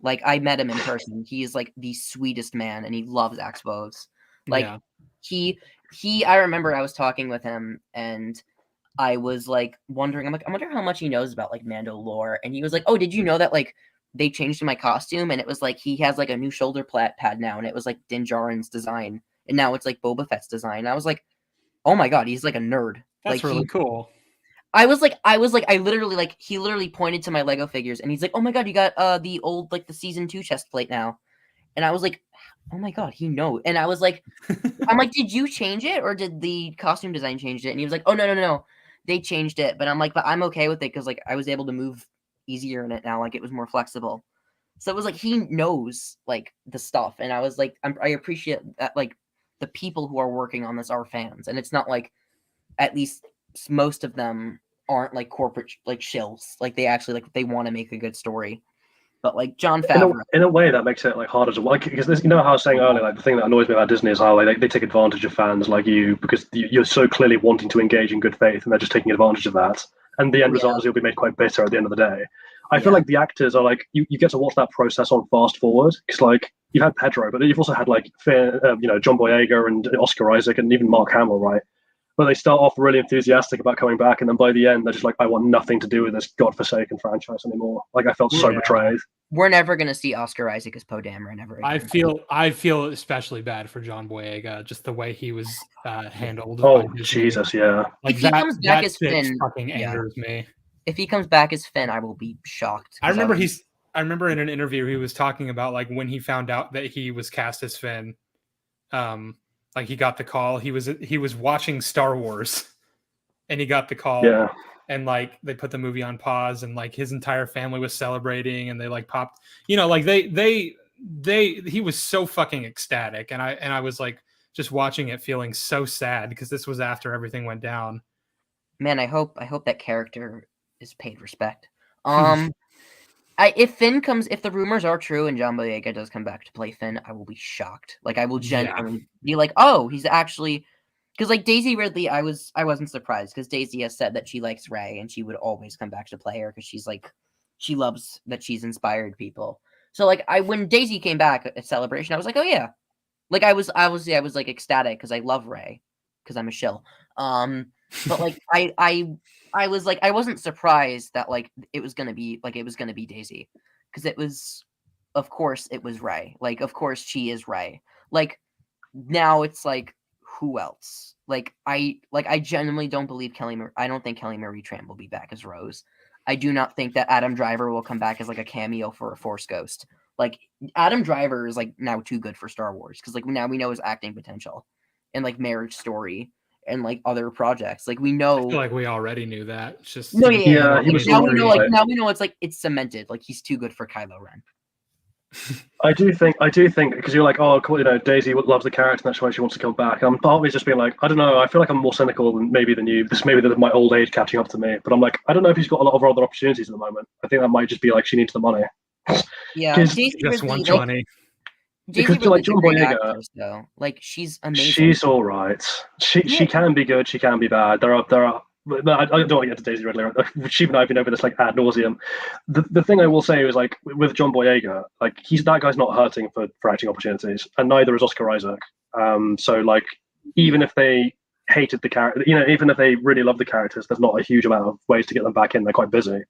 Like I met him in person. He is like the sweetest man, and he loves Expos. Like I remember I was talking with him and I was like wondering, I wonder how much he knows about like Mando lore. And he was like, oh, did you know that like they changed my costume? And it was like, he has like a new shoulder pad now. And it was like Din Djarin's design. And now it's like Boba Fett's design. And I was like, oh my God, he's like a nerd. That's like, really cool. I literally like he literally pointed to my Lego figures and he's like, "Oh my god, you got the old like the season 2 chest plate now." And I was like, "Oh my god, he knows." And I was like, I'm like, "Did you change it or did the costume design change it?" And he was like, "Oh no. They changed it." But I'm like, "But I'm okay with it cuz like I was able to move easier in it now, like it was more flexible." So it was like he knows like the stuff and I was like I appreciate that like the people who are working on this are fans and it's not like at least most of them aren't like corporate like shills. Like they actually like they want to make a good story. But like Jon Favreau, in a way that makes it like harder to like because you know how I was saying earlier, like the thing that annoys me about Disney is how like they take advantage of fans like you because you're so clearly wanting to engage in good faith and they're just taking advantage of that. And the end result is you'll be made quite bitter at the end of the day. I feel like the actors are like you get to watch that process on fast forward because like you've had Pedro, but you've also had like John Boyega and Oscar Isaac and even Mark Hamill, right? But they start off really enthusiastic about coming back, and then by the end, they're just like, "I want nothing to do with this godforsaken franchise anymore." Like I felt so betrayed. We're never gonna see Oscar Isaac as Poe Dameron ever again. I feel especially bad for John Boyega, just the way he was handled. Oh Jesus, yeah. Like if he comes back as Finn, fucking angers me. If he comes back as Finn, I will be shocked. I remember in an interview he was talking about like when he found out that he was cast as Finn. Like he got the call. He was watching Star Wars, and he got the call. Yeah. And like they put the movie on pause, and like his entire family was celebrating, and they like popped. Like he was so fucking ecstatic, and I was like just watching it, feeling so sad because this was after everything went down. Man, I hope that character is paid respect. If the rumors are true and John Boyega does come back to play Finn, I will be shocked. Like I will genuinely be like, "Oh, he's actually," because like Daisy Ridley, I wasn't surprised because Daisy has said that she likes Rey and she would always come back to play her because she's like she loves that she's inspired people. So like when Daisy came back at Celebration, I was like, "Oh yeah," like I was like ecstatic because I love Rey because I'm a shill. But like I was like I wasn't surprised that like it was gonna be Daisy because of course it was Rey. Like of course she is Rey. Like now it's like who else? Like I genuinely don't believe I don't think Kelly Marie Tran will be back as Rose. I do not think that Adam Driver will come back as like a cameo for a Force Ghost. Like Adam Driver is like now too good for Star Wars because like now we know his acting potential and like Marriage Story and like other projects. Like we know I feel like we already knew that. It's just now we know it's like it's cemented. Like he's too good for Kylo Ren. I do think because you're like, oh, cool, Daisy loves the character, and that's why she wants to come back. And part of me is just being like, I don't know. I feel like I'm more cynical than you. This maybe my old age catching up to me, but I'm like, I don't know if he's got a lot of other opportunities at the moment. I think that might just be like she needs the money. Yeah, just 120. Because like John Boyega, though, like she's amazing. She's all right. She can be good. She can be bad. There are. I don't want to get to Daisy Ridley. Sheev and I have been over this like ad nauseum. The thing I will say is like with John Boyega, like that guy's not hurting for acting opportunities, and neither is Oscar Isaac. So like even if they hated the character, even if they really love the characters, there's not a huge amount of ways to get them back in. They're quite busy,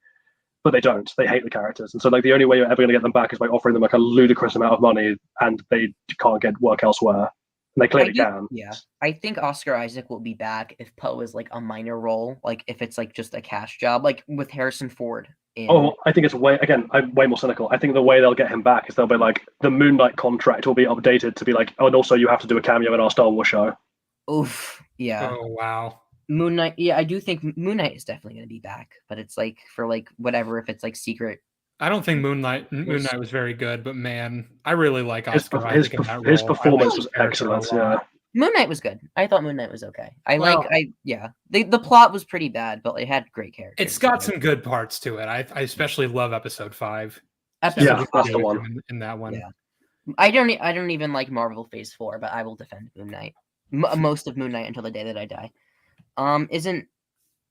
but they don't. They hate the characters, and so like the only way you're ever going to get them back is by offering them like a ludicrous amount of money, and they can't get work elsewhere. And they clearly can. Yeah, I think Oscar Isaac will be back if Poe is like a minor role, like if it's like just a cash job, like with Harrison Ford. I think it's I'm way more cynical. I think the way they'll get him back is they'll be like the Moon Knight contract will be updated to be like, oh, and also you have to do a cameo in our Star Wars show. Oof, yeah. Oh wow. Moon Knight, yeah, I do think Moon Knight is definitely going to be back, but it's like for like whatever if it's like secret. I don't think Moon Knight was very good, but man, I really like Oscar Isaac in that role. His performance was excellent. Yeah, Moon Knight was good. I thought Moon Knight was okay. The plot was pretty bad, but it had great characters. It's got some good parts to it. I especially love Episode 5. That's the one in that one. Yeah, I don't even like Marvel Phase 4, but I will defend Moon Knight. Most of Moon Knight until the day that I die. Isn't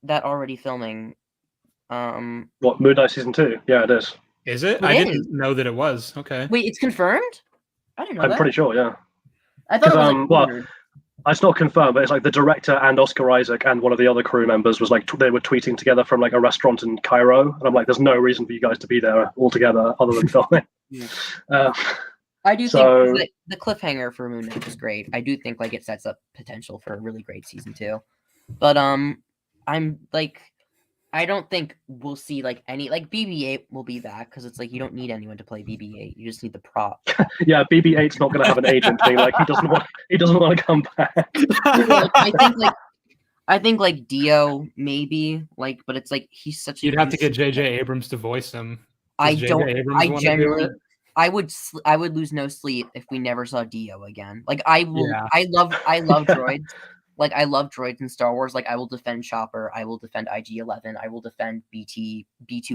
that already filming? What, Moon Knight season 2? Yeah, it is. Is it? I didn't know that it was. Okay. Wait, it's confirmed? I didn't know I'm pretty sure, yeah. I thought it was it's not confirmed, but it's like the director and Oscar Isaac and one of the other crew members was like they were tweeting together from like a restaurant in Cairo, and I'm like, there's no reason for you guys to be there all together other than filming. I do think the cliffhanger for Moon Knight was great. I do think like it sets up potential for a really great season 2. But I'm like I don't think we'll see like any like BB-8 will be back because it's like you don't need anyone to play BB-8. You just need the prop. Yeah, BB-8's not going to have an agent being like he doesn't want to come back. I think like Dio maybe like, but it's like he's such. You'd have to get J.J. Abrams to voice him. I genuinely. I would lose no sleep if we never saw Dio again. Like I will. Yeah. I love droids. Like I love droids in Star Wars. Like I will defend Chopper. I will defend IG-11. I will defend B2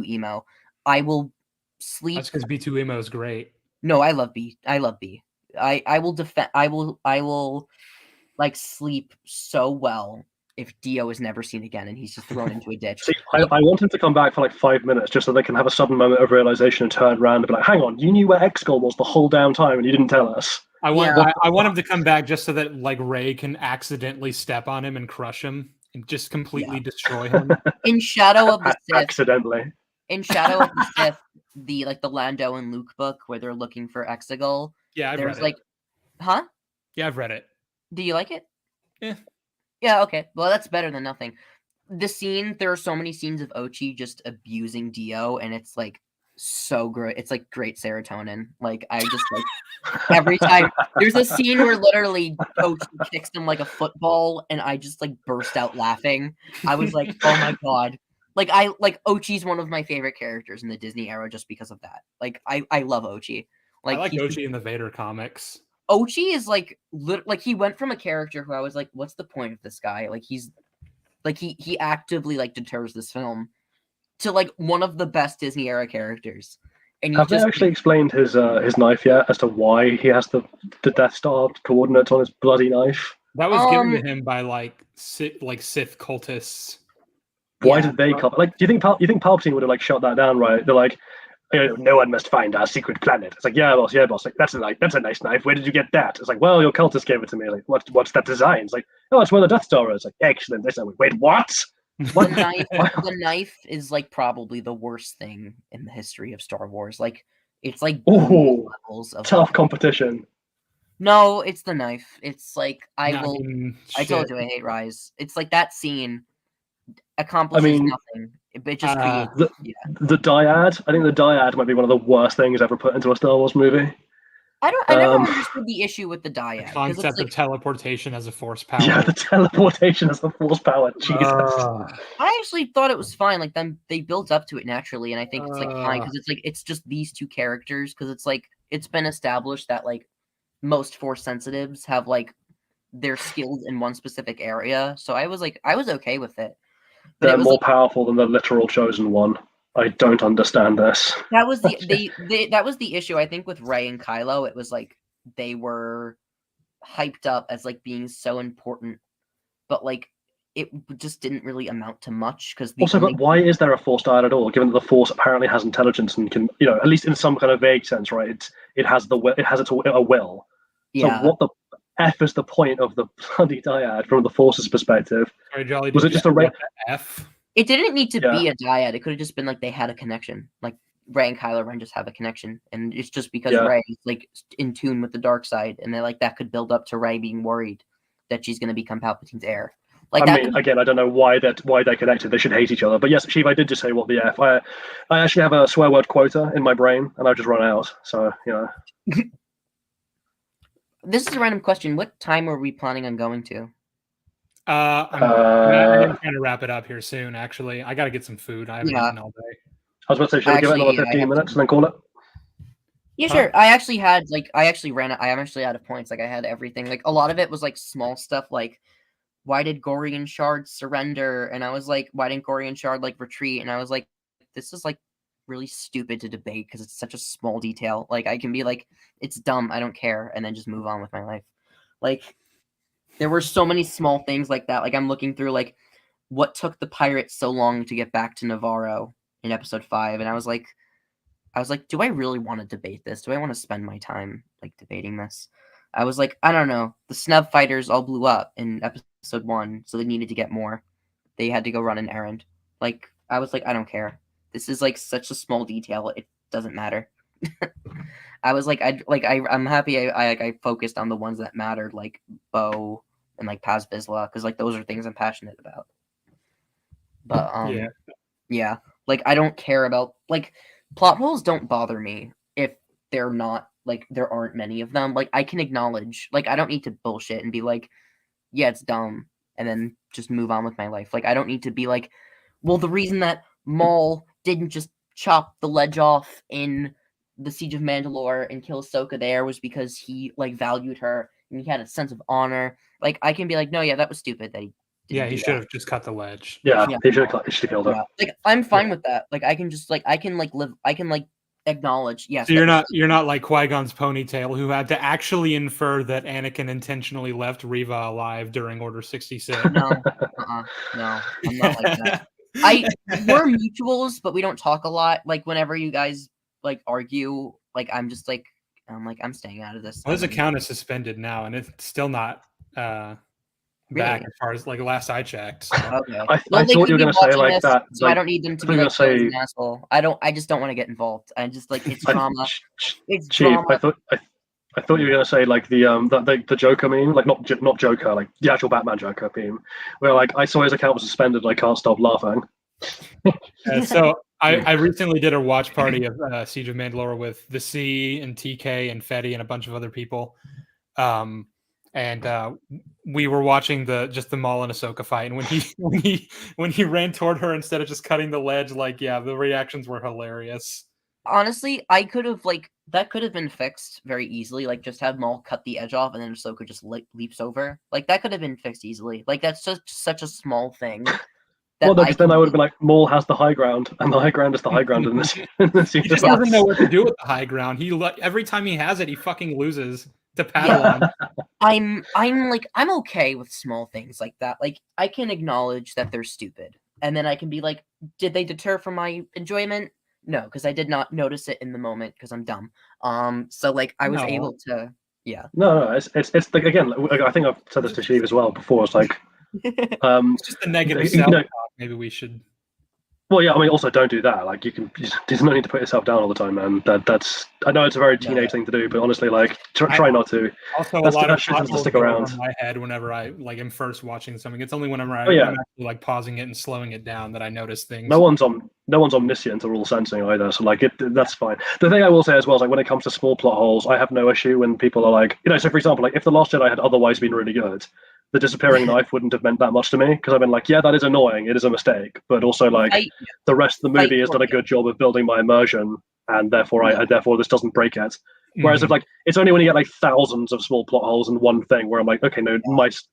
Emo. I will sleep. That's because B2 Emo is great. No, I love B. I will defend. I will like sleep so well if Dio is never seen again and he's just thrown into a ditch. See, I want him to come back for like 5 minutes just so they can have a sudden moment of realization and turn around and be like, hang on, you knew where Exegol was the whole damn time and you didn't tell us. I want him to come back just so that like Rey can accidentally step on him and crush him and just completely destroy him. In Shadow of the Sith. Accidentally. In Shadow of the Sith, the Lando and Luke book where they're looking for Exegol. Yeah, I've read it. Huh? Yeah, I've read it. Do you like it? Yeah. Yeah, okay. Well, that's better than nothing. There are so many scenes of Ochi just abusing Dio, and it's like so great. It's like great serotonin. Like I just like every time there's a scene where literally Ochi kicks him like a football, and I just like burst out laughing. I was like, oh my god. Like Ochi's one of my favorite characters in the Disney era just because of that. Like I love Ochi. Like I like Ochi in the Vader comics. Ochi is like he went from a character who I was like, what's the point of this guy? Like he's like he actively like deters this film to like one of the best Disney era characters. And have they actually explained his knife yet as to why he has the Death Star coordinates on his bloody knife? That was given to him by like Sith cultists. Why did they come? Like, do you think Palpatine would have like shut that down? Right? They're like, no one must find our secret planet. It's like, yeah, boss. Like, that's a nice knife. Where did you get that? It's like, well, your cultist gave it to me. Like, what's that design? It's like, oh, it's where the Death Star is. Like, excellent. Wait, what? The knife is like probably the worst thing in the history of Star Wars. Like, it's like levels of tough competition. No, it's the knife. It's like I told you I hate Rise. It's like that scene accomplishes nothing. It just the dyad. I think the dyad might be one of the worst things ever put into a Star Wars movie. I never understood the issue with the dyad. The concept of teleportation as a force power. Yeah, the teleportation as a force power. Jesus. I actually thought it was fine. Like they built up to it naturally, and I think it's like fine because it's like it's just these two characters. Because it's like it's been established that like most force sensitives have like their skills in one specific area. So I was okay with it. But they're more powerful than the literal chosen one. I don't understand this. That was that was the issue. I think with Rey and Kylo, it was like they were hyped up as like being so important, but like it just didn't really amount to much. Because but why is there a Force dyad at all? Given that the Force apparently has intelligence and can, at least in some kind of vague sense, right? It has a will. Yeah. So what the F is the point of the bloody dyad from the Force's perspective? Sorry, Jolly, was it just a F? It didn't need to be a dyad. It could have just been like they had a connection. Like Rey and Kylo Ren just have a connection, and it's just because Rey is like in tune with the dark side, and then like that could build up to Rey being worried that she's going to become Palpatine's heir. Like again, I don't know why they're connected. They should hate each other. But yes, Sheev, I did just say what the F. I actually have a swear word quota in my brain, and I've just run out. So This is a random question. What time are we planning on going to? I'm trying to wrap it up here soon. Actually, I got to get some food. I haven't eaten all day. I was about to say, should we give it another 15 minutes and then call it? Yeah, sure. I am actually out of points. Like I had everything. Like a lot of it was like small stuff. Like why did Gorian Shard surrender? And I was like, why didn't Gorian Shard like retreat? And I was like, this is like really stupid to debate because it's such a small detail. Like I can be like, it's dumb. I don't care, and then just move on with my life. Like. There were so many small things like that. Like I'm looking through like what took the pirates so long to get back to Navarro in episode 5, and I was like, do I really want to debate this? Do I want to spend my time like debating this? I was like, I don't know. The snub fighters all blew up in episode 1, so they needed to get more. They had to go run an errand. Like I was like, I don't care. This is like such a small detail. It doesn't matter. I was like, I'm happy I focused on the ones that mattered, like Bo and like Paz Vizsla, because like those are things I'm passionate about. But Yeah, like I don't care about like plot holes don't bother me if they're not like there aren't many of them. Like I can acknowledge, like I don't need to bullshit and be like, yeah, it's dumb, and then just move on with my life. Like I don't need to be like, well, the reason that Maul didn't just chop the ledge off in the Siege of Mandalore and kill Ahsoka there was because he like valued her and he had a sense of honor. Like I can be like, no, yeah, that was stupid that he didn't he do should that. have just cut the ledge. Yeah, Yeah. he should have killed her. Yeah. Like I'm fine with that. Like I can just like I can like live. I can like acknowledge. Yes. So you're not like Qui-Gon's ponytail, who had to actually infer that Anakin intentionally left Reva alive during Order 66. No, no, I'm not like that. We're mutuals, but we don't talk a lot. Like whenever you guys like argue, like I'm I'm staying out of this. Well, his account is suspended now, and it's still not back as far as like last I checked. So. Okay. I thought you were going to say like that. So like, I don't need them to be like an asshole. I just don't want to get involved. I just like it's drama. It's Sheev, drama. I thought you were going to say like the Joker meme, like not Joker, like the actual Batman Joker meme, where like I saw his account was suspended and I can't stop laughing. So I recently did a watch party of Siege of Mandalore with the C and TK and Fetty and a bunch of other people. And we were watching the Maul and Ahsoka fight, and when he ran toward her instead of just cutting the ledge, like the reactions were hilarious. Honestly, I could have that could have been fixed very easily. Like just have Maul cut the edge off, and then Ahsoka just leaps over. Like that could have been fixed easily. Like that's just such a small thing. Well, no, because then I would have been like, Maul has the high ground, and the high ground is the high ground in this. He just doesn't know what to do with the high ground. Every time he has it, he fucking loses to Padawan. I'm okay with small things like that. Like I can acknowledge that they're stupid, and then I can be like, did they deter from my enjoyment? No, because I did not notice it in the moment because I'm dumb. So like I was able to, yeah. No, it's like again. I think I've said this to Sheev as well before. It's like, it's just the negative self-talk. Maybe we should. Well, yeah. I mean, also don't do that. Like, there's no need to put yourself down all the time, man. That's. I know it's a very teenage thing to do, but honestly, like, try not to. Also, a lot of shit tends to stick around in my head whenever I am first watching something. It's only whenever I'm actually like pausing it and slowing it down that I notice things. No one's omniscient or all sensing either, so like that's fine. The thing I will say as well is like when it comes to small plot holes, I have no issue when people are like, so for example, like if The Last Jedi had otherwise been really good, the disappearing knife wouldn't have meant that much to me because I've been like, yeah, that is annoying, it is a mistake, but also like the rest of the movie has done a good job of building my immersion, and therefore therefore this doesn't break it. Whereas if like it's only when you get like thousands of small plot holes in one thing where I'm like, okay, no,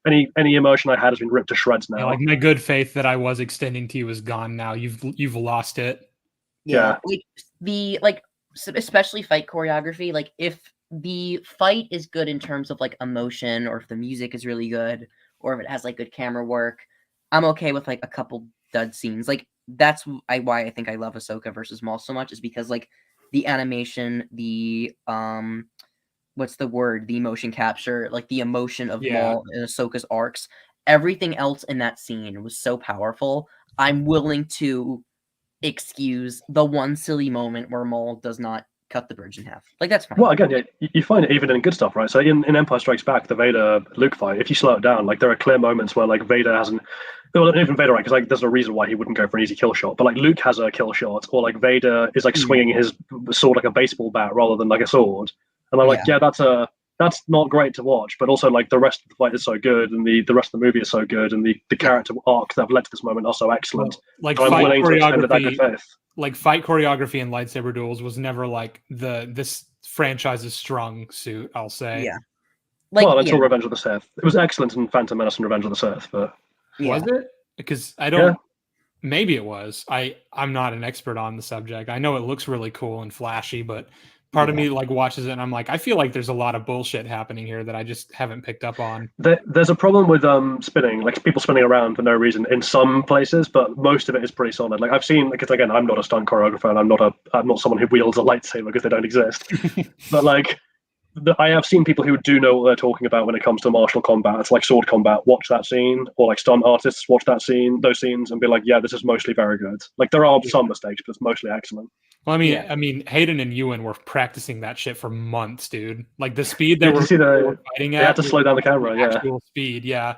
any emotion I had has been ripped to shreds now. Yeah, like my good faith that I was extending to you is gone now. You've lost it. Yeah. Like especially fight choreography. Like if the fight is good in terms of like emotion, or if the music is really good, or if it has like good camera work, I'm okay with like a couple dud scenes. Like that's why I think I love Ahsoka versus Maul so much, is because like the animation, the what's the word? The motion capture, like the emotion of Maul and Ahsoka's arcs, everything else in that scene was so powerful. I'm willing to excuse the one silly moment where Maul does not cut the bridge in half. Like that's fine. Well, again, you find it even in good stuff, right? So in Empire Strikes Back, the Vader Luke fight, if you slow it down, like there are clear moments where like Vader hasn't. Well, not even Vader, right? Because like there's a reason why he wouldn't go for an easy kill shot. But like Luke has a kill shot, or like Vader is like swinging his sword like a baseball bat rather than like a sword. And I'm like, that's not great to watch. But also like the rest of the fight is so good, and the rest of the movie is so good, and the character arcs that have led to this moment are so excellent. Like I'm willing to extend that good faith. Like fight choreography and lightsaber duels was never like this franchise's strong suit, I'll say. Yeah. Like, well, until Revenge of the Sith. It was excellent in Phantom Menace and Revenge of the Sith, but was it? Because I don't maybe it was. I'm not an expert on the subject. I know it looks really cool and flashy, but part of me like watches it and I'm like, I feel like there's a lot of bullshit happening here that I just haven't picked up on. There's a problem with spinning, like people spinning around for no reason in some places, but most of it is pretty solid. Like I've seen, because again, I'm not a stunt choreographer and I'm not someone who wields a lightsaber because they don't exist. But like I have seen people who do know what they're talking about when it comes to martial combat. It's like sword combat. Watch that scene, or like stunt artists watch those scenes, and be like, "Yeah, this is mostly very good." Like there are some mistakes, but it's mostly excellent. Well, I mean, Hayden and Ewan were practicing that shit for months, dude. Like the speed they were fighting at, they had to slow down the camera. Actual speed, yeah.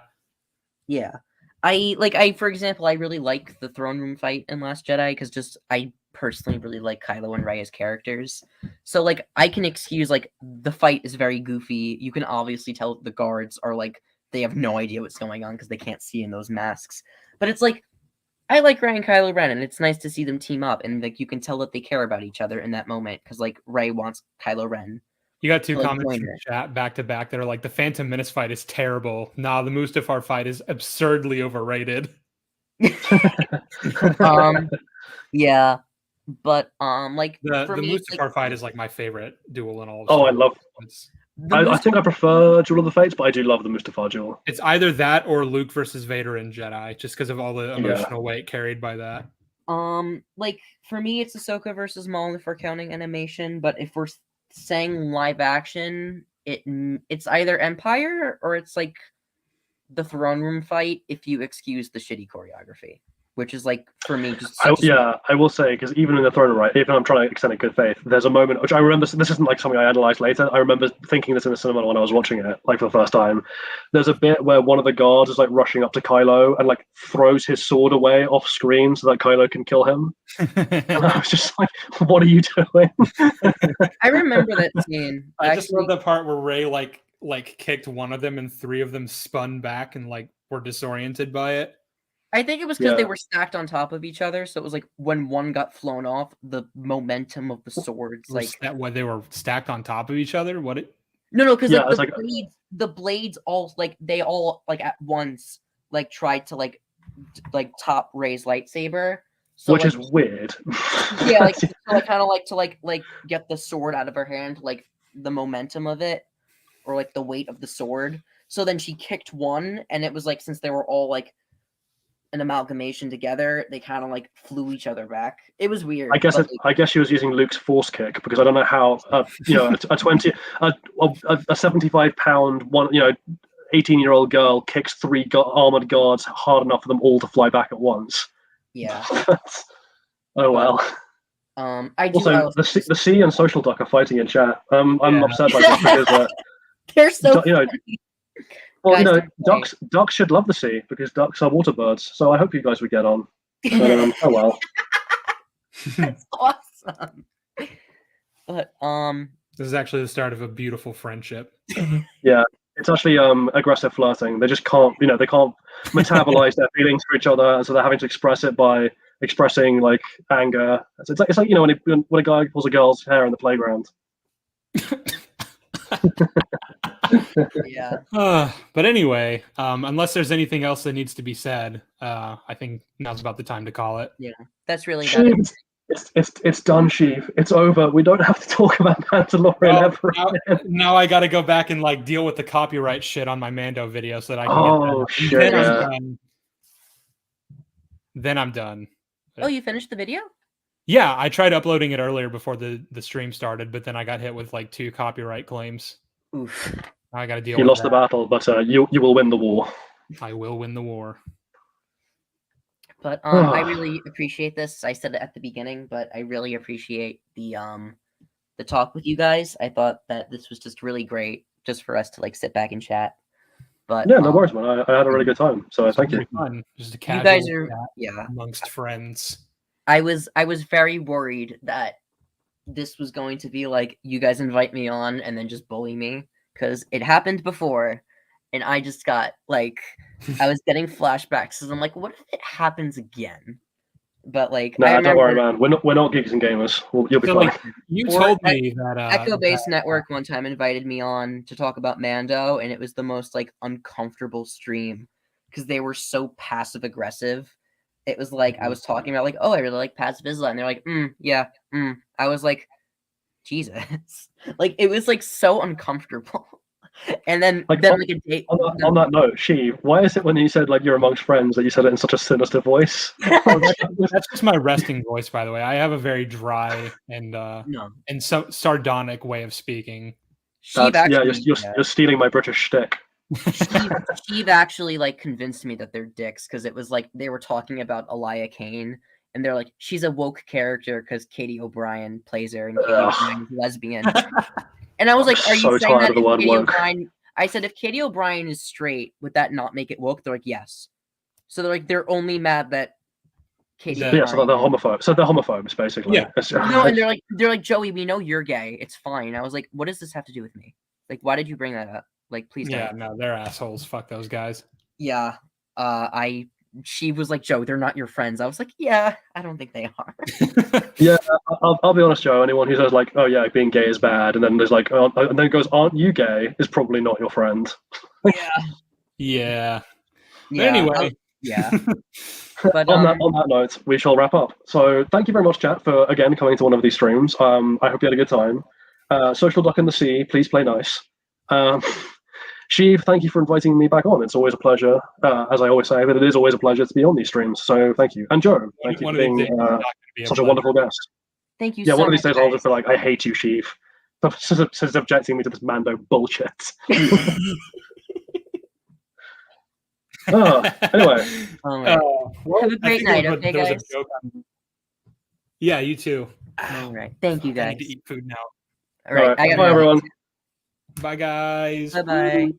For example, I really like the throne room fight in Last Jedi because I personally really like Kylo and Rey as characters. So like I can excuse like the fight is very goofy. You can obviously tell the guards are like they have no idea what's going on because they can't see in those masks. But it's like I like Rey and Kylo Ren, and it's nice to see them team up, and like you can tell that they care about each other in that moment because like Rey wants Kylo Ren. You got two comments from chat back to back that are like the Phantom Menace fight is terrible. Nah, the Mustafar fight is absurdly overrated. Yeah, but like the me, Mustafar fight is like my favorite duel in all. I love. I think I prefer Duel of the Fates, but I do love the Mustafar duel. It's either that or Luke versus Vader in Jedi, just because of all the emotional weight carried by that. Like for me, it's Ahsoka versus Maul if we're counting animation, but if we're saying live action, it's either Empire or it's like the throne room fight if you excuse the shitty choreography, which is like for me just I will say, because even in the throne room, right, even I'm trying to extend a good faith, there's a moment which I remember, this isn't like something I analyzed later, I remember thinking this in the cinema when I was watching it like for the first time. There's a bit where one of the guards is like rushing up to Kylo and like throws his sword away off screen so that Kylo can kill him. And I was just like, what are you doing? I remember that scene. I just love the part where Rey like kicked one of them and three of them spun back and like were disoriented by it. I think it was because they were stacked on top of each other, so it was like when one got flown off, the momentum of the swords, like that when they were stacked on top of each other. What it? No, because the blades all like they all like at once like tried to like top Rey's lightsaber, so, which is weird. Yeah, like so I kind of like to like get the sword out of her hand, like the momentum of it, or like the weight of the sword. So then she kicked one, and it was like since they were all like an amalgamation together, they kind of like flew each other back. It was weird. I guess she was using Luke's force kick, because I don't know how a 75-pound 18-year-old girl kicks three armored guards hard enough for them all to fly back at once. Yeah. Oh well. I do also the C and Social Duck are fighting in chat. I'm upset by this because they're so well, guys, ducks should love the sea because ducks are water birds. So I hope you guys would get on. But, oh well. That's awesome. But this is actually the start of a beautiful friendship. Yeah, it's actually aggressive flirting. They just can't, they can't metabolize their feelings for each other, and so they're having to express it by expressing like anger. It's like when a guy pulls a girl's hair in the playground. Yeah. But anyway, unless there's anything else that needs to be said, I think now's about the time to call it. Yeah, that's really Sheev, it's done, Sheev. It's over. We don't have to talk about Mandalorian ever again. Now I got to go back and like deal with the copyright shit on my Mando video so that I can. Oh shit! Then I'm done. Oh, you finished the video? Yeah, I tried uploading it earlier before the stream started, but then I got hit with like 2 copyright claims. Oof. I got to deal. You lost the battle, but you will win the war. I will win the war. But I really appreciate this. I said it at the beginning, but I really appreciate the talk with you guys. I thought that this was just really great, just for us to like sit back and chat. But yeah, no worries, man. I had a really good time, so thank you. Fun. Just a casual you guys are amongst friends. I was very worried that this was going to be like you guys invite me on and then just bully me, because it happened before, and I just got like I was getting flashbacks, so I'm like, what if it happens again? But like, don't worry, man. We're not geeks and gamers. You'll be fine. Like, you told me that Echo Base Network one time invited me on to talk about Mando, and it was the most like uncomfortable stream because they were so passive aggressive. It was like I was talking about like, oh, I really like Paz Vizsla, and they're like, yeah. I was like, Jesus, like it was like so uncomfortable. And then like a date on that note, Sheev, why is it when you said like you're amongst friends that you said it in such a sinister voice? That's just my resting voice, by the way. I have a very dry and so sardonic way of speaking. You're stealing my British shtick. Sheev actually like convinced me that they're dicks, because it was like they were talking about Elia Kane, and they're like, she's a woke character because Katie O'Brien plays her, and Katie O'Brien's lesbian. And I was like, are you saying that if Katie O'Brien? I said, if Katie O'Brien is straight, would that not make it woke? They're like, yes. So they're only mad that Katie. Yeah, so they're homophobes. So they're homophobes, basically. Yeah. No, and they're like, Joey, we know you're gay. It's fine. I was like, what does this have to do with me? Like, why did you bring that up? Like, please don't. Yeah, no, they're assholes. Fuck those guys. Yeah. She was like, Joe, they're not your friends. I was like, yeah, I don't think they are. Yeah, I'll be honest, Joe. Anyone who says like, oh yeah, being gay is bad, and then there's like, and then goes, aren't you gay? Is probably not your friend. Yeah. Yeah. Anyway. Yeah. But on that note, we shall wrap up. So thank you very much, chat, for again coming to one of these streams. I hope you had a good time. Social Duck in the Sea, please play nice. Sheev, thank you for inviting me back on. It's always a pleasure, as I always say, but it is always a pleasure to be on these streams. So thank you. And Joe, thank you for being such a wonderful guest. Thank you. Yeah, so one of these much, days I'll just be like, I hate you, Sheev, for subjecting me to this Mando bullshit. Anyway. Have a great night, okay, guys? Yeah, you too. All right. Thank you, guys. I need to eat food now. All right. Bye, everyone. Bye, guys. Bye-bye.